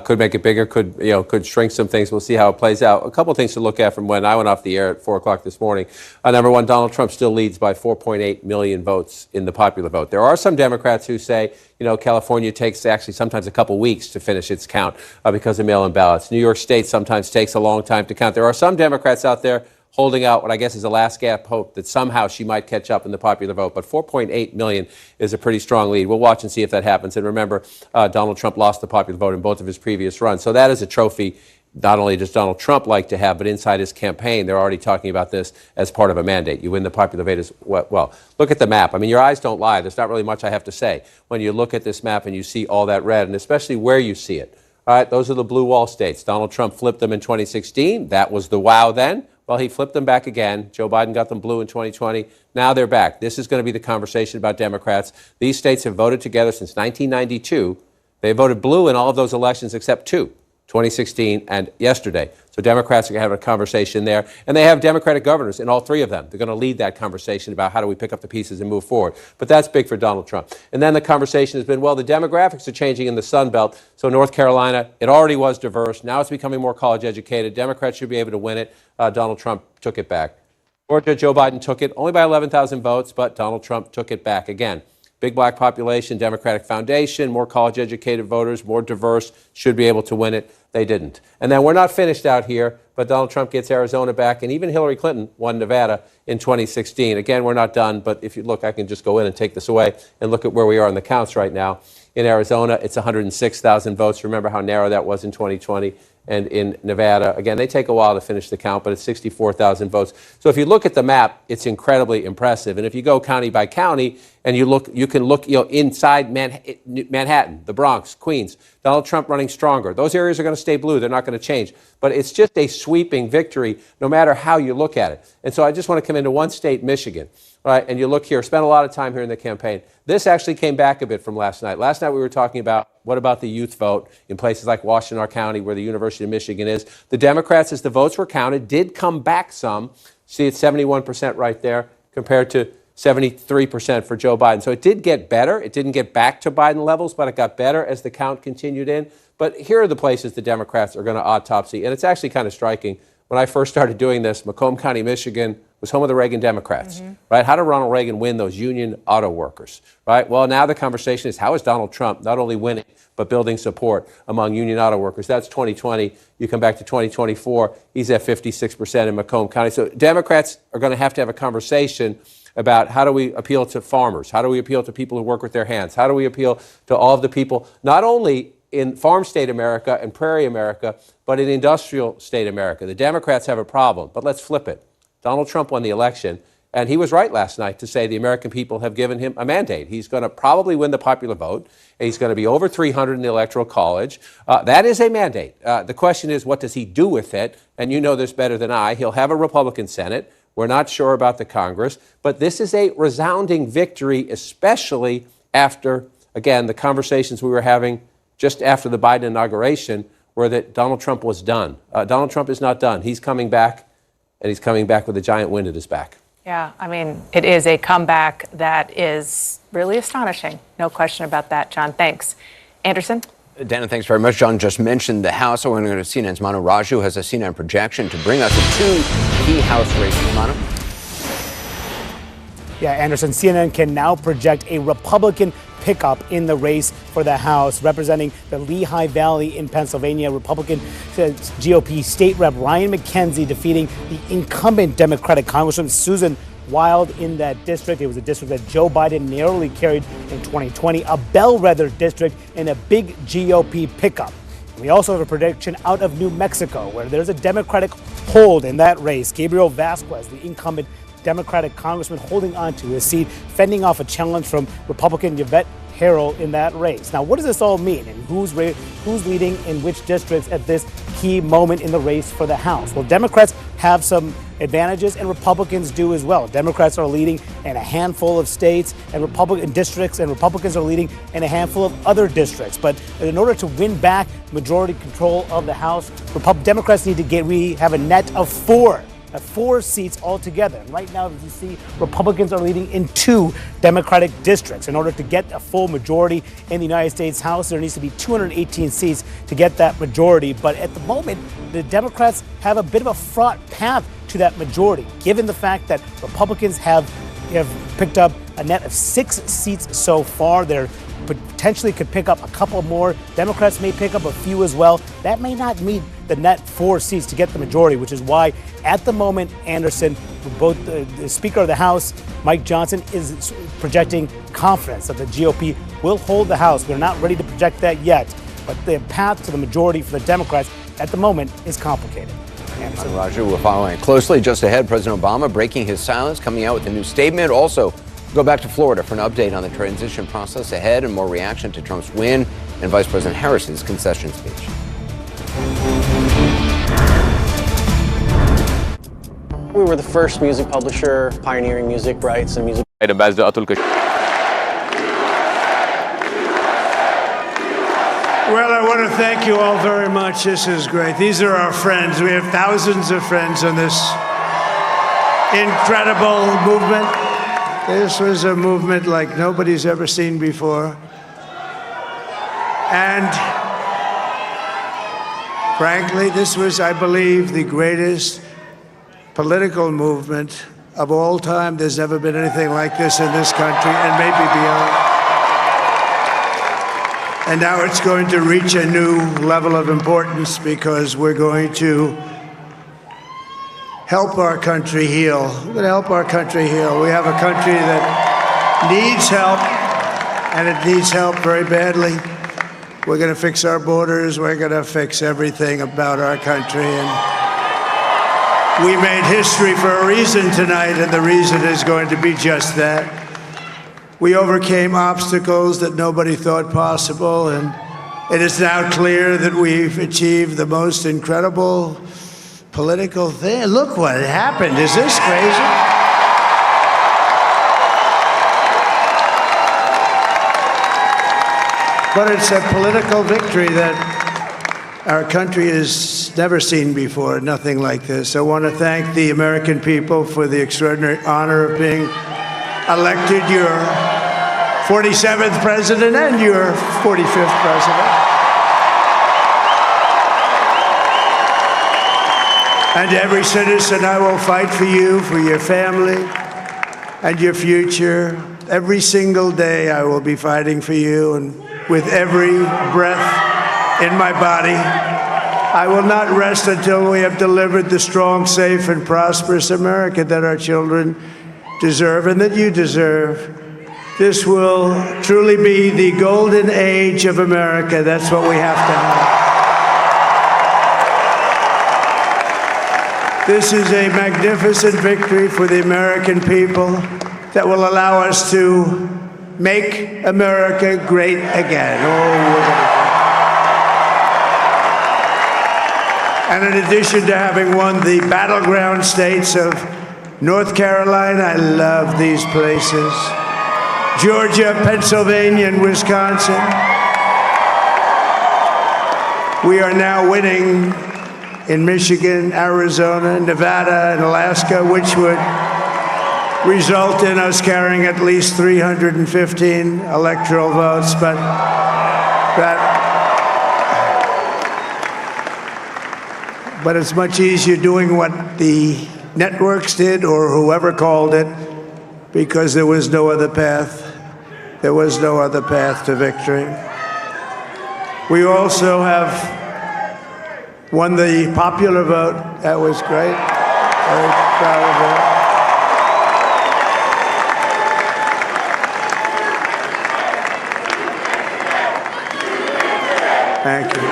Speaker 11: Could make it bigger, could shrink some things. We'll see how it plays out. A couple of things to look at from when I went off the air at 4 o'clock this morning. Number one, Donald Trump still leads by 4.8 million votes in the popular vote. There are some Democrats who say, California takes actually sometimes a couple weeks to finish its count because of mail-in ballots. New York State sometimes takes a long time to count. There are some Democrats out there holding out what I guess is a last gap hope that somehow she might catch up in the popular vote. But 4.8 million is a pretty strong lead. We'll watch and see if that happens. And remember, Donald Trump lost the popular vote in both of his previous runs. So that is a trophy not only does Donald Trump like to have, but inside his campaign, they're already talking about this as part of a mandate. You win the popular vote as well. Look at the map. I mean, your eyes don't lie. There's not really much I have to say. When you look at this map and you see all that red, and especially where you see it. All right, those are the blue wall states. Donald Trump flipped them in 2016. That was the wow then. Well, he flipped them back again. Joe Biden got them blue in 2020. Now they're back. This is going to be the conversation about Democrats. These states have voted together since 1992. They voted blue in all of those elections except two, 2016 and yesterday. So Democrats are going to have a conversation there. And they have Democratic governors in all three of them. They're going to lead that conversation about how do we pick up the pieces and move forward. But that's big for Donald Trump. And then the conversation has been, well, the demographics are changing in the Sun Belt. So North Carolina, it already was diverse. Now it's becoming more college educated. Democrats should be able to win it. Donald Trump took it back. Georgia, Joe Biden took it only by 11,000 votes, but Donald Trump took it back again. Big black population, Democratic foundation, more college-educated voters, more diverse, should be able to win it. They didn't. And then we're not finished out here, but Donald Trump gets Arizona back, and even Hillary Clinton won Nevada in 2016. Again, we're not done, but if you look, I can just go in and take this away and look at where we are in the counts right now. In Arizona, it's 106,000 votes. Remember how narrow that was in 2020. And in Nevada, again, they take a while to finish the count, but it's 64,000 votes. So if you look at the map, it's incredibly impressive. And if you go county by county and you can look inside Manhattan, the Bronx, Queens, Donald Trump running stronger. Those areas are going to stay blue. They're not going to change. But it's just a sweeping victory no matter how you look at it. And so I just want to come into one state, Michigan. All right, and you look here, spent a lot of time here in the campaign. This actually came back a bit from last night. Last night we were talking about what about the youth vote in places like Washtenaw County where the University of Michigan is. The Democrats, as the votes were counted, did come back some. See, it's 71% right there compared to 73% for Joe Biden. So it did get better. It didn't get back to Biden levels, but it got better as the count continued in. But here are the places the Democrats are going to autopsy, and it's actually kind of striking. When I first started doing this, Macomb County, Michigan was home of the Reagan Democrats, right? How did Ronald Reagan win those union auto workers, right? Well, now the conversation is how is Donald Trump not only winning, but building support among union auto workers? That's 2020. You come back to 2024, he's at 56% in Macomb County. So Democrats are going to have a conversation about how do we appeal to farmers? How do we appeal to people who work with their hands? How do we appeal to all of the people, not only in farm state America and prairie America, but in industrial state America? The Democrats have a problem, but let's flip it. Donald Trump won the election, and he was right last night to say the American people have given him a mandate. He's going to probably win the popular vote. He's going to be over 300 in the Electoral College. That is a mandate. The question is, what does he do with it? And you know this better than I. He'll have a Republican Senate. We're not sure about the Congress. But this is a resounding victory, especially after, again, the conversations we were having just after the Biden inauguration were that Donald Trump was done. Donald Trump is not done. He's coming back. And he's coming back with a giant wind at his back.
Speaker 2: Yeah, I mean, it is a comeback that is really astonishing. No question about that, John. Thanks. Anderson?
Speaker 8: Dana, thanks very much. John just mentioned the House. So we're going to go to CNN's Manu Raju, has a CNN projection to bring us to two key House races. Manu?
Speaker 1: Yeah, Anderson, CNN can now project a Republican pickup in the race for the House, representing the Lehigh Valley in Pennsylvania. Republican GOP State Rep Ryan McKenzie defeating the incumbent Democratic Congresswoman Susan Wild in that district. It was a district that Joe Biden narrowly carried in 2020, a bellwether district and a big GOP pickup. We also have a prediction out of New Mexico, where there's a Democratic hold in that race. Gabriel Vasquez, the incumbent Democratic congressman, holding on to his seat, fending off a challenge from Republican Yvette Harrell in that race. Now, what does this all mean, and who's leading in which districts at this key moment in the race for the House? Well, Democrats have some advantages, and Republicans do as well. Democrats are leading in a handful of states and Republican districts, and Republicans are leading in a handful of other districts. But in order to win back majority control of the House, Democrats need to we have a net of four seats altogether. And right now, as you see, Republicans are leading in two Democratic districts. In order to get a full majority in the United States House, there needs to be 218 seats to get that majority. But at the moment, the Democrats have a bit of a fraught path to that majority, given the fact that Republicans have picked up a net of 6 seats so far. They're potentially could pick up a couple more. Democrats may pick up a few as well. That may not meet the net 4 seats to get the majority, which is why at the moment, Anderson, both the Speaker of the House, Mike Johnson, is projecting confidence that the GOP will hold the House. We're not ready to project that yet, but the path to the majority for the Democrats at the moment is complicated.
Speaker 8: Anderson. Roger, we're following closely. Just ahead, President Obama breaking his silence, coming out with a new statement. Also, go back to Florida for an update on the transition process ahead and more reaction to Trump's win and Vice President Harris's concession speech.
Speaker 7: We were the first music publisher pioneering music rights and music.
Speaker 4: Ambassador Atul Kashmir.
Speaker 5: Well, I want to thank you all very much. This is great. These are our friends. We have thousands of friends on this incredible movement. This was a movement like nobody's ever seen before. And frankly, this was, I believe, the greatest political movement of all time. There's never been anything like this in this country, and maybe beyond. And now it's going to reach a new level of importance because we're going to help our country heal. We're going to help our country heal. We have a country that needs help, and it needs help very badly. We're going to fix our borders. We're going to fix everything about our country. And we made history for a reason tonight, and the reason is going to be just that. We overcame obstacles that nobody thought possible, and it is now clear that we've achieved the most incredible political thing. Look what happened. Is this crazy? But it's a political victory that our country has never seen before, nothing like this. I want to thank the American people for the extraordinary honor of being elected your 47th president and your 45th president. And every citizen, I will fight for you, for your family, and your future. Every single day, I will be fighting for you, and with every breath in my body, I will not rest until we have delivered the strong, safe, and prosperous America that our children deserve and that you deserve. This will truly be the golden age of America. That's what we have to have. This is a magnificent victory for the American people that will allow us to make America great again. And in addition to having won the battleground states of North Carolina, I love these places, Georgia, Pennsylvania, and Wisconsin, we are now winning in Michigan, Arizona, Nevada, and Alaska, which would result in us carrying at least 315 electoral votes. But it's much easier doing what the networks did or whoever called it, because there was no other path. There was no other path to victory. We also have won the popular vote. That was great. Very proud of that. Thank you.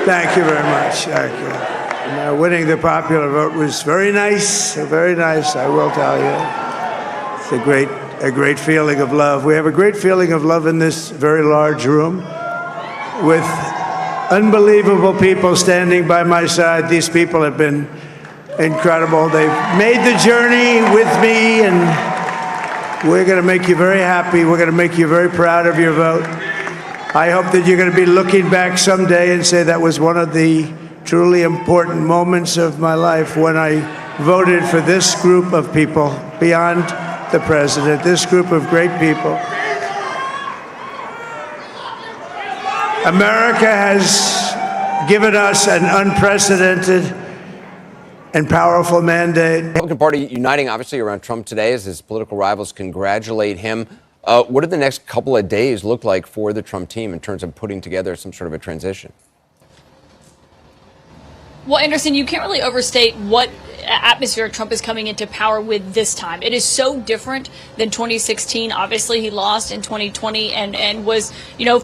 Speaker 5: Thank you very much. Thank you. And, winning the popular vote was very nice, I will tell you. It's a great feeling of love. We have a great feeling of love in this very large room with unbelievable people standing by my side. These people have been incredible. They've made the journey with me, and we're going to make you very happy. We're going to make you very proud of your vote. I hope that you're going to be looking back someday and say that was one of the truly important moments of my life when I voted for this group of people beyond the president, this group of great people. America has given us an unprecedented and powerful mandate.
Speaker 8: The Republican Party uniting, obviously, around Trump today as his political rivals congratulate him. What do the next couple of days look like for the Trump team in terms of putting together some sort of a transition?
Speaker 10: Well, Anderson, you can't really overstate what atmosphere Trump is coming into power with this time. It is so different than 2016. Obviously, he lost in 2020 and was,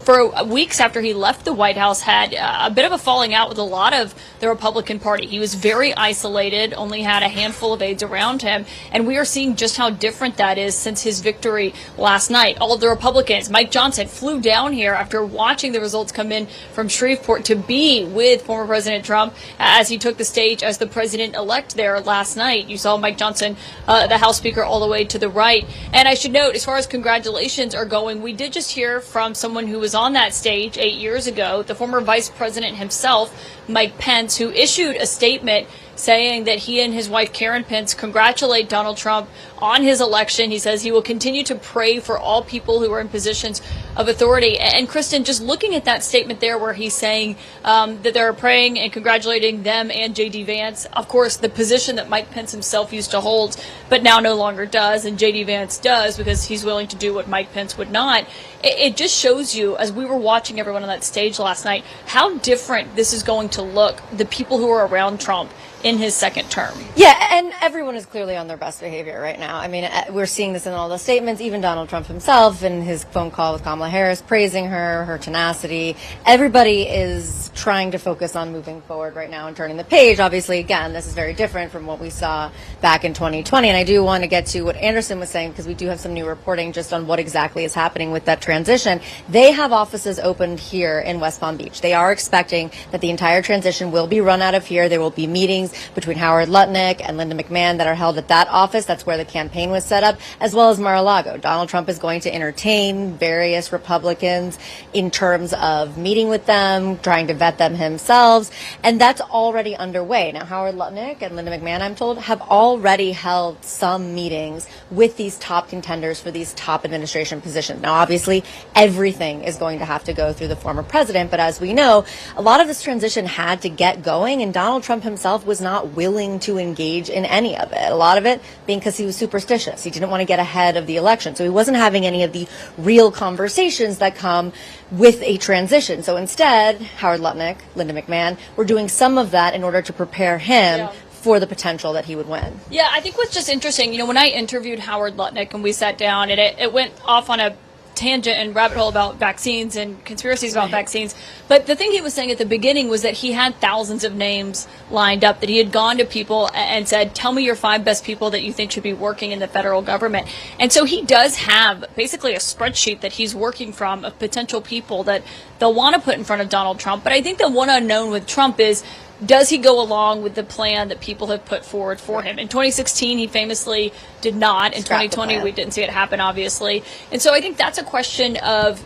Speaker 10: for weeks after he left the White House, had a bit of a falling out with a lot of the Republican Party. He was very isolated, only had a handful of aides around him. And we are seeing just how different that is since his victory last night. All of the Republicans, Mike Johnson, flew down here after watching the results come in from Shreveport to be with former President Trump as he took the stage as the president-elect there last night. You saw Mike Johnson, the House Speaker, all the way to the right. And I should note, as far as congratulations are going, we did just hear from someone who was on that stage 8 years ago, the former Vice President himself, Mike Pence, who issued a statement saying that he and his wife Karen Pence congratulate Donald Trump on his election. He says he will continue to pray for all people who are in positions of authority. And Kristen, just looking at that statement there where he's saying that they're praying and congratulating them and J.D. Vance, of course, the position that Mike Pence himself used to hold, but now no longer does, and J.D. Vance does because he's willing to do what Mike Pence would not. It just shows you, as we were watching everyone on that stage last night, how different this is going to look, the people who are around Trump in his second term.
Speaker 17: Yeah, and everyone is clearly on their best behavior right now. I mean, we're seeing this in all the statements, even Donald Trump himself in his phone call with Kamala Harris, praising her tenacity. Everybody is trying to focus on moving forward right now and turning the page. Obviously, again, this is very different from what we saw back in 2020. And I do want to get to what Anderson was saying, because we do have some new reporting just on what exactly is happening with that transition. They have offices opened here in West Palm Beach. They are expecting that the entire transition will be run out of here. There will be meetings between Howard Lutnick and Linda McMahon that are held at that office. That's where the campaign was set up, as well as Mar-a-Lago. Donald Trump is going to entertain various Republicans in terms of meeting with them, trying to vet them himself, and that's already underway. Now, Howard Lutnick and Linda McMahon, I'm told, have already held some meetings with these top contenders for these top administration positions. Now, obviously, everything is going to have to go through the former president, but as we know, a lot of this transition had to get going, and Donald Trump himself was not willing to engage in any of it. A lot of it being because he was superstitious. He didn't want to get ahead of the election. So he wasn't having any of the real conversations that come with a transition. So instead, Howard Lutnick, Linda McMahon, were doing some of that in order to prepare him for the potential that he would win.
Speaker 10: Yeah, I think what's just interesting, when I interviewed Howard Lutnick and we sat down and it went off on a tangent and rabbit hole about vaccines and conspiracies about vaccines. But the thing he was saying at the beginning was that he had thousands of names lined up, that he had gone to people and said, tell me your 5 best people that you think should be working in the federal government. And so he does have basically a spreadsheet that he's working from of potential people that they'll want to put in front of Donald Trump. But I think the one unknown with Trump is, does he go along with the plan that people have put forward for him? In 2016, he famously did not. In 2020, we didn't see it happen, obviously. And so I think that's a question of,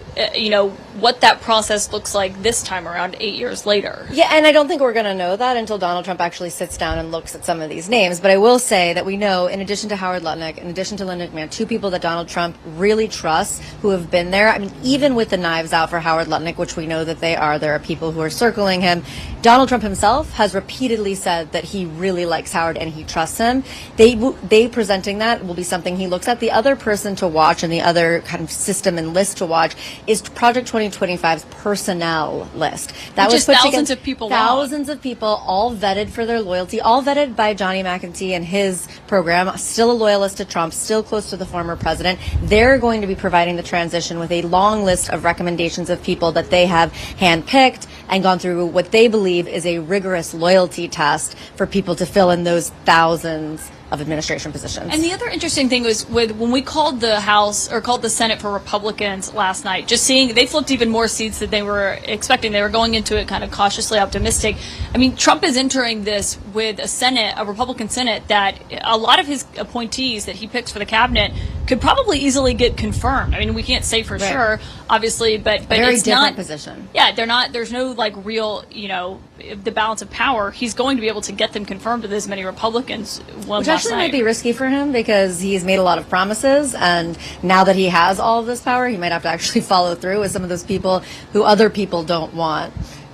Speaker 10: what that process looks like this time around 8 years later.
Speaker 17: Yeah, and I don't think we're going to know that until Donald Trump actually sits down and looks at some of these names. But I will say that we know, in addition to Howard Lutnick, in addition to Linda McMahon, 2 people that Donald Trump really trusts who have been there. I mean, even with the knives out for Howard Lutnick, which we know that there are people who are circling him. Donald Trump himself has repeatedly said that he really likes Howard and he trusts him. They presenting that will be something he looks at. The other person to watch and the other kind of system and list to watch is Project 2025's personnel list.
Speaker 10: That was thousands of people.
Speaker 17: Thousands of people, all vetted for their loyalty, all vetted by Johnny McEntee and his program, still a loyalist to Trump, still close to the former president. They're going to be providing the transition with a long list of recommendations of people that they have handpicked and gone through what they believe is a rigorous loyalty test for people to fill in those thousands of administration positions.
Speaker 10: And the other interesting thing was when we called the House or called the Senate for Republicans last night, just seeing they flipped even more seats than they were expecting. They were going into it kind of cautiously optimistic. I mean, Trump is entering this with a Republican Senate that a lot of his appointees that he picks for the cabinet could probably easily get confirmed. I mean, we can't say for sure, obviously, but
Speaker 17: very
Speaker 10: it's
Speaker 17: different
Speaker 10: not
Speaker 17: position.
Speaker 10: Yeah, they're not. There's no real, the balance of power. He's going to be able to get them confirmed with as many Republicans.
Speaker 17: Which actually might be risky for him because he's made a lot of promises, and now that he has all of this power, he might have to actually follow through with some of those people who other people don't want.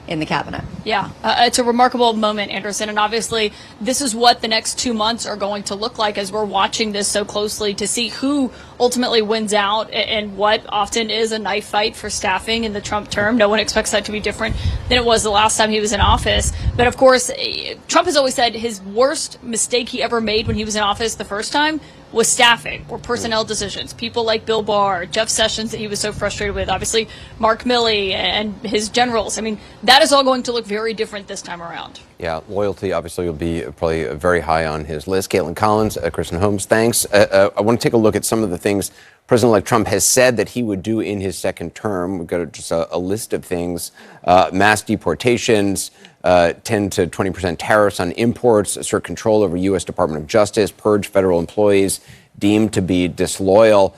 Speaker 17: in the cabinet.
Speaker 10: Yeah, it's a remarkable moment, Anderson, and obviously this is what the next 2 months are going to look like as we're watching this so closely to see who ultimately wins out and what often is a knife fight for staffing in the Trump term. No one expects that to be different than it was the last time he was in office. But of course, Trump has always said his worst mistake he ever made when he was in office the first time was staffing or personnel decisions. People like Bill Barr, Jeff Sessions that he was so frustrated with, obviously Mark Milley and his generals. I mean, that is all going to look very different this time around.
Speaker 8: Yeah, loyalty obviously will be probably very high on his list. Caitlin Collins, Kristen Holmes, thanks. I want to take a look at some of the things President-elect Trump has said that he would do in his second term. We've got just a list of things. Mass deportations, 10 to 20% tariffs on imports, assert control over U.S. Department of Justice, purge federal employees deemed to be disloyal.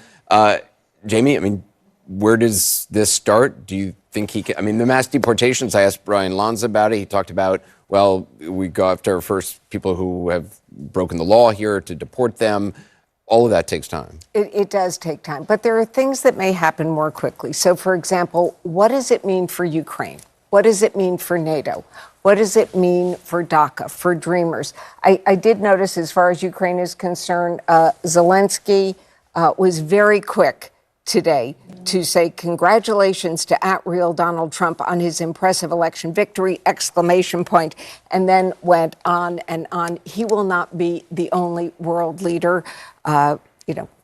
Speaker 8: Jamie, I mean, where does this start? Do you think he can? I mean, the mass deportations, I asked Brian Lanza about it. He talked about, well, we go after first people who have broken the law here to deport them. All of that takes time.
Speaker 23: It does take time, but there are things that may happen more quickly. So, for example, what does it mean for Ukraine? What does it mean for NATO? What does it mean for DACA, for Dreamers? I did notice, as far as Ukraine is concerned, Zelensky was very quick today to say congratulations to @real Donald Trump on his impressive election victory, ! And then went on and on. He will not be the only world leader,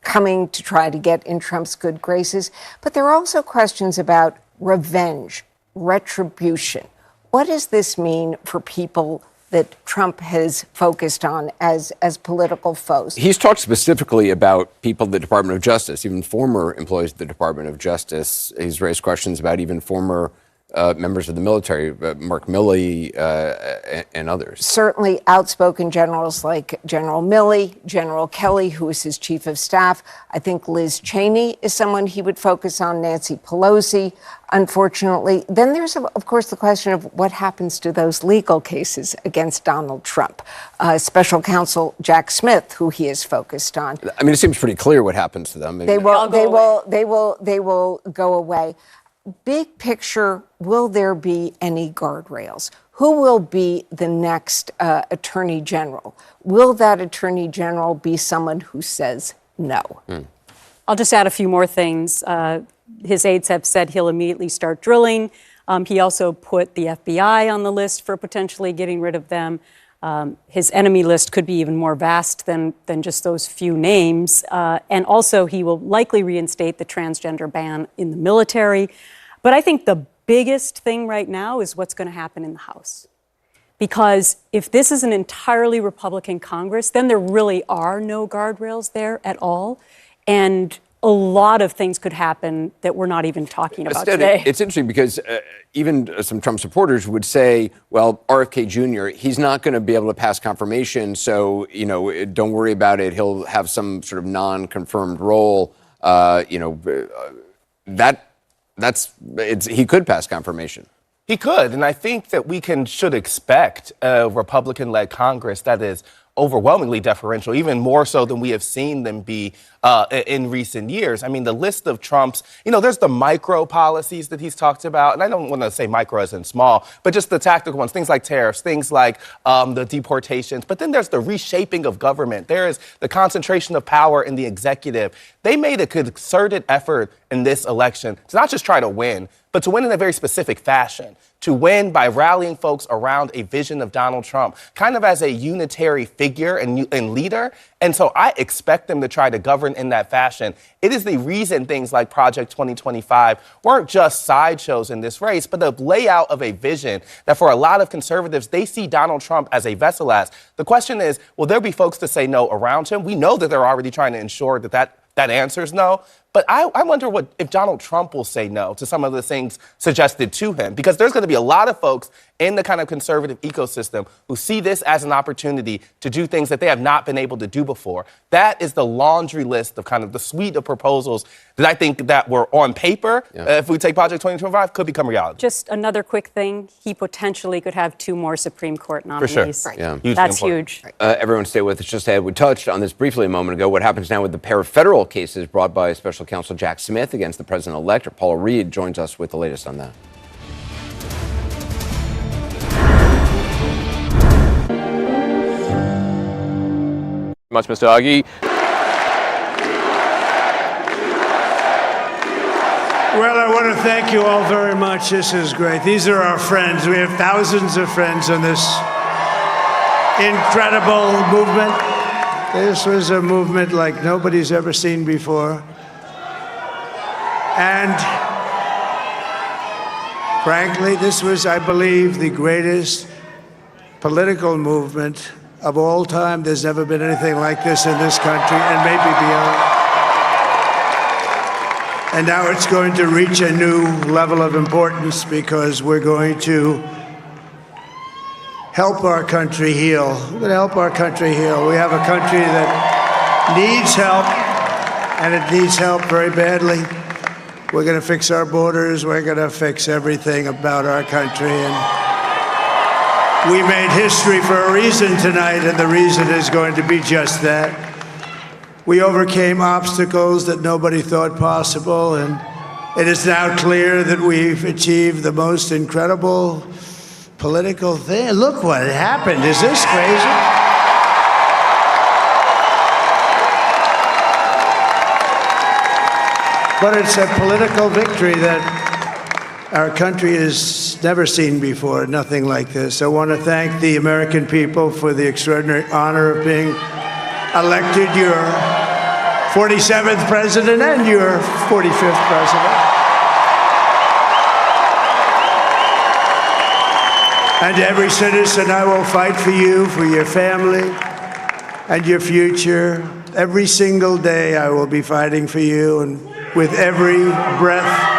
Speaker 23: coming to try to get in Trump's good graces. But there are also questions about revenge, retribution. What does this mean for people that Trump has focused on as political foes?
Speaker 8: He's talked specifically about people at the Department of Justice, even former employees of the Department of Justice. He's raised questions about even former members of the military, Mark Milley and others.
Speaker 23: Certainly outspoken generals like General Milley, General Kelly, who is his chief of staff. I think Liz Cheney is someone he would focus on, Nancy Pelosi, unfortunately. Then there's, of course, the question of what happens to those legal cases against Donald Trump. Special counsel Jack Smith, who he is focused on.
Speaker 8: I mean, it seems pretty clear what happens to them.
Speaker 23: They will go away. Big picture, will there be any guardrails? Who will be the next attorney general? Will that attorney general be someone who says no?
Speaker 24: I'll just add a few more things. His aides have said he'll immediately start drilling. He also put the FBI on the list for potentially getting rid of them. His enemy list could be even more vast than just those few names. And also, he will likely reinstate the transgender ban in the military. But I think the biggest thing right now is what's going to happen in the House. Because if this is an entirely Republican Congress, then there really are no guardrails there at all. And a lot of things could happen that we're not even talking about today.
Speaker 8: It's interesting because even some Trump supporters would say, well, RFK Jr., he's not going to be able to pass confirmation, so, don't worry about it. He'll have some sort of non-confirmed role. He could pass confirmation.
Speaker 13: He could, and I think that we should expect a Republican-led Congress that is overwhelmingly deferential, even more so than we have seen them be in recent years. I mean, the list of Trump's, there's the micro policies that he's talked about, and I don't want to say micro as in small, but just the tactical ones, things like tariffs, things like the deportations. But then there's the reshaping of government. There is the concentration of power in the executive. They made a concerted effort in this election to not just try to win, but to win in a very specific fashion, to win by rallying folks around a vision of Donald Trump, kind of as a unitary figure and leader. And so I expect them to try to govern in that fashion. It is the reason things like Project 2025 weren't just sideshows in this race, but the layout of a vision that for a lot of conservatives, they see Donald Trump as a vessel as. The question is, will there be folks to say no around him? We know that they're already trying to ensure that answer is no. But I wonder if Donald Trump will say no to some of the things suggested to him, because there's going to be a lot of folks in the kind of conservative ecosystem who see this as an opportunity to do things that they have not been able to do before. That is the laundry list of kind of the suite of proposals that I think that were on paper, if we take Project 2025, could become reality.
Speaker 24: Just another quick thing. He potentially could have 2 more Supreme Court nominees.
Speaker 8: For sure. Yeah.
Speaker 24: That's huge.
Speaker 8: Everyone stay with us. Just ahead, we touched on this briefly a moment ago. What happens now with the pair of federal cases brought by Special Counsel Jack Smith against the president-elect? Paula Reed joins us with the latest on that.
Speaker 4: Much, Mr. Agee.
Speaker 5: Well, I want to thank you all very much. This is great. These are our friends. We have thousands of friends on this incredible movement. This was a movement like nobody's ever seen before. And frankly, this was, I believe, the greatest political movement of all time. There's never been anything like this in this country, and maybe beyond. And now it's going to reach a new level of importance because we're going to help our country heal. We're going to help our country heal. We have a country that needs help, and it needs help very badly. We're going to fix our borders. We're going to fix everything about our country. And we made history for a reason tonight, and the reason is going to be just that. We overcame obstacles that nobody thought possible, and it is now clear that we've achieved the most incredible political thing. Look what happened. Is this crazy? But it's a political victory that our country has never seen before, nothing like this. I want to thank the American people for the extraordinary honor of being elected your 47th president and your 45th president. And every citizen, I will fight for you, for your family, and your future. Every single day, I will be fighting for you, and with every breath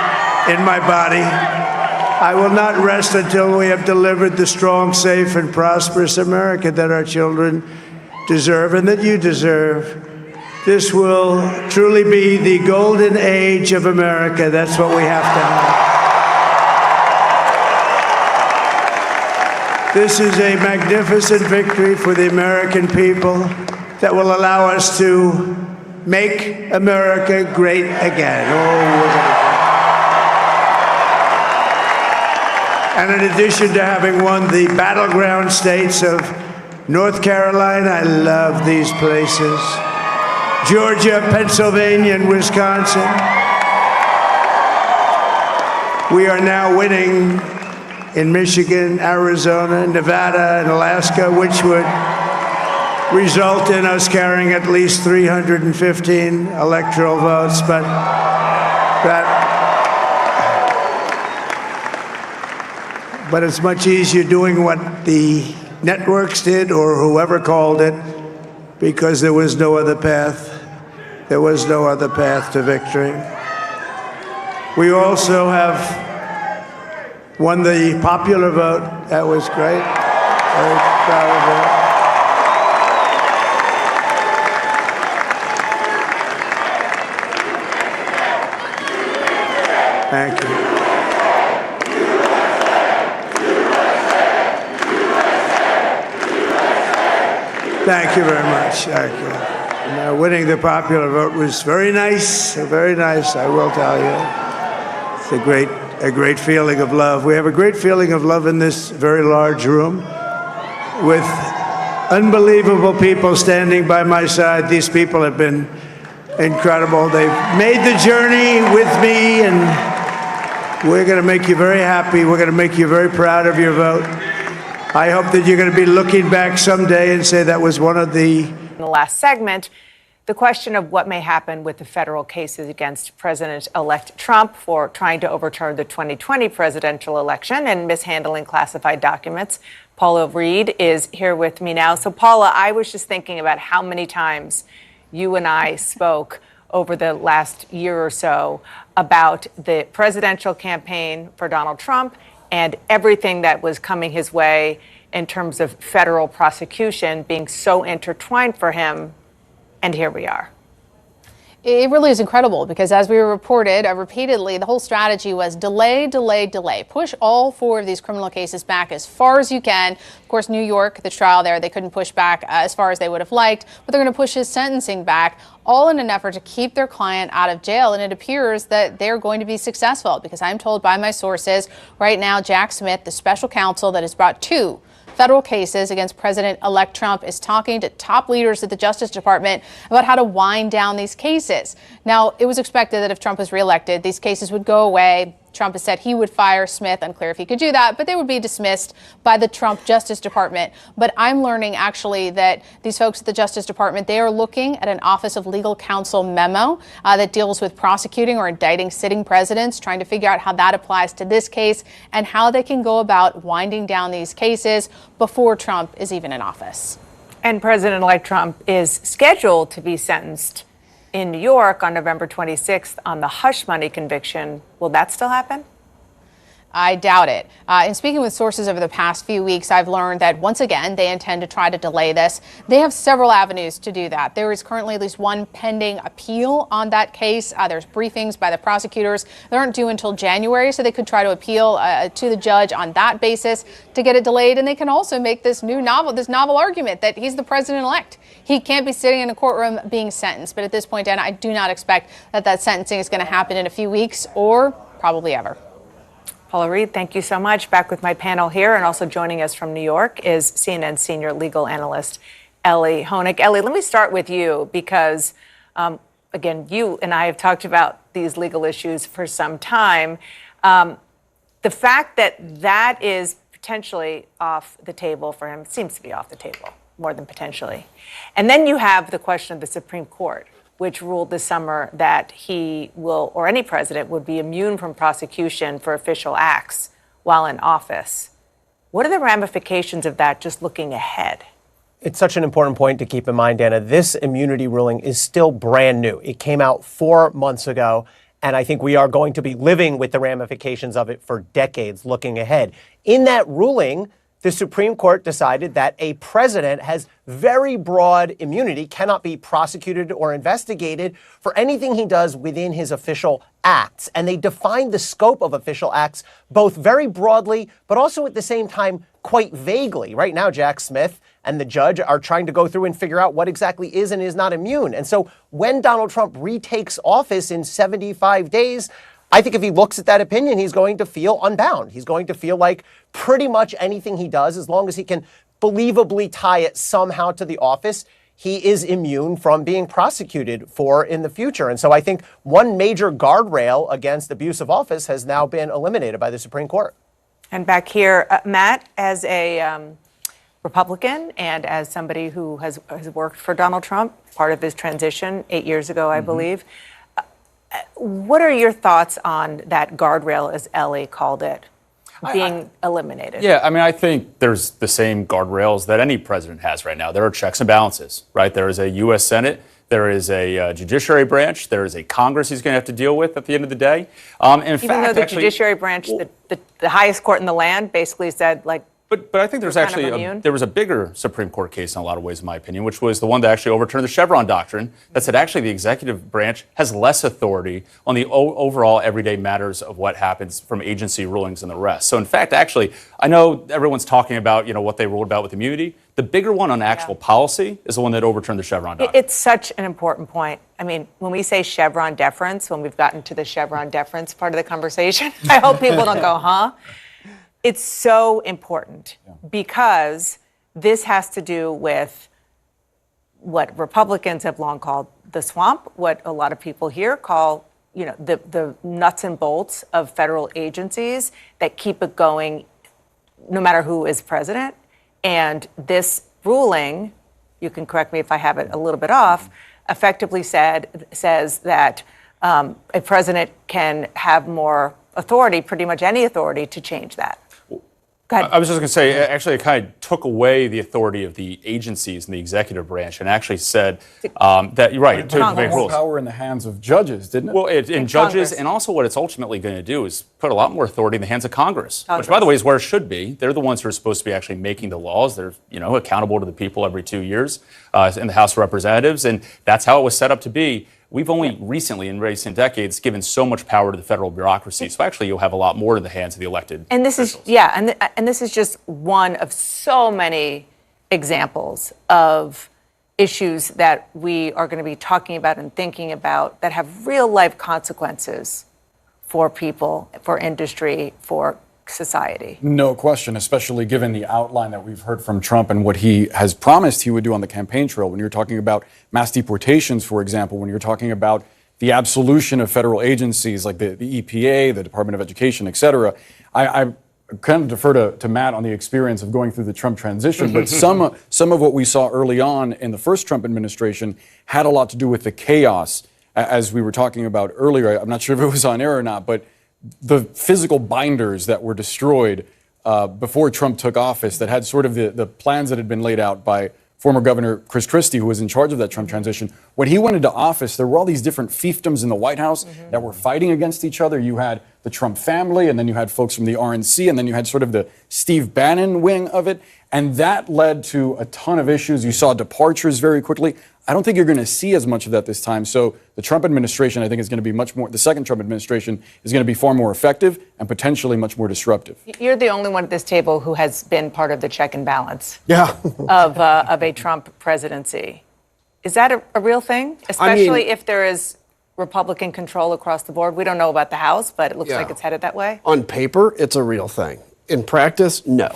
Speaker 5: in my body, I will not rest until we have delivered the strong, safe, and prosperous America that our children deserve and that you deserve. This will truly be the golden age of America. That's what we have to have. This is a magnificent victory for the American people that will allow us to make America great again. And in addition to having won the battleground states of North Carolina, I love these places, Georgia, Pennsylvania, and Wisconsin, we are now winning in Michigan, Arizona, Nevada, and Alaska, which would result in us carrying at least 315 electoral votes. But it's much easier doing what the networks did or whoever called it, because there was no other path. There was no other path to victory. We also have won the popular vote. That was great. Very proud of that. Thank you. Thank you very much. Thank you. And, winning the popular vote was very nice, I will tell you. It's a great feeling of love. We have a great feeling of love in this very large room with unbelievable people standing by my side. These people have been incredible. They've made the journey with me, and we're going to make you very happy. We're going to make you very proud of your vote. I hope that you're going to be looking back someday and say that was one of the...
Speaker 2: In the last segment, the question of what may happen with the federal cases against President-elect Trump for trying to overturn the 2020 presidential election and mishandling classified documents. Paula Reed is here with me now. So, Paula, I was just thinking about how many times you and I spoke over the last year or so about the presidential campaign for Donald Trump and everything that was coming his way in terms of federal prosecution being so intertwined for him. And here we are.
Speaker 12: It really is incredible because, as we reported repeatedly, the whole strategy was delay, delay, delay. Push all four of these criminal cases back as far as you can. Of course, New York, the trial there, they couldn't push back as far as they would have liked, but they're going to push his sentencing back, all in an effort to keep their client out of jail. And it appears that they're going to be successful because I'm told by my sources right now, Jack Smith, the special counsel that has brought two federal cases against President-elect Trump is talking to top leaders at the Justice Department about how to wind down these cases. Now, it was expected that if Trump was reelected, these cases would go away. Trump has said he would fire Smith. Unclear if he could do that, but they would be dismissed by the Trump Justice Department. But I'm learning actually that these folks at the Justice Department, they are looking at an Office of Legal Counsel memo that deals with prosecuting or indicting sitting presidents, trying to figure out how that applies to this case and how they can go about winding down these cases before Trump is even in office.
Speaker 2: And President-elect Trump is scheduled to be sentenced in New York on November 26th on the hush money conviction. Will that still happen?
Speaker 12: I doubt it. In speaking with sources over the past few weeks, I've learned that once again, they intend to try to delay this. They have several avenues to do that. There is currently at least one pending appeal on that case. There's briefings by the prosecutors. They aren't due until January, so they could try to appeal to the judge on that basis to get it delayed. And they can also make this novel argument that he's the president-elect. He can't be sitting in a courtroom being sentenced. But at this point, Dana, I do not expect that sentencing is going to happen in a few weeks or probably ever.
Speaker 2: Paula Reed, thank you so much. Back with my panel here, and also joining us from New York is CNN senior legal analyst Ellie Honig. Ellie, let me start with you because, again, you and I have talked about these legal issues for some time. The fact that is potentially off the table for him seems to be off the table, more than potentially. And then you have the question of the Supreme Court, which ruled this summer that he will, or any president, would be immune from prosecution for official acts while in office. What are the ramifications of that just looking ahead?
Speaker 15: It's such an important point to keep in mind, Dana. This immunity ruling is still brand new. It came out 4 months ago, and I think we are going to be living with the ramifications of it for decades looking ahead. In that ruling, the Supreme Court decided that a president has very broad immunity, cannot be prosecuted or investigated for anything he does within his official acts. And they defined the scope of official acts both very broadly, but also at the same time quite vaguely. Right now, Jack Smith and the judge are trying to go through and figure out what exactly is and is not immune. And so when Donald Trump retakes office in 75 days, I think if he looks at that opinion, he's going to feel unbound. He's going to feel like pretty much anything he does, as long as he can believably tie it somehow to the office, he is immune from being prosecuted for in the future. And so I think one major guardrail against abuse of office has now been eliminated by the Supreme Court.
Speaker 2: And back here, Matt, as a Republican and as somebody who has worked for Donald Trump, part of his transition 8 years ago, I believe, what are your thoughts on that guardrail, as Ellie called it, being eliminated?
Speaker 20: Yeah, I mean, I think there's the same guardrails that any president has right now. There are checks and balances, right? There is a U.S. Senate. There is a judiciary branch. There is a Congress he's going to have to deal with at the end of the day.
Speaker 2: Even though the judiciary branch, the highest court in the land, basically said, like,
Speaker 20: But I think there's actually there was a bigger Supreme Court case in a lot of ways, in my opinion, which was the one that actually overturned the Chevron doctrine that said actually the executive branch has less authority on the overall everyday matters of what happens from agency rulings and the rest. So in fact, actually, I know everyone's talking about, what they ruled about with immunity. The bigger one on actual policy is the one that overturned the Chevron doctrine.
Speaker 2: It's such an important point. I mean, when we say Chevron deference, when we've gotten to the Chevron deference part of the conversation, I hope people don't go, huh? It's so important because this has to do with what Republicans have long called the swamp, what a lot of people here call, the nuts and bolts of federal agencies that keep it going no matter who is president. And this ruling, you can correct me if I have it a little bit off, effectively says that a president can have more authority, pretty much any authority, to change that.
Speaker 20: I was just going to say, actually, it kind of took away the authority of the agencies in the executive branch and actually said that, you're right, to make rules.
Speaker 21: Power in the hands of judges, didn't it?
Speaker 20: Well, in judges, and also what it's ultimately going to do is put a lot more authority in the hands of Congress, which, by the way, is where it should be. They're the ones who are supposed to be actually making the laws. They're, accountable to the people every 2 years in the House of Representatives, and that's how it was set up to be. We've only recently, in recent decades, given so much power to the federal bureaucracy. So actually, you'll have a lot more in the hands of the elected.
Speaker 2: And this is, and this is just one of so many examples of issues that we are going to be talking about and thinking about that have real life consequences for people, for industry, for society.
Speaker 21: No question, especially given the outline that we've heard from Trump and what he has promised he would do on the campaign trail. When you're talking about mass deportations, for example, when you're talking about the absolution of federal agencies like the EPA, the Department of Education, et cetera, I kind of defer to Matt on the experience of going through the Trump transition, but some of what we saw early on in the first Trump administration had a lot to do with the chaos, as we were talking about earlier. I'm not sure if it was on air or not, but the physical binders that were destroyed before Trump took office that had sort of the plans that had been laid out by former Governor Chris Christie, who was in charge of that Trump transition. When he went into office, there were all these different fiefdoms in the White House that were fighting against each other. You had the Trump family, and then you had folks from the RNC, and then you had sort of the Steve Bannon wing of it. And that led to a ton of issues. You saw departures very quickly. I don't think you're going to see as much of that this time. So the Trump administration, I think, is going to be much more, the second Trump administration is going to be far more effective and potentially much more disruptive.
Speaker 2: You're the only one at this table who has been part of the check and balance
Speaker 21: of
Speaker 2: a Trump presidency. Is that a real thing? Especially if there is Republican control across the board. We don't know about the House, but it looks like it's headed that way.
Speaker 9: On paper, it's a real thing. In practice, no.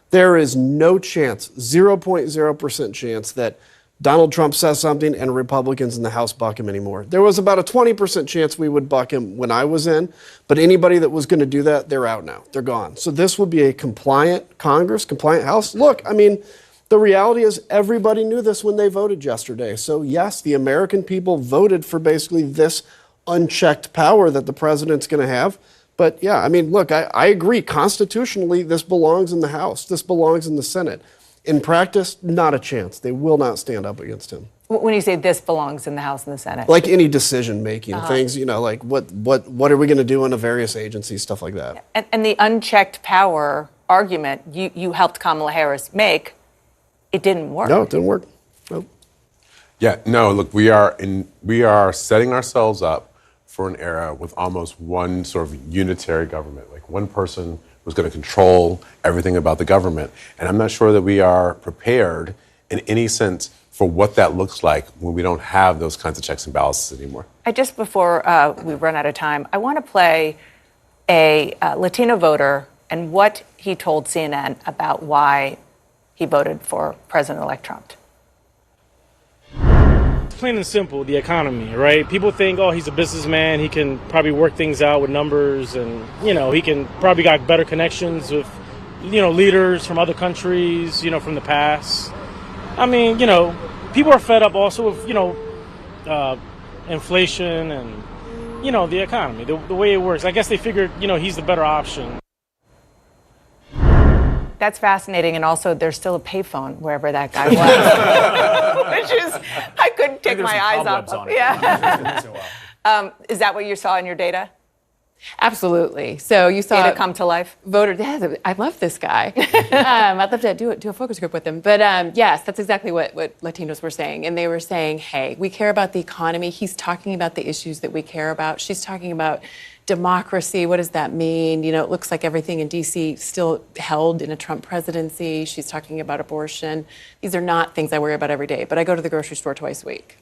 Speaker 9: There is no chance, 0.0% chance that Donald Trump says something and Republicans in the House buck him anymore. There was about a 20% chance we would buck him when I was in, but anybody that was going to do that, they're out now. They're gone. So this would be a compliant Congress, compliant House. Look, I mean, the reality is everybody knew this when they voted yesterday. So yes, the American people voted for basically this unchecked power that the president's going to have. But yeah, I mean, look, I agree. Constitutionally, this belongs in the House. This belongs in the Senate. In practice, not a chance. They will not stand up against him.
Speaker 2: When you say this belongs in the House and the Senate?
Speaker 9: Like any decision-making, things, you know, like what are we going to do in the various agencies, stuff like that.
Speaker 2: And the unchecked power argument you helped Kamala Harris make, it didn't work.
Speaker 9: No, it didn't work. Nope.
Speaker 19: Yeah, no, look, we are setting ourselves up for an era with almost one sort of unitary government, like one person who's going to control everything about the government. And I'm not sure that we are prepared in any sense for what that looks like when we don't have those kinds of checks and balances anymore.
Speaker 2: Just before we run out of time, I want to play a Latino voter and what he told CNN about why he voted for President-elect Trump.
Speaker 16: Plain and simple, the economy, right? People think, oh, he's a businessman. He can probably work things out with numbers and, you know, he can probably got better connections with, you know, leaders from other countries, you know, from the past. I mean, you know, people are fed up also with, you know, inflation and, you know, the economy, the way it works. I guess they figured, you know, he's the better option.
Speaker 2: That's fascinating, and also there's still a payphone wherever that guy was, which is I couldn't take my eyes off of. Yeah. Is that what you saw in your data?
Speaker 18: Absolutely. So you saw
Speaker 2: data come to life.
Speaker 18: Voter. Yeah, I love this guy. I'd love to do a focus group with him. But yes, that's exactly what Latinos were saying, and they were saying, "Hey, we care about the economy." He's talking about the issues that we care about. She's talking about democracy. What does that mean? You know, it looks like everything in D.C. still held in a Trump presidency. She's talking about abortion. These are not things I worry about every day, but I go to the grocery store twice a week.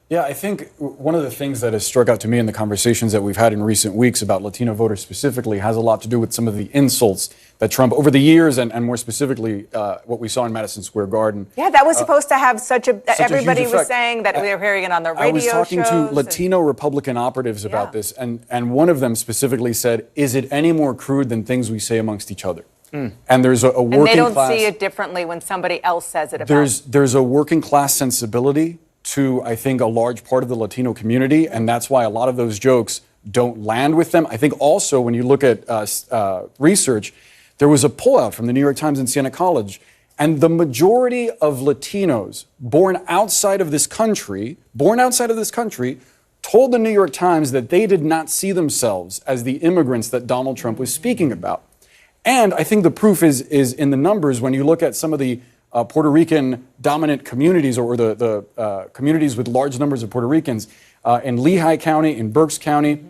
Speaker 21: Yeah, I think one of the things that has struck out to me in the conversations that we've had in recent weeks about Latino voters specifically has a lot to do with some of the insults that Trump, over the years, and more specifically, what we saw in Madison Square Garden.
Speaker 2: Yeah, that was supposed to have such a everybody
Speaker 21: huge
Speaker 2: was
Speaker 21: effect.
Speaker 2: saying that we were hearing it on the radio
Speaker 21: I was talking
Speaker 2: shows
Speaker 21: to Latino Republican operatives about this, and one of them specifically said, is it any more crude than things we say amongst each other? And there's a working class...
Speaker 2: And they don't see it differently when somebody else says it about
Speaker 21: There's a working class sensibility to, I think, a large part of the Latino community, and that's why a lot of those jokes don't land with them. I think also when you look at research, there was a poll out from the New York Times and Siena College, and the majority of Latinos born outside of this country, told the New York Times that they did not see themselves as the immigrants that Donald Trump was speaking about. And I think the proof is in the numbers when you look at some of the Puerto Rican dominant communities, or the communities with large numbers of Puerto Ricans. In Lehigh County, in Berks County,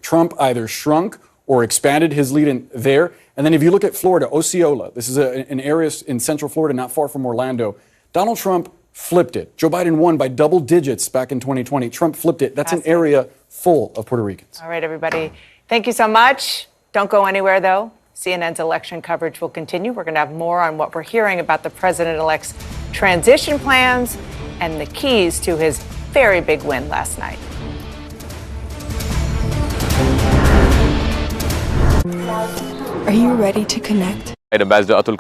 Speaker 21: Trump either shrunk or expanded his lead in there. And then if you look at Florida, Osceola, this is an area in central Florida, not far from Orlando, Donald Trump flipped it. Joe Biden won by double digits back in 2020. Trump flipped it. That's an area full of Puerto Ricans.
Speaker 2: All right, everybody. Thank you so much. Don't go anywhere, though. CNN's election coverage will continue. We're going to have more on what we're hearing about the president-elect's transition plans and the keys to his very big win last night.
Speaker 3: Are you ready to connect?
Speaker 4: Ambassador Atul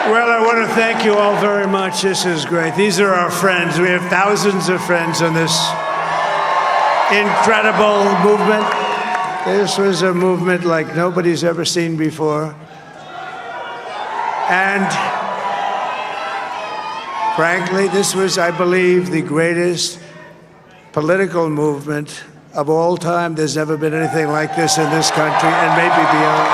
Speaker 5: Well, I want to thank you all very much. This is great. These are our friends. We have thousands of friends on this incredible movement. This was a movement like nobody's ever seen before. And frankly, this was, I believe, the greatest political movement of all time. There's never been anything like this in this country and maybe beyond.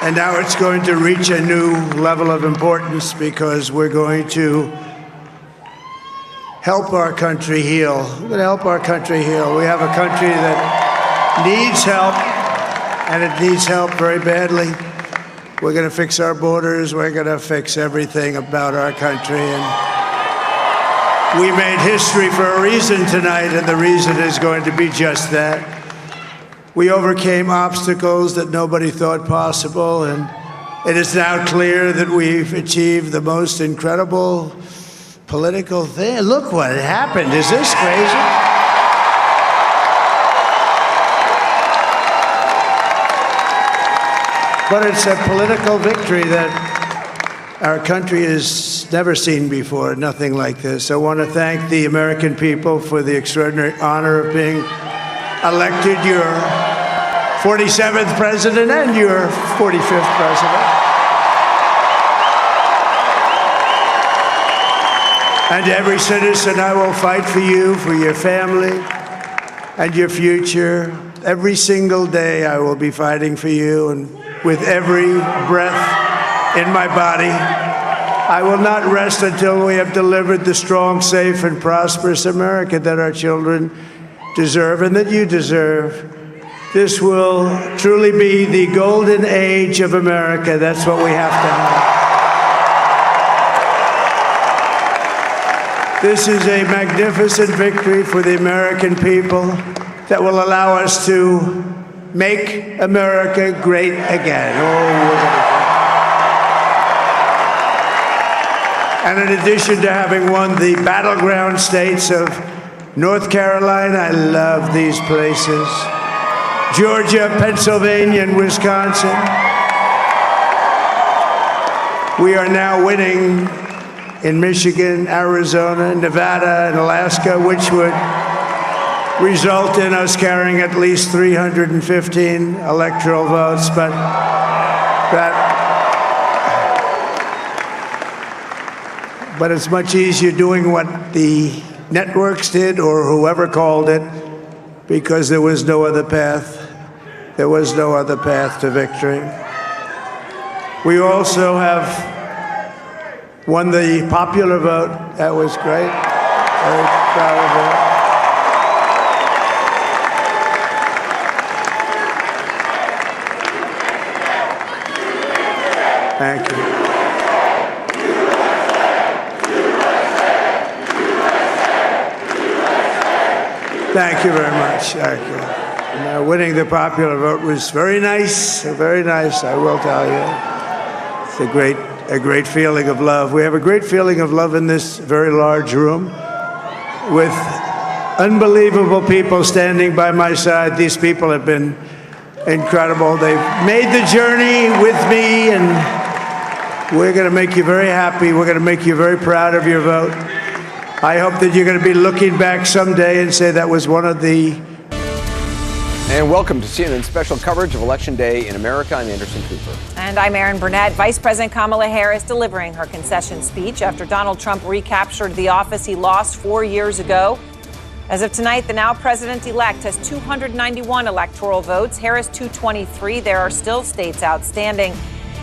Speaker 5: And now it's going to reach a new level of importance because we're going to help our country heal. We're going to help our country heal. We have a country that needs help, and it needs help very badly. We're going to fix our borders. We're going to fix everything about our country. And we made history for a reason tonight, and the reason is going to be just that. We overcame obstacles that nobody thought possible, and it is now clear that we've achieved the most incredible political thing. Look what happened. Is this crazy? But it's a political victory that our country has never seen before, nothing like this. I want to thank the American people for the extraordinary honor of being elected your 47th president and your 45th president. And every citizen, I will fight for you, for your family, and your future. Every single day, I will be fighting for you, and with every breath in my body, I will not rest until we have delivered the strong, safe, and prosperous America that our children deserve and that you deserve. This will truly be the golden age of America. That's what we have to have. This is a magnificent victory for the American people that will allow us to make America great again. And in addition to having won the battleground states of North Carolina, I love these places, Georgia, Pennsylvania, and Wisconsin, we are now winning in Michigan, Arizona, Nevada, and Alaska, which would result in us carrying at least 315 electoral votes. But it's much easier doing what the networks did or whoever called it, because there was no other path. There was no other path to victory. We also have won the popular vote. That was great. Very proud of that. Thank you. Thank you very much. Thank you. And, winning the popular vote was very nice, I will tell you. It's a great feeling of love. We have a great feeling of love in this very large room with unbelievable people standing by my side. These people have been incredible. They've made the journey with me, and we're going to make you very happy. We're going to make you very proud of your vote. I hope that you're going to be looking back someday and say that was one of the...
Speaker 8: And welcome to CNN's special coverage of Election Day in America. I'm Anderson Cooper.
Speaker 2: And I'm Erin Burnett. Vice President Kamala Harris delivering her concession speech after Donald Trump recaptured the office he lost 4 years ago. As of tonight, the now president-elect has 291 electoral votes. Harris 223. There are still states outstanding.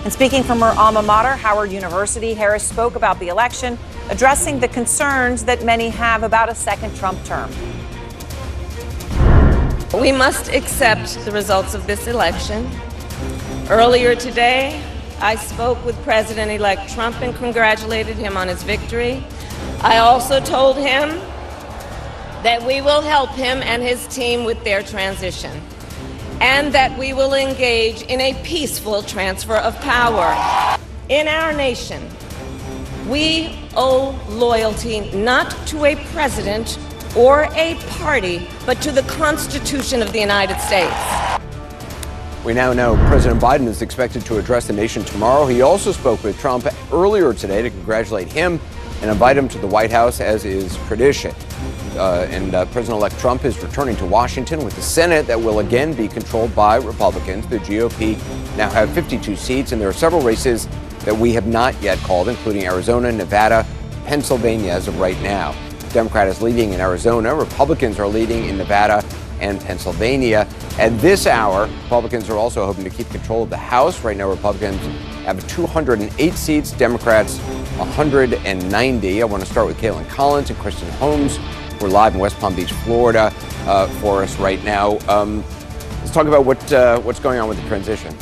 Speaker 2: And speaking from her alma mater, Howard University, Harris spoke about the election, addressing the concerns that many have about a second Trump term.
Speaker 6: We must accept the results of this election. Earlier today, I spoke with President-elect Trump and congratulated him on his victory. I also told him that we will help him and his team with their transition, and that we will engage in a peaceful transfer of power. In our nation, we owe loyalty not to a president or a party, but to the Constitution of the United States.
Speaker 8: We now know President Biden is expected to address the nation tomorrow. He also spoke with Trump earlier today to congratulate him and invite him to the White House, as is tradition. President-elect Trump is returning to Washington with the Senate that will again be controlled by Republicans. The GOP now have 52 seats, and there are several races that we have not yet called, including Arizona, Nevada, Pennsylvania as of right now. The Democrat is leading in Arizona. Republicans are leading in Nevada and Pennsylvania. At this hour, Republicans are also hoping to keep control of the House. Right now, Republicans have 208 seats, Democrats 190. I want to start with Caitlin Collins and Kristen Holmes. We're live in West Palm Beach, Florida, for us right now. Let's talk about what's going on with the transition.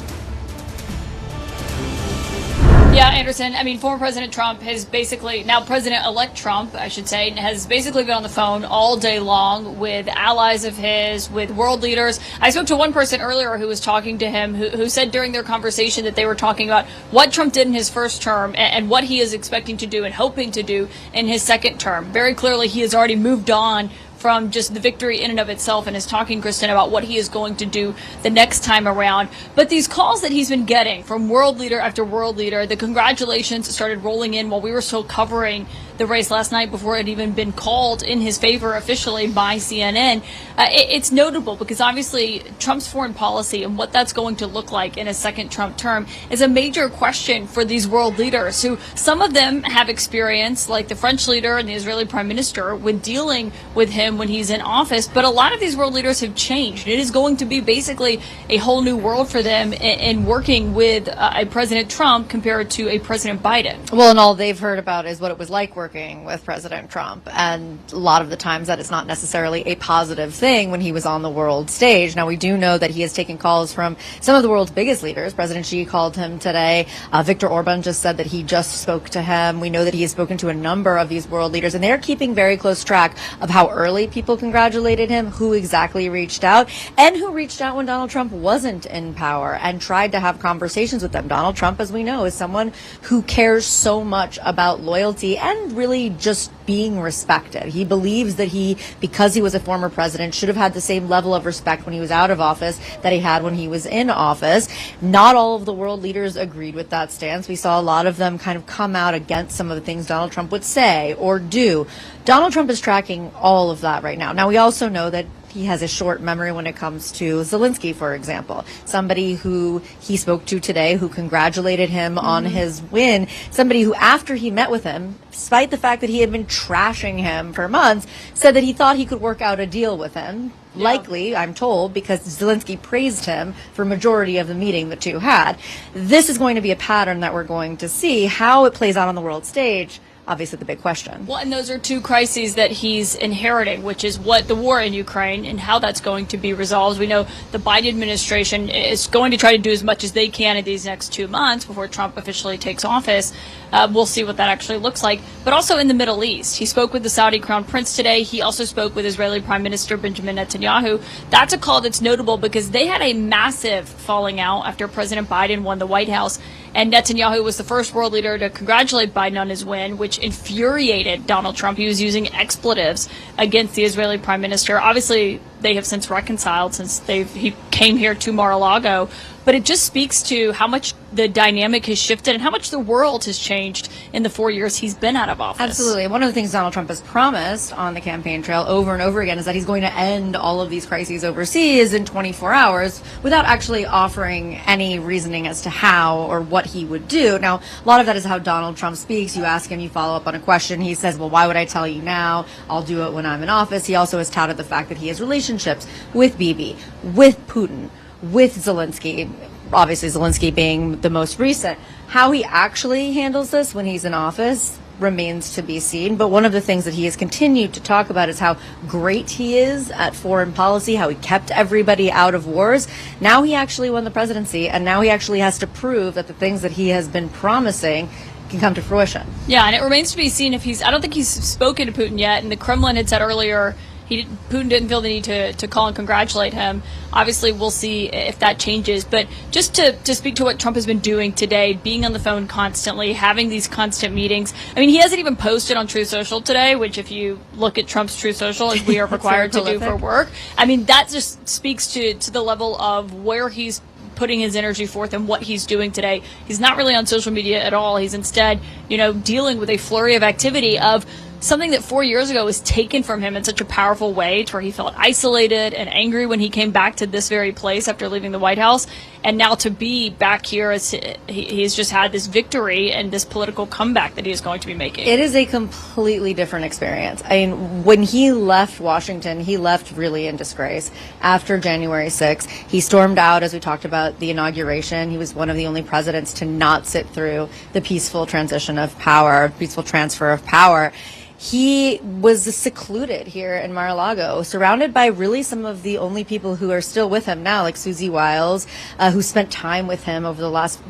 Speaker 10: Yeah, Anderson, I mean, former President Trump has basically, now President-elect Trump, I should say, has basically been on the phone all day long with allies of his, with world leaders. I spoke to one person earlier who was talking to him, who said during their conversation that they were talking about what Trump did in his first term and what he is expecting to do and hoping to do in his second term. Very clearly, he has already moved on from just the victory in and of itself, and is talking, Kristen, about what he is going to do the next time around. But these calls that he's been getting from world leader after world leader, the congratulations started rolling in while we were still covering the race last night before it had even been called in his favor officially by CNN. It's notable because obviously Trump's foreign policy and what that's going to look like in a second Trump term is a major question for these world leaders, who some of them have experience, like the French leader and the Israeli prime minister, with dealing with him when he's in office. But a lot of these world leaders have changed. It is going to be basically a whole new world for them in working with a President Trump compared to a President Biden.
Speaker 17: Well, and all they've heard about is what it was like working with President Trump. And a lot of the times that is not necessarily a positive thing when he was on the world stage. Now, we do know that he has taken calls from some of the world's biggest leaders. President Xi called him today. Viktor Orban just said that he just spoke to him. We know that he has spoken to a number of these world leaders, and they're keeping very close track of how early people congratulated him, who exactly reached out, and who reached out when Donald Trump wasn't in power and tried to have conversations with them. Donald Trump, as we know, is someone who cares so much about loyalty and really just being respected. He believes that he, because he was a former president, should have had the same level of respect when he was out of office that he had when he was in office. Not all of the world leaders agreed with that stance. We saw a lot of them kind of come out against some of the things Donald Trump would say or do. Donald Trump is tracking all of that right now. Now, we also know that he has a short memory when it comes to Zelensky, for example, somebody who he spoke to today, who congratulated him on his win, somebody who, after he met with him, despite the fact that he had been trashing him for months, said that he thought he could work out a deal with him. Yeah. Likely, I'm told, because Zelensky praised him for majority of the meeting the two had. This is going to be a pattern that we're going to see. How it plays out on the world stage, obviously the big question.
Speaker 10: Well, and those are two crises that he's inheriting, which is what the war in Ukraine and how that's going to be resolved. We know the Biden administration is going to try to do as much as they can in these next 2 months before Trump officially takes office. We'll see what that actually looks like. But also in the Middle East, he spoke with the Saudi Crown Prince today. He also spoke with Israeli Prime Minister Benjamin Netanyahu. That's a call that's notable because they had a massive falling out after President Biden won the White House. And Netanyahu was the first world leader to congratulate Biden on his win, which infuriated Donald Trump. He was using expletives against the Israeli prime minister. Obviously, they have since reconciled since he came here to Mar-a-Lago. But it just speaks to how much the dynamic has shifted and how much the world has changed in the 4 years he's been out of office.
Speaker 17: Absolutely. One of the things Donald Trump has promised on the campaign trail over and over again is that he's going to end all of these crises overseas in 24 hours without actually offering any reasoning as to how or what he would do. Now, a lot of that is how Donald Trump speaks. You ask him, you follow up on a question. He says, well, why would I tell you now? I'll do it when I'm in office. He also has touted the fact that he has relationships with Bibi, with Putin, with Zelensky, obviously Zelensky being the most recent. How he actually handles this when he's in office remains to be seen. But one of the things that he has continued to talk about is how great he is at foreign policy, how he kept everybody out of wars. Now he actually won the presidency, and now he actually has to prove that the things that he has been promising can come to fruition.
Speaker 10: Yeah, and it remains to be seen if I don't think he's spoken to Putin yet, and the Kremlin had said earlier Putin didn't feel the need to call and congratulate him. Obviously, we'll see if that changes. But just to speak to what Trump has been doing today, being on the phone constantly, having these constant meetings. I mean, he hasn't even posted on Truth Social today, which if you look at Trump's Truth Social, as we are required to do for work, I mean, that just speaks to the level of where he's putting his energy forth and what he's doing today. He's not really on social media at all. He's instead, dealing with a flurry of activity of something that 4 years ago was taken from him in such a powerful way to where he felt isolated and angry when he came back to this very place after leaving the White House. And now to be back here as he's just had this victory and this political comeback that he is going to be making.
Speaker 17: It is a completely different experience. I mean, when he left Washington, he left really in disgrace. After January 6th, he stormed out, as we talked about, the inauguration. He was one of the only presidents to not sit through the peaceful transition of power, peaceful transfer of power. He was secluded here in Mar-a-Lago, surrounded by really some of the only people who are still with him now, like Susie Wiles, who spent time with him over the last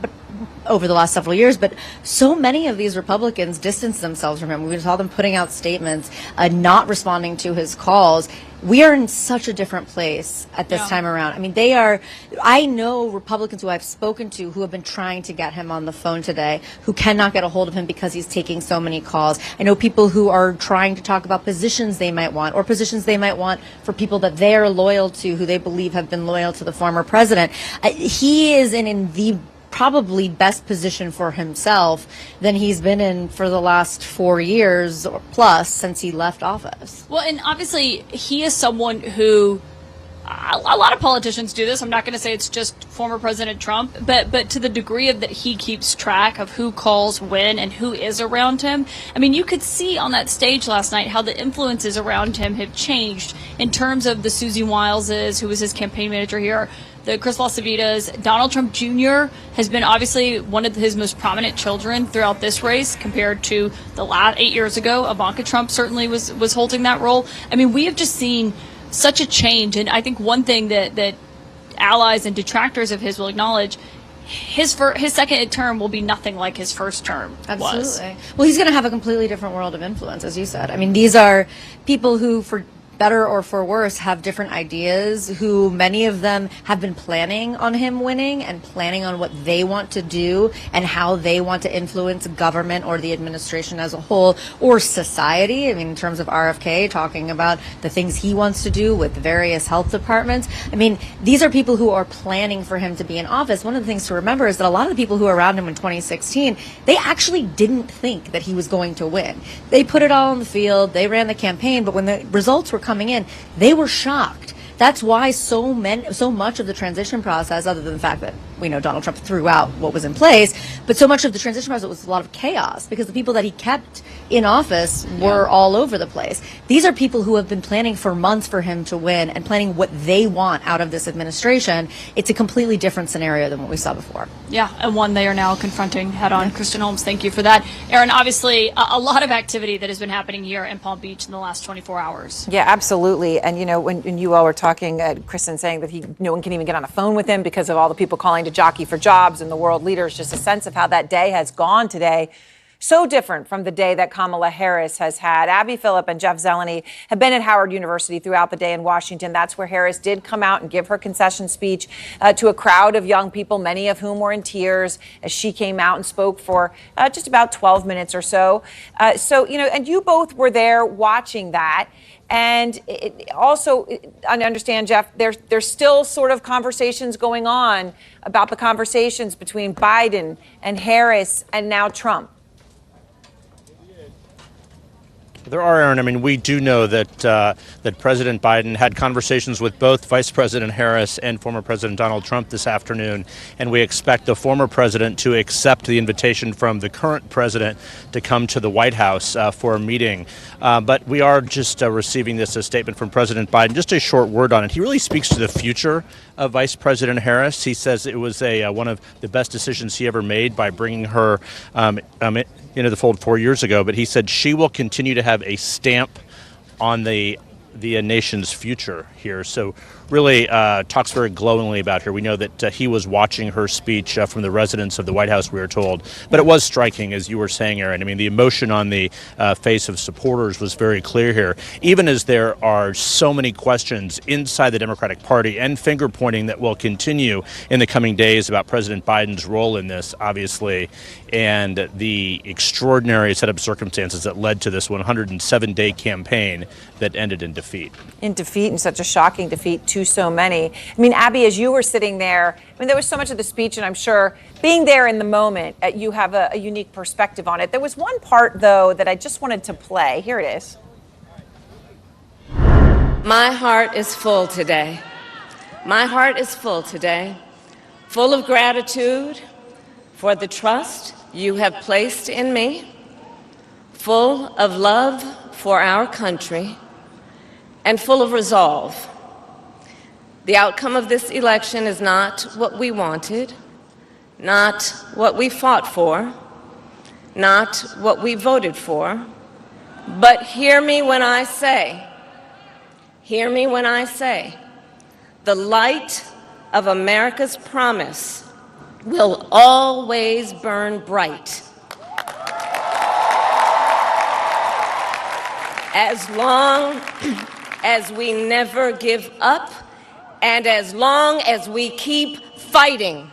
Speaker 17: several years. But so many of these Republicans distanced themselves from him. We saw them putting out statements, not responding to his calls. We are in such a different place at this time around. I mean, I know Republicans who I've spoken to who have been trying to get him on the phone today, who cannot get a hold of him because he's taking so many calls. I know people who are trying to talk about positions they might want, or positions they might want for people that they are loyal to, who they believe have been loyal to the former president. He is in the probably best position for himself than he's been in for the last 4 years or plus since he left office.
Speaker 10: Well, and obviously he is someone who, a lot of politicians do this. I'm not going to say it's just former President Trump, but to the degree of that he keeps track of who calls when and who is around him. I mean, you could see on that stage last night how the influences around him have changed in terms of the Susie Wileses, who was his campaign manager here, the Chris LaCivitas. Donald Trump Jr. has been obviously one of his most prominent children throughout this race compared to the last 8 years ago. Ivanka Trump certainly was holding that role. I mean, we have just seen such a change. And I think one thing that allies and detractors of his will acknowledge, his second term will be nothing like his first term was.
Speaker 17: Absolutely. Well, he's going to have a completely different world of influence, as you said. I mean, these are people who, for better or for worse, have different ideas, who many of them have been planning on him winning and planning on what they want to do and how they want to influence government or the administration as a whole, or society. I mean, in terms of RFK, talking about the things he wants to do with various health departments. I mean, these are people who are planning for him to be in office. One of the things to remember is that a lot of the people who were around him in 2016, they actually didn't think that he was going to win. They put it all on the field, they ran the campaign, but when the results were coming in, they were shocked. That's why so much of the transition process, other than the fact that we know Donald Trump threw out what was in place, but so much of the transition process was a lot of chaos because the people that he kept in office were all over the place. These are people who have been planning for months for him to win and planning what they want out of this administration. It's a completely different scenario than what we saw before.
Speaker 10: Yeah, and one they are now confronting head on. Kristen Holmes, thank you for that. Aaron, obviously a lot of activity that has been happening here in Palm Beach in the last 24 hours.
Speaker 2: Yeah, absolutely. And, when you all were talking, Kristen saying that no one can even get on the phone with him because of all the people calling to jockey for jobs and the world leaders, just a sense of how that day has gone today. So different from the day that Kamala Harris has had. Abby Phillip and Jeff Zeleny have been at Howard University throughout the day in Washington. That's where Harris did come out and give her concession speech to a crowd of young people, many of whom were in tears, as she came out and spoke for just about 12 minutes or so. And you both were there watching that. And I understand, Jeff, there's still sort of conversations going on about the conversations between Biden and Harris and now Trump.
Speaker 1: There are, Aaron. I mean, we do know that President Biden had conversations with both Vice President Harris and former President Donald Trump this afternoon, and we expect the former president to accept the invitation from the current president to come to the White House for a meeting. But we are just receiving a statement from President Biden. Just a short word on it. He really speaks to the future of Vice President Harris. He says it was one of the best decisions he ever made by bringing her into the fold 4 years ago. But he said she will continue to have a stamp on the the nation's future here. So really talks very glowingly about her. We know that he was watching her speech from the residence of the White House, we were told. But it was striking, as you were saying, Aaron. I mean, the emotion on the face of supporters was very clear here, even as there are so many questions inside the Democratic Party and finger-pointing that will continue in the coming days about President Biden's role in this, obviously, and the extraordinary set of circumstances that led to this 107-day campaign that ended in defeat.
Speaker 2: In defeat, and such a shocking defeat to so many. I mean, Abby, as you were sitting there, I mean, there was so much of the speech, and I'm sure being there in the moment, you have a unique perspective on it. There was one part, though, that I just wanted to play. Here it is.
Speaker 6: My heart is full today. My heart is full today, full of gratitude for the trust you have placed in me, full of love for our country, and full of resolve. The outcome of this election is not what we wanted, not what we fought for, not what we voted for, but hear me when I say, the light of America's promise will always burn bright. As long as we never give up, and as long as we keep fighting.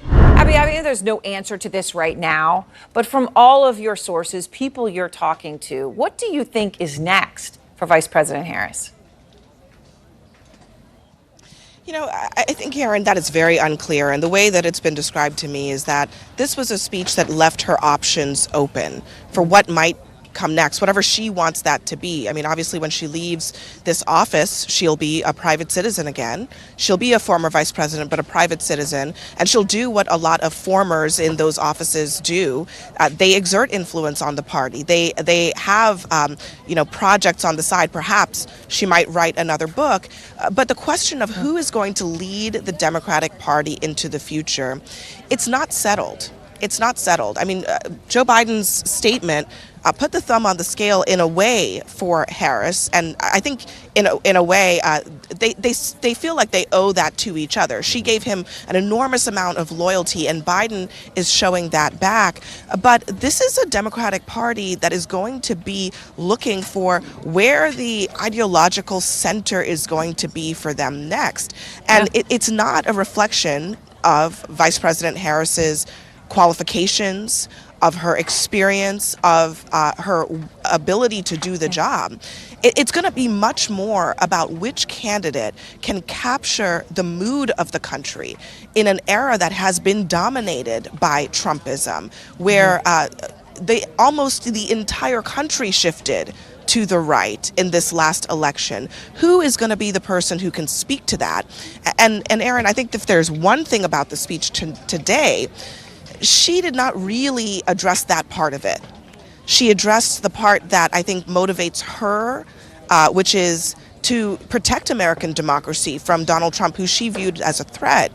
Speaker 2: Abby, I mean, there's no answer to this right now, but from all of your sources, people you're talking to, what do you think is next for Vice President Harris?
Speaker 7: You know, I think, Aaron, that is very unclear. And the way that it's been described to me is that this was a speech that left her options open for what might come next, whatever she wants that to be. I mean, obviously, when she leaves this office, she'll be a private citizen again. She'll be a former vice president, but a private citizen. And she'll do what a lot of formers in those offices do. They exert influence on the party. They have, projects on the side. Perhaps she might write another book. But the question of who is going to lead the Democratic Party into the future, it's not settled. It's not settled. I mean, Joe Biden's statement put the thumb on the scale in a way for Harris, and I think in a way they feel like they owe that to each other. She gave him an enormous amount of loyalty, and Biden is showing that back. But this is a Democratic Party that is going to be looking for where the ideological center is going to be for them next, and it's not a reflection of Vice President Harris's qualifications, of her experience, of her ability to do the job. It's going to be much more about which candidate can capture the mood of the country in an era that has been dominated by Trumpism, where almost the entire country shifted to the right in this last election. Who is going to be the person who can speak to that? And Aaron, I think if there's one thing about the speech today, she did not really address that part of it. She addressed the part that I think motivates her, which is to protect American democracy from Donald Trump, who she viewed as a threat.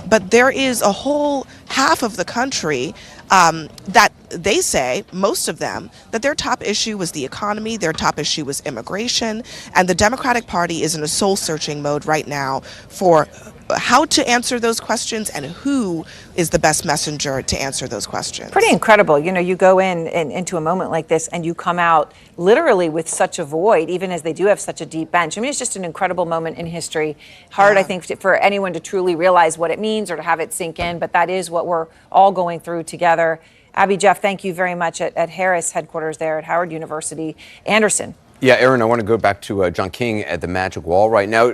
Speaker 7: But there is a whole half of the country that they say, most of them, that their top issue was the economy, their top issue was immigration, and the Democratic Party is in a soul-searching mode right now for how to answer those questions and who is the best messenger to answer those questions.
Speaker 2: Pretty incredible. You know, you go into a moment like this and you come out literally with such a void, even as they do have such a deep bench. I mean, it's just an incredible moment in history. Hard, I think, for anyone to truly realize what it means or to have it sink in, but that is what we're all going through together. Abby, Jeff, thank you very much at Harris headquarters there at Howard University. Anderson.
Speaker 8: Yeah, Aaron, I want to go back to John King at the Magic Wall right now.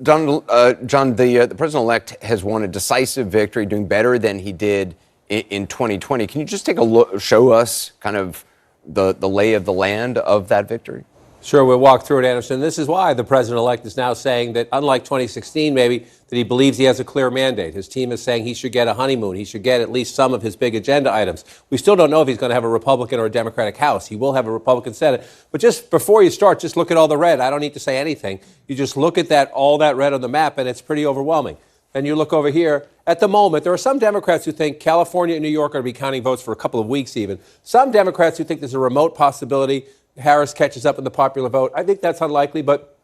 Speaker 8: John, the president-elect has won a decisive victory, doing better than he did in 2020. Can you just take a look, show us kind of the lay of the land of that victory?
Speaker 11: Sure, we'll walk through it, Anderson. This is why the president-elect is now saying that, unlike 2016, maybe, that he believes he has a clear mandate. His team is saying he should get a honeymoon. He should get at least some of his big agenda items. We still don't know if he's going to have a Republican or a Democratic House. He will have a Republican Senate. But just before you start, just look at all the red. I don't need to say anything. You just look at all that red on the map, and it's pretty overwhelming. And you look over here. At the moment, there are some Democrats who think California and New York are going to be counting votes for a couple of weeks even. Some Democrats who think there's a remote possibility Harris catches up in the popular vote. I think that's unlikely, but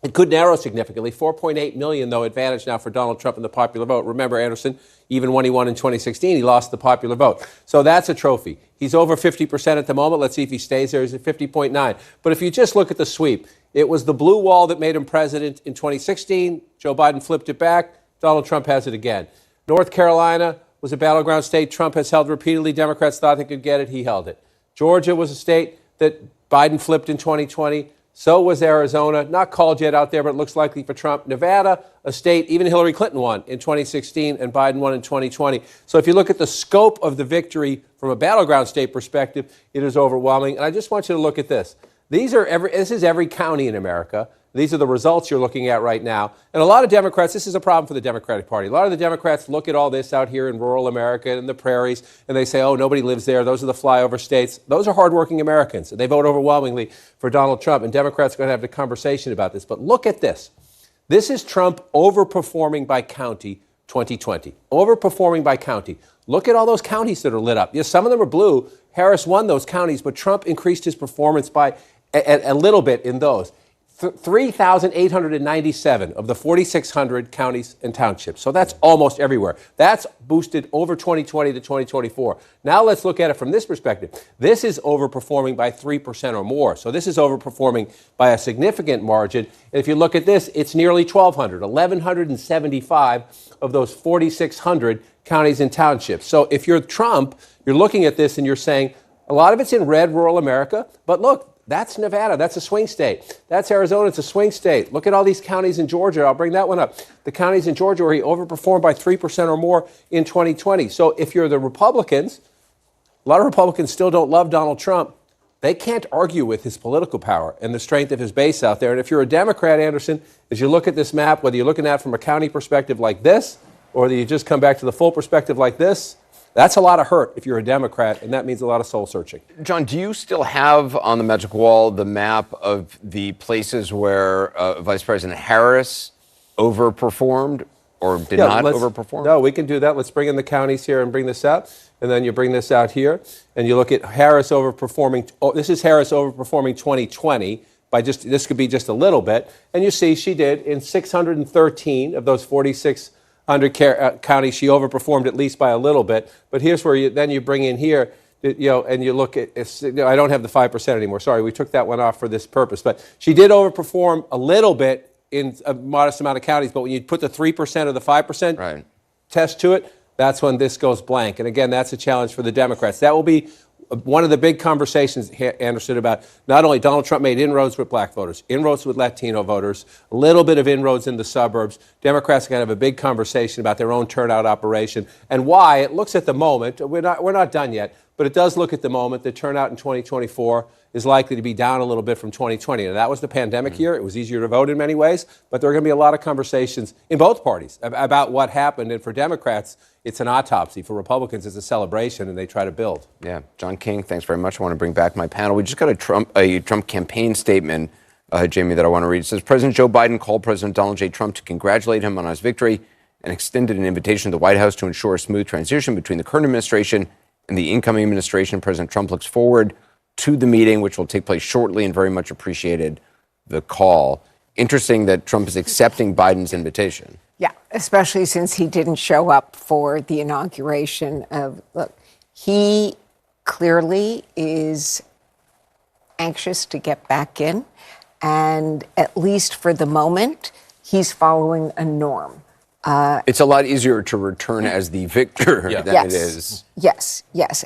Speaker 11: it could narrow significantly. 4.8 million, though, advantage now for Donald Trump in the popular vote. Remember, Anderson, even when he won in 2016, he lost the popular vote. So that's a trophy. He's over 50% at the moment. Let's see if he stays there. He's at 50.9. But if you just look at the sweep, it was the blue wall that made him president in 2016. Joe Biden flipped it back. Donald Trump has it again. North Carolina was a battleground state Trump has held repeatedly. Democrats thought they could get it. He held it. Georgia was a state that Biden flipped in 2020. So was Arizona, not called yet out there, but it looks likely for Trump. Nevada, a state even Hillary Clinton won in 2016 and Biden won in 2020. So if you look at the scope of the victory from a battleground state perspective, it is overwhelming. And I just want you to look at this. This is every county in America. These are the results you're looking at right now. And a lot of Democrats, this is a problem for the Democratic Party. A lot of the Democrats look at all this out here in rural America and the prairies, and they say, oh, nobody lives there. Those are the flyover states. Those are hardworking Americans. And they vote overwhelmingly for Donald Trump. And Democrats are going to have a conversation about this. But look at this. This is Trump overperforming by county 2020. Overperforming by county. Look at all those counties that are lit up. Yes, some of them are blue. Harris won those counties, but Trump increased his performance by a little bit in those. 3,897 of the 4,600 counties and townships. So that's almost everywhere. That's boosted over 2020 to 2024. Now let's look at it from this perspective. This is overperforming by 3% or more. So this is overperforming by a significant margin. And if you look at this, it's nearly 1,175 of those 4,600 counties and townships. So if you're Trump, you're looking at this and you're saying, a lot of it's in red rural America, but look, that's Nevada. That's a swing state. That's Arizona. It's a swing state. Look at all these counties in Georgia. I'll bring that one up. The counties in Georgia where he overperformed by 3% or more in 2020. So if you're the Republicans, a lot of Republicans still don't love Donald Trump. They can't argue with his political power and the strength of his base out there. And if you're a Democrat, Anderson, as you look at this map, whether you're looking at it from a county perspective like this, or whether you just come back to the full perspective like this, that's a lot of hurt if you're a Democrat, and that means a lot of soul searching.
Speaker 8: John, do you still have on the magic wall the map of the places where Vice President Harris overperformed or did not overperform?
Speaker 11: No, we can do that. Let's bring in the counties here and bring this out. And then you bring this out here, and you look at Harris overperforming. Oh, this is Harris overperforming 2020 by this could be just a little bit. And you see she did in 613 of those 46 counties, she overperformed at least by a little bit. But here's where you bring in here, and you look at, I don't have the 5% anymore. Sorry, we took that one off for this purpose. But she did overperform a little bit in a modest amount of counties. But when you put the 3% or the 5% test to it, that's when this goes blank. And again, that's a challenge for the Democrats. That will be one of the big conversations, Anderson, about not only Donald Trump made inroads with black voters, inroads with Latino voters, a little bit of inroads in the suburbs. Democrats are going to have a big conversation about their own turnout operation and why it looks at the moment, we're not done yet, but it does look at the moment that turnout in 2024 is likely to be down a little bit from 2020. And that was the pandemic year. It was easier to vote in many ways, but there are going to be a lot of conversations in both parties about what happened. And for Democrats, it's an autopsy. For Republicans, it's a celebration, and they try to build.
Speaker 8: Yeah. John King, thanks very much. I want to bring back my panel. We just got a Trump campaign statement, Jamie, that I want to read. It says, President Joe Biden called President Donald J. Trump to congratulate him on his victory and extended an invitation to the White House to ensure a smooth transition between the current administration and the incoming administration. President Trump looks forward to the meeting, which will take place shortly, and very much appreciated the call. Interesting that Trump is accepting Biden's invitation.
Speaker 13: Yeah, especially since he didn't show up for the inauguration of, look, he clearly is anxious to get back in. And at least for the moment, he's following a norm.
Speaker 8: It's a lot easier to return as the victor than it is.
Speaker 13: Yes.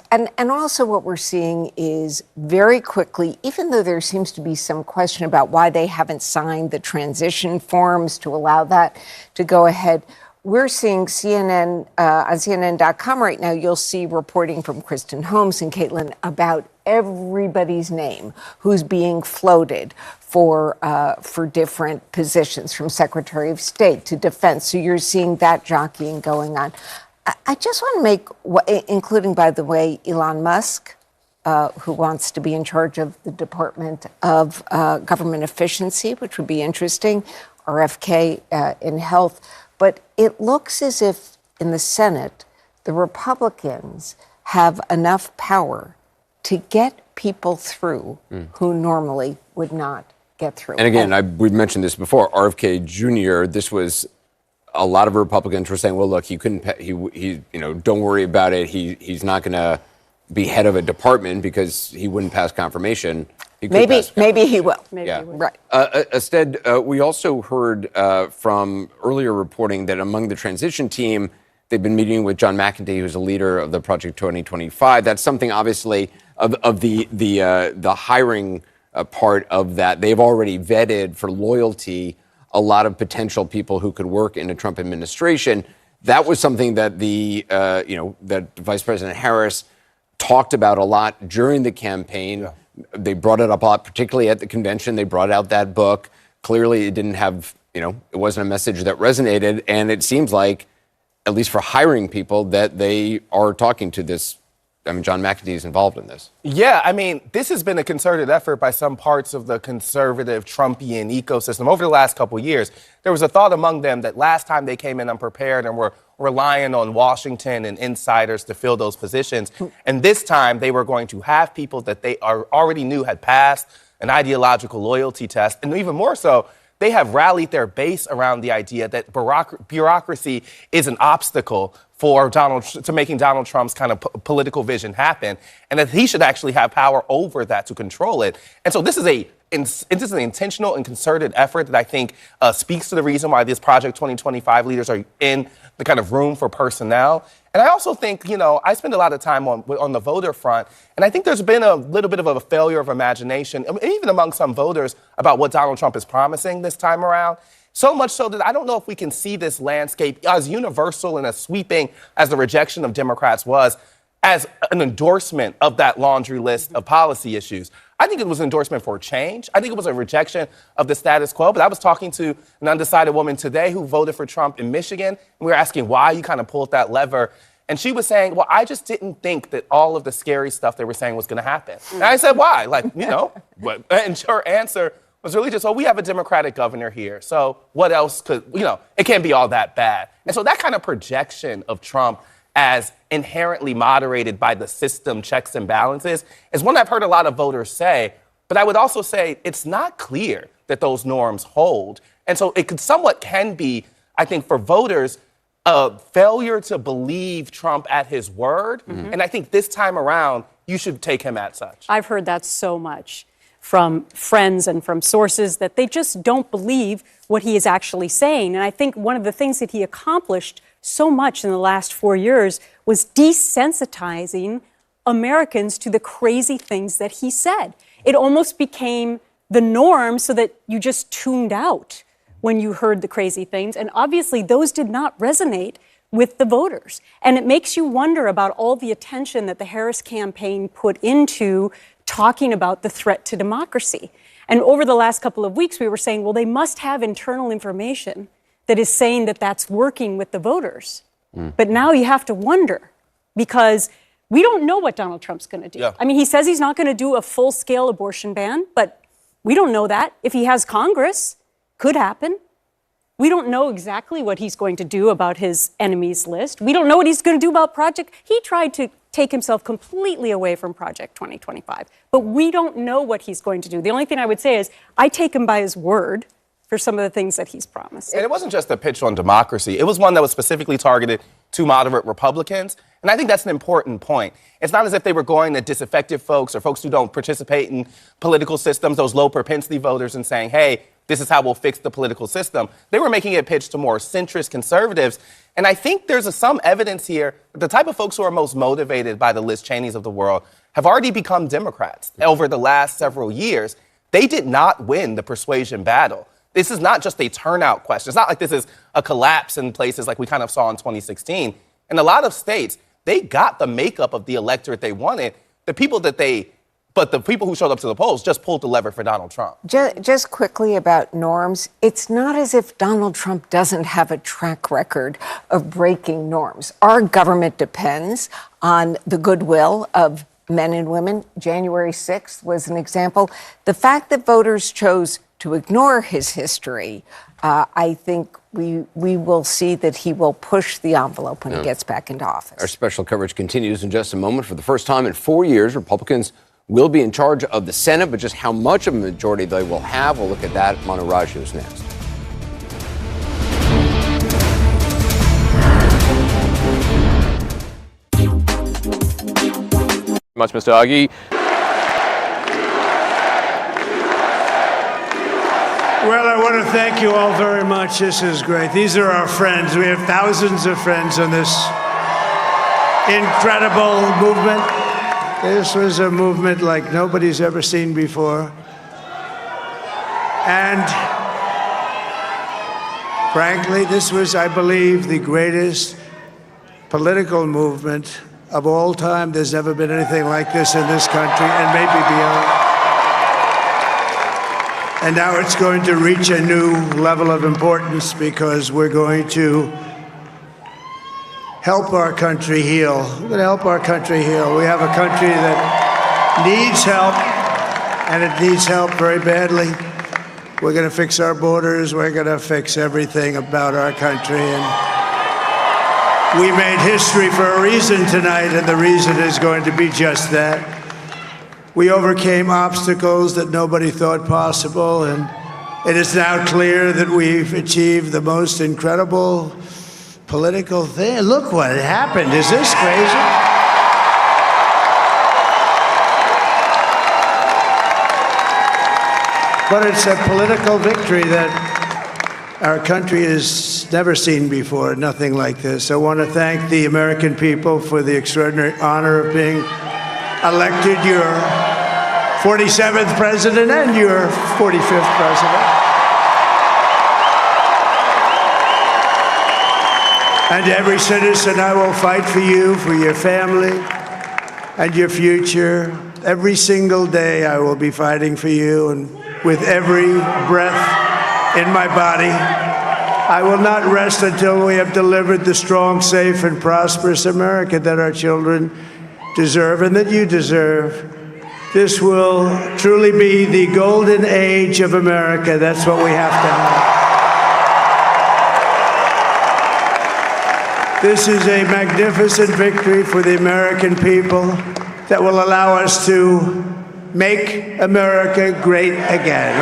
Speaker 13: And also what we're seeing is very quickly, even though there seems to be some question about why they haven't signed the transition forms to allow that to go ahead, we're seeing CNN, on CNN.com right now, you'll see reporting from Kristen Holmes and Caitlin about everybody's name who's being floated for different positions, from Secretary of State to Defense. So you're seeing that jockeying going on. I just want to make, including, by the way, Elon Musk, who wants to be in charge of the Department of Government Efficiency, which would be interesting, RFK in health. But it looks as if in the Senate, the Republicans have enough power to get people through who normally would not get through.
Speaker 8: And again, we've mentioned this before, RFK Jr., this was a lot of Republicans were saying, well, look, he couldn't, don't worry about it. He's not going to be head of a department because he wouldn't pass confirmation.
Speaker 13: Maybe he will.
Speaker 8: Maybe
Speaker 13: he will. Right.
Speaker 8: Instead, we also heard from earlier reporting that among the transition team, they've been meeting with John McEntee, who's a leader of the Project 2025. That's something, obviously, of the hiring part of that. They've already vetted for loyalty a lot of potential people who could work in the Trump administration. That was something that that Vice President Harris talked about a lot during the campaign. Yeah. They brought it up a lot, particularly at the convention. They brought out that book. Clearly, it didn't have, it wasn't a message that resonated. And it seems like, at least for hiring people, that they are talking to this. I mean, John McEntee is involved in this.
Speaker 14: Yeah, I mean, this has been a concerted effort by some parts of the conservative Trumpian ecosystem over the last couple of years. There was a thought among them that last time they came in unprepared and were relying on Washington and insiders to fill those positions. And this time they were going to have people that they already knew had passed an ideological loyalty test. And even more so, they have rallied their base around the idea that bureaucracy is an obstacle to making Donald Trump's kind of political vision happen, and that he should actually have power over that to control it. And so this is an intentional and concerted effort that I think speaks to the reason why this Project 2025 leaders are in the kind of room for personnel. And I also think, I spend a lot of time on the voter front, and I think there's been a little bit of a failure of imagination, even among some voters, about what Donald Trump is promising this time around. So much so that I don't know if we can see this landscape as universal and as sweeping as the rejection of Democrats was, as an endorsement of that laundry list of policy issues. I think it was an endorsement for change. I think it was a rejection of the status quo. But I was talking to an undecided woman today who voted for Trump in Michigan. And we were asking why you kind of pulled that lever. And she was saying, well, I just didn't think that all of the scary stuff they were saying was going to happen. And I said, why? And her answer was really just, we have a Democratic governor here. So what else could, it can't be all that bad. And so that kind of projection of Trump as inherently moderated by the system checks and balances is one I've heard a lot of voters say. But I would also say it's not clear that those norms hold. And so it can be, I think, for voters, a failure to believe Trump at his word. Mm-hmm. And I think this time around, you should take him at such.
Speaker 22: I've heard that so much from friends and from sources that they just don't believe what he is actually saying. And I think one of the things that he accomplished so much in the last 4 years was desensitizing Americans to the crazy things that he said. It almost became the norm so that you just tuned out when you heard the crazy things. And obviously those did not resonate with the voters. And it makes you wonder about all the attention that the Harris campaign put into talking about the threat to democracy. And over the last couple of weeks, we were saying, well, they must have internal information that is saying that that's working with the voters. But now you have to wonder, because we don't know what Donald Trump's going to do. Yeah. I mean, he says he's not going to do a full-scale abortion ban, but we don't know that. If he has Congress, could happen. We don't know exactly what he's going to do about his enemies list. We don't know what he's going to do about he tried to take himself completely away from Project 2025, but we don't know what he's going to do. The only thing I would say is I take him by his word for some of the things that he's promised.
Speaker 14: And it wasn't just a pitch on democracy. It was one that was specifically targeted to moderate Republicans. And I think that's an important point. It's not as if they were going to disaffected folks or folks who don't participate in political systems, those low propensity voters, and saying, hey, this is how we'll fix the political system. They were making it pitch to more centrist conservatives. And I think there's some evidence here that the type of folks who are most motivated by the Liz Cheneys of the world have already become Democrats over the last several years. They did not win the persuasion battle. This is not just a turnout question. It's not like this is a collapse in places like we kind of saw in 2016. In a lot of states, they got the makeup of the electorate they wanted. The people who showed up to the polls just pulled the lever for Donald Trump.
Speaker 13: Just quickly about norms, it's not as if Donald Trump doesn't have a track record of breaking norms. Our government depends on the goodwill of men and women. January 6th was an example. The fact that voters chose to ignore his history, I think we will see that he will push the envelope when he gets back into office.
Speaker 8: Our special coverage continues in just a moment. For the first time in 4 years, Republicans will be in charge of the Senate, but just how much of a majority they will have, we'll look at that. Manu Raju is next.
Speaker 4: Much, Mr. Aghi.
Speaker 5: Well, I want to thank you all very much. This is great. These are our friends. We have thousands of friends on this incredible movement. This was a movement like nobody's ever seen before. And frankly, this was, I believe, the greatest political movement of all time. There's never been anything like this in this country, and maybe beyond. And now it's going to reach a new level of importance because we're going to help our country heal. We're going to help our country heal. We have a country that needs help, and it needs help very badly. We're going to fix our borders. We're going to fix everything about our country. And we made history for a reason tonight, and the reason is going to be just that. We overcame obstacles that nobody thought possible, and it is now clear that we've achieved the most incredible political thing. Look what happened. Is this crazy? But it's a political victory that our country has never seen before, nothing like this. I want to thank the American people for the extraordinary honor of being elected your 47th president and your 45th president. And every citizen, I will fight for you, for your family, and your future. Every single day, I will be fighting for you, and with every breath in my body, I will not rest until we have delivered the strong, safe, and prosperous America that our children deserve and that you deserve. This will truly be the golden age of America. That's what we have to have. This is a magnificent victory for the American people that will allow us to make America great again.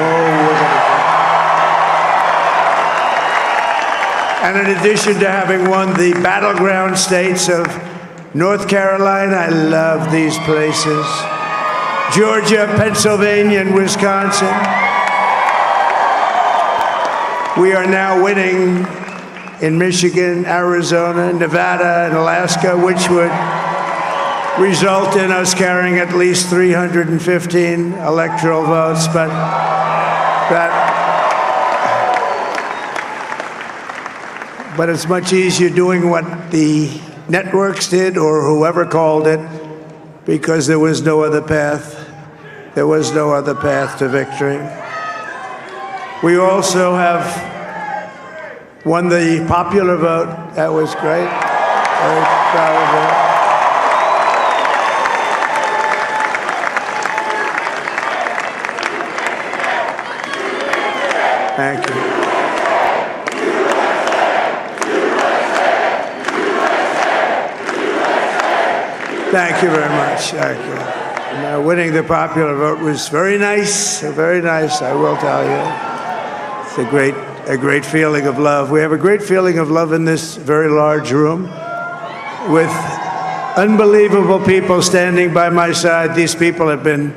Speaker 5: And in addition to having won the battleground states of North Carolina, I love these places, Georgia, Pennsylvania, and Wisconsin, we are now winning in Michigan, Arizona, Nevada, and Alaska, which would result in us carrying at least 315 electoral votes. But it's much easier doing what the networks did or whoever called it, because there was no other path. There was no other path to victory. We also have won the popular vote. That was great. Very proud of that. Thank you. Thank you very much. Thank you. And, winning the popular vote was very nice, I will tell you. It's a great feeling of love. We have a great feeling of love in this very large room with unbelievable people standing by my side. These people have been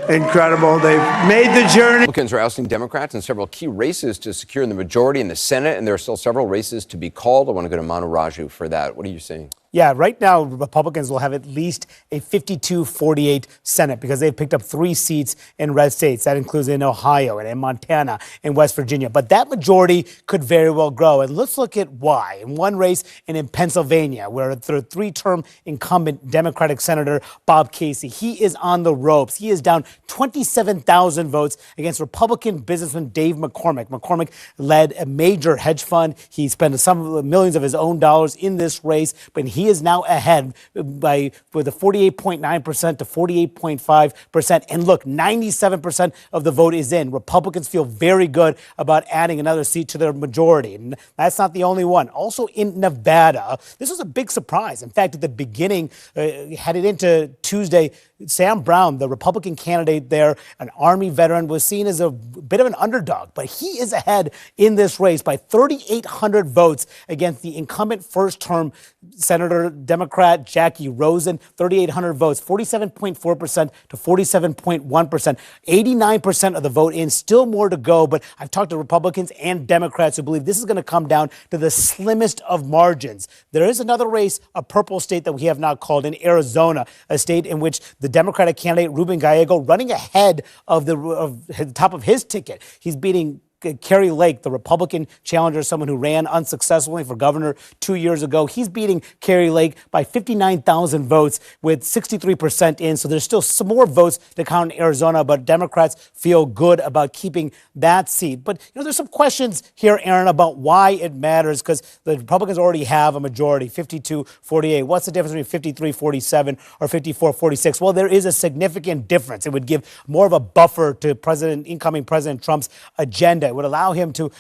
Speaker 5: incredible. They've made the journey.
Speaker 8: Republicans are ousting Democrats in several key races to secure the majority in the Senate, and there are still several races to be called. I want to go to Manu Raju for that. What are you saying?
Speaker 12: Yeah, right now, Republicans will have at least a 52-48 Senate because they've picked up 3 seats in red states. That includes in Ohio and in Montana and West Virginia. But that majority could very well grow. And let's look at why. In one race and in Pennsylvania, where the 3-term incumbent Democratic Senator Bob Casey, he is on the ropes. He is down 27,000 votes against Republican businessman Dave McCormick. McCormick led a major hedge fund. He spent some millions of his own dollars in this race, but he he is now ahead with a 48.9% to 48.5%. And look, 97% of the vote is in. Republicans feel very good about adding another seat to their majority. And that's not the only one. Also in Nevada, this was a big surprise. In fact, at the beginning, headed into Tuesday, Sam Brown, the Republican candidate there, an Army veteran, was seen as a bit of an underdog, but he is ahead in this race by 3,800 votes against the incumbent first-term Senator Democrat Jackie Rosen. 3,800 votes, 47.4% to 47.1%, 89% of the vote in. Still more to go, but I've talked to Republicans and Democrats who believe this is going to come down to the slimmest of margins. There is another race, a purple state that we have not called, in Arizona, a state in which the Democratic candidate Ruben Gallego running ahead of the top of his ticket. He's beating Kerry Lake, the Republican challenger, someone who ran unsuccessfully for governor 2 years ago. He's beating Kerry Lake by 59,000 votes with 63% in. So there's still some more votes to count in Arizona, but Democrats feel good about keeping that seat. But, there's some questions here, Aaron, about why it matters, because the Republicans already have a majority, 52-48. What's the difference between 53-47 or 54-46? Well, there is a significant difference. It would give more of a buffer to incoming President Trump's agenda. It would allow him to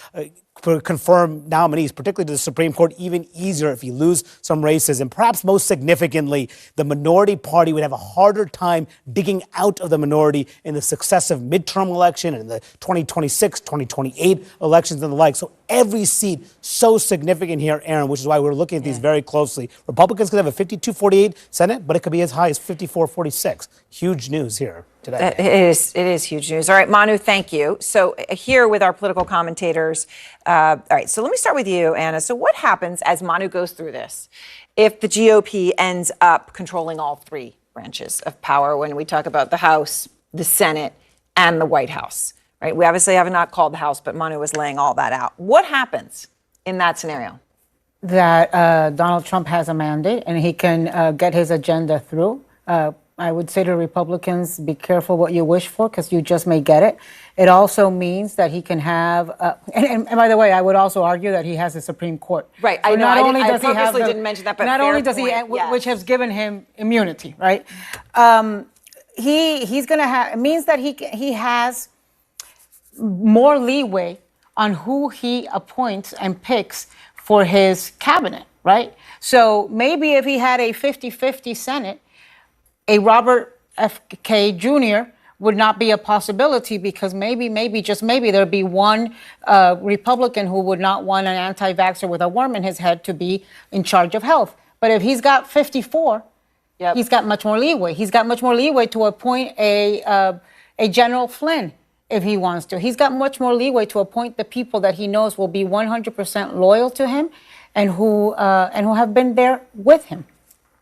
Speaker 12: confirm nominees, particularly to the Supreme Court, even easier if he lose some races. And perhaps most significantly, the minority party would have a harder time digging out of the minority in the successive midterm election and the 2026, 2028 elections and the like. So every seat so significant here, Aaron, which is why we're looking at these very closely. Republicans could have a 52-48 Senate, but it could be as high as 54-46. Huge news here today.
Speaker 2: It is huge news. All right, Manu, thank you. So here with our political commentators. All right, so let me start with you, Anna. So what happens as Manu goes through this if the GOP ends up controlling all three branches of power when we talk about the House, the Senate, and the White House? Right? We obviously have not called the House, but Manu was laying all that out. What happens in that scenario?
Speaker 15: That Donald Trump has a mandate and he can get his agenda through. I would say to Republicans, be careful what you wish for, because you just may get it. It also means that he can have, and by the way, I would also argue that he has the Supreme Court.
Speaker 2: Right,
Speaker 15: So
Speaker 2: I know, I purposely
Speaker 15: the,
Speaker 2: didn't mention that, but
Speaker 15: not
Speaker 2: fair
Speaker 15: only does
Speaker 2: point,
Speaker 15: he,
Speaker 2: yes.
Speaker 15: which has given him immunity, right? He's going to have, it means that he has more leeway on who he appoints and picks for his cabinet, right? So maybe if he had a 50-50 Senate, a Robert F. K. Jr. would not be a possibility, because maybe, just maybe, there'd be one Republican who would not want an anti-vaxxer with a worm in his head to be in charge of health. But if he's got 54, he's got much more leeway. He's got much more leeway to appoint a General Flynn if he wants to. He's got much more leeway to appoint the people that he knows will be 100% loyal to him and who have been there with him.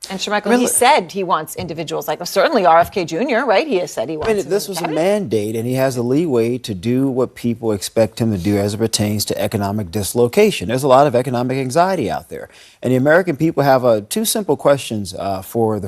Speaker 2: And Shermichael, he said he wants individuals like certainly RFK Jr., right? He has said he wants.
Speaker 20: This was a mandate, and he has the leeway to do what people expect him to do as it pertains to economic dislocation. There's a lot of economic anxiety out there, and the American people have two simple questions for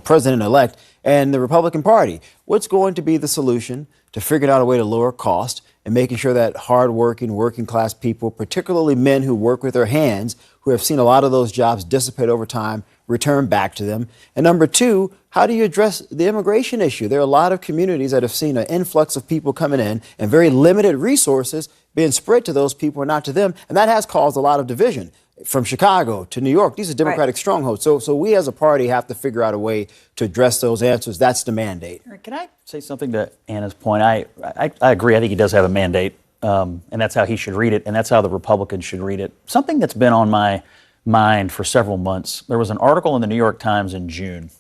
Speaker 20: President-elect and the Republican Party. What's going to be the solution to figuring out a way to lower cost and making sure that hardworking, working-class people, particularly men who work with their hands, who have seen a lot of those jobs dissipate over time, return back to them? And number two, how do you address the immigration issue? There are a lot of communities that have seen an influx of people coming in and very limited resources being spread to those people and not to them. And that has caused a lot of division from Chicago to New York. These are Democratic strongholds. So we as a party have to figure out a way to address those answers. That's the mandate.
Speaker 23: Can I say something to Anna's point? I agree. I think he does have a mandate, and that's how he should read it, and that's how the Republicans should read it. Something that's been on my mind for several months. There was an article in the New York Times in June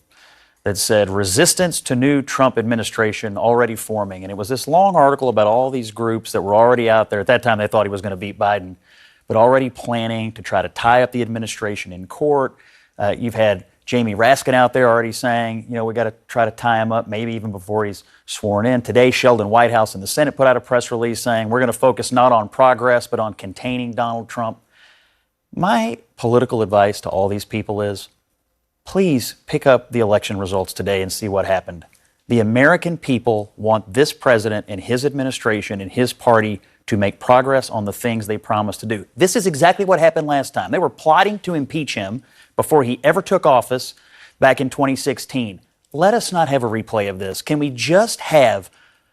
Speaker 23: that said resistance to new Trump administration already forming. And it was this long article about all these groups that were already out there. At that time, they thought he was going to beat Biden, but already planning to try to tie up the administration in court. You've had Jamie Raskin out there already saying, we got to try to tie him up, maybe even before he's sworn in. Today, Sheldon Whitehouse and the Senate put out a press release saying we're going to focus not on progress, but on containing Donald Trump. My political advice to all these people is, please pick up the election results today and see what happened. The American people want this president and his administration and his party to make progress on the things they promised to do. This is exactly what happened last time. They were plotting to impeach him before he ever took office back in 2016. Let us not have a replay of this. Can we just have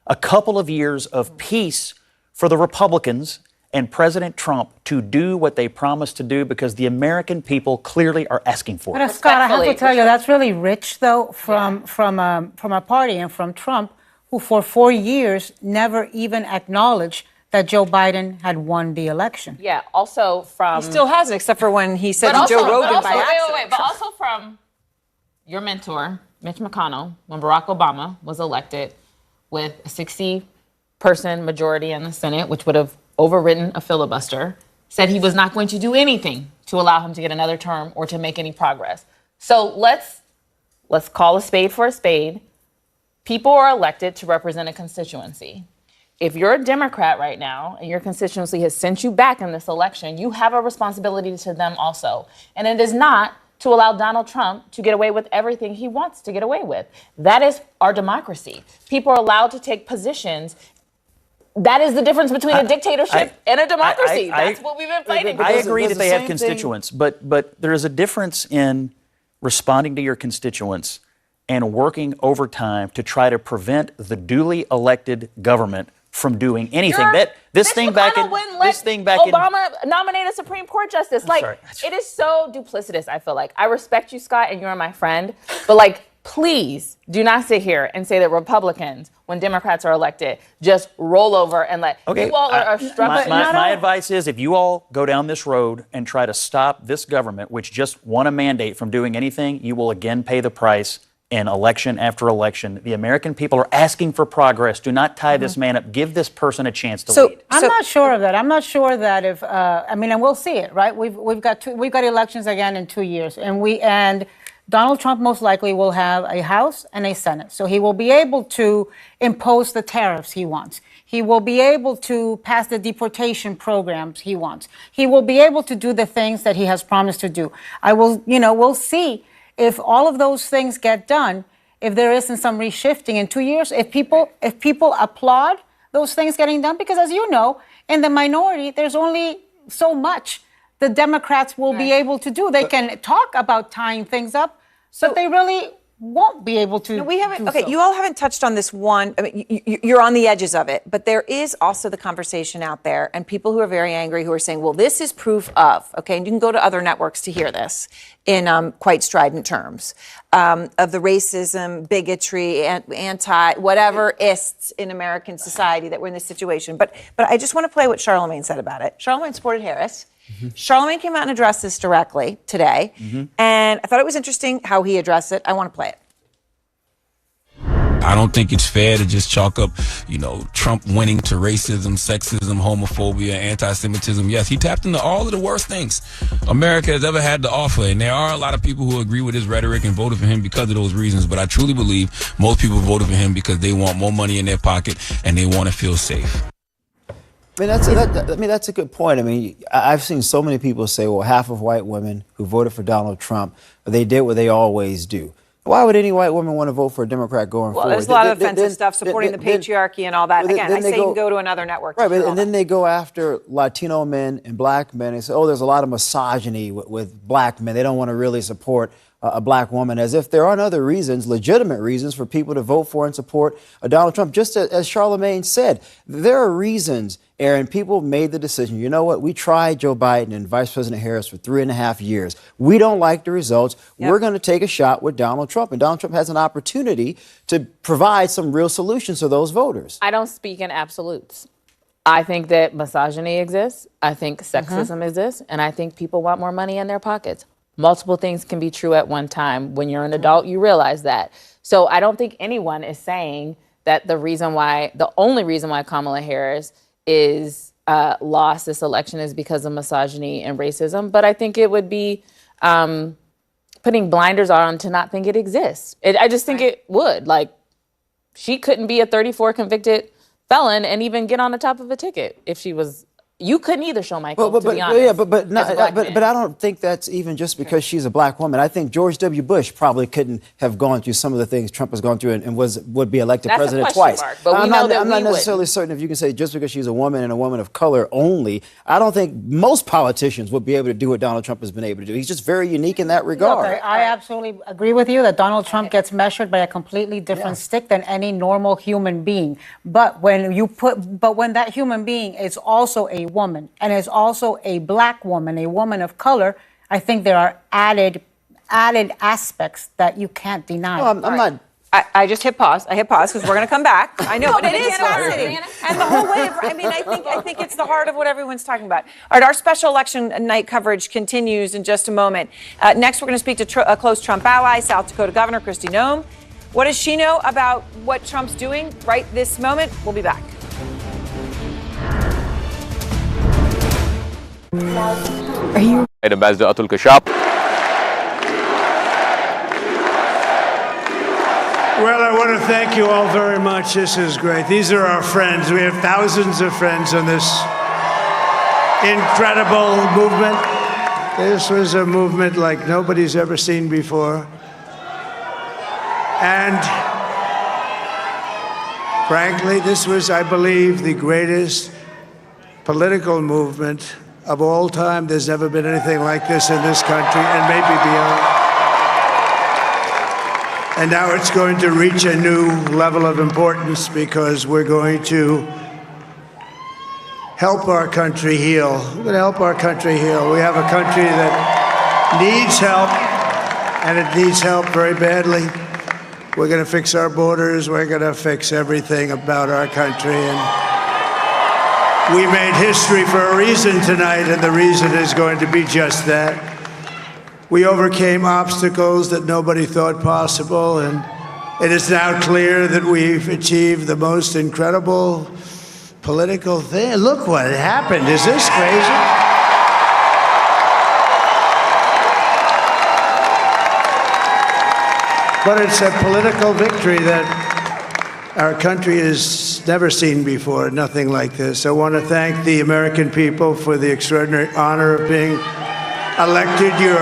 Speaker 23: a couple of years of peace for the Republicans and President Trump to do what they promised to do, because the American people clearly are asking for it.
Speaker 15: But Scott, I have to tell you, that's really rich, though, from a party and from Trump, who for 4 years never even acknowledged that Joe Biden had won the election.
Speaker 2: Yeah, also from... He still hasn't, except for when he said to Joe Rogan by accident.
Speaker 9: But also from your mentor, Mitch McConnell, when Barack Obama was elected with a 60-person majority in the Senate, which would have overridden a filibuster, said he was not going to do anything to allow him to get another term or to make any progress. So let's call a spade for a spade. People are elected to represent a constituency. If you're a Democrat right now and your constituency has sent you back in this election, you have a responsibility to them also. And it is not to allow Donald Trump to get away with everything he wants to get away with. That is our democracy. People are allowed to take positions. That is the difference between a dictatorship and a democracy. That's what we've been fighting for.
Speaker 23: I agree that they have constituents, but there is a difference in responding to your constituents and working overtime to try to prevent the duly elected government from doing anything.
Speaker 9: Obama nominate a Supreme Court justice. It is so duplicitous, I feel like. I respect you, Scott, and you're my friend, but please do not sit here and say that Republicans, when Democrats are elected, just roll over and let you all are struggling.
Speaker 23: My advice is, if you all go down this road and try to stop this government, which just won a mandate, from doing anything, you will again pay the price in election after election. The American people are asking for progress. Do not tie this man up. Give this person a chance to lead.
Speaker 15: I'm not sure of that. I'm not sure that if and we'll see it, right? We've got elections again in 2 years, and Donald Trump most likely will have a House and a Senate, so he will be able to impose the tariffs he wants. He will be able to pass the deportation programs he wants. He will be able to do the things that he has promised to do. We'll see if all of those things get done, if there isn't some reshifting in 2 years, if people applaud those things getting done, because as you know, in the minority, there's only so much the Democrats will be able to do. They can talk about tying things up, but they really won't be able to.
Speaker 2: No, we haven't. Okay, you all haven't touched on this one. I mean, you're on the edges of it, but there is also the conversation out there, and people who are very angry who are saying, "Well, this is proof of." Okay, and you can go to other networks to hear this in quite strident terms of the racism, bigotry, anti whatever ists in American society that we're in this situation. But I just want to play what Charlamagne said about it. Charlamagne supported Harris. Charlamagne came out and addressed this directly today, and I thought it was interesting how he addressed it. I want to play it.
Speaker 16: I don't think it's fair to just chalk up, Trump winning to racism, sexism, homophobia, anti-Semitism. Yes, he tapped into all of the worst things America has ever had to offer, and there are a lot of people who agree with his rhetoric and voted for him because of those reasons, but I truly believe most people voted for him because they want more money in their pocket and they want to feel safe.
Speaker 20: That's a good point. I've seen so many people say, well, half of white women who voted for Donald Trump, they did what they always do. Why would any white woman want to vote for a Democrat going forward?
Speaker 2: Well, there's a lot of offensive stuff supporting the patriarchy and all that. Again, I say you can go to another network.
Speaker 20: Right, and then they go after Latino men and black men and say, oh, there's a lot of misogyny with black men. They don't want to really support a black woman, as if there aren't other reasons, legitimate reasons, for people to vote for and support Donald Trump. Just as Charlamagne said, there are reasons, Aaron, people made the decision. You know what? We tried Joe Biden and Vice President Harris for 3.5 years. We don't like the results. Yep. We're going to take a shot with Donald Trump. And Donald Trump has an opportunity to provide some real solutions to those voters.
Speaker 9: I don't speak in absolutes. I think that misogyny exists. I think sexism exists. And I think people want more money in their pockets. Multiple things can be true at one time. When you're an adult, you realize that. So I don't think anyone is saying that the only reason why Kamala Harris is lost this election is because of misogyny and racism. But I think it would be putting blinders on to not think it exists. I just think it would. She couldn't be a 34 convicted felon and even get on the top of a ticket if she was You couldn't either, show Michael, to be honest.
Speaker 20: Yeah, but I don't think that's even just because she's a black woman. I think George W. Bush probably couldn't have gone through some of the things Trump has gone through and would be elected president twice.
Speaker 9: Mark, but I'm
Speaker 20: not necessarily certain if you can say just because she's a woman and a woman of color only. I don't think most politicians would be able to do what Donald Trump has been able to do. He's just very unique in that regard.
Speaker 15: Look, I absolutely agree with you that Donald Trump gets measured by a completely different stick than any normal human being. But when that human being is also a woman and is also a black woman, a woman of color, I think there are added aspects that you can't deny.
Speaker 20: Well, I'm not.
Speaker 2: I just hit pause. I hit pause because we're going to come back. I know, but it is fascinating. And the whole way of, I think it's the heart of what everyone's talking about. All right, our special election night coverage continues in just a moment. Next, we're going to speak to a close Trump ally, South Dakota Governor Kristi Noem. What does she know about what Trump's doing right this moment? We'll be back.
Speaker 3: Are you
Speaker 4: Ambassador Atul Kashap.
Speaker 5: Well, I want to thank you all very much. This is great. These are our friends. We have thousands of friends on this incredible movement. This was a movement like nobody's ever seen before. And frankly, this was, I believe, the greatest political movement of all time. There's never been anything like this in this country and maybe beyond. And now it's going to reach a new level of importance because we're going to help our country heal. We're going to help our country heal. We have a country that needs help, and it needs help very badly. We're going to fix our borders. We're going to fix everything about our country. And we made history for a reason tonight, and the reason is going to be just that. We overcame obstacles that nobody thought possible, and it is now clear that we've achieved the most incredible political thing. Look what happened. Is this crazy? But it's a political victory that our country has never seen before, nothing like this. I want to thank the American people for the extraordinary honor of being elected your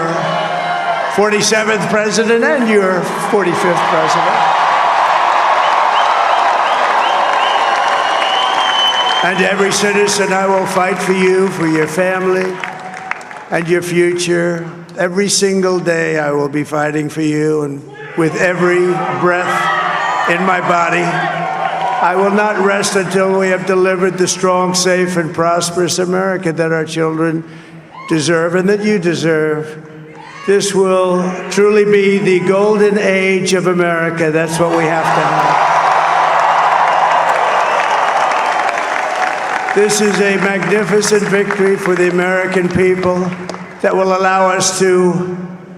Speaker 5: 47th president and your 45th president. And every citizen, I will fight for you, for your family, and your future. Every single day, I will be fighting for you, and with every breath in my body, I will not rest until we have delivered the strong, safe, and prosperous America that our children deserve and that you deserve. This will truly be the golden age of America. That's what we have to have. This is a magnificent victory for the American people that will allow us to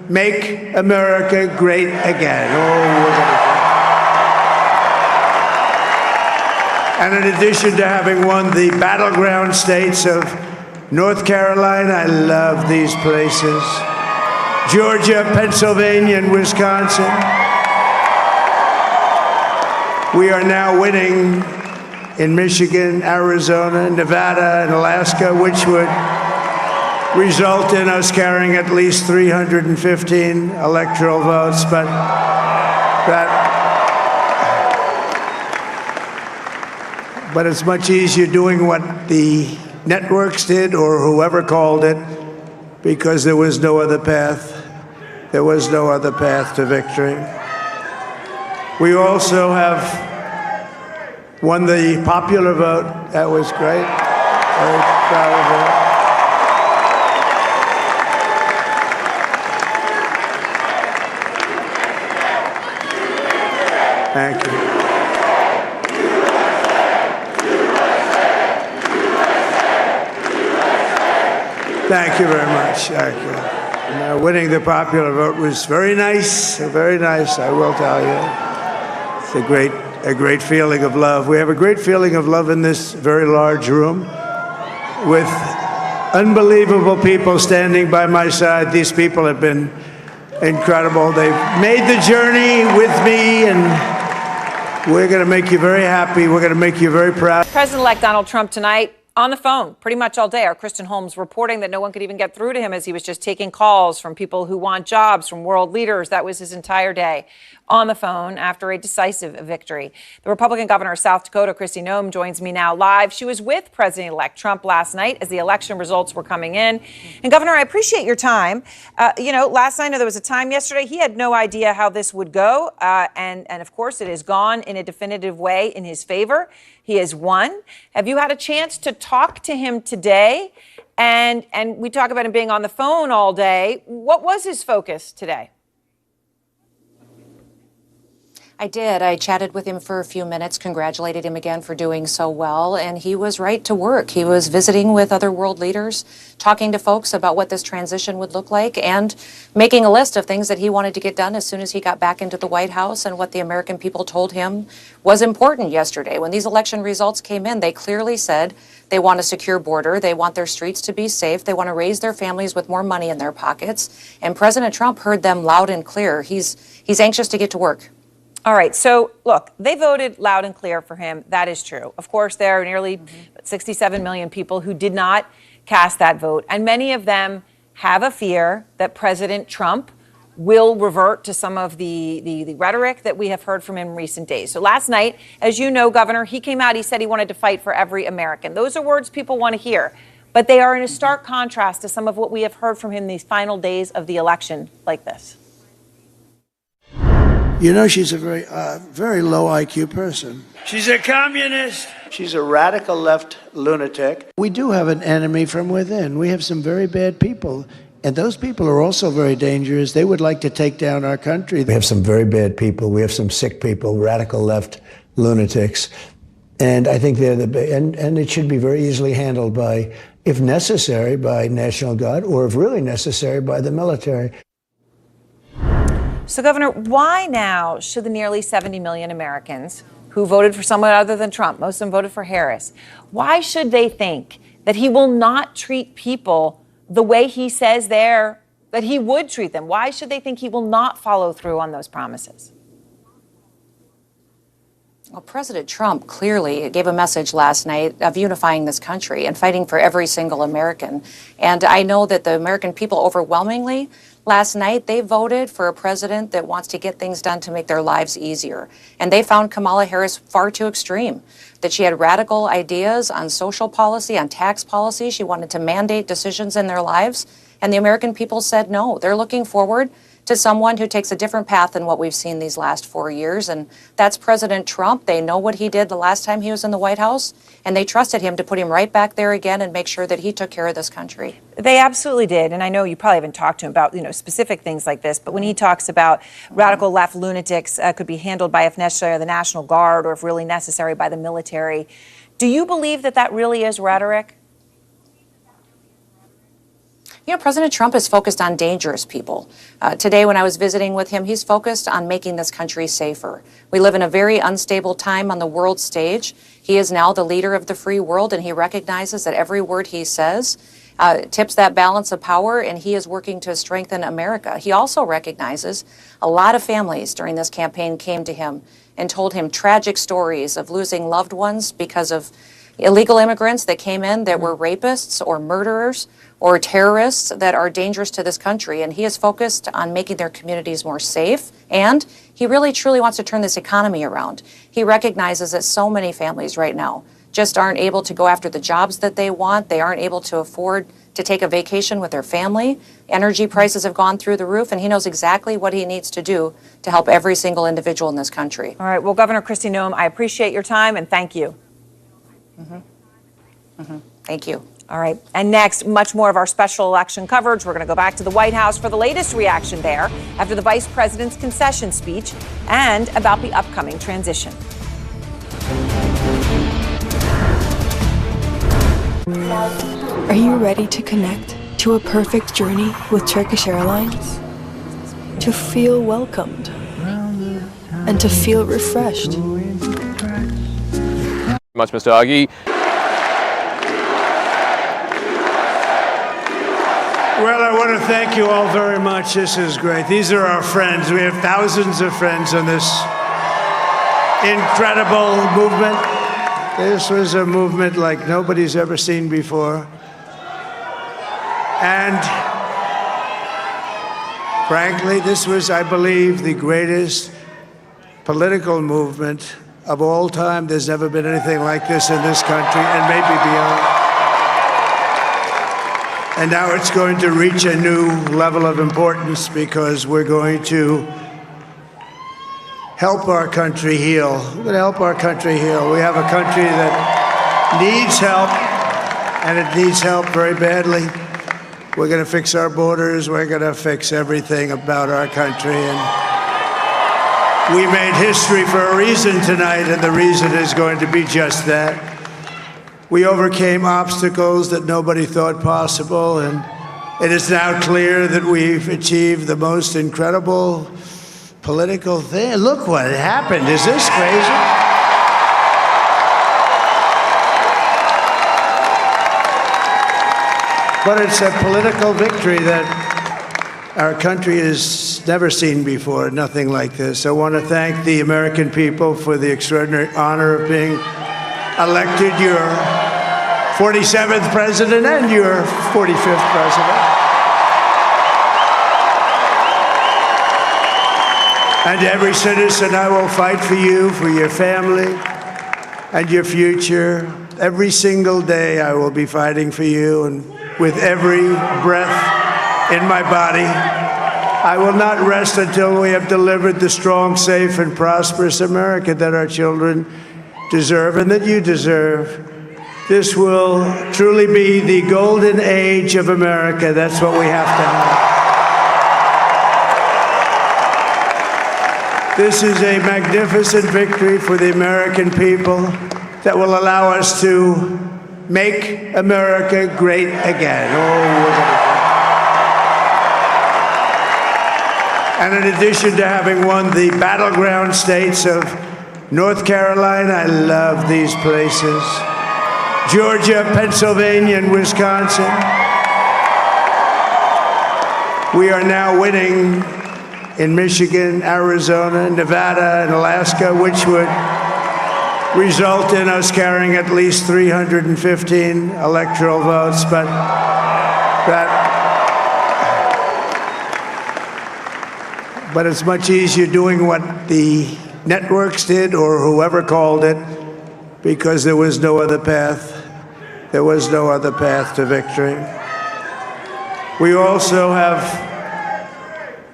Speaker 5: make America great again. And in addition to having won the battleground states of North Carolina, I love these places, Georgia, Pennsylvania, and Wisconsin, we are now winning in Michigan, Arizona, Nevada, and Alaska, which would result in us carrying at least 315 electoral votes. But it's much easier doing what the networks did or whoever called it, because there was no other path. There was no other path to victory. We also have won the popular vote. That was great. Very proud of that. Thank you. Thank you very much. Thank you. And, winning the popular vote was very nice, I will tell you. It's a great feeling of love. We have a great feeling of love in this very large room with unbelievable people standing by my side. These people have been incredible. They've made the journey with me, and we're going to make you very happy. We're going to make you very proud.
Speaker 2: President-elect Donald Trump tonight on the phone pretty much all day. Our Kristen Holmes reporting that no one could even get through to him as he was just taking calls from people who want jobs, from world leaders. That was his entire day on the phone after a decisive victory. The Republican governor of South Dakota, Kristi Noem, joins me now live. She was with President-elect Trump last night as the election results were coming in. And Governor, I appreciate your time. Last night, there was a time yesterday, he had no idea how this would go. And of course, it has gone in a definitive way in his favor. He has won. Have you had a chance to talk to him today? And we talk about him being on the phone all day. What was his focus today?
Speaker 18: I did. I chatted with him for a few minutes, congratulated him again for doing so well, and he was right to work. He was visiting with other world leaders, talking to folks about what this transition would look like, and making a list of things that he wanted to get done as soon as he got back into the White House, and what the American people told him was important yesterday. When these election results came in, they clearly said they want a secure border, they want their streets to be safe, they want to raise their families with more money in their pockets, and President Trump heard them loud and clear. He's anxious to get to work.
Speaker 2: All right. So, look, they voted loud and clear for him. That is true. Of course, there are nearly 67 million people who did not cast that vote. And many of them have a fear that President Trump will revert to some of the rhetoric that we have heard from him in recent days. So last night, as you know, Governor, he came out, he said he wanted to fight for every American. Those are words people want to hear. But they are in a stark contrast to some of what we have heard from him these final days of the election, like this.
Speaker 5: You know, she's a very low IQ person. She's a communist. She's a radical left lunatic. We do have an enemy from within. We have some very bad people. And those people are also very dangerous. They would like to take down our country. We have some very bad people. We have some sick people, radical left lunatics. And I think they're and it should be very easily handled by, if necessary, by National Guard, or if really necessary, by the military.
Speaker 2: So, Governor, why now should the nearly 70 million Americans who voted for someone other than Trump, most of them voted for Harris, why should they think that he will not treat people the way he says that he would treat them? Why should they think he will not follow through on those promises?
Speaker 18: Well, President Trump clearly gave a message last night of unifying this country and fighting for every single American. And I know that the American people overwhelmingly last night, they voted for a president that wants to get things done to make their lives easier. And they found Kamala Harris far too extreme, that she had radical ideas on social policy, on tax policy. She wanted to mandate decisions in their lives. And the American people said no. They're looking forward to someone who takes a different path than what we've seen these last 4 years. And that's President Trump. They know what he did the last time he was in the White House, and they trusted him to put him right back there again and make sure that he took care of this country.
Speaker 2: They absolutely did. And I know you probably haven't talked to him about, specific things like this, but when he talks about radical left lunatics could be handled by, if necessary, the National Guard, or if really necessary, by the military, do you believe that that really is rhetoric?
Speaker 18: You know, President Trump is focused on dangerous people. Today, when I was visiting with him, he's focused on making this country safer. We live in a very unstable time on the world stage. He is now the leader of the free world, and he recognizes that every word he says tips that balance of power, and he is working to strengthen America. He also recognizes a lot of families during this campaign came to him and told him tragic stories of losing loved ones because of illegal immigrants that came in that were rapists or murderers or terrorists that are dangerous to this country. And he is focused on making their communities more safe. And he really, truly wants to turn this economy around. He recognizes that so many families right now just aren't able to go after the jobs that they want. They aren't able to afford to take a vacation with their family. Energy prices have gone through the roof, and he knows exactly what he needs to do to help every single individual in this country.
Speaker 2: All right. Well, Governor Kristi Noem, I appreciate your time, and thank you.
Speaker 18: Thank you.
Speaker 2: All right. And next, much more of our special election coverage. We're going to go back to the White House for the latest reaction there after the vice president's concession speech and about the upcoming transition.
Speaker 3: Are you ready to connect to a perfect journey with Turkish Airlines? To feel welcomed and to feel refreshed?
Speaker 4: Much, Mr. Aghi.
Speaker 5: Well, I want to thank you all very much. This is great. These are our friends. We have thousands of friends on this incredible movement. This was a movement like nobody's ever seen before. And frankly, this was, I believe, the greatest political movement of all time. There's never been anything like this in this country, and maybe beyond. And now it's going to reach a new level of importance because we're going to help our country heal. We're going to help our country heal. We have a country that needs help, and it needs help very badly. We're going to fix our borders. We're going to fix everything about our country. And we made history for a reason tonight, and the reason is going to be just that. We overcame obstacles that nobody thought possible, and it is now clear that we've achieved the most incredible political thing. Look what happened. Is this crazy? But it's a political victory that our country has never seen before, nothing like this. I want to thank the American people for the extraordinary honor of being elected your 47th president and your 45th president. And every citizen, I will fight for you, for your family, and your future. Every single day, I will be fighting for you, and with every breath in my body, I will not rest until we have delivered the strong, safe, and prosperous America that our children deserve and that you deserve. This will truly be the golden age of America. That's what we have to have. This is a magnificent victory for the American people that will allow us to make America great again. And in addition to having won the battleground states of North Carolina, I love these places, Georgia, Pennsylvania, and Wisconsin, we are now winning in Michigan, Arizona, Nevada, and Alaska, which would result in us carrying at least 315 electoral votes. But it's much easier doing what the networks did or whoever called it, because there was no other path. There was no other path to victory. We also have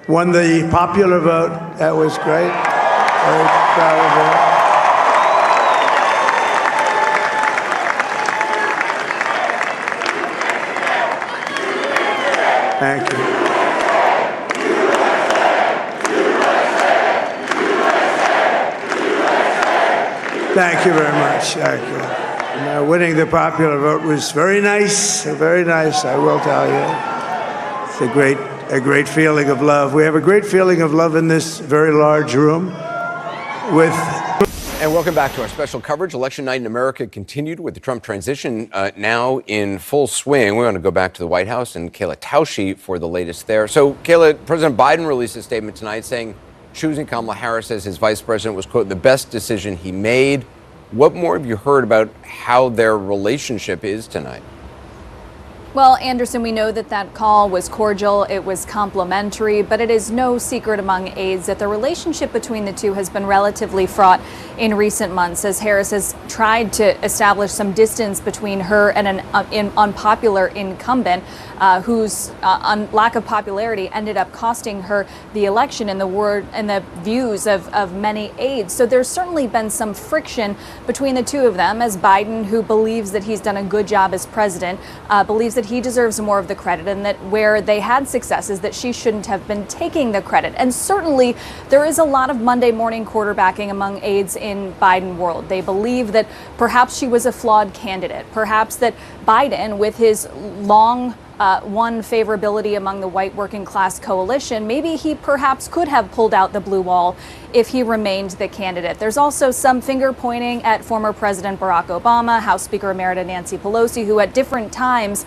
Speaker 5: won the popular vote. That was great. Very proud of that. Thank you. Thank you very much. Thank you. And, winning the popular vote was very nice, I will tell you. It's a great feeling of love. We have a great feeling of love in this very large room with...
Speaker 8: And welcome back to our special coverage. Election night in America continued with the Trump transition now in full swing. We want to go back to the White House and Kayla Tausche for the latest there. So, Kayla, President Biden released a statement tonight saying choosing Kamala Harris as his vice president was, quote, the best decision he made. What more have you heard about how their relationship is tonight?
Speaker 17: Well, Anderson, we know that call was cordial, it was complimentary, but it is no secret among aides that the relationship between the two has been relatively fraught in recent months, as Harris has tried to establish some distance between her and an unpopular incumbent whose lack of popularity ended up costing her the election in the views of many aides. So there's certainly been some friction between the two of them, as Biden, who believes that he's done a good job as president, believes that he deserves more of the credit, and that where they had successes that she shouldn't have been taking the credit. And certainly there is a lot of Monday morning quarterbacking among aides in Biden world. They believe that perhaps she was a flawed candidate, perhaps that Biden, with his long won favorability among the white working class coalition, maybe he perhaps could have pulled out the blue wall if he remained the candidate. There's also some finger pointing at former President Barack Obama, House Speaker Emerita Nancy Pelosi, who at different times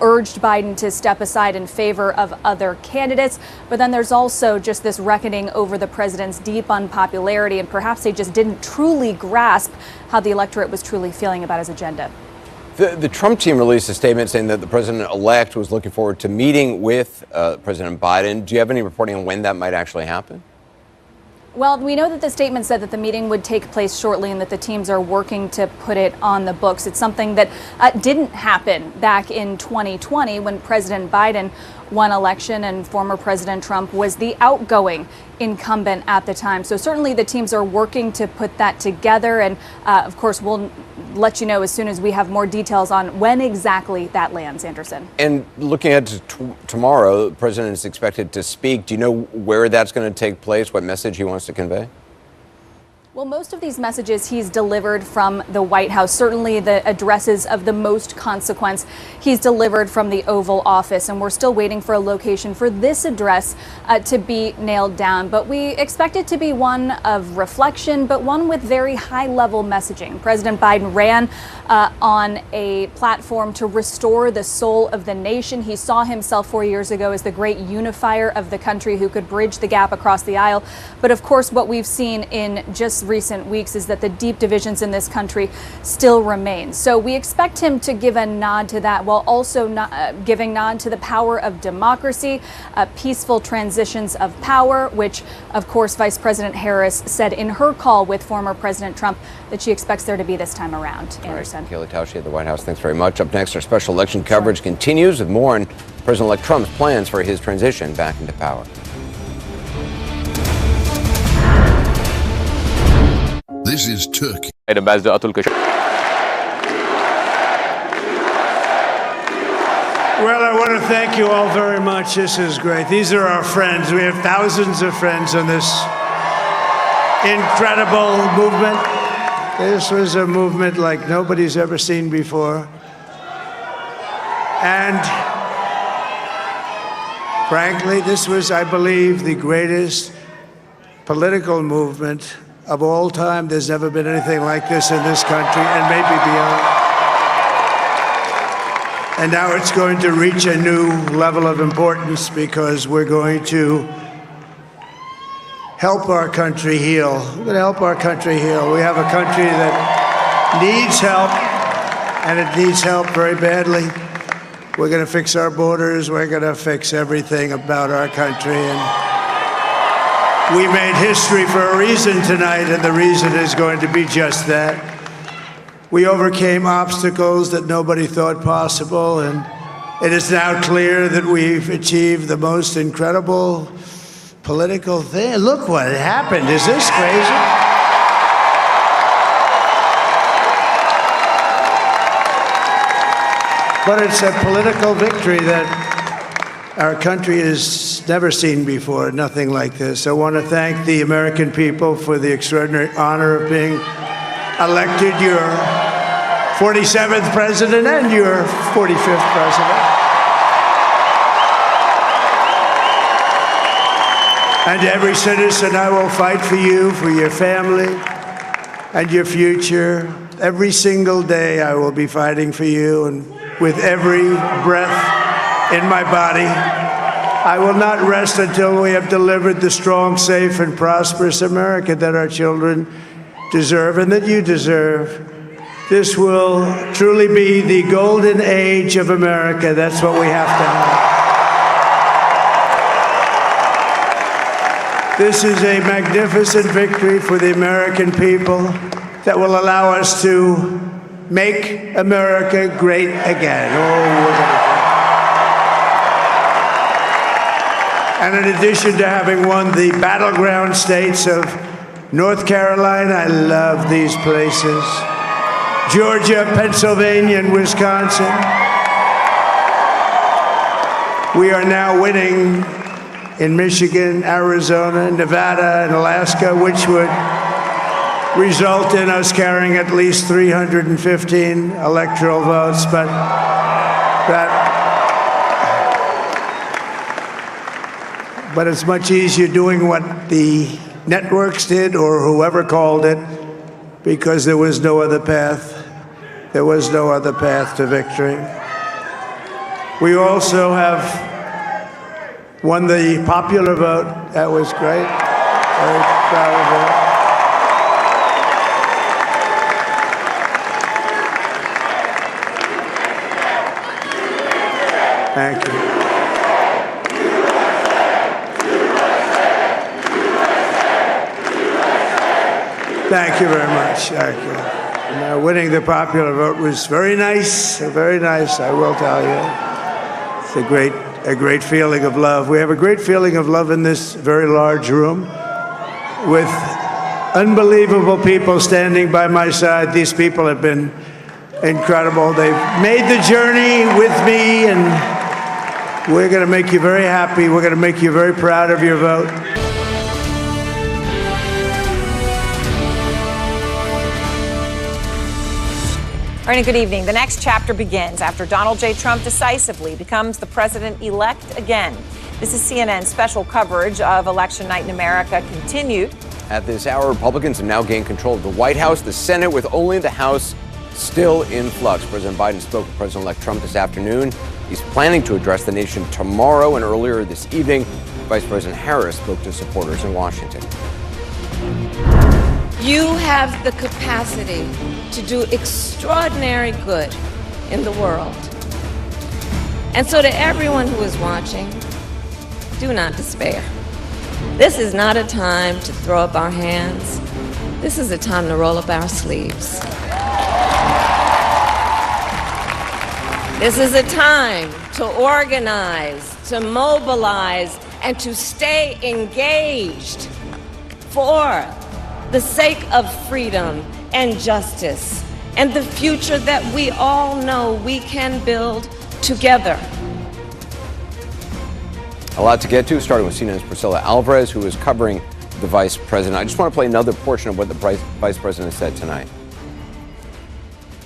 Speaker 17: urged Biden to step aside in favor of other candidates. But then there's also just this reckoning over the president's deep unpopularity, and perhaps they just didn't truly grasp how the electorate was truly feeling about his agenda.
Speaker 8: The Trump team released a statement saying that the president-elect was looking forward to meeting with President Biden. Do you have any reporting on when that might actually happen?
Speaker 17: Well, we know that the statement said that the meeting would take place shortly and that the teams are working to put it on the books. It's something that didn't happen back in 2020 when President Biden won election and former President Trump was the outgoing incumbent at the time. So certainly the teams are working to put that together. And of course, we'll let you know as soon as we have more details on when exactly that lands, Anderson.
Speaker 8: And looking ahead to tomorrow, the president is expected to speak. Do you know where that's going to take place, what message he wants to convey?
Speaker 17: Well, most of these messages he's delivered from the White House, certainly the addresses of the most consequence he's delivered from the Oval Office. And we're still waiting for a location for this address to be nailed down. But we expect it to be one of reflection, but one with very high level messaging. President Biden ran on a platform to restore the soul of the nation. He saw himself 4 years ago as the great unifier of the country who could bridge the gap across the aisle. But of course, what we've seen in just recent weeks is that the deep divisions in this country still remain. So we expect him to give a nod to that while also giving nod to the power of democracy, peaceful transitions of power, which of course Vice President Harris said in her call with former President Trump that she expects there to be this time around. Anderson.
Speaker 8: Kayla Tausche at the White House, thanks very much. Up next, our special election coverage continues with more on President-elect Trump's plans for his transition back into power.
Speaker 10: This is Turkey.
Speaker 5: Well, I want to thank you all very much. This is great. These are our friends. We have thousands of friends on this incredible movement. This was a movement like nobody's ever seen before. And frankly, this was, I believe, the greatest political movement of all time. There's never been anything like this in this country, and maybe beyond. And now it's going to reach a new level of importance because we're going to help our country heal. We're going to help our country heal. We have a country that needs help, and it needs help very badly. We're going to fix our borders. We're going to fix everything about our country. And we made history for a reason tonight, and the reason is going to be just that. We overcame obstacles that nobody thought possible, and it is now clear that we've achieved the most incredible political thing. Look what happened. Is this crazy? But it's a political victory that our country has never seen before, nothing like this. I want to thank the American people for the extraordinary honor of being elected your 47th president and your 45th president. And every citizen, I will fight for you, for your family, and your future. Every single day, I will be fighting for you, and with every breath in my body, I will not rest until we have delivered the strong, safe, and prosperous America that our children deserve and that you deserve. This will truly be the golden age of America. That's what we have to have. This is a magnificent victory for the American people that will allow us to make America great again. And in addition to having won the battleground states of North Carolina, I love these places, Georgia, Pennsylvania, and Wisconsin, we are now winning in Michigan, Arizona, Nevada, and Alaska, which would result in us carrying at least 315 electoral votes. But but it's much easier doing what the networks did or whoever called it, because there was no other path. There was no other path to victory. We also have won the popular vote. That was great. Very proud of it. Thank you. Thank you very much. Thank you. And, winning the popular vote was very nice, I will tell you. It's a great feeling of love. We have a great feeling of love in this very large room with unbelievable people standing by my side. These people have been incredible. They've made the journey with me, and we're going to make you very happy. We're going to make you very proud of your vote.
Speaker 2: All right, and good evening. The next chapter begins after Donald J. Trump decisively becomes the president-elect again. This is CNN's special coverage of Election Night in America continued.
Speaker 8: At this hour, Republicans have now gained control of the White House, the Senate, with only the House still in flux. President Biden spoke with President-elect Trump this afternoon. He's planning to address the nation tomorrow, and earlier this evening, Vice President Harris spoke to supporters in Washington.
Speaker 6: You have the capacity to do extraordinary good in the world. And so to everyone who is watching, do not despair. This is not a time to throw up our hands. This is a time to roll up our sleeves. This is a time to organize, to mobilize, and to stay engaged for the sake of freedom and justice and the future that we all know we can build together.
Speaker 8: A lot to get to, starting with CNN's Priscilla Alvarez, who is covering the vice president. I just want to play another portion of what the vice president said tonight.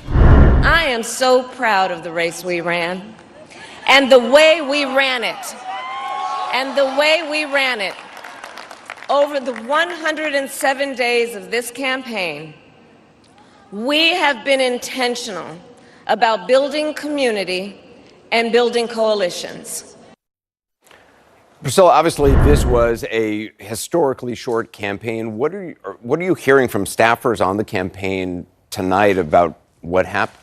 Speaker 6: I am so proud of the race we ran and the way we ran it. And the way we ran it. Over the 107 days of this campaign, we have been intentional about building community and building coalitions.
Speaker 8: Priscilla, obviously this was a historically short campaign. What are you hearing from staffers on the campaign tonight about what happened?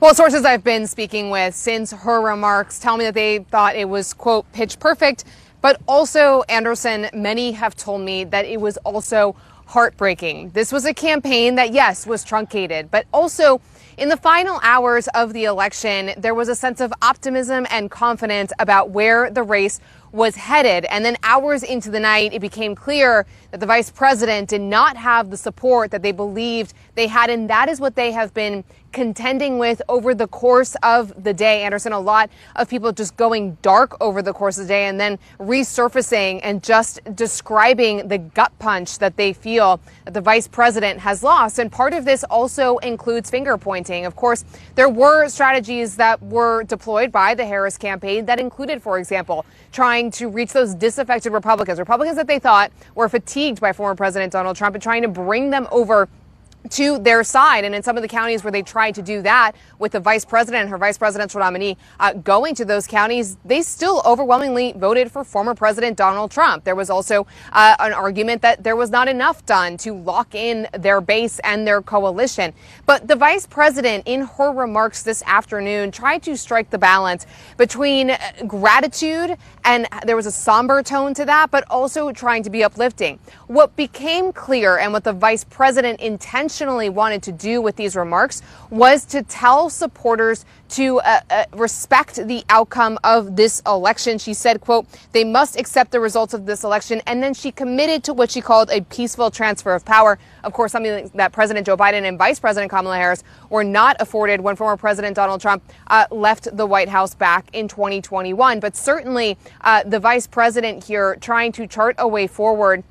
Speaker 1: Well, sources I've been speaking with since her remarks tell me that they thought it was, quote, pitch perfect. But also, Anderson, many have told me that it was also heartbreaking. This was a campaign that, yes, was truncated, but also in the final hours of the election, there was a sense of optimism and confidence about where the race was headed. And then hours into the night, it became clear that the vice president did not have the support that they believed they had. And that is what they have been contending with over the course of the day. Anderson, a lot of people just going dark over the course of the day and then resurfacing and just describing the gut punch that they feel that the vice president has lost. And part of this also includes finger pointing. Of course, there were strategies that were deployed by the Harris campaign that included, for example, trying to reach those disaffected Republicans that they thought were fatigued by former President Donald Trump, and trying to bring them over to their side. And in some of the counties where they tried to do that with the vice president and her vice presidential nominee going to those counties, they still overwhelmingly voted for former President Donald Trump. There was also an argument that there was not enough done to lock in their base and their coalition. But the vice president, in her remarks this afternoon, tried to strike the balance between gratitude, and there was a somber tone to that, but also trying to be uplifting. What became clear, and what the vice president intentionally wanted to do with these remarks, was to tell supporters to respect the outcome of this election. She said, quote, they must accept the results of this election. And then she committed to what she called a peaceful transfer of power. Of course, something that President Joe Biden and Vice President Kamala Harris were not afforded when former President Donald Trump left the White House back in 2021. But certainly the vice president here trying to chart a way forward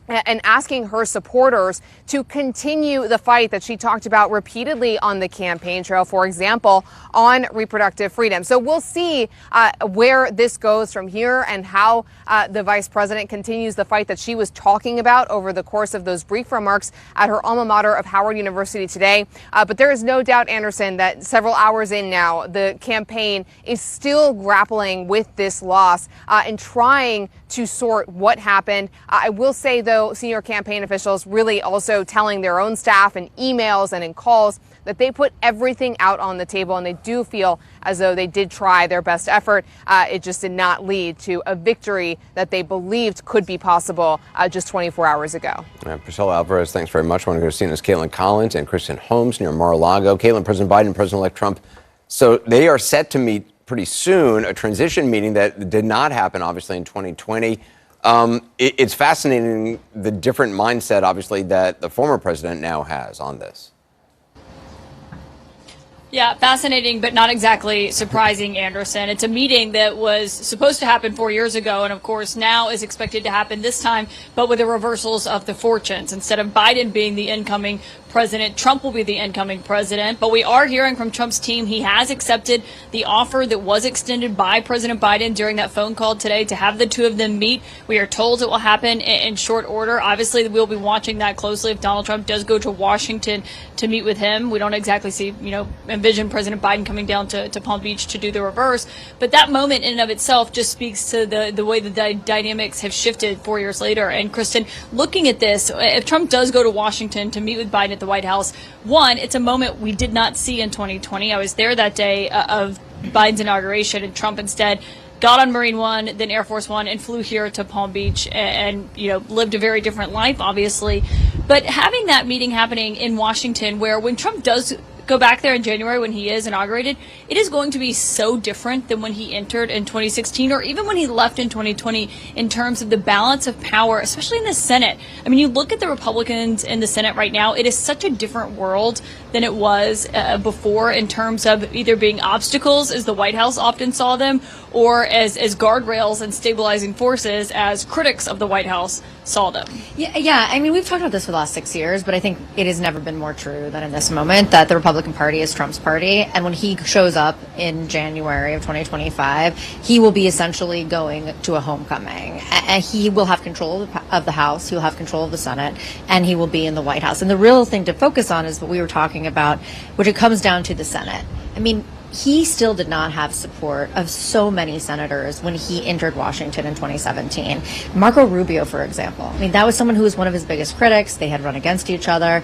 Speaker 1: and asking her supporters to continue the fight that she talked about repeatedly on the campaign trail, for example, on reproductive freedom. So we'll see where this goes from here and how the vice president continues the fight that she was talking about over the course of those brief remarks at her alma mater of Howard University today. But there is no doubt, Anderson, that several hours in now, the campaign is still grappling with this loss and trying to sort what happened. I will say, though, senior campaign officials really also telling their own staff in emails and in calls that they put everything out on the table, and they do feel as though they did try their best effort. It just did not lead to a victory that they believed could be possible just 24 hours ago.
Speaker 8: Priscilla Alvarez, thanks very much. I want to go to CNN's Caitlin Collins and Kristen Holmes near Mar-a-Lago. Caitlin, President Biden, President-elect Trump, so they are set to meet pretty soon, a transition meeting that did not happen, obviously, in 2020. It's fascinating, the different mindset, obviously, that the former president now has on this.
Speaker 7: Yeah, fascinating, but not exactly surprising, Anderson. It's a meeting that was supposed to happen 4 years ago, and of course now is expected to happen this time, but with the reversals of the fortunes. Instead of Biden being the incoming president, Trump will be the incoming president. But we are hearing from Trump's team he has accepted the offer that was extended by President Biden during that phone call today to have the two of them meet. We are told it will happen in short order. Obviously, we'll be watching that closely if Donald Trump does go to Washington to meet with him. We don't exactly see, envision President Biden coming down to Palm Beach to do the reverse. But that moment in and of itself just speaks to the way the dynamics have shifted 4 years later. And Kristen, looking at this, if Trump does go to Washington to meet with Biden at the White House, one, it's a moment we did not see in 2020. I was there that day of Biden's inauguration, and Trump instead got on Marine One, then Air Force One, and flew here to Palm Beach and lived a very different life, obviously. But having that meeting happening in Washington, where when Trump does go back there in January when he is inaugurated, it is going to be so different than when he entered in 2016 or even when he left in 2020 in terms of the balance of power, especially in the Senate. I mean, you look at the Republicans in the Senate right now, it is such a different world than it was before in terms of either being obstacles, as the White House often saw them, or as guardrails and stabilizing forces, as critics of the White House saw them.
Speaker 19: Yeah. I mean, we've talked about this for the last 6 years, but I think it has never been more true than in this moment that the Republican Party is Trump's party. And when he shows up in January of 2025, he will be essentially going to a homecoming. And he will have control of the House, he will have control of the Senate, and he will be in the White House. And the real thing to focus on is what we were talking about, which it comes down to the Senate. I mean, he still did not have support of so many senators when he entered Washington in 2017. Marco Rubio, for example. I mean, that was someone who was one of his biggest critics. They had run against each other.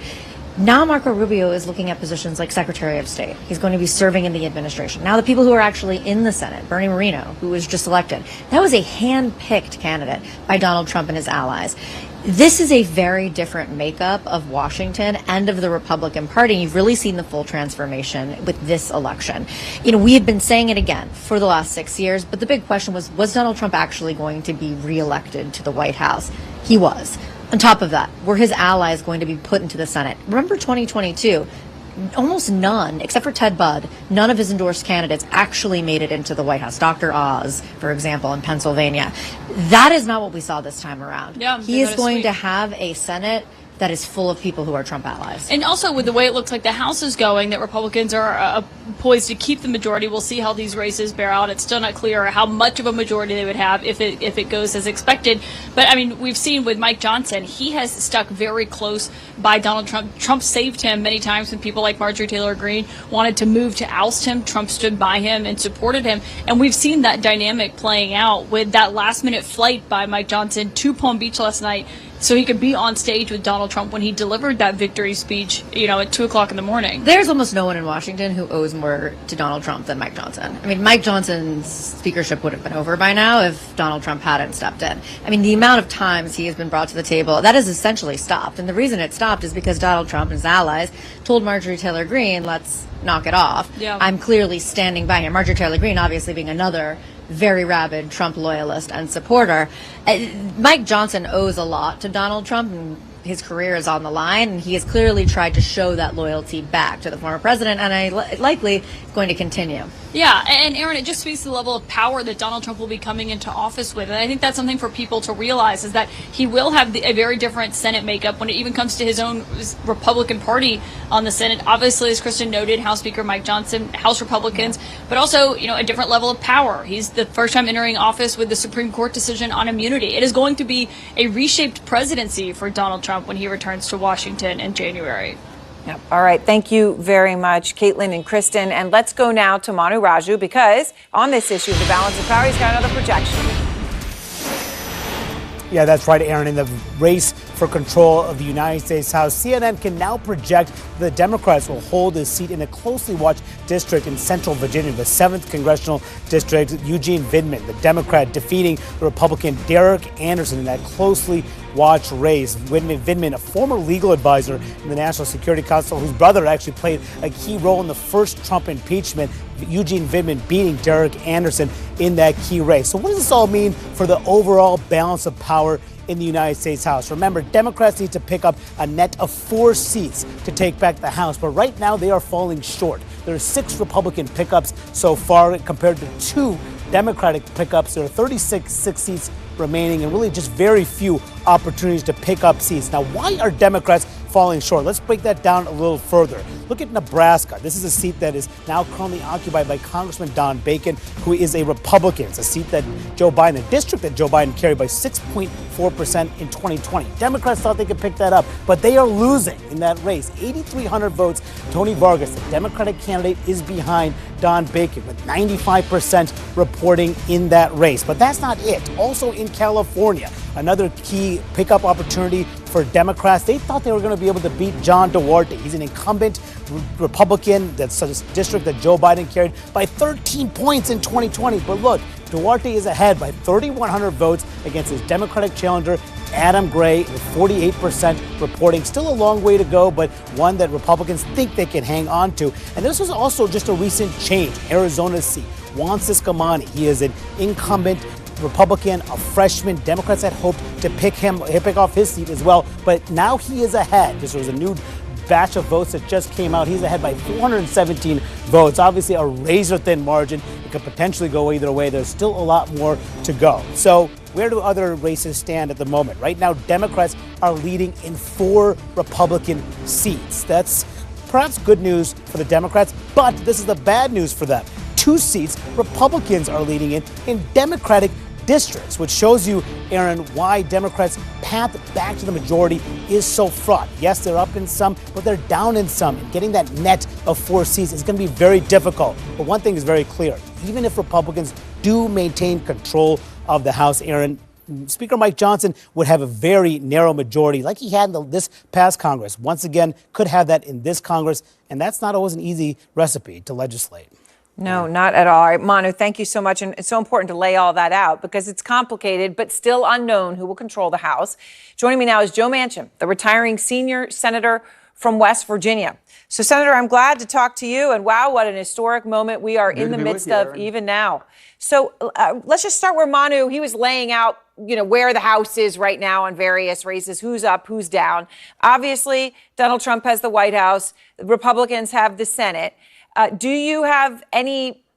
Speaker 19: Now Marco Rubio is looking at positions like Secretary of State. He's going to be serving in the administration. Now the people who are actually in the Senate, Bernie Moreno, who was just elected, that was a hand-picked candidate by Donald Trump and his allies. This is a very different makeup of Washington and of the Republican Party. You've really seen the full transformation with this election. We have been saying it again for the last 6 years, but the big question was Donald Trump actually going to be reelected to the White House? He was. On top of that, were his allies going to be put into the Senate? Remember 2022? Almost none, except for Ted Budd, none of his endorsed candidates actually made it into the White House. Dr. Oz, for example, in Pennsylvania. That is not what we saw this time around.
Speaker 7: Yeah,
Speaker 19: he is going to have a Senate that is full of people who are Trump allies.
Speaker 7: And also with the way it looks like the House is going, that Republicans are poised to keep the majority. We'll see how these races bear out. It's still not clear how much of a majority they would have if it goes as expected. But I mean, we've seen with Mike Johnson, he has stuck very close by Donald Trump. Trump saved him many times when people like Marjorie Taylor Greene wanted to move to oust him. Trump stood by him and supported him. And we've seen that dynamic playing out with that last minute flight by Mike Johnson to Palm Beach last night, so he could be on stage with Donald Trump when he delivered that victory speech, at 2 o'clock in the morning.
Speaker 19: There's almost no one in Washington who owes more to Donald Trump than Mike Johnson. I mean, Mike Johnson's speakership would have been over by now if Donald Trump hadn't stepped in. I mean, the amount of times he has been brought to the table, that has essentially stopped. And the reason it stopped is because Donald Trump and his allies told Marjorie Taylor Greene, let's knock it off. Yeah. I'm clearly standing by him. Marjorie Taylor Greene obviously being another very rabid Trump loyalist and supporter. Mike Johnson owes a lot to Donald Trump, and his career is on the line, and he has clearly tried to show that loyalty back to the former president, and likely going to continue.
Speaker 7: Yeah, and Aaron, it just speaks to the level of power that Donald Trump will be coming into office with. And I think that's something for people to realize, is that he will have a very different Senate makeup when it even comes to his own Republican Party on the Senate. Obviously, as Kristen noted, House Speaker Mike Johnson, House Republicans, but also, a different level of power. He's the first time entering office with the Supreme Court decision on immunity. It is going to be a reshaped presidency for Donald Trump when he returns to Washington in January.
Speaker 2: Yep. All right. Thank you very much, Caitlin and Kristen. And let's go now to Manu Raju, because on this issue of the balance of power, he's got another projection.
Speaker 12: Yeah, that's right, Aaron. In the race for control of the United States House, CNN can now project the Democrats will hold a seat in a closely watched district in central Virginia, the 7th Congressional District. Eugene Vindman, the Democrat, defeating the Republican Derek Anderson in that closely watched race. Vindman, a former legal advisor in the National Security Council, whose brother actually played a key role in the first Trump impeachment. Eugene Vindman beating Derek Anderson in that key race. So what does this all mean for the overall balance of power in the United States House? Remember, Democrats need to pick up a net of 4 seats to take back the House, but right now they are falling short. There are 6 Republican pickups so far compared to 2 Democratic pickups. There are 36 seats remaining and really just very few opportunities to pick up seats. Now, why are Democrats falling short? Let's break that down a little further. Look at Nebraska. This is a seat that is now currently occupied by Congressman Don Bacon, who is a Republican. It's a seat that a district that Joe Biden carried by 6.4% in 2020. Democrats thought they could pick that up, but they are losing in that race. 8,300 votes. Tony Vargas, the Democratic candidate, is behind Don Bacon with 95% reporting in that race. But that's not it. Also in California, another key pickup opportunity for Democrats. They thought they were going to be able to beat John Duarte. He's an incumbent Republican. That's a district that Joe Biden carried by 13 points in 2020. But look, Duarte is ahead by 3,100 votes against his Democratic challenger, Adam Gray, with 48% reporting. Still a long way to go, but one that Republicans think they can hang on to. And this was also just a recent change. Arizona's seat. Juan Ciscomani, he is an incumbent Republican, a freshman. Democrats had hoped to pick off his seat as well, but now he is ahead. This was a new batch of votes that just came out. He's ahead by 417 votes. Obviously a razor-thin margin. It could potentially go either way. There's still a lot more to go. So where do other races stand at the moment? Right now, Democrats are leading in 4 Republican seats. That's perhaps good news for the Democrats, but this is the bad news for them. 2 seats Republicans are leading in Democratic districts, which shows you, Aaron, why Democrats' path back to the majority is so fraught. Yes, they're up in some, but they're down in some. And getting that net of 4 seats is going to be very difficult. But one thing is very clear. Even if Republicans do maintain control of the House, Aaron, Speaker Mike Johnson would have a very narrow majority like he had in this past Congress. Once again, could have that in this Congress. And that's not always an easy recipe to legislate.
Speaker 2: No, not at all. All right, Manu, thank you so much. And it's so important to lay all that out because it's complicated, but still unknown who will control the House. Joining me now is Joe Manchin, the retiring senior senator from West Virginia. So, Senator, I'm glad to talk to you. And wow, what an historic moment we are in the midst of even now. So let's just start where Manu, he was laying out, where the House is right now on various races, who's up, who's down. Obviously, Donald Trump has the White House. Republicans have the Senate. Do you have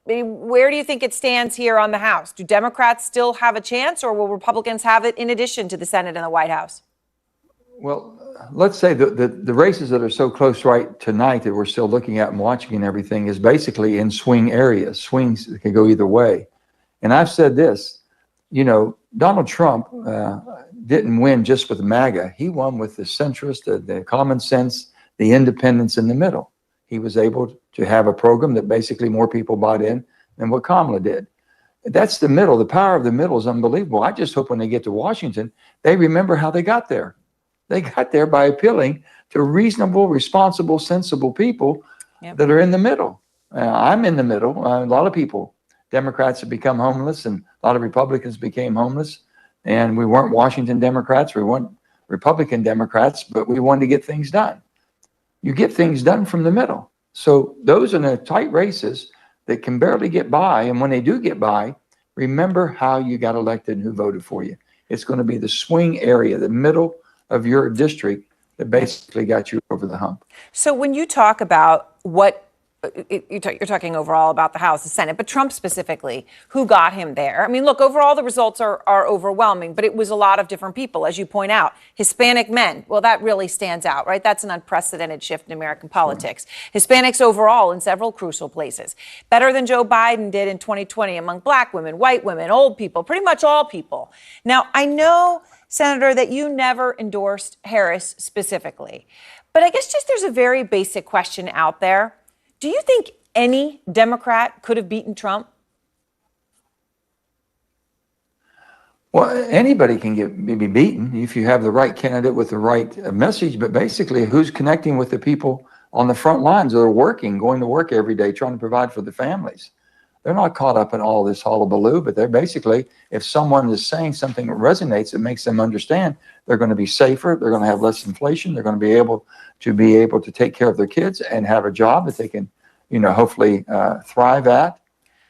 Speaker 2: where do you think it stands here on the House? Do Democrats still have a chance, or will Republicans have it in addition to the Senate and the White House?
Speaker 11: Well, let's say the races that are so close right tonight that we're still looking at and watching and everything is basically in swing areas. Swings that can go either way. And I've said this, Donald Trump didn't win just with MAGA. He won with the centrist, the common sense, the independents in the middle. He was able to have a program that basically more people bought in than what Kamala did. That's the middle. The power of the middle is unbelievable. I just hope when they get to Washington, they remember how they got there. They got there by appealing to reasonable, responsible, sensible people that are in the middle. I'm in the middle. A lot of people, Democrats have become homeless, and a lot of Republicans became homeless. And we weren't Washington Democrats. We weren't Republican Democrats, but we wanted to get things done. You get things done from the middle. So those are the tight races that can barely get by. And when they do get by, remember how you got elected and who voted for you. It's going to be the swing area, the middle of your district that basically got you over the hump.
Speaker 2: So when you talk about what you're talking overall about the House, the Senate, but Trump specifically, who got him there? I mean, look, overall, the results are overwhelming, but it was a lot of different people, as you point out. Hispanic men, well, that really stands out, right? That's an unprecedented shift in American politics. Hispanics overall in several crucial places. Better than Joe Biden did in 2020 among black women, white women, old people, pretty much all people. Now, I know, Senator, that you never endorsed Harris specifically, but I guess just there's a very basic question out there. Do you think any Democrat could have beaten Trump?
Speaker 11: Well, anybody can be beaten if you have the right candidate with the right message. But basically, who's connecting with the people on the front lines that are working, going to work every day, trying to provide for the families? They're not caught up in all this hullabaloo, but they're basically, if someone is saying something that resonates, that makes them understand, they're going to be safer, they're going to have less inflation, they're going to be able to take care of their kids and have a job that they can, hopefully thrive at,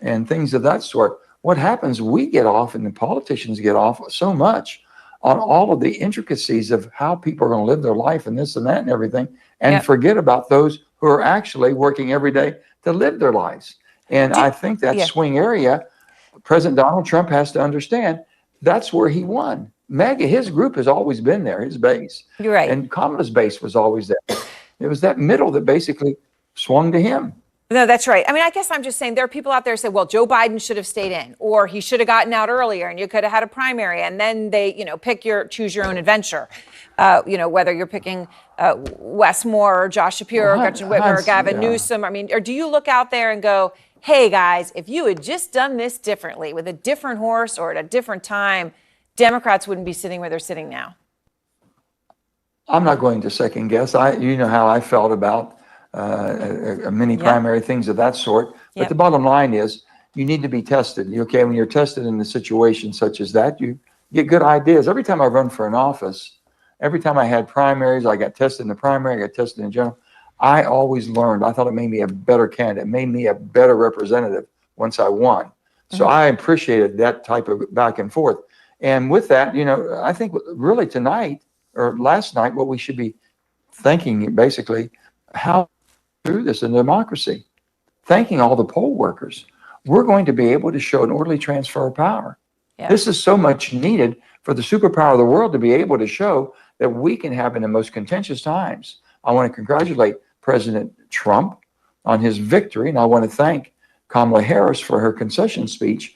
Speaker 11: and things of that sort. What happens, we get off, and the politicians get off so much on all of the intricacies of how people are going to live their life and this and that and everything, and forget about those who are actually working every day to live their lives. And I think that swing area, President Donald Trump has to understand, that's where he won. MAGA, his group has always been there, his base.
Speaker 2: You're right.
Speaker 11: And Kamala's base was always there. It was that middle that basically swung to him.
Speaker 2: No, that's right. I mean, I guess I'm just saying there are people out there who say, well, Joe Biden should have stayed in, or he should have gotten out earlier and you could have had a primary, and then they, choose your own adventure. Whether you're picking Wes Moore or Josh Shapiro or Gretchen Whitmer or Gavin Newsom. I mean, or do you look out there and go, hey, guys, if you had just done this differently with a different horse or at a different time, Democrats wouldn't be sitting where they're sitting now?
Speaker 11: I'm not going to second guess. You know how I felt about many primary things of that sort. But the bottom line is you need to be tested. Okay, when you're tested in a situation such as that, you get good ideas. Every time I run for an office, every time I had primaries, I got tested in the primary, I got tested in general. I always learned. I thought it made me a better candidate, made me a better representative once I won. So I appreciated that type of back and forth. And with that, I think really tonight or last night, what we should be thinking basically, how through this in democracy, thanking all the poll workers, we're going to be able to show an orderly transfer of power. This is so much needed for the superpower of the world to be able to show that we can have in the most contentious times. I want to congratulate President Trump on his victory, and I want to thank Kamala Harris for her concession speech,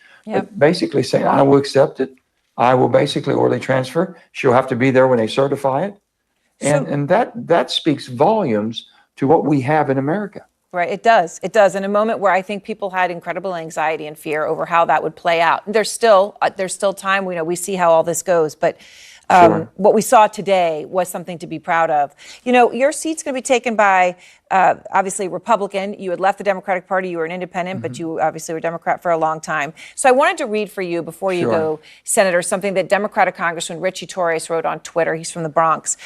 Speaker 11: basically saying, I will accept it. I will basically orderly transfer. She'll have to be there when they certify it. And that speaks volumes to what we have in America.
Speaker 2: Right, it does. It does. In a moment where I think people had incredible anxiety and fear over how that would play out. There's still time. We see how all this goes, but what we saw today was something to be proud of. Your seat's going to be taken by, obviously, Republican. You had left the Democratic Party. You were an independent, but you obviously were a Democrat for a long time. So I wanted to read for you before you go, Senator, something that Democratic Congressman Richie Torres wrote on Twitter. He's from the Bronx.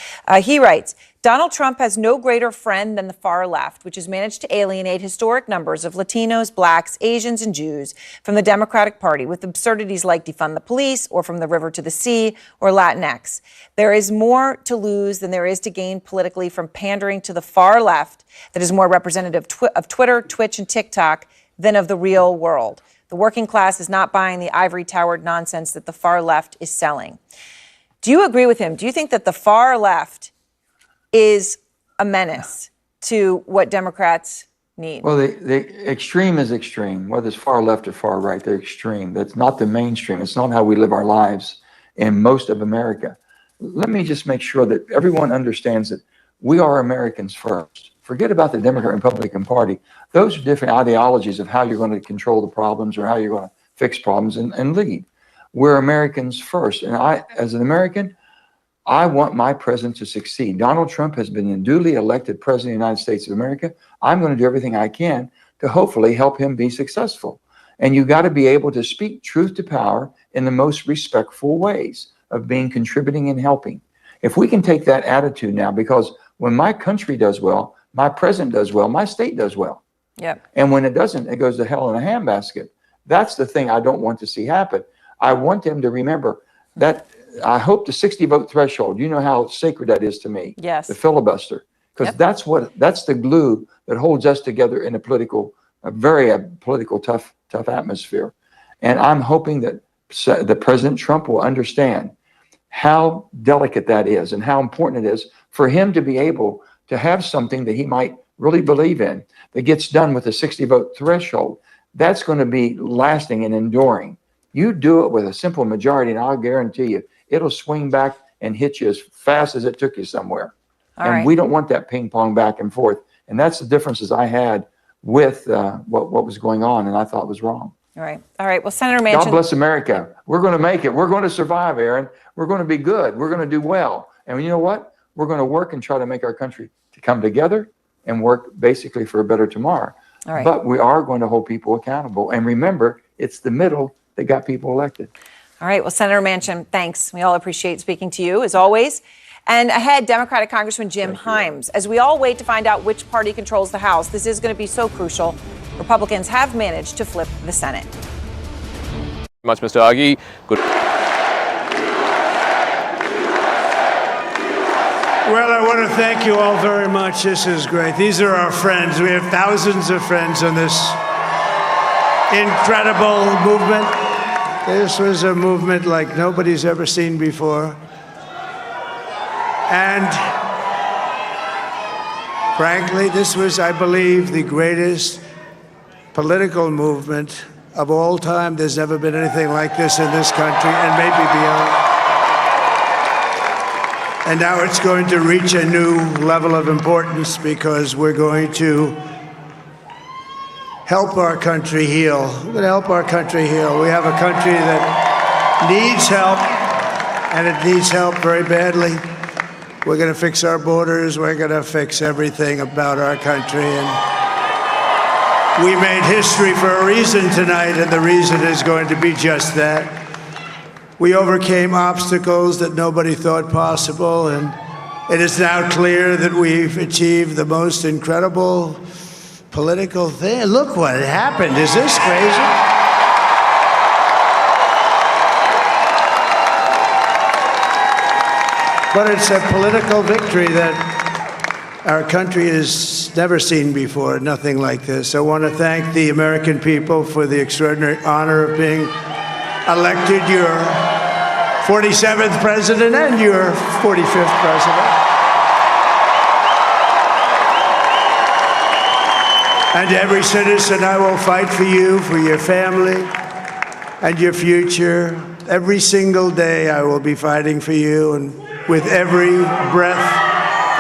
Speaker 2: He writes, Donald Trump has no greater friend than the far left, which has managed to alienate historic numbers of Latinos, blacks, Asians, and Jews from the Democratic Party with absurdities like defund the police or from the river to the sea or Latinx. There is more to lose than there is to gain politically from pandering to the far left that is more representative of Twitter, Twitch, and TikTok than of the real world. The working class is not buying the ivory-towered nonsense that the far left is selling. Do you agree with him? Do you think that the far left is a menace to what Democrats need?
Speaker 11: Well, the extreme is extreme, whether it's far left or far right, they're extreme. That's not the mainstream. It's not how we live our lives in most of America. Let me just make sure that everyone understands that we are Americans first. Forget about the Democrat and Republican Party. Those are different ideologies of how you're going to control the problems or how you're going to fix problems and lead. We're Americans first. And I, as an American, I want my president to succeed. Donald Trump has been duly elected president of the United States of America. I'm going to do everything I can to hopefully help him be successful. And you got to be able to speak truth to power in the most respectful ways of being contributing and helping. If we can take that attitude now, because when my country does well, my president does well, my state does well. And when it doesn't, it goes to hell in a handbasket. That's the thing I don't want to see happen. I want them to remember that. I hope the 60 vote threshold, you know how sacred that is to me.
Speaker 2: Yes.
Speaker 11: The filibuster. because that's the glue that holds us together in a very political tough atmosphere. And I'm hoping that President Trump will understand how delicate that is and how important it is for him to be able to have something that he might really believe in that gets done with a 60 vote threshold. That's going to be lasting and enduring. You do it with a simple majority, and I'll guarantee you it'll swing back and hit you as fast as it took you somewhere. And we don't want that ping pong back and forth. And that's the differences I had with what was going on, and I thought was wrong.
Speaker 2: All right. Well, Senator Manchin.
Speaker 11: God bless America. We're going to make it. We're going to survive, Aaron. We're going to be good. We're going to do well. And you know what? We're going to work and try to make our country to come together and work basically for a better tomorrow.
Speaker 2: All right.
Speaker 11: But we are going to hold people accountable. And remember, it's the middle that got people elected.
Speaker 2: All right. Well, Senator Manchin, thanks. We all appreciate speaking to you, as always. And ahead, Democratic Congressman Jim Himes. As we all wait to find out which party controls the House, this is going to be so crucial. Republicans have managed to flip the Senate.
Speaker 4: Much, Mr. Agee. Good.
Speaker 5: Well, I want to thank you all very much. This is great. These are our friends. We have thousands of friends on this incredible movement. This was a movement like nobody's ever seen before. And frankly, this was, I believe, the greatest political movement of all time. There's never been anything like this in this country, and maybe beyond. And now it's going to reach a new level of importance because we're going to help our country heal. We're going to help our country heal. We have a country that needs help, and it needs help very badly. We're going to fix our borders. We're going to fix everything about our country. And we made history for a reason tonight, and the reason is going to be just that. We overcame obstacles that nobody thought possible, and it is now clear that we've achieved the most incredible political thing. Look what happened. Is this crazy? But it's a political victory that our country has never seen before, nothing like this. I want to thank the American people for the extraordinary honor of being elected your 47th president and your 45th president. And every citizen, I will fight for you, for your family, and your future. Every single day, I will be fighting for you, and with every breath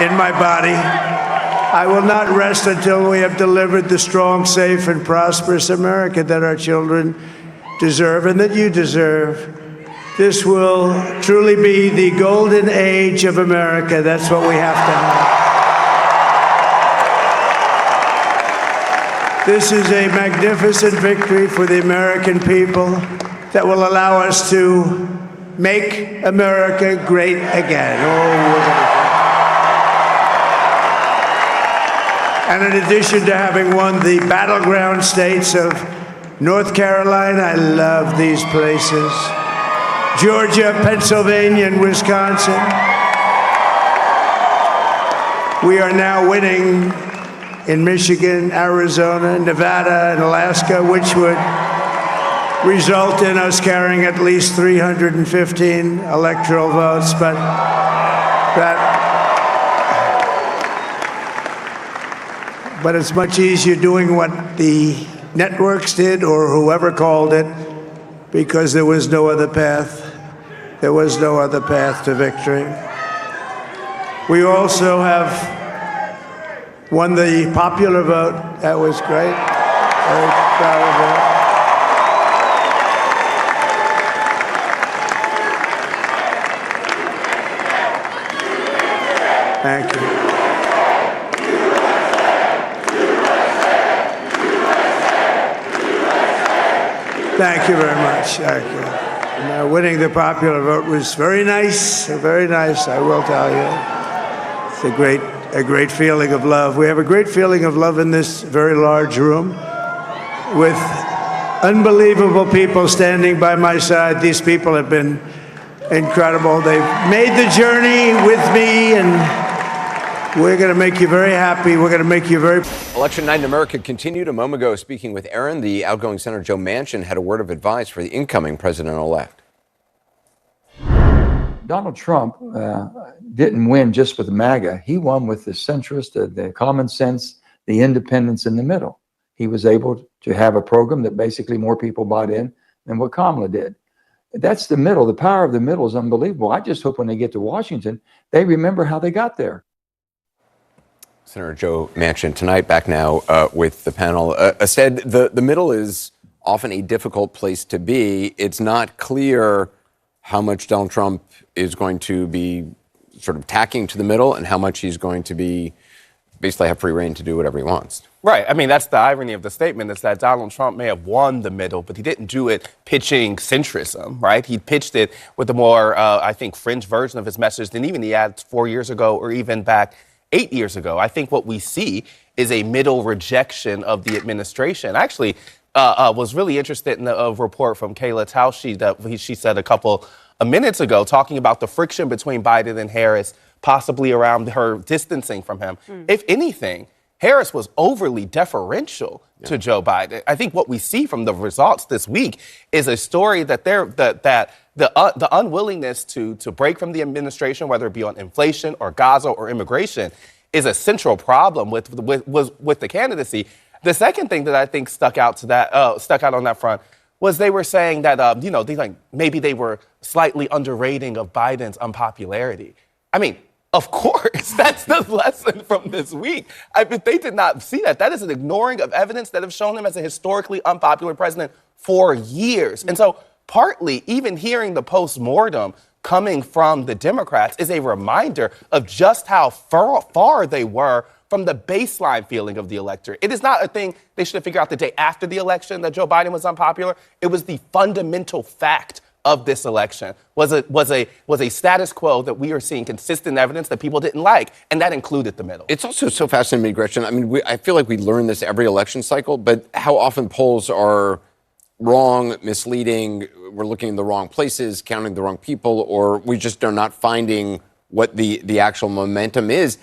Speaker 5: in my body, I will not rest until we have delivered the strong, safe, and prosperous America that our children deserve and that you deserve. This will truly be the golden age of America. That's what we have to have. This is a magnificent victory for the American people that will allow us to make America great again. And in addition to having won the battleground states of North Carolina, I love these places, Georgia, Pennsylvania, and Wisconsin, we are now winning in Michigan, Arizona, Nevada, and Alaska, which would result in us carrying at least 315 electoral votes. But it's much easier doing what the networks did or whoever called it, because there was no other path. There was no other path to victory. We also have won the popular vote. That was great. Very proud of that. Thank you. Thank you very much. Thank you. And, winning the popular vote was very nice, I will tell you. It's a great feeling of love. We have a great feeling of love in this very large room with unbelievable people standing by my side. These people have been incredible. They've made the journey with me, and We're going to make you very happy. We're going to make you very...
Speaker 8: Election night in America continued. A moment ago, speaking with Aaron, the outgoing Senator Joe Manchin had a word of advice for the incoming president-elect.
Speaker 11: Donald Trump didn't win just with MAGA. He won with the centrist, the common sense, the independents in the middle. He was able to have a program that basically more people bought in than what Kamala did. That's the middle. The power of the middle is unbelievable. I just hope when they get to Washington, they remember how they got there.
Speaker 8: Senator Joe Manchin tonight, back now with the panel. Said the middle is often a difficult place to be. It's not clear how much Donald Trump is going to be sort of tacking to the middle and how much he's going to be basically have free reign to do whatever he wants.
Speaker 14: Right. I mean, that's the irony of the statement, is that Donald Trump may have won the middle, but he didn't do it pitching centrism, right? He pitched it with a more, I think, fringe version of his message than even he had 4 years ago or even back 8 years ago. I think what we see is a middle rejection of the administration. Actually, was really interested in a report from Kayla Tausche that she said a couple of minutes ago, talking about the friction between Biden and Harris, possibly around her distancing from him. If anything, Harris was overly deferential to Joe Biden. I think what we see from the results this week is a story that the unwillingness to break from the administration, whether it be on inflation or Gaza or immigration, is a central problem with the candidacy. The second thing that I think stuck out on that front was they were saying that maybe they were slightly underrating of Biden's unpopularity. I mean, of course, that's the lesson from this week. If they did not see that, that is an ignoring of evidence that have shown him as a historically unpopular president for years. And so partly, even hearing the post-mortem coming from the Democrats is a reminder of just how far they were from the baseline feeling of the electorate. It is not a thing they should have figured out the day after the election that Joe Biden was unpopular. It was the fundamental fact of this election was a status quo that we are seeing consistent evidence that people didn't like, and that included the middle.
Speaker 8: It's also so fascinating to me, Gretchen. I mean, I feel like we learn this every election cycle, but how often polls are wrong, misleading, we're looking in the wrong places, counting the wrong people, or we just are not finding what the actual momentum is.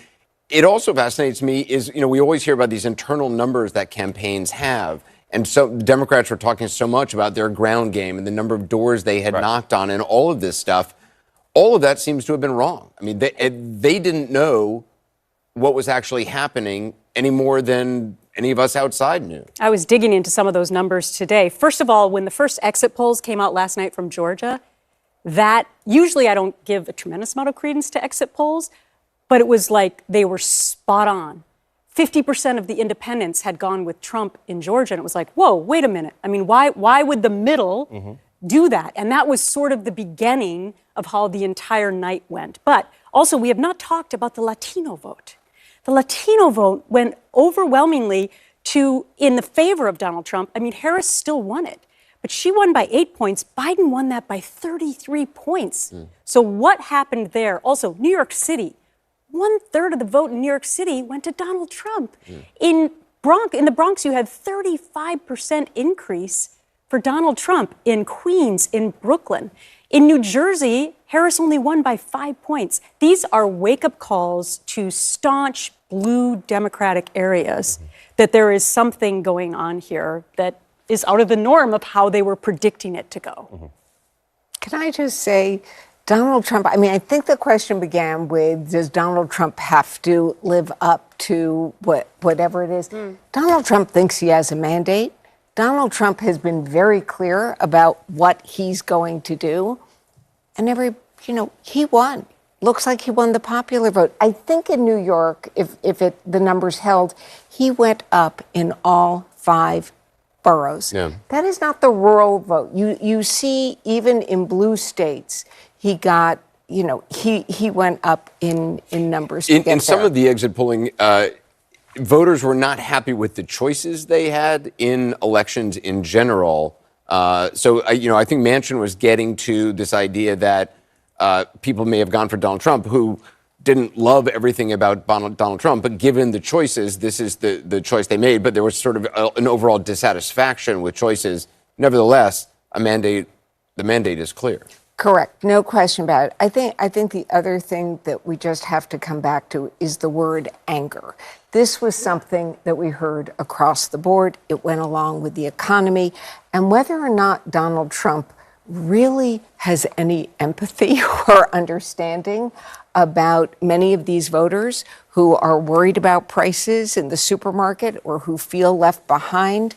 Speaker 8: It also fascinates me is, we always hear about these internal numbers that campaigns have. And so Democrats were talking so much about their ground game and the number of doors they had knocked on and all of this stuff. All of that seems to have been wrong. I mean, they didn't know what was actually happening any more than any of us outside knew.
Speaker 21: I was digging into some of those numbers today. First of all, when the first exit polls came out last night from Georgia, that usually I don't give a tremendous amount of credence to exit polls, but it was like they were spot on. 50% of the independents had gone with Trump in Georgia. And it was like, whoa, wait a minute. I mean, why would the middle do that? And that was sort of the beginning of how the entire night went. But also, we have not talked about the Latino vote. The Latino vote went overwhelmingly in the favor of Donald Trump. I mean, Harris still won it, but she won by 8 points. Biden won that by 33 points. So what happened there? Also, New York City. 1/3 of the vote in New York City went to Donald Trump. In the Bronx, you had 35% increase for Donald Trump. In Queens, in Brooklyn. In New Jersey, Harris only won by 5 points. These are wake-up calls to staunch blue Democratic areas that there is something going on here that is out of the norm of how they were predicting it to go.
Speaker 13: Can I just say, Donald Trump, I mean, I think the question began with, does Donald Trump have to live up to whatever it is? Donald Trump thinks he has a mandate. Donald Trump has been very clear about what he's going to do. And he won. Looks like he won the popular vote. I think in New York, if the numbers held, he went up in all 5 boroughs. Yeah. That is not the rural vote. You see, even in blue states, he got, he went up in numbers.
Speaker 8: In some of the exit polling, voters were not happy with the choices they had in elections in general. So I think Manchin was getting to this idea that people may have gone for Donald Trump who didn't love everything about Donald Trump, but given the choices, this is the choice they made. But there was sort of an overall dissatisfaction with choices. Nevertheless, the mandate is clear.
Speaker 13: Correct. No question about it. I think the other thing that we just have to come back to is the word anger. This was something that we heard across the board. It went along with the economy. And whether or not Donald Trump really has any empathy or understanding about many of these voters who are worried about prices in the supermarket or who feel left behind,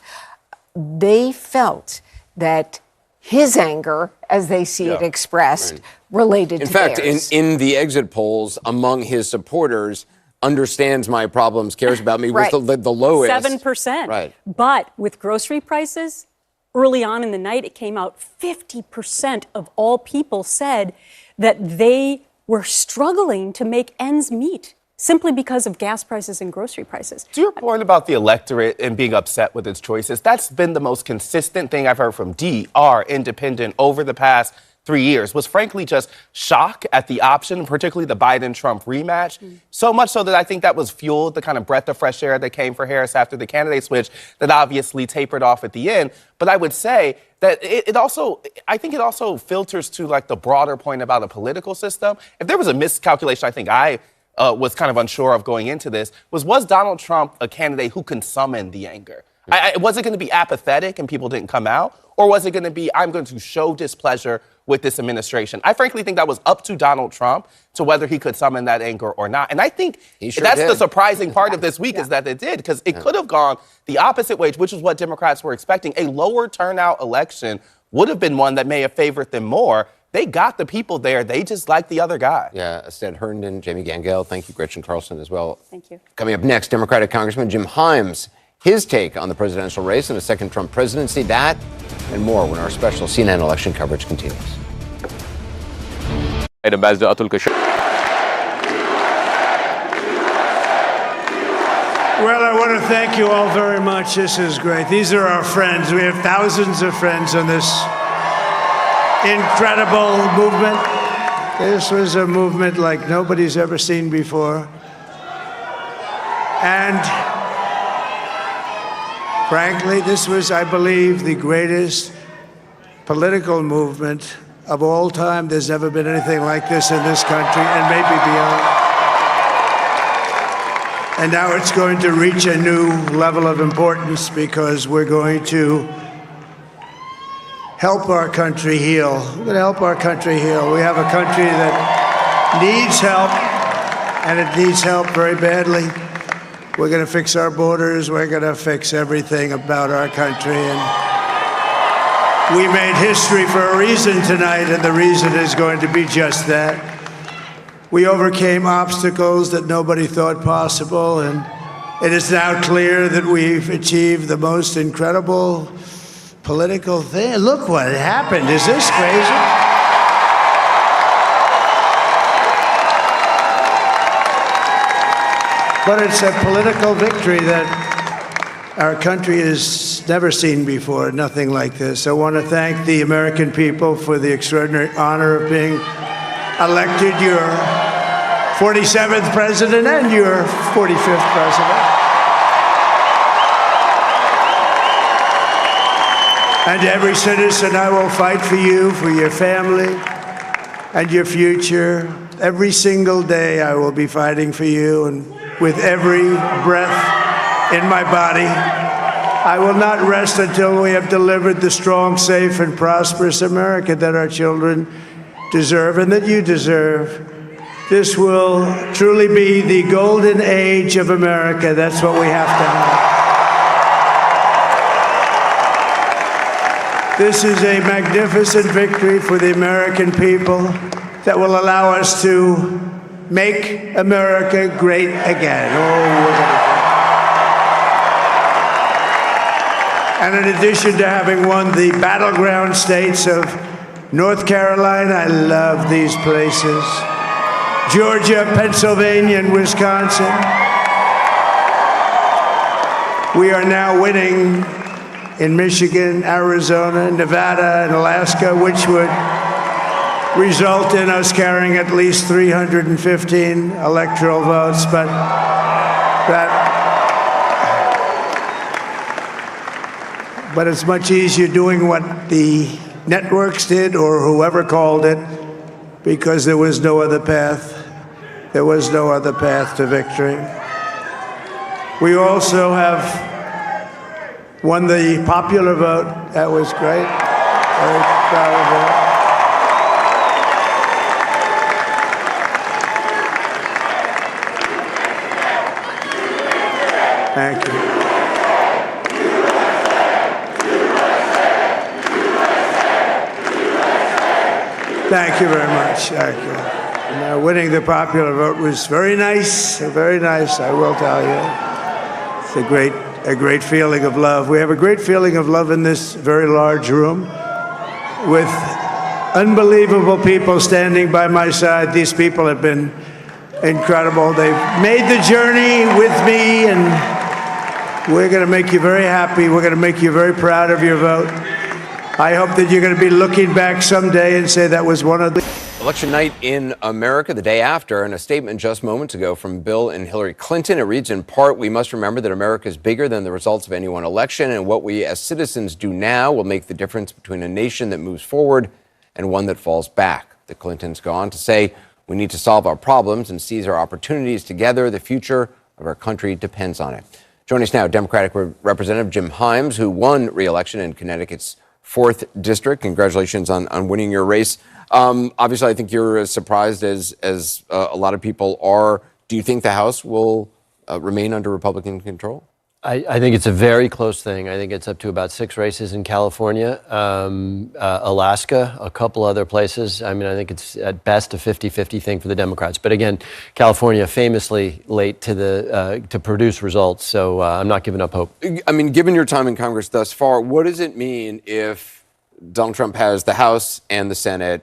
Speaker 13: they felt that his anger, as they see it expressed, related to theirs.
Speaker 8: In fact, in the exit polls, among his supporters, understands my problems, cares about me, was the lowest.
Speaker 21: 7%.
Speaker 8: Right.
Speaker 21: But with grocery prices, early on in the night, it came out 50% of all people said that they were struggling to make ends meet simply because of gas prices and grocery prices.
Speaker 14: To your point about the electorate and being upset with its choices, that's been the most consistent thing I've heard from DR Independent over the past 3 years, was frankly just shock at the option, particularly the Biden-Trump rematch. So much so that I think that was fueled the kind of breath of fresh air that came for Harris after the candidate switch that obviously tapered off at the end. But I would say that I think it also filters to like the broader point about a political system. If there was a miscalculation, I think I was kind of unsure of going into this, was Donald Trump a candidate who can summon the anger? Was it going to be apathetic and people didn't come out? Or was it going to be, I'm going to show displeasure with this administration? I frankly think that was up to Donald Trump to whether he could summon that anger or not. And I think that's the surprising part of this week is that it did, because it could have gone the opposite way, which is what Democrats were expecting. A lower turnout election would have been one that may have favored them more. They got the people there. They just like the other guy.
Speaker 8: Yeah, Stead Herndon, Jamie Gangel, thank you, Gretchen Carlson as well.
Speaker 21: Thank you.
Speaker 8: Coming up next, Democratic Congressman Jim Himes, his take on the presidential race and a second Trump presidency, that and more when our special CNN election coverage continues.
Speaker 4: Ambassador Atul Kashar.
Speaker 5: Well, I want to thank you all very much. This is great. These are our friends. We have thousands of friends on this incredible movement. This was a movement like nobody's ever seen before. And frankly, this was, I believe, the greatest political movement of all time. There's never been anything like this in this country and maybe beyond. And now it's going to reach a new level of importance because we're going to help our country heal. We're going to help our country heal. We have a country that needs help, and it needs help very badly. We're going to fix our borders. We're going to fix everything about our country. And we made history for a reason tonight, and the reason is going to be just that. We overcame obstacles that nobody thought possible, and it is now clear that we've achieved the most incredible political thing. Look what happened. Is this crazy? But it's a political victory that our country has never seen before, nothing like this. I want to thank the American people for the extraordinary honor of being elected your 47th president and your 45th president. And every citizen, I will fight for you, for your family, and your future. Every single day, I will be fighting for you, and with every breath in my body, I will not rest until we have delivered the strong, safe, and prosperous America that our children deserve and that you deserve. This will truly be the golden age of America. That's what we have to have. This is a magnificent victory for the American people that will allow us to make America great again. And in addition to having won the battleground states of North Carolina, I love these places, Georgia, Pennsylvania, and Wisconsin, we are now winning in Michigan, Arizona, Nevada, and Alaska, which would result in us carrying at least 315 electoral votes. But it's much easier doing what the networks did or whoever called it, because there was no other path. There was no other path to victory. We also have won the popular vote. That was great. Very proud of that. Thank you. Thank you very much. Thank you. And, winning the popular vote was very nice, I will tell you. It's a great feeling of love. We have a great feeling of love in this very large room with unbelievable people standing by my side. These people have been incredible. They've made the journey with me, and we're going to make you very happy. We're going to make you very proud of your vote. I hope that you're going to be looking back someday and say that was one of the...
Speaker 8: Election night in America, the day after, and a statement just moments ago from Bill and Hillary Clinton. It reads in part, "We must remember that America is bigger than the results of any one election, and what we as citizens do now will make the difference between a nation that moves forward and one that falls back." The Clintons go on to say, "We need to solve our problems and seize our opportunities together. The future of our country depends on it." Joining us now, Democratic Representative Jim Himes, who won re-election in Connecticut's 4th District. Congratulations on winning your race. Obviously, I think you're as surprised as a lot of people are. Do you think the House will remain under Republican control?
Speaker 16: I think it's a very close thing. I think it's up to about 6 races in California, Alaska, a couple other places. I mean, I think it's at best a 50-50 thing for the Democrats. But again, California famously late to produce results, so I'm not giving up hope.
Speaker 8: I mean, given your time in Congress thus far, what does it mean if Donald Trump has the House and the Senate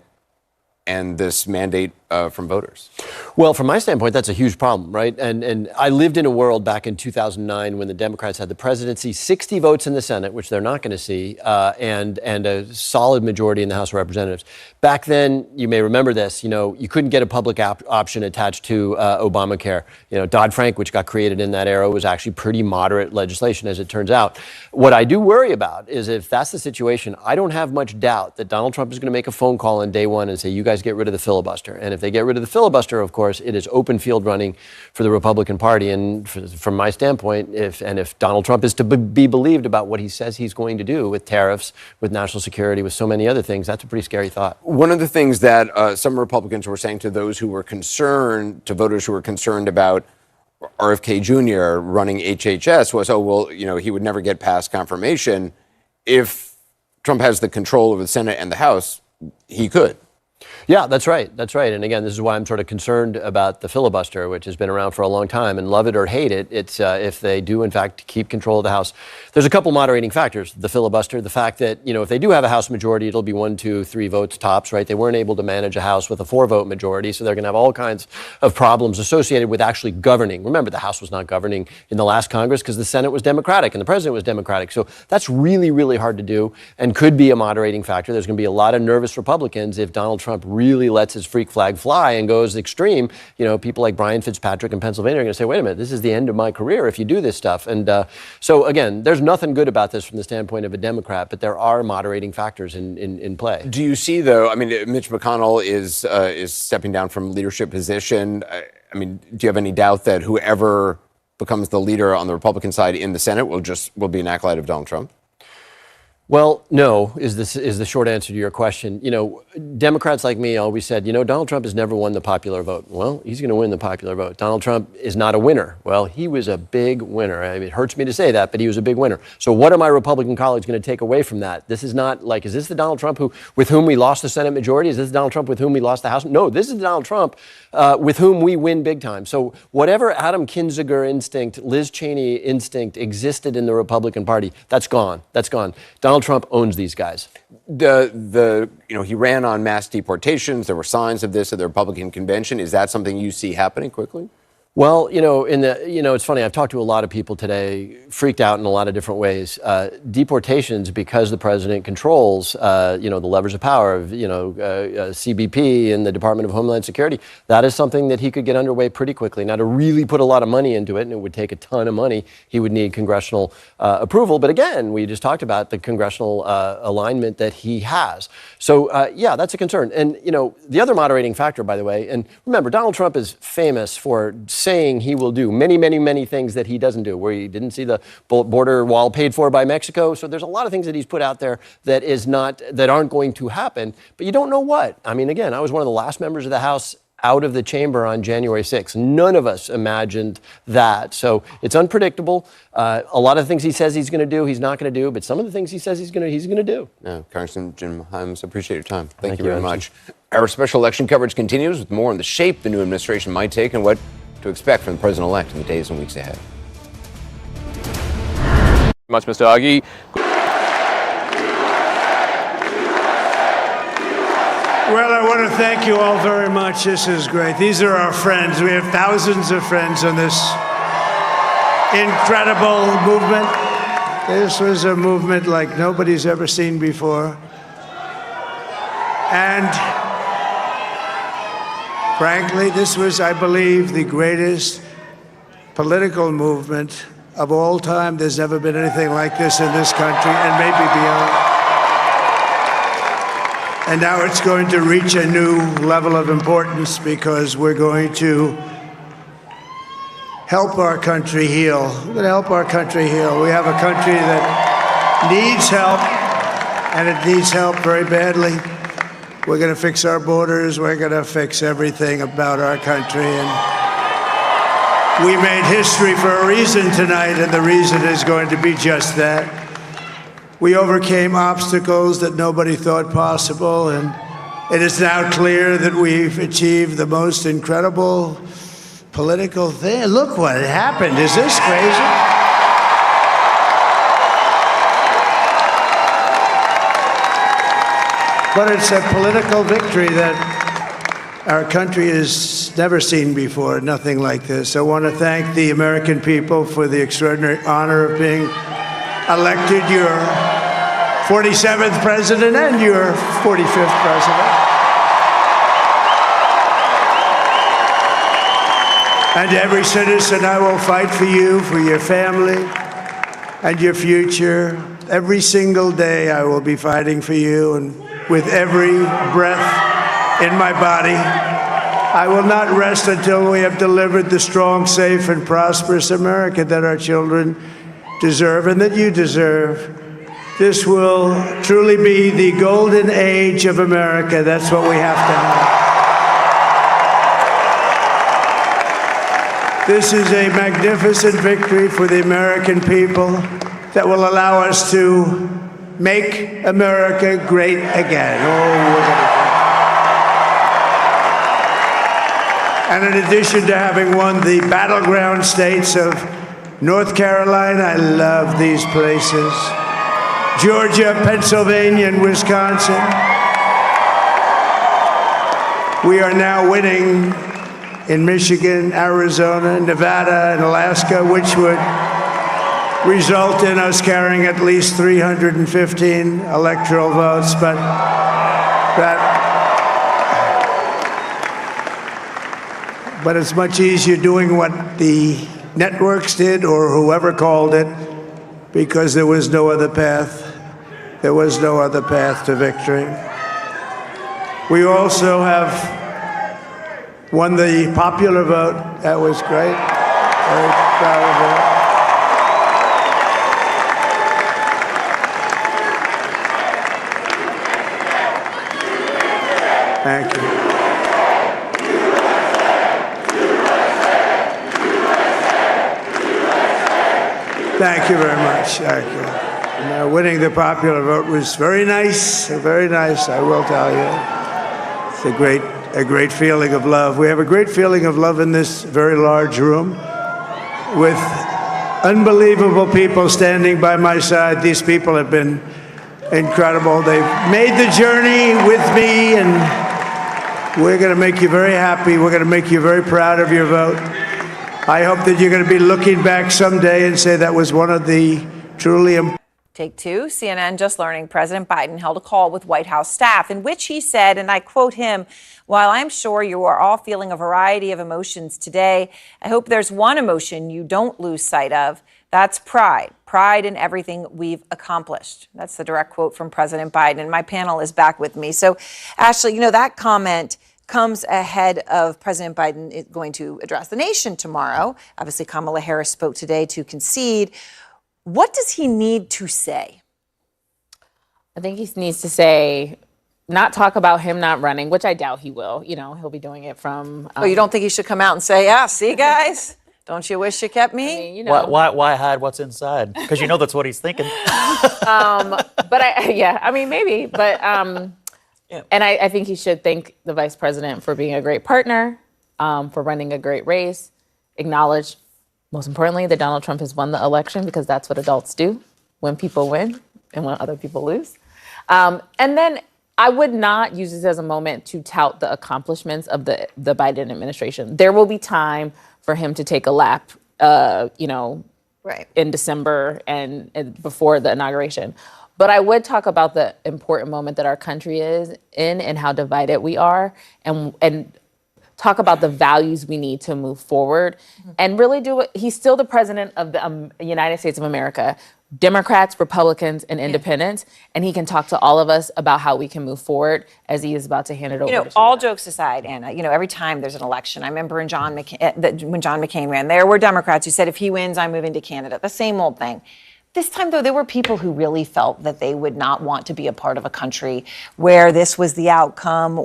Speaker 8: and this mandate from voters?
Speaker 16: Well, from my standpoint, that's a huge problem, right? And I lived in a world back in 2009 when the Democrats had the presidency, 60 votes in the Senate, which they're not going to see, and a solid majority in the House of Representatives. Back then, you may remember this, you couldn't get a public option attached to Obamacare. Dodd-Frank, which got created in that era, was actually pretty moderate legislation, as it turns out. What I do worry about is if that's the situation, I don't have much doubt that Donald Trump is going to make a phone call on day one and say, you guys get rid of the filibuster. And if they get rid of the filibuster, of course, it is open field running for the Republican Party. And from my standpoint, if Donald Trump is to be believed about what he says he's going to do with tariffs, with national security, with so many other things, that's a pretty scary thought.
Speaker 8: One of the things that some Republicans were saying to those who were concerned, to voters who were concerned about RFK Jr. running HHS was, he would never get past confirmation. If Trump has the control over the Senate and the House, he could.
Speaker 16: Yeah, that's right. That's right. And again, this is why I'm sort of concerned about the filibuster, which has been around for a long time. And love it or hate it, it's if they do, in fact, keep control of the House. There's a couple moderating factors. The filibuster, the fact that, if they do have a House majority, it'll be 1, 2, 3 votes tops, right? They weren't able to manage a House with a 4-vote majority, so they're going to have all kinds of problems associated with actually governing. Remember, the House was not governing in the last Congress because the Senate was Democratic and the president was Democratic. So that's really, really hard to do and could be a moderating factor. There's going to be a lot of nervous Republicans if Donald Trump really lets his freak flag fly and goes extreme. People like Brian Fitzpatrick in Pennsylvania are going to say, wait a minute, this is the end of my career if you do this stuff. And so, again, there's nothing good about this from the standpoint of a Democrat, but there are moderating factors in play.
Speaker 8: Do you see, though, Mitch McConnell is stepping down from leadership position. Do you have any doubt that whoever becomes the leader on the Republican side in the Senate will be an acolyte of Donald Trump?
Speaker 16: Well, no, is the short answer to your question. Democrats like me always said, Donald Trump has never won the popular vote. Well, he's going to win the popular vote. Donald Trump is not a winner. Well, he was a big winner. It hurts me to say that, but he was a big winner. So what are my Republican colleagues going to take away from that? This is not like, is this the Donald Trump with whom we lost the Senate majority? Is this the Donald Trump with whom we lost the House? No, this is the Donald Trump with whom we win big time. So whatever Adam Kinzinger instinct, Liz Cheney instinct existed in the Republican Party, that's gone. That's gone. Donald Trump owns these guys.
Speaker 8: He ran on mass deportations. There were signs of this at the Republican convention. Is that something you see happening quickly?
Speaker 16: Well, it's funny. I've talked to a lot of people today, freaked out in a lot of different ways. Deportations, because the president controls, the levers of power of, CBP and the Department of Homeland Security. That is something that he could get underway pretty quickly. Now, to really put a lot of money into it, and it would take a ton of money, he would need congressional approval. But again, we just talked about the congressional alignment that he has. So, yeah, that's a concern. And, the other moderating factor, by the way, and remember, Donald Trump is famous for saying he will do many, many, many things that he doesn't do, where he didn't see the border wall paid for by Mexico. So there's a lot of things that he's put out there that aren't going to happen, but you don't know what. I mean, again, I was one of the last members of the House out of the chamber on January 6th. None of us imagined that. So it's unpredictable. A lot of the things he says he's going to do, he's not going to do, but some of the things he says he's going to do.
Speaker 8: No, Congressman Jim Himes, appreciate your time. Thank you very much. Our special election coverage continues with more on the shape the new administration might take and what to expect from the president-elect in the days and weeks ahead.
Speaker 4: Much, Mr. Agee.
Speaker 5: Well, I want to thank you all very much. This is great. These are our friends. We have thousands of friends on this incredible movement. This was a movement like nobody's ever seen before. And frankly, this was, I believe, the greatest political movement of all time. There's never been anything like this in this country, and maybe beyond. And now it's going to reach a new level of importance because we're going to help our country heal. We're going to help our country heal. We have a country that needs help, and it needs help very badly. We're going to fix our borders. We're going to fix everything about our country. And we made history for a reason tonight, and the reason is going to be just that. We overcame obstacles that nobody thought possible, and it is now clear that we've achieved the most incredible political thing. Look what happened. Is this crazy? But it's a political victory that our country has never seen before, nothing like this. I want to thank the American people for the extraordinary honor of being elected your 47th president and your 45th president. And every citizen, I will fight for you, for your family, and your future. Every single day, I will be fighting for you, and with every breath in my body, I will not rest until we have delivered the strong, safe, and prosperous America that our children deserve and that you deserve. This will truly be the golden age of America. That's what we have to have. This is a magnificent victory for the American people that will allow us to make America great again. And in addition to having won the battleground states of North Carolina, I love these places, Georgia, Pennsylvania, and Wisconsin, we are now winning in Michigan, Arizona, Nevada, and Alaska, which would result in us carrying at least 315 electoral votes, but it's much easier doing what the networks did or whoever called it, because there was no other path. There was no other path to victory. We also have won the popular vote. That was great. Very proud of that. Thank you. Thank you very much. Thank you. And, winning the popular vote was very nice, I will tell you. It's a great feeling of love. We have a great feeling of love in this very large room with unbelievable people standing by my side. These people have been incredible. They've made the journey with me, and we're going to make you very happy. We're going to make you very proud of your vote. I hope that you're going to be looking back someday and say that was one of the truly important.
Speaker 2: Take two, CNN just learning President Biden held a call with White House staff in which he said, and I quote him, "While I'm sure you are all feeling a variety of emotions today, I hope there's one emotion you don't lose sight of. That's pride. Pride in everything we've accomplished." That's the direct quote from President Biden. And my panel is back with me. So, Ashley, that comment comes ahead of President Biden going to address the nation tomorrow. Obviously, Kamala Harris spoke today to concede. What does he need to say?
Speaker 9: I think he needs to say, not talk about him not running, which I doubt he will. He'll be doing it from.
Speaker 2: Oh, you don't think he should come out and say, "Yeah, see, guys, don't you wish you kept me?"
Speaker 22: Why hide what's inside? Because that's what he's thinking.
Speaker 9: Maybe. But and I think he should thank the vice president for being a great partner, for running a great race, acknowledge, most importantly, that Donald Trump has won the election, because that's what adults do when people win and when other people lose. And then I would not use this as a moment to tout the accomplishments of the Biden administration. There will be time for him to take a lap,
Speaker 2: right, in
Speaker 9: December and before the inauguration. But I would talk about the important moment that our country is in and how divided we are, and talk about the values we need to move forward and really do it. He's still the president of the United States of America, Democrats, Republicans, and independents. And he can talk to all of us about how we can move forward as he is about to hand it over.
Speaker 2: All jokes aside, Anna, every time there's an election, I remember when John McCain ran, there were Democrats who said, if he wins, I'm moving to Canada. The same old thing. This time, though, there were people who really felt that they would not want to be a part of a country where this was the outcome.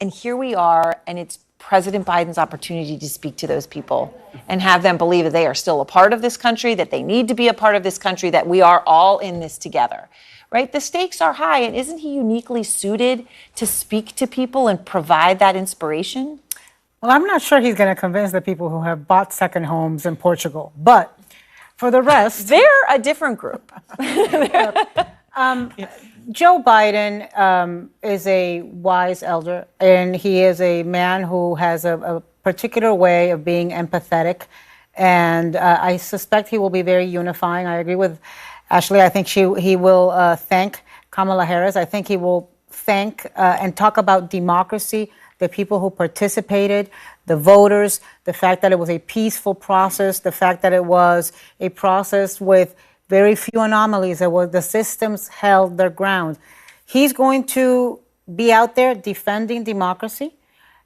Speaker 2: And here we are, and it's President Biden's opportunity to speak to those people and have them believe that they are still a part of this country, that they need to be a part of this country, that we are all in this together, right? The stakes are high, and isn't he uniquely suited to speak to people and provide that inspiration?
Speaker 15: Well, I'm not sure he's going to convince the people who have bought second homes in Portugal, but for the rest...
Speaker 2: They're a different group.
Speaker 15: Joe Biden is a wise elder, and he is a man who has a particular way of being empathetic, and I suspect he will be very unifying. I agree with Ashley. I think he will thank Kamala Harris. I think he will thank and talk about democracy, the people who participated, the voters, the fact that it was a peaceful process, the fact that it was a process with very few anomalies. The systems held their ground. He's going to be out there defending democracy,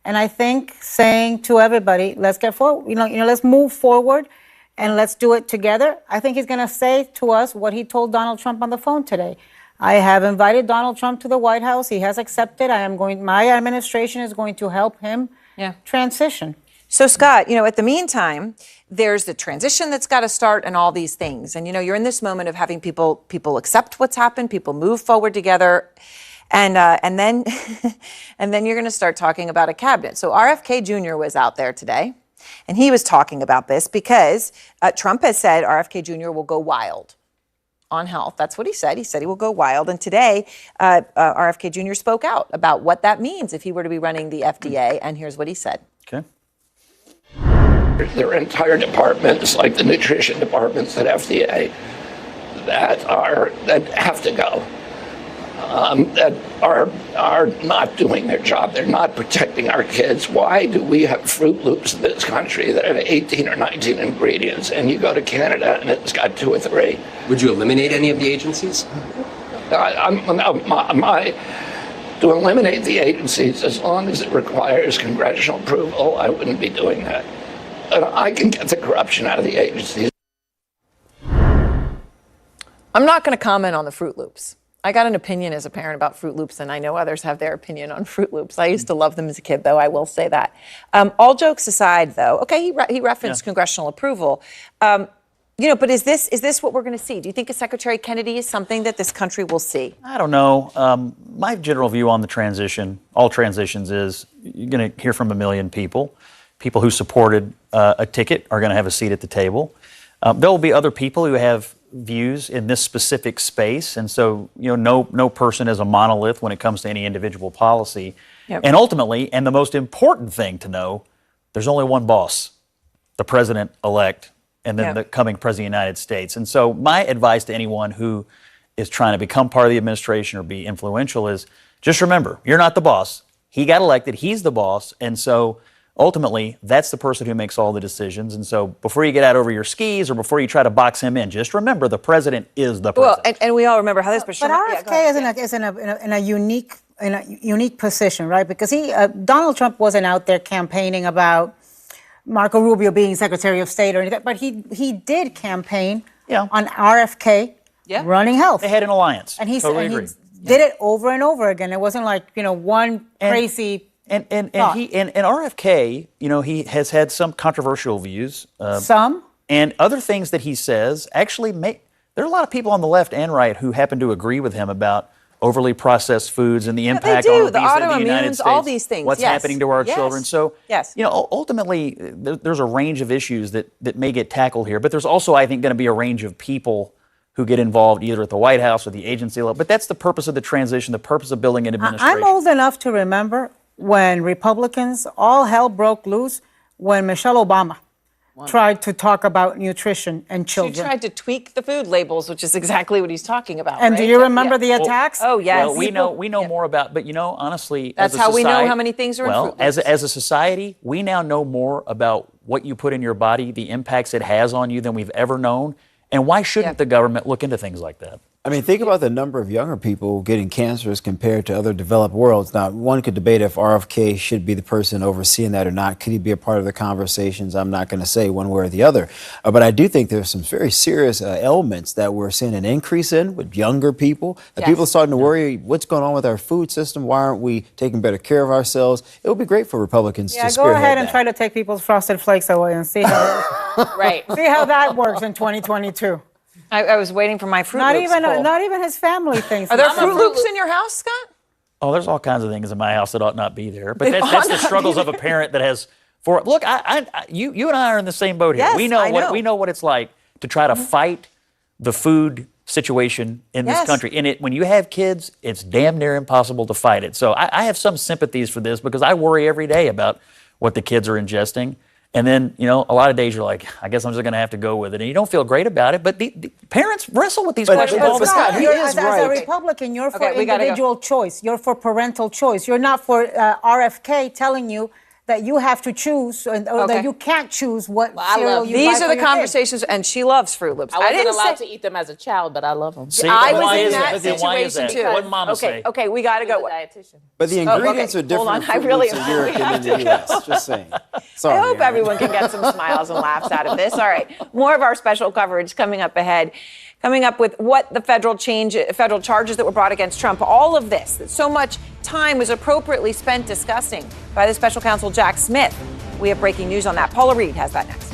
Speaker 15: and I think saying to everybody, "Let's get forward. Let's move forward, and let's do it together." I think he's going to say to us what he told Donald Trump on the phone today. I have invited Donald Trump to the White House. He has accepted. My administration is going to help him transition.
Speaker 2: So, Scott, at the meantime, there's the transition that's got to start and all these things. And, you're in this moment of having people accept what's happened, people move forward together. And then and then you're going to start talking about a cabinet. So RFK Jr. was out there today, and he was talking about this because Trump has said RFK Jr. will go wild on health. That's what he said. He said he will go wild. And today, RFK Jr. spoke out about what that means if he were to be running the FDA. And here's what he said.
Speaker 22: Okay.
Speaker 23: There are entire departments, like the nutrition departments at FDA, that have to go, that are not doing their job. They're not protecting our kids. Why do we have Fruit Loops in this country that have 18 or 19 ingredients, and you go to Canada and it's got 2 or 3?
Speaker 24: Would you eliminate any of the agencies?
Speaker 23: To eliminate the agencies, as long as it requires congressional approval, I wouldn't be doing that. And I can get the corruption out of the agencies.
Speaker 2: I'm not going to comment on the Fruit Loops. I got an opinion as a parent about Fruit Loops, and I know others have their opinion on Fruit Loops. I used to love them as a kid, though, I will say that. All jokes aside, though, okay, he referenced congressional approval. But is this what we're going to see? Do you think Secretary Kennedy is something that this country will see?
Speaker 22: I don't know. My general view on the transition, all transitions, is you're going to hear from a million people. People who supported a ticket are going to have a seat at the table. There will be other people who have views in this specific space, and so no person is a monolith when it comes to any individual policy. Yep. And ultimately, and the most important thing to know, there's only one boss. the president-elect and then the coming president of the United States. And so my advice to anyone who is trying to become part of the administration or be influential is just remember, you're not the boss. He got elected. He's the boss. And so ultimately, that's the person who makes all the decisions. And so before you get out over your skis or before you try to box him in, just remember the president is the president.
Speaker 2: Well, and we all remember how this.
Speaker 15: But RFK is in a unique position, right? Because Donald Trump wasn't out there campaigning about Marco Rubio being Secretary of State or anything, but he did campaign on RFK running health.
Speaker 22: They had an alliance.
Speaker 15: And he
Speaker 22: totally
Speaker 15: agree. Did it over and over again. It wasn't like, one crazy
Speaker 22: And RFK, he has had some controversial views.
Speaker 15: Some.
Speaker 22: And other things that he says actually there are a lot of people on the left and right who happen to agree with him about overly processed foods and the impact on obesity in the United States.
Speaker 2: All these things.
Speaker 22: What's happening to our children. So,
Speaker 2: yes.
Speaker 22: Ultimately, there's a range of issues that may get tackled here. But there's also, I think, going to be a range of people who get involved either at the White House or the agency level. But that's the purpose of the transition, the purpose of building an administration.
Speaker 15: I'm old enough to remember when Republicans, all hell broke loose when Michelle Obama tried to talk about nutrition and children.
Speaker 2: She tried to tweak the food labels, which is exactly what he's talking about.
Speaker 15: And
Speaker 2: right?
Speaker 15: do you remember the attacks?
Speaker 2: Oh, yes.
Speaker 22: Well, we know more about, but honestly,
Speaker 2: that's
Speaker 22: as a
Speaker 2: how
Speaker 22: society,
Speaker 2: we know how many things are in fruit
Speaker 22: as a society, we now know more about what you put in your body, the impacts it has on you than we've ever known. And why shouldn't the government look into things like that?
Speaker 3: I mean, think about the number of younger people getting cancers compared to other developed worlds. Now, one could debate if RFK should be the person overseeing that or not. Could he be a part of the conversations? I'm not going to say one way or the other. But I do think there's some very serious elements that we're seeing an increase in with younger people. People are starting to worry, what's going on with our food system? Why aren't we taking better care of ourselves? It would be great for Republicans to spearhead
Speaker 15: go ahead and
Speaker 3: that.
Speaker 15: try to take people's Frosted Flakes away and see how, see how that works in 2022.
Speaker 2: I was waiting for my Fruit Loops poll.
Speaker 15: Not even his family thinks.
Speaker 2: Are there Fruit Loops in your house, Scott?
Speaker 22: Oh, there's all kinds of things in my house that ought not be there. But that's the struggles of a parent that has four. Look, you and I are in the same boat here.
Speaker 2: Yes,
Speaker 22: we know what it's like to try to fight the food situation in this country. And when you have kids, it's damn near impossible to fight it. So I have some sympathies for this because I worry every day about what the kids are ingesting. And then, a lot of days you're like, I guess I'm just going to have to go with it. And you don't feel great about it. But the parents wrestle with these questions all the time.
Speaker 15: As a Republican, you're for individual choice. You're for parental choice. You're not for RFK telling you that you have to choose or that you can't choose what cereal you buy
Speaker 2: These are
Speaker 15: for
Speaker 2: the
Speaker 15: your
Speaker 2: conversations, and she loves Fruit Loops.
Speaker 9: I wasn't allowed to eat them as a child, but I love them.
Speaker 2: I was in that situation too.
Speaker 22: What did Mama say?
Speaker 2: Okay, we got to go.
Speaker 3: But the ingredients are different in Fruit Loops in Europe than in the U.S. Just saying. Sorry,
Speaker 2: I hope everyone can get some smiles and laughs out of this. All right, more of our special coverage coming up ahead. Coming up with what the federal charges that were brought against Trump, all of this, that so much time was appropriately spent discussing by the special counsel Jack Smith. We have breaking news on that. Paula Reed has that next.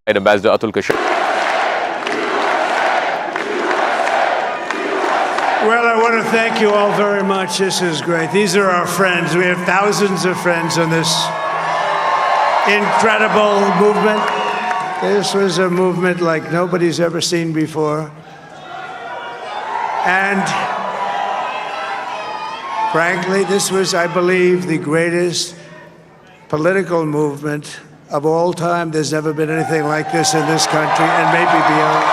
Speaker 4: Ambassador Atul Kashif.
Speaker 5: Well, I want to thank you all very much. This is great. These are our friends. We have thousands of friends on this incredible movement. This was a movement like nobody's ever seen before. And frankly, this was, I believe, the greatest political movement of all time. There's never been anything like this in this country and maybe beyond.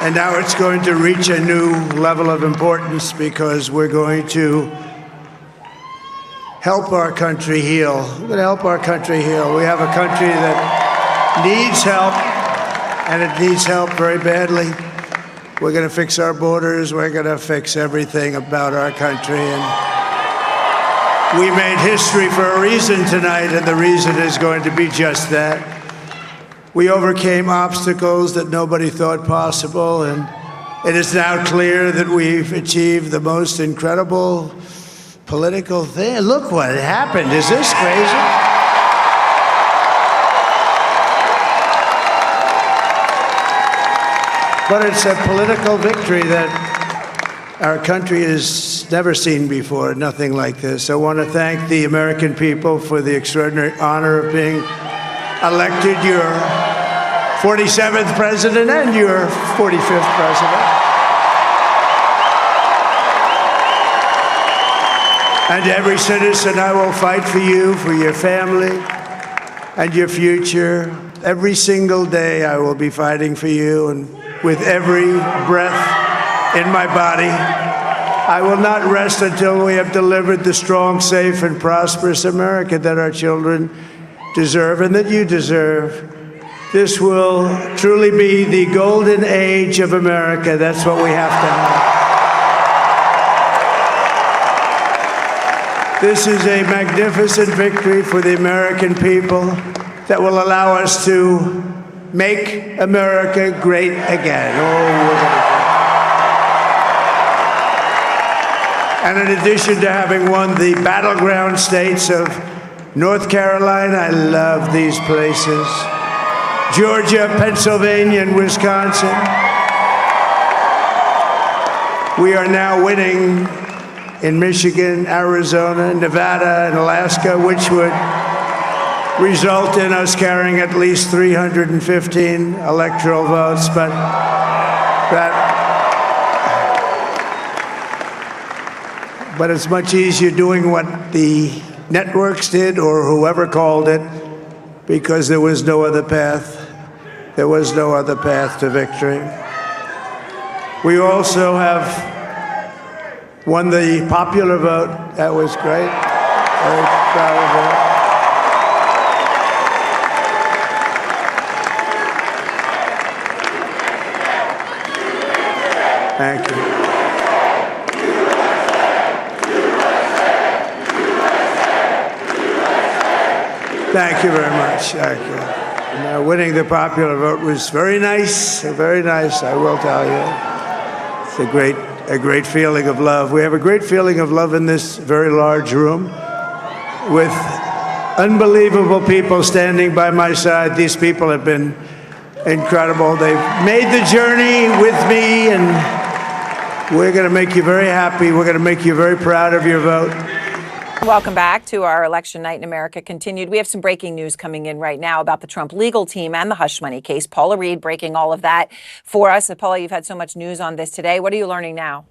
Speaker 5: And now it's going to reach a new level of importance because we're going to help our country heal. We're going to help our country heal. We have a country that needs help, and it needs help very badly. We're going to fix our borders. We're going to fix everything about our country. And we made history for a reason tonight, and the reason is going to be just that. We overcame obstacles that nobody thought possible, and it is now clear that we've achieved the most incredible political thing. Look what happened. Is this crazy? But it's a political victory that our country has never seen before, nothing like this. I want to thank the American people for the extraordinary honor of being elected your 47th president and your 45th president. And every citizen, I will fight for you, for your family, and your future. Every single day, I will be fighting for you, and with every breath in my body, I will not rest until we have delivered the strong, safe, and prosperous America that our children deserve and that you deserve. This will truly be the golden age of America. That's what we have to have. This is a magnificent victory for the American people that will allow us to make America great again. And in addition to having won the battleground states of North Carolina, I love these places, Georgia, Pennsylvania, and Wisconsin, we are now winning in Michigan, Arizona, Nevada, and Alaska, which would result in us carrying at least 315 electoral votes. But it's much easier doing what the networks did or whoever called it, because there was no other path. There was no other path to victory. We also have won the popular vote. That was great. Very proud of that. Thank you. Thank you very much. Thank you. And, winning the popular vote was very nice, very nice, I will tell you. It's a great feeling of love. We have a great feeling of love in this very large room with unbelievable people standing by my side. These people have been incredible. They've made the journey with me, and we're going to make you very happy. We're going to make you very proud of your vote.
Speaker 2: Welcome back to our Election Night in America continued. We have some breaking news coming in right now about the Trump legal team and the hush money case. Paula Reed breaking all of that for us. And Paula, you've had so much news on this today. What are you learning now?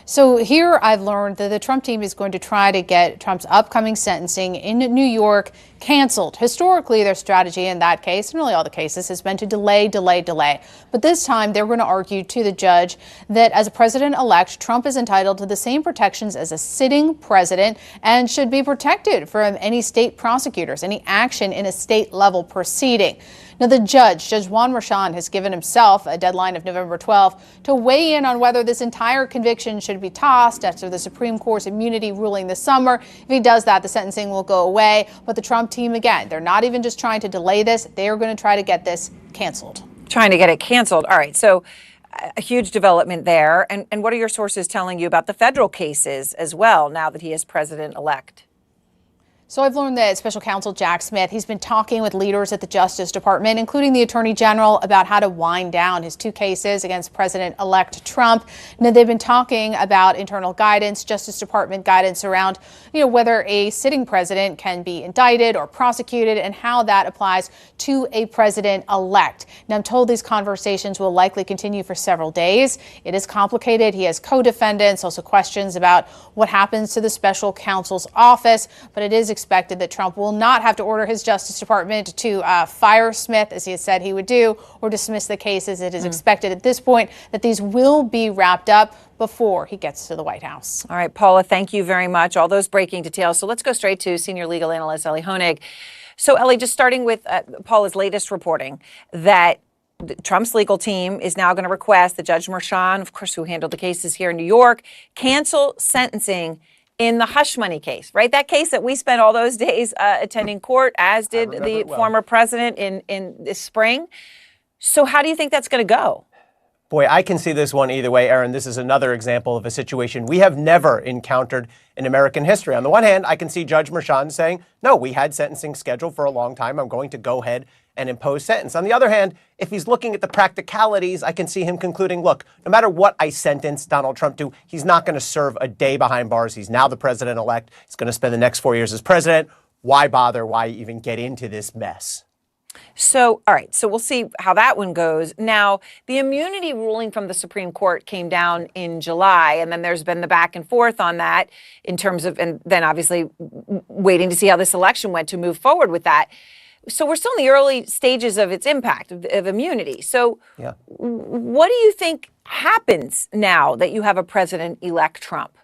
Speaker 10: So here I've learned that the Trump team is going to try to get Trump's upcoming sentencing in New York canceled. Historically, their strategy in that case, and really all the cases, has been to delay. But this time, they're going to argue to the judge that as a president-elect, Trump is entitled to the same protections as a sitting president and should be protected from any state prosecutors, any action in a state-level proceeding. Now, the Judge Juan Merchan, has given himself a deadline of November 12th to weigh in on whether this entire conviction should be tossed after the Supreme Court's immunity ruling this summer. If he does that, the sentencing will go away. But the Trump team, again, they're not even just trying to delay this. They are going to try to get this canceled.
Speaker 2: Trying to get it canceled. All right. So a huge development there. And what are your sources telling you about the federal cases as well, now that he is president-elect?
Speaker 10: So I've learned that Special Counsel Jack Smith, he's been talking with leaders at the Justice Department, including the Attorney General, about how to wind down his two cases against President-elect Trump. Now, they've been talking about internal guidance, Justice Department guidance around, whether a sitting president can be indicted or prosecuted and how that applies to a president-elect. Now, I'm told these conversations will likely continue for several days. It is complicated. He has co-defendants, also questions about what happens to the Special Counsel's office, but it is expected that Trump will not have to order his Justice Department to fire Smith, as he has said he would do, or dismiss the cases. It is expected at this point that these will be wrapped up before he gets to the White House.
Speaker 2: All right, Paula, thank you very much. All those breaking details. So let's go straight to senior legal analyst Ellie Honig. So, Ellie, just starting with Paula's latest reporting that Trump's legal team is now going to request that Judge Merchan, of course, who handled the cases here in New York, cancel sentencing in the hush money case, right? That case that we spent all those days attending court, as did the former president in this spring. So how do you think that's going to go?
Speaker 17: Boy, I can see this one either way, Aaron. This is another example of a situation we have never encountered in American history. On the one hand, I can see Judge Merchan saying, no, we had sentencing scheduled for a long time. I'm going to go ahead and impose sentence. On the other hand, if he's looking at the practicalities, I can see him concluding, look, no matter what I sentence Donald Trump to, he's not going to serve a day behind bars. He's now the president-elect. He's going to spend the next 4 years as president. Why bother? Why even get into this mess?
Speaker 2: So, all right, so we'll see how that one goes. Now, the immunity ruling from the Supreme Court came down in July, and then there's been the back and forth on that in terms of, and then obviously waiting to see how this election went to move forward with that. So we're still in the early stages of its impact of immunity. So what do you think happens now that you have a president-elect Trump?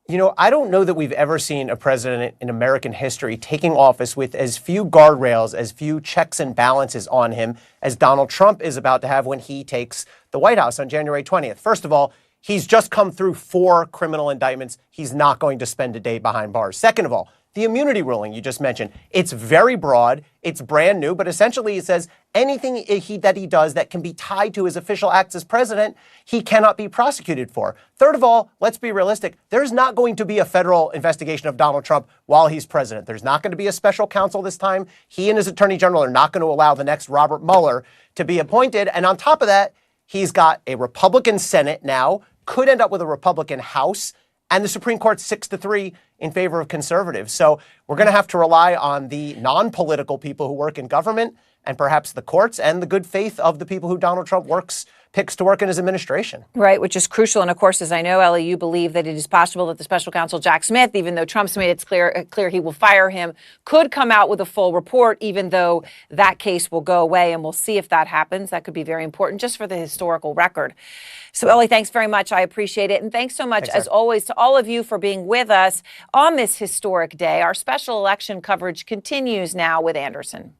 Speaker 17: You know, I don't know that we've ever seen a president in American history taking office with as few guardrails, as few checks and balances on him as Donald Trump is about to have when he takes the White House on January 20th. First of all, he's just come through 4 criminal indictments. He's not going to spend a day behind bars. Second of all, the immunity ruling you just mentioned, it's very broad, it's brand new, but essentially it says anything that he does that can be tied to his official acts as president, he cannot be prosecuted for. Third of all, let's be realistic. There's not going to be a federal investigation of Donald Trump while he's president. There's not going to be a special counsel this time. He and his attorney general are not going to allow the next Robert Mueller to be appointed. And on top of that, he's got a Republican Senate now, could end up with a Republican House, and the Supreme Court 6-3 in favor of conservatives. So we're going to have to rely on the non-political people who work in government and perhaps the courts and the good faith of the people who Donald Trump picks to work in his administration.
Speaker 2: Right, which is crucial. And of course, as I know, Ellie, you believe that it is possible that the special counsel Jack Smith, even though Trump's made it clear he will fire him, could come out with a full report, even though that case will go away. And we'll see if that happens. That could be very important just for the historical record. So, Ellie, thanks very much. I appreciate it. And thanks so much, as always, to all of you for being with us on this historic day. Our special election coverage continues now with Anderson.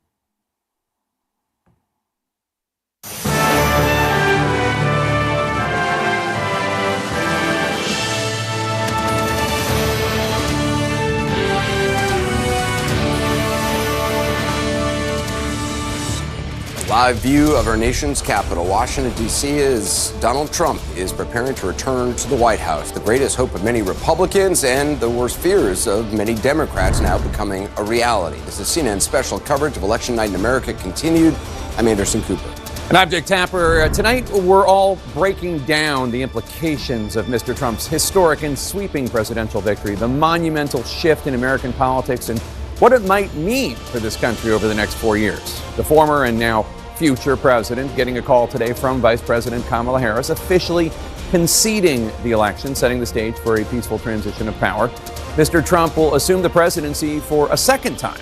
Speaker 8: Live view of our nation's capital, Washington, D.C., as Donald Trump is preparing to return to the White House. The greatest hope of many Republicans and the worst fears of many Democrats now becoming a reality. This is CNN's special coverage of Election Night in America continued. I'm Anderson Cooper.
Speaker 1: And I'm Dick Tapper. Tonight, we're all breaking down the implications of Mr. Trump's historic and sweeping presidential victory, the monumental shift in American politics, and what it might mean for this country over the next 4 years. The former and now future president getting a call today from Vice President Kamala Harris, officially conceding the election, setting the stage for a peaceful transition of power. Mr. Trump will assume the presidency for a second time,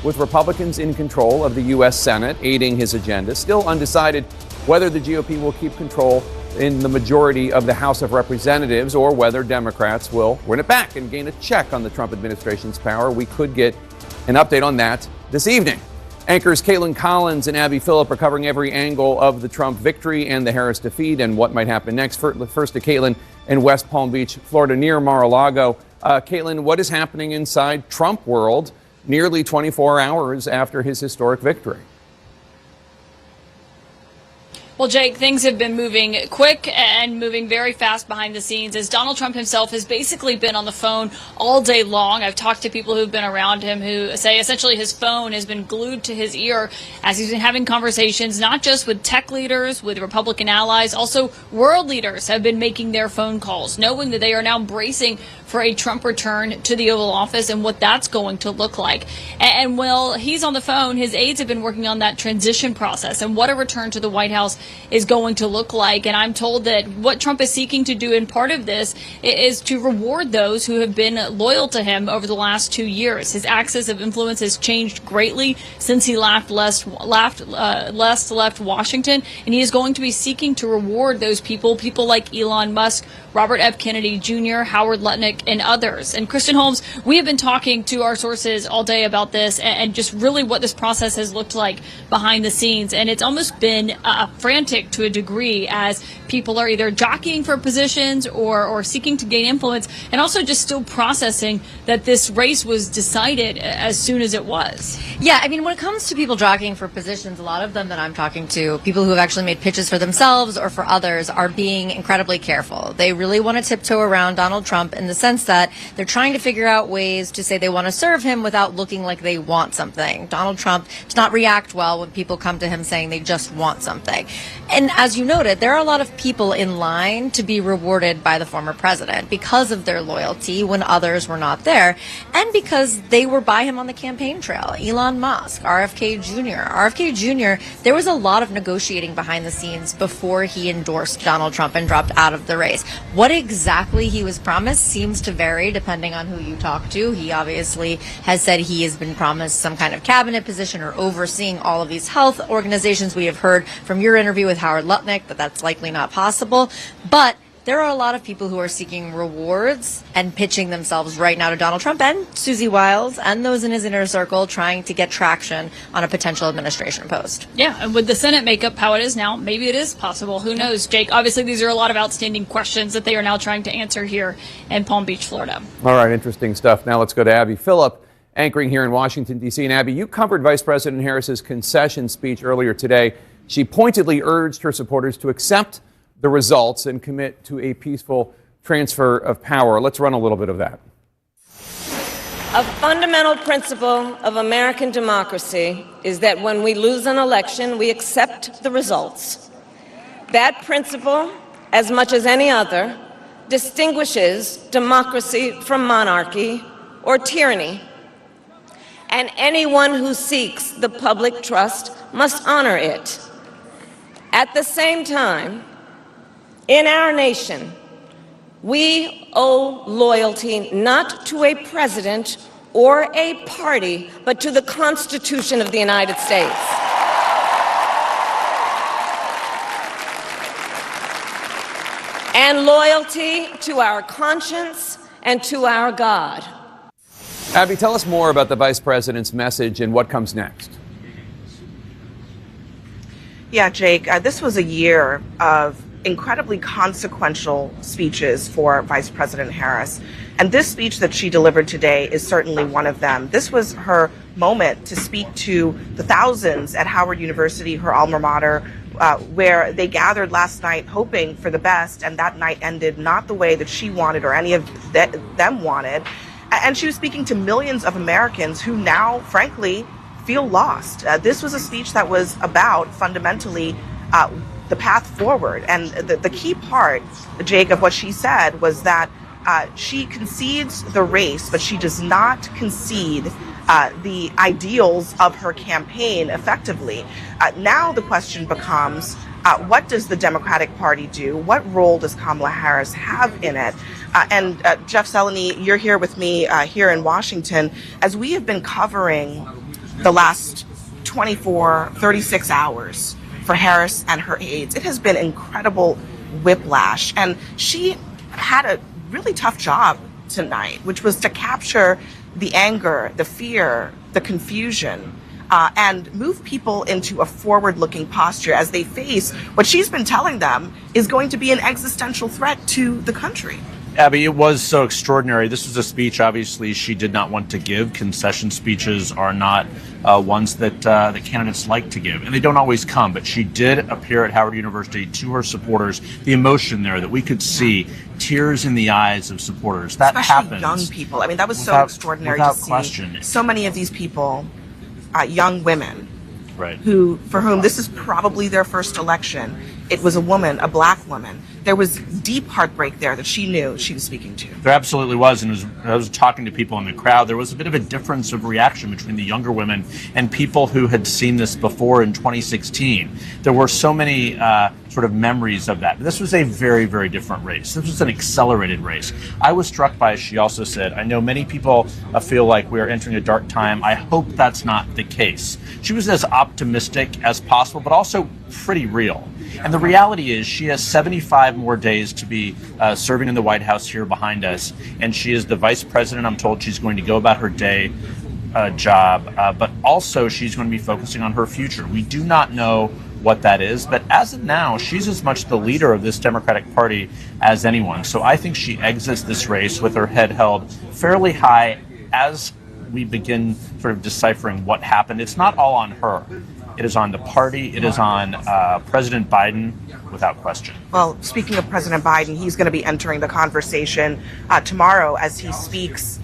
Speaker 1: with Republicans in control of the U.S. Senate, aiding his agenda. Still undecided whether the GOP will keep control in the majority of the House of Representatives or whether Democrats will win it back and gain a check on the Trump administration's power. We could get an update on that this evening. Anchors Caitlin Collins and Abby Phillip are covering every angle of the Trump victory and the Harris defeat and what might happen next. First to Caitlin in West Palm Beach, Florida, near Mar-a-Lago. Caitlin, what is happening inside Trump world nearly 24 hours after his historic victory?
Speaker 7: Well, Jake, things have been moving quick and moving very fast behind the scenes as Donald Trump himself has basically been on the phone all day long. I've talked to people who've been around him who say essentially his phone has been glued to his ear as he's been having conversations, not just with tech leaders, with Republican allies, also world leaders have been making their phone calls, knowing that they are now bracing for a Trump return to the Oval Office and what that's going to look like. And while he's on the phone, his aides have been working on that transition process and what a return to the White House is going to look like. And I'm told that what Trump is seeking to do in part of this is to reward those who have been loyal to him over the last 2 years. His axis of influence has changed greatly since he left Washington, and he is going to be seeking to reward those people like Elon Musk, Robert F. Kennedy Jr., Howard Lutnick, and others. And Kristen Holmes, we have been talking to our sources all day about this and just really what this process has looked like behind the scenes. And it's almost been frantic to a degree as people are either jockeying for positions or seeking to gain influence and also just still processing that this race was decided as soon as it was.
Speaker 19: Yeah, I mean, when it comes to people jockeying for positions, a lot of them that I'm talking to, people who have actually made pitches for themselves or for others, are being incredibly careful. They really want to tiptoe around Donald Trump in the sense that they're trying to figure out ways to say they want to serve him without looking like they want something. Donald Trump does not react well when people come to him saying they just want something. And as you noted, there are a lot of people in line to be rewarded by the former president because of their loyalty when others were not there, and because they were by him on the campaign trail. Elon Musk, RFK Jr. RFK Jr., there was a lot of negotiating behind the scenes before he endorsed Donald Trump and dropped out of the race. What exactly he was promised seems to vary depending on who you talk to. He obviously has said he has been promised some kind of cabinet position or overseeing all of these health organizations. We have heard from your interview with Howard Lutnick that that's likely not possible. But there are a lot of people who are seeking rewards and pitching themselves right now to Donald Trump and Susie Wiles and those in his inner circle trying to get traction on a potential administration post.
Speaker 7: Yeah, and with the Senate makeup how it is now, maybe it is possible. Who knows, Jake? Obviously, these are a lot of outstanding questions that they are now trying to answer here in Palm Beach, Florida.
Speaker 1: All right, interesting stuff. Now let's go to Abby Phillip, anchoring here in Washington, D.C. And Abby, you covered Vice President Harris's concession speech earlier today. She pointedly urged her supporters to accept the results and commit to a peaceful transfer of power. Let's run a little bit of that.
Speaker 6: A fundamental principle of American democracy is that when we lose an election, we accept the results. That principle, as much as any other, distinguishes democracy from monarchy or tyranny. And anyone who seeks the public trust must honor it. At the same time, in our nation, we owe loyalty not to a president or a party, but to the Constitution of the United States. And loyalty to our conscience and to our God.
Speaker 1: Abby, tell us more about the vice president's message and what comes next.
Speaker 12: Yeah, Jake, this was a year of incredibly consequential speeches for Vice President Harris. And this speech that she delivered today is certainly one of them. This was her moment to speak to the thousands at Howard University, her alma mater, where they gathered last night hoping for the best, and that night ended not the way that she wanted or any of them wanted. And she was speaking to millions of Americans who now, frankly, feel lost. This was a speech that was about, fundamentally, the path forward. And the key part, Jake, of what she said was that she concedes the race, but she does not concede the ideals of her campaign effectively. Now the question becomes, what does the Democratic Party do? What role does Kamala Harris have in it? And Jeff Seleny, you're here with me here in Washington. As we have been covering the last 24, 36 hours for Harris and her aides, it has been incredible whiplash. And she had a really tough job tonight, which was to capture the anger, the fear, the confusion, and move people into a forward-looking posture as they face what she's been telling them is going to be an existential threat to the country.
Speaker 18: Abby, it was so extraordinary. This was a speech, obviously, she did not want to give. Concession speeches are not ones that the candidates like to give, and they don't always come. But she did appear at Howard University to her supporters. The emotion there that we could see, tears in the eyes of supporters. That
Speaker 12: Especially
Speaker 18: happens.
Speaker 12: young people. I mean, that was so extraordinary to see.
Speaker 18: Question.
Speaker 12: So many of these people, young women,
Speaker 18: right,
Speaker 12: for whom this is probably their first election. It was a woman, a black woman. There was deep heartbreak there that she knew she was speaking to.
Speaker 18: There absolutely was, and as I was talking to people in the crowd, there was a bit of a difference of reaction between the younger women and people who had seen this before in 2016. There were so many sort of memories of that. This was a very, very different race. This was an accelerated race. I was struck by, as she also said, I know many people feel like we are entering a dark time. I hope that's not the case. She was as optimistic as possible, but also pretty real. And the reality is she has 75 more days to be serving in the White House here behind us. And she is the vice president. I'm told she's going to go about her day job, but also she's going to be focusing on her future. We do not know what that is, but as of now, she's as much the leader of this Democratic Party as anyone. So I think she exits this race with her head held fairly high as we begin sort of deciphering what happened. It's not all on her. It is on the party. It is on President Biden, without question.
Speaker 12: Well, speaking of President Biden, he's going to be entering the conversation tomorrow as he speaks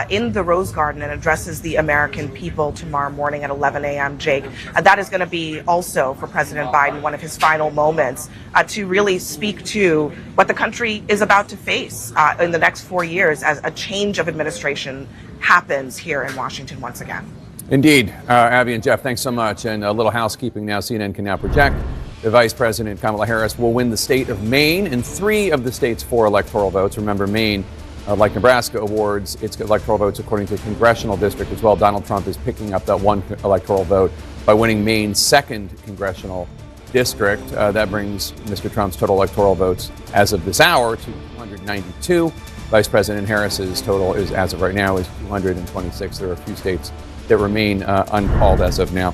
Speaker 12: in the Rose Garden and addresses the American people tomorrow morning at 11 a.m., Jake. That is going to be also for President Biden one of his final moments to really speak to what the country is about to face in the next 4 years as a change of administration happens here in Washington once again.
Speaker 1: Indeed. Abby and Jeff, thanks so much. And a little housekeeping now. CNN can now project the Vice President, Kamala Harris, will win the state of Maine and 3 of the state's 4 electoral votes. Remember, Maine, like Nebraska, awards its electoral votes according to congressional district as well. Donald Trump is picking up that 1 electoral vote by winning Maine's 2nd congressional district. That brings Mr. Trump's total electoral votes as of this hour to 292. Vice President Harris's total is, as of right now, is 226. There are a few states that remain uncalled as of now.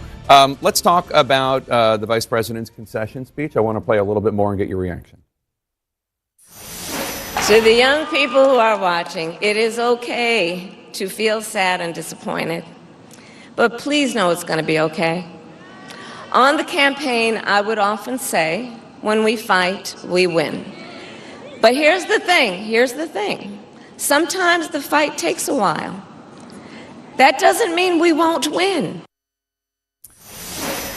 Speaker 1: Let's talk about the Vice President's concession speech. I want to play a little bit more and get your reaction.
Speaker 6: To the young people who are watching, it is okay to feel sad and disappointed, but please know it's going to be okay. On the campaign, I would often say, when we fight, we win. But here's the thing. Sometimes the fight takes a while. That doesn't mean we won't win.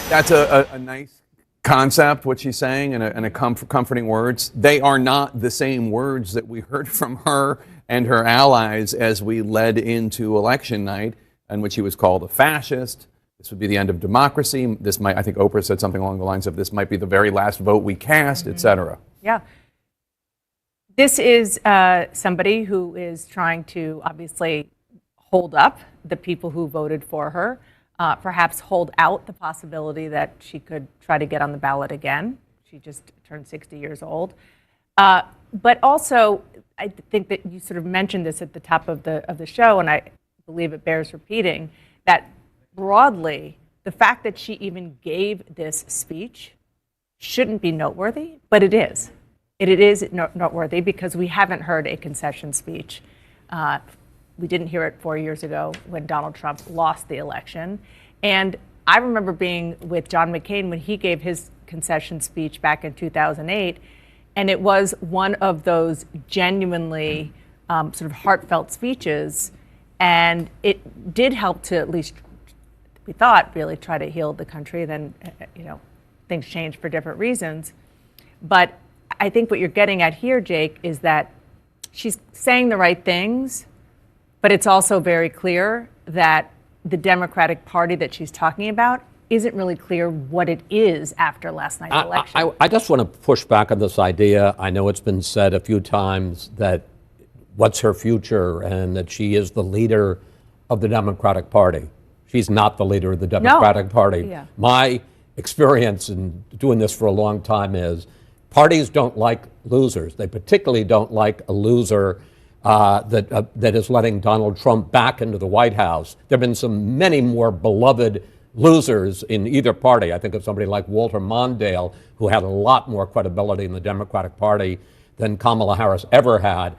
Speaker 1: That's a nice concept, what she's saying, and comforting words. They are not the same words that we heard from her and her allies as we led into election night, in which she was called a fascist. This would be the end of democracy. This might, I think Oprah said something along the lines of, this might be the very last vote we cast, etc.
Speaker 11: Yeah. This is somebody who is trying to obviously hold up the people who voted for her. Perhaps hold out the possibility that she could try to get on the ballot again. She just turned 60 years old. But also, I think that you sort of mentioned this at the top of the show, and I believe it bears repeating, that broadly, the fact that she even gave this speech shouldn't be noteworthy, but it is. It is noteworthy because we haven't heard a concession speech. We didn't hear it 4 years ago when Donald Trump lost the election. And I remember being with John McCain when he gave his concession speech back in 2008. And it was one of those genuinely sort of heartfelt speeches. And it did help to, at least we thought, really try to heal the country. Then, things changed for different reasons. But I think what you're getting at here, Jake, is that she's saying the right things. But it's also very clear that the Democratic Party that she's talking about isn't really clear what it is after last night's election.
Speaker 13: I just want to push back on this idea. I know it's been said a few times that what's her future and that she is the leader of the Democratic Party. She's not the leader of the Democratic Party.
Speaker 11: Yeah.
Speaker 13: My experience in doing this for a long time is parties don't like losers. They particularly don't like a loser that is letting Donald Trump back into the White House. There have been many more beloved losers in either party. I think of somebody like Walter Mondale, who had a lot more credibility in the Democratic Party than Kamala Harris ever had.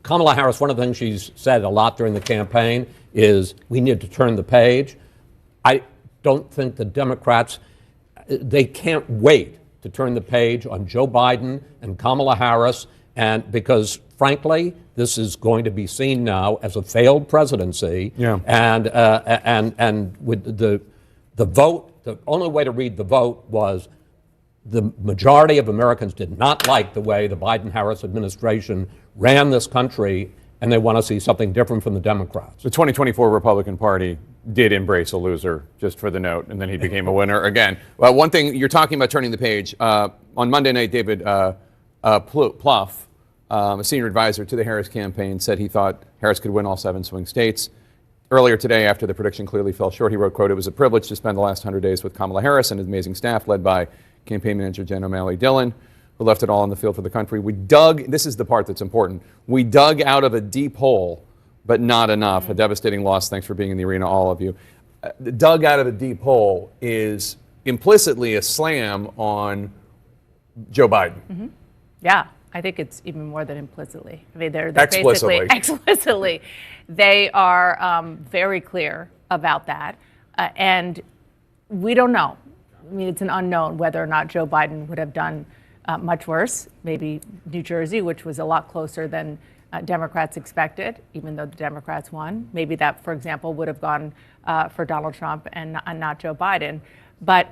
Speaker 13: Kamala Harris, one of the things she's said a lot during the campaign is we need to turn the page. I don't think the Democrats, they can't wait to turn the page on Joe Biden and Kamala Harris, and because frankly, this is going to be seen now as a failed presidency.
Speaker 1: Yeah.
Speaker 13: And with the vote, the only way to read the vote was the majority of Americans did not like the way the Biden-Harris administration ran this country, and they want to see something different from the Democrats.
Speaker 1: The 2024 Republican Party did embrace a loser, just for the note, and then he became a winner again. Well, one thing, you're talking about turning the page. On Monday night, David Plouffe, a senior advisor to the Harris campaign, said he thought Harris could win all 7 swing states. Earlier today, after the prediction clearly fell short, he wrote, quote, "It was a privilege to spend the last 100 days with Kamala Harris and his amazing staff led by campaign manager Jen O'Malley Dillon, who left it all on the field for the country. We dug," this is the part that's important, "we dug out of a deep hole, but not enough. A devastating loss. Thanks for being in the arena, all of you." Dug out of a deep hole is implicitly a slam on Joe Biden.
Speaker 11: Mm-hmm. Yeah. I think it's even more than implicitly. I mean, they're
Speaker 1: explicitly.
Speaker 11: Basically explicitly. They are very clear about that. And we don't know. I mean, it's an unknown whether or not Joe Biden would have done much worse. Maybe New Jersey, which was a lot closer than Democrats expected, even though the Democrats won. Maybe that, for example, would have gone for Donald Trump and not Joe Biden. But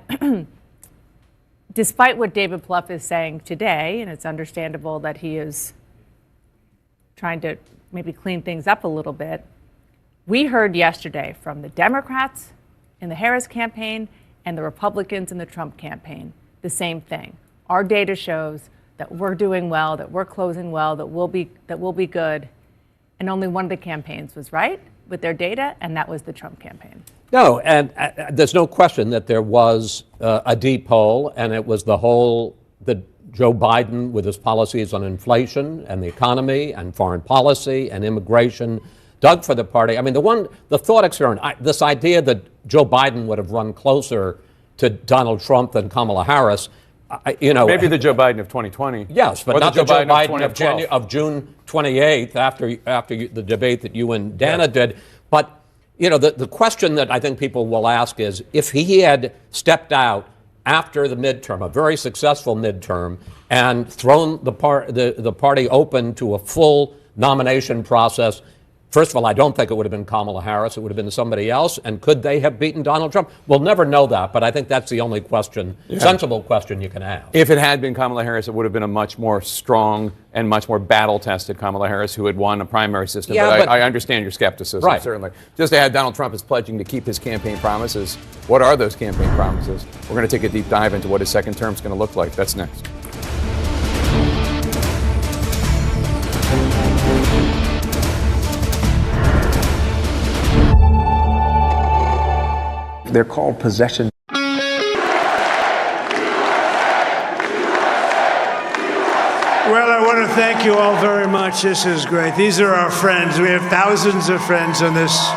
Speaker 11: despite what David Plouffe is saying today, and it's understandable that he is trying to maybe clean things up a little bit, we heard yesterday from the Democrats in the Harris campaign and the Republicans in the Trump campaign the same thing. Our data shows that we're doing well, that we're closing well, that we'll be good. And only one of the campaigns was right with their data, and that was the Trump campaign.
Speaker 13: No, and there's no question that there was a deep hole, and it was that Joe Biden, with his policies on inflation and the economy and foreign policy and immigration, dug for the party. I mean, the thought experiment, this idea that Joe Biden would have run closer to Donald Trump than Kamala Harris,
Speaker 1: maybe the Joe Biden of 2020.
Speaker 13: Yes, but not the Joe Biden of June 28th after the debate that you and Dana did. But the question that I think people will ask is, if he had stepped out after the midterm, a very successful midterm, and thrown the party open to a full nomination process, first of all, I don't think it would have been Kamala Harris. It would have been somebody else. And could they have beaten Donald Trump? We'll never know that, but I think that's the only sensible question you can ask.
Speaker 1: If it had been Kamala Harris, it would have been a much more strong and much more battle-tested Kamala Harris who had won a primary system.
Speaker 13: Yeah,
Speaker 1: but I understand your skepticism,
Speaker 13: right.
Speaker 1: Certainly. Just to add, Donald Trump is pledging to keep his campaign promises. What are those campaign promises? We're going to take a deep dive into what his second term is going to look like. That's next.
Speaker 14: They're called possession.
Speaker 5: Well, I want to thank you all very much. This is great. These are our friends. We have thousands of friends in this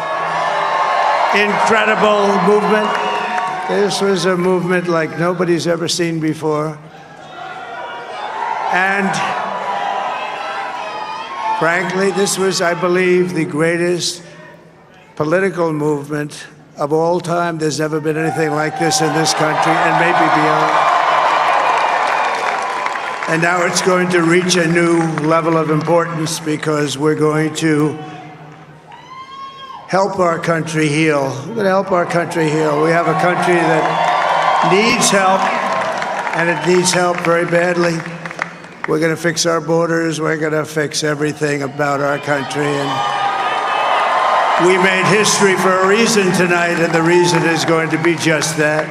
Speaker 5: incredible movement. This was a movement like nobody's ever seen before. And frankly, this was, I believe, the greatest political movement of all time. There's never been anything like this in this country, and maybe beyond. And now it's going to reach a new level of importance because we're going to help our country heal. We're going to help our country heal. We have a country that needs help, and it needs help very badly. We're going to fix our borders. We're going to fix everything about our country. And we made history for a reason tonight, and the reason is going to be just that.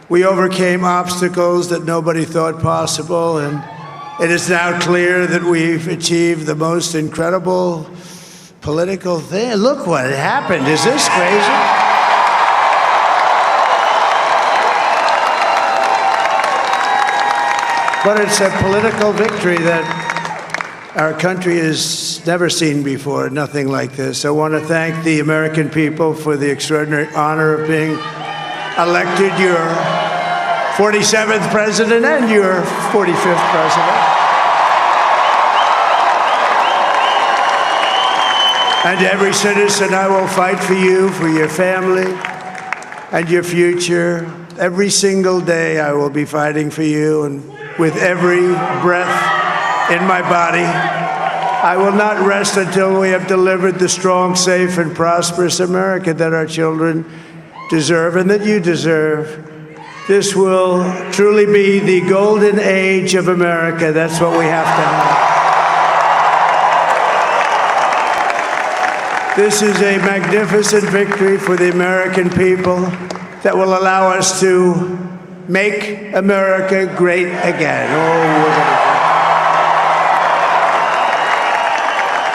Speaker 5: We overcame obstacles that nobody thought possible, and it is now clear that we've achieved the most incredible political thing. Look what happened. Is this crazy? But it's a political victory that our country has never seen before, nothing like this. I want to thank the American people for the extraordinary honor of being elected your 47th president and your 45th president. And every citizen, I will fight for you, for your family, and your future. Every single day, I will be fighting for you, and with every breath in my body, I will not rest until we have delivered the strong, safe, and prosperous America that our children deserve and that you deserve. This will truly be the golden age of America. That's what we have to have. This is a magnificent victory for the American people that will allow us to make America great again.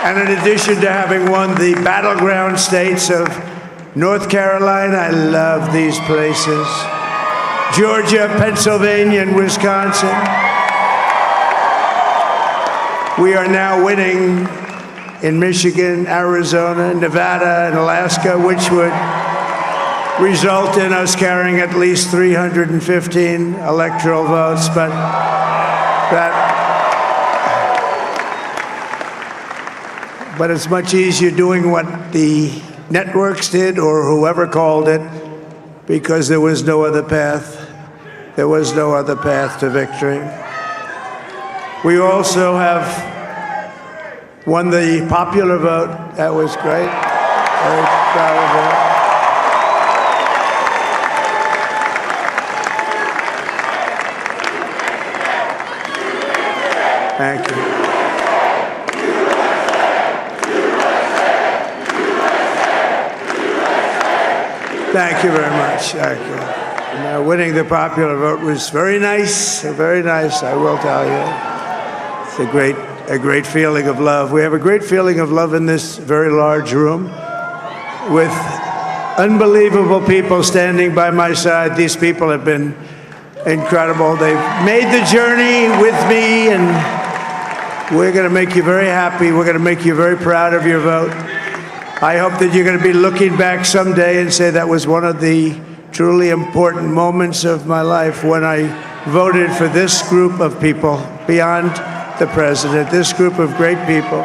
Speaker 5: And in addition to having won the battleground states of North Carolina, I love these places, Georgia, Pennsylvania, and Wisconsin, we are now winning in Michigan, Arizona, Nevada, and Alaska, which would result in us carrying at least 315 electoral votes. But it's much easier doing what the networks did or whoever called it, because there was no other path. There was no other path to victory. We also have won the popular vote. That was great. Very proud of her. Thank you. Thank you very much. Thank you. And, winning the popular vote was very nice, I will tell you. It's a great feeling of love. We have a great feeling of love in this very large room with unbelievable people standing by my side. These people have been incredible. They've made the journey with me, and we're going to make you very happy. We're going to make you very proud of your vote. I hope that you're going to be looking back someday and say that was one of the truly important moments of my life when I voted for this group of people beyond the president, this group of great people.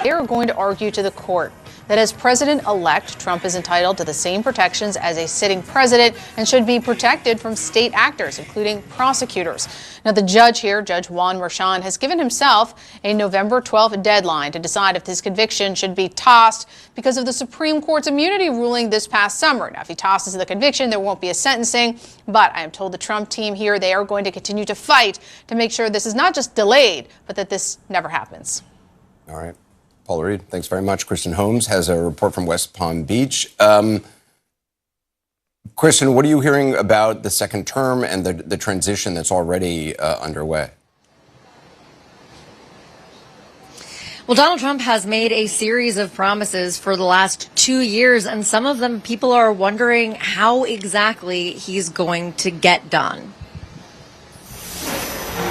Speaker 10: They are going to argue to the court that as president-elect, Trump is entitled to the same protections as a sitting president and should be protected from state actors, including prosecutors. Now, the judge here, Judge Juan Merchan, has given himself a November 12th deadline to decide if his conviction should be tossed because of the Supreme Court's immunity ruling this past summer. Now, if he tosses the conviction, there won't be a sentencing, but I am told the Trump team here, they are going to continue to fight to make sure this is not just delayed, but that this never happens.
Speaker 8: All right. Paula Reed, thanks very much. Kristen Holmes has a report from West Palm Beach. Kristen, what are you hearing about the second term and the transition that's already underway?
Speaker 19: Well, Donald Trump has made a series of promises for the last 2 years, and some of them people are wondering how exactly he's going to get done.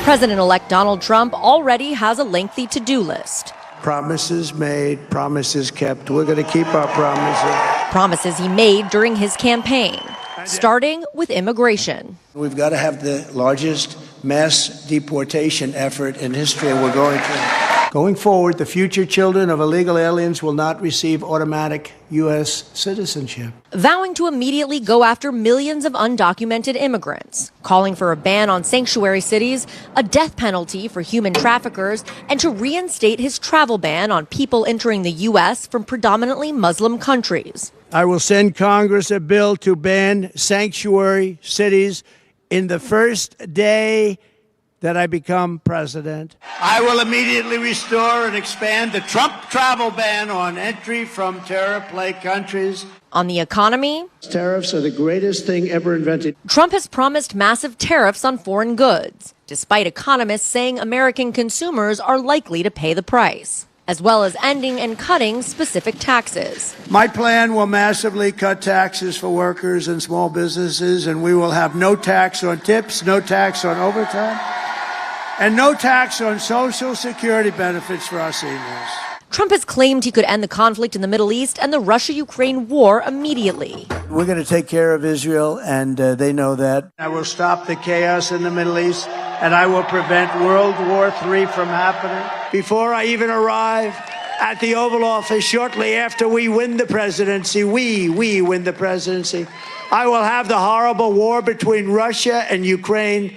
Speaker 19: President-elect Donald Trump already has a lengthy to-do list.
Speaker 5: Promises made, promises kept. We're going to keep our promises.
Speaker 19: Promises he made during his campaign, starting with immigration.
Speaker 5: We've got to have the largest mass deportation effort in history, and we're going to. Going forward, the future children of illegal aliens will not receive automatic U.S. citizenship.
Speaker 19: Vowing to immediately go after millions of undocumented immigrants, calling for a ban on sanctuary cities, a death penalty for human traffickers, and to reinstate his travel ban on people entering the U.S. from predominantly Muslim countries.
Speaker 5: I will send Congress a bill to ban sanctuary cities in the first day that I become president. I will immediately restore and expand the Trump travel ban on entry from terror-plagued countries.
Speaker 19: On the economy,
Speaker 5: Tariffs are the greatest thing ever invented.
Speaker 19: Trump has promised massive tariffs on foreign goods, despite economists saying American consumers are likely to pay the price, as well as ending and cutting specific taxes.
Speaker 5: My plan will massively cut taxes for workers and small businesses, and we will have no tax on tips, no tax on overtime, and no tax on Social Security benefits for our seniors.
Speaker 19: Trump has claimed he could end the conflict in the Middle East and the Russia-Ukraine war immediately.
Speaker 5: We're going to take care of Israel, and they know that. I will stop the chaos in the Middle East, and I will prevent World War III from happening. Before I even arrive at the Oval Office, shortly after we win the presidency, we win the presidency, I will have the horrible war between Russia and Ukraine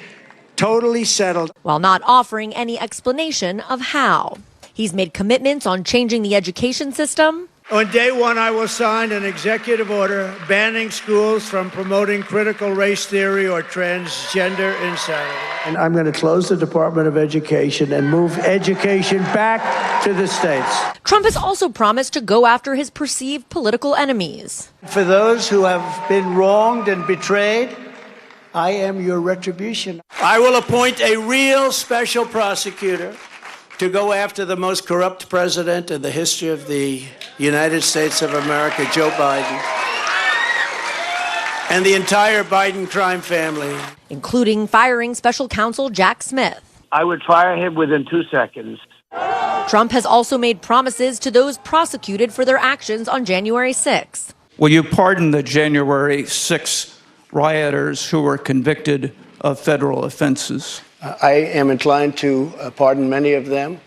Speaker 5: totally settled.
Speaker 19: While not offering any explanation of how. He's made commitments on changing the education system.
Speaker 5: On day one, I will sign an executive order banning schools from promoting critical race theory or transgender insanity. And I'm going to close the Department of Education and move education back to the states.
Speaker 19: Trump has also promised to go after his perceived political enemies.
Speaker 5: For those who have been wronged and betrayed, I am your retribution. I will appoint a real special prosecutor to go after the most corrupt president in the history of the United States of America, Joe Biden, and the entire Biden crime family,
Speaker 19: including firing special counsel Jack Smith.
Speaker 14: I would fire him within 2 seconds.
Speaker 19: Trump has also made promises to those prosecuted for their actions on January 6th.
Speaker 16: Will you pardon the January 6th rioters who were convicted of federal offenses?
Speaker 5: I am inclined to pardon many of them.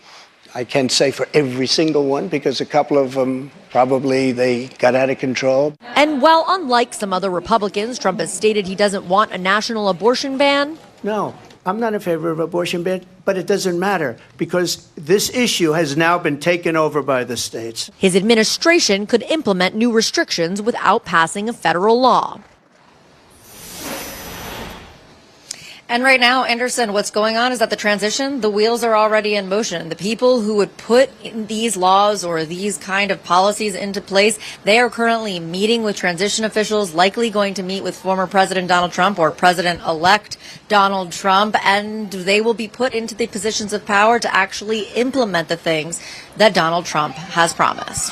Speaker 5: I can't say for every single one because a couple of them probably they got out of control.
Speaker 19: And while unlike some other Republicans, Trump has stated he doesn't want a national abortion ban.
Speaker 5: No, I'm not in favor of abortion ban, but it doesn't matter because this issue has now been taken over by the states.
Speaker 20: His administration could implement new restrictions without passing a federal law.
Speaker 19: And right now, Anderson, what's going on is that the wheels are already in motion. The people who would put in these laws or these kind of policies into place, they are currently meeting with transition officials, likely going to meet with former President Donald Trump or President-elect Donald Trump, and they will be put into the positions of power to actually implement the things that Donald Trump has promised.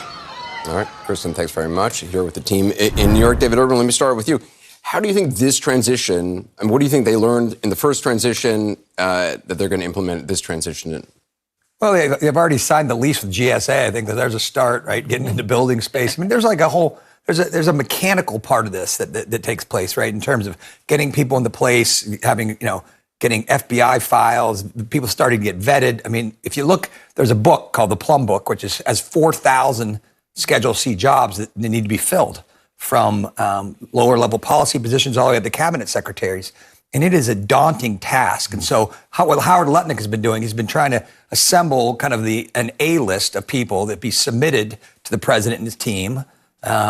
Speaker 8: All right, Kristen, thanks very much. Here with the team in New York. David Urban, let me start with you. How do you think this transition, and what do you think they learned in the first transition that they're going to implement this transition in?
Speaker 21: Well, they've already signed the lease with GSA. I think that there's a start, right? Getting into building space. I mean, there's like a whole, there's a mechanical part of this that takes place, right? In terms of getting people into place, having, getting FBI files, people starting to get vetted. I mean, if you look, there's a book called The Plum Book, which has 4,000 Schedule C jobs that need to be filled, from lower level policy positions all the way up to cabinet secretaries. And it is a daunting task. And so what Howard Lutnick has been doing, he's been trying to assemble kind of an A list of people that be submitted to the president and his team,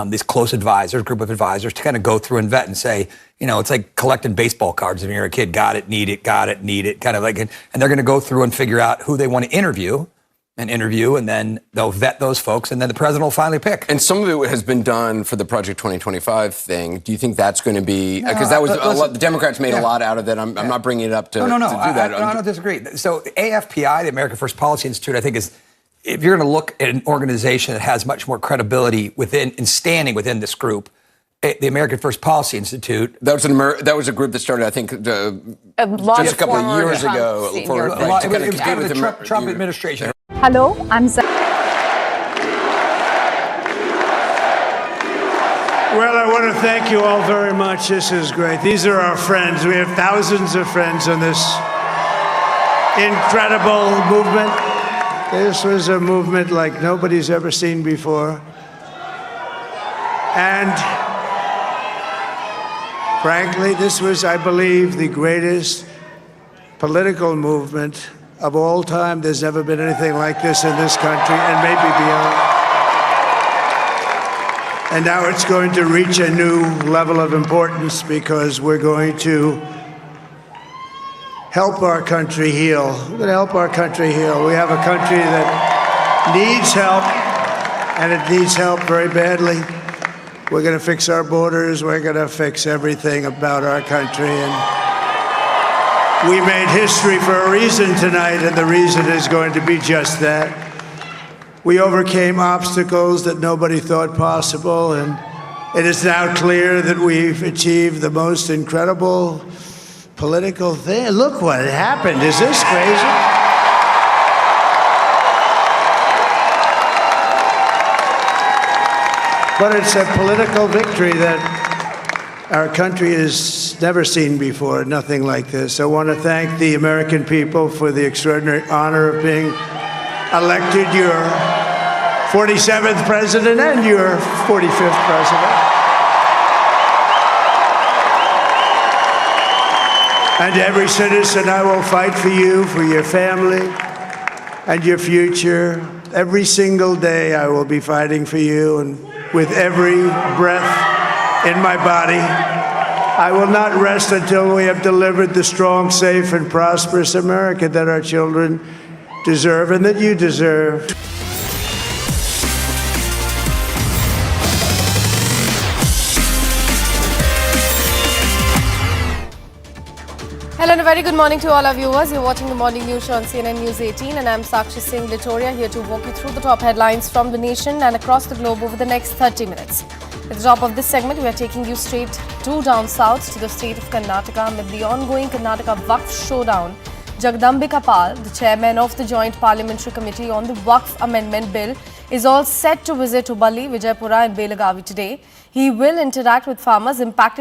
Speaker 21: these close advisors, group of advisors, to kind of go through and vet and say, it's like collecting baseball cards when you're a kid, got it, need it, kind of like, and they're going to go through and figure out who they want to interview, and then they'll vet those folks, and then the president will finally pick.
Speaker 8: And some of it has been done for the Project 2025 thing. Do you think that's going to be, because that was the Democrats made a lot out of that. I'm not bringing it up to do that.
Speaker 21: I don't disagree. So the AFPI, the American First Policy Institute, I think is, if you're going to look at an organization that has much more credibility and standing within this group, the American First Policy Institute.
Speaker 8: That was a group that started, I think, just a couple of years ago.
Speaker 21: It was kind of the Trump administration.
Speaker 23: Hello, I'm
Speaker 5: Well, I want to thank you all very much. This is great. These are our friends. We have thousands of friends in this incredible movement. This was a movement like nobody's ever seen before. And frankly, this was, I believe, the greatest political movement of all time. There's never been anything like this in this country, and maybe beyond. And now it's going to reach a new level of importance because we're going to help our country heal. We're going to help our country heal. We have a country that needs help, and it needs help very badly. We're going to fix our borders. We're going to fix everything about our country. And we made history for a reason tonight, and the reason is going to be just that. We overcame obstacles that nobody thought possible, and it is now clear that we've achieved the most incredible political thing. Look what happened. Is this crazy? But it's a political victory that our country has never seen before, nothing like this. I want to thank the American people for the extraordinary honor of being elected your 47th president and your 45th president. And every citizen, I will fight for you, for your family, and your future. Every single day, I will be fighting for you, and with every breath in my body, I will not rest until we have delivered the strong, safe, and prosperous America that our children deserve and that you deserve.
Speaker 24: Hello and a very good morning to all our viewers. You're watching the Morning News Show on CNN News 18, and I'm Sakshi Singh Litoria, here to walk you through the top headlines from the nation and across the globe over the next 30 minutes. At the top of this segment, we are taking you straight down south to the state of Karnataka amid the ongoing Karnataka Waqf showdown. Jagdambika Pal, the chairman of the Joint Parliamentary Committee on the Waqf Amendment Bill, is all set to visit Hubballi, Vijaypura and Belagavi today. He will interact with farmers impacted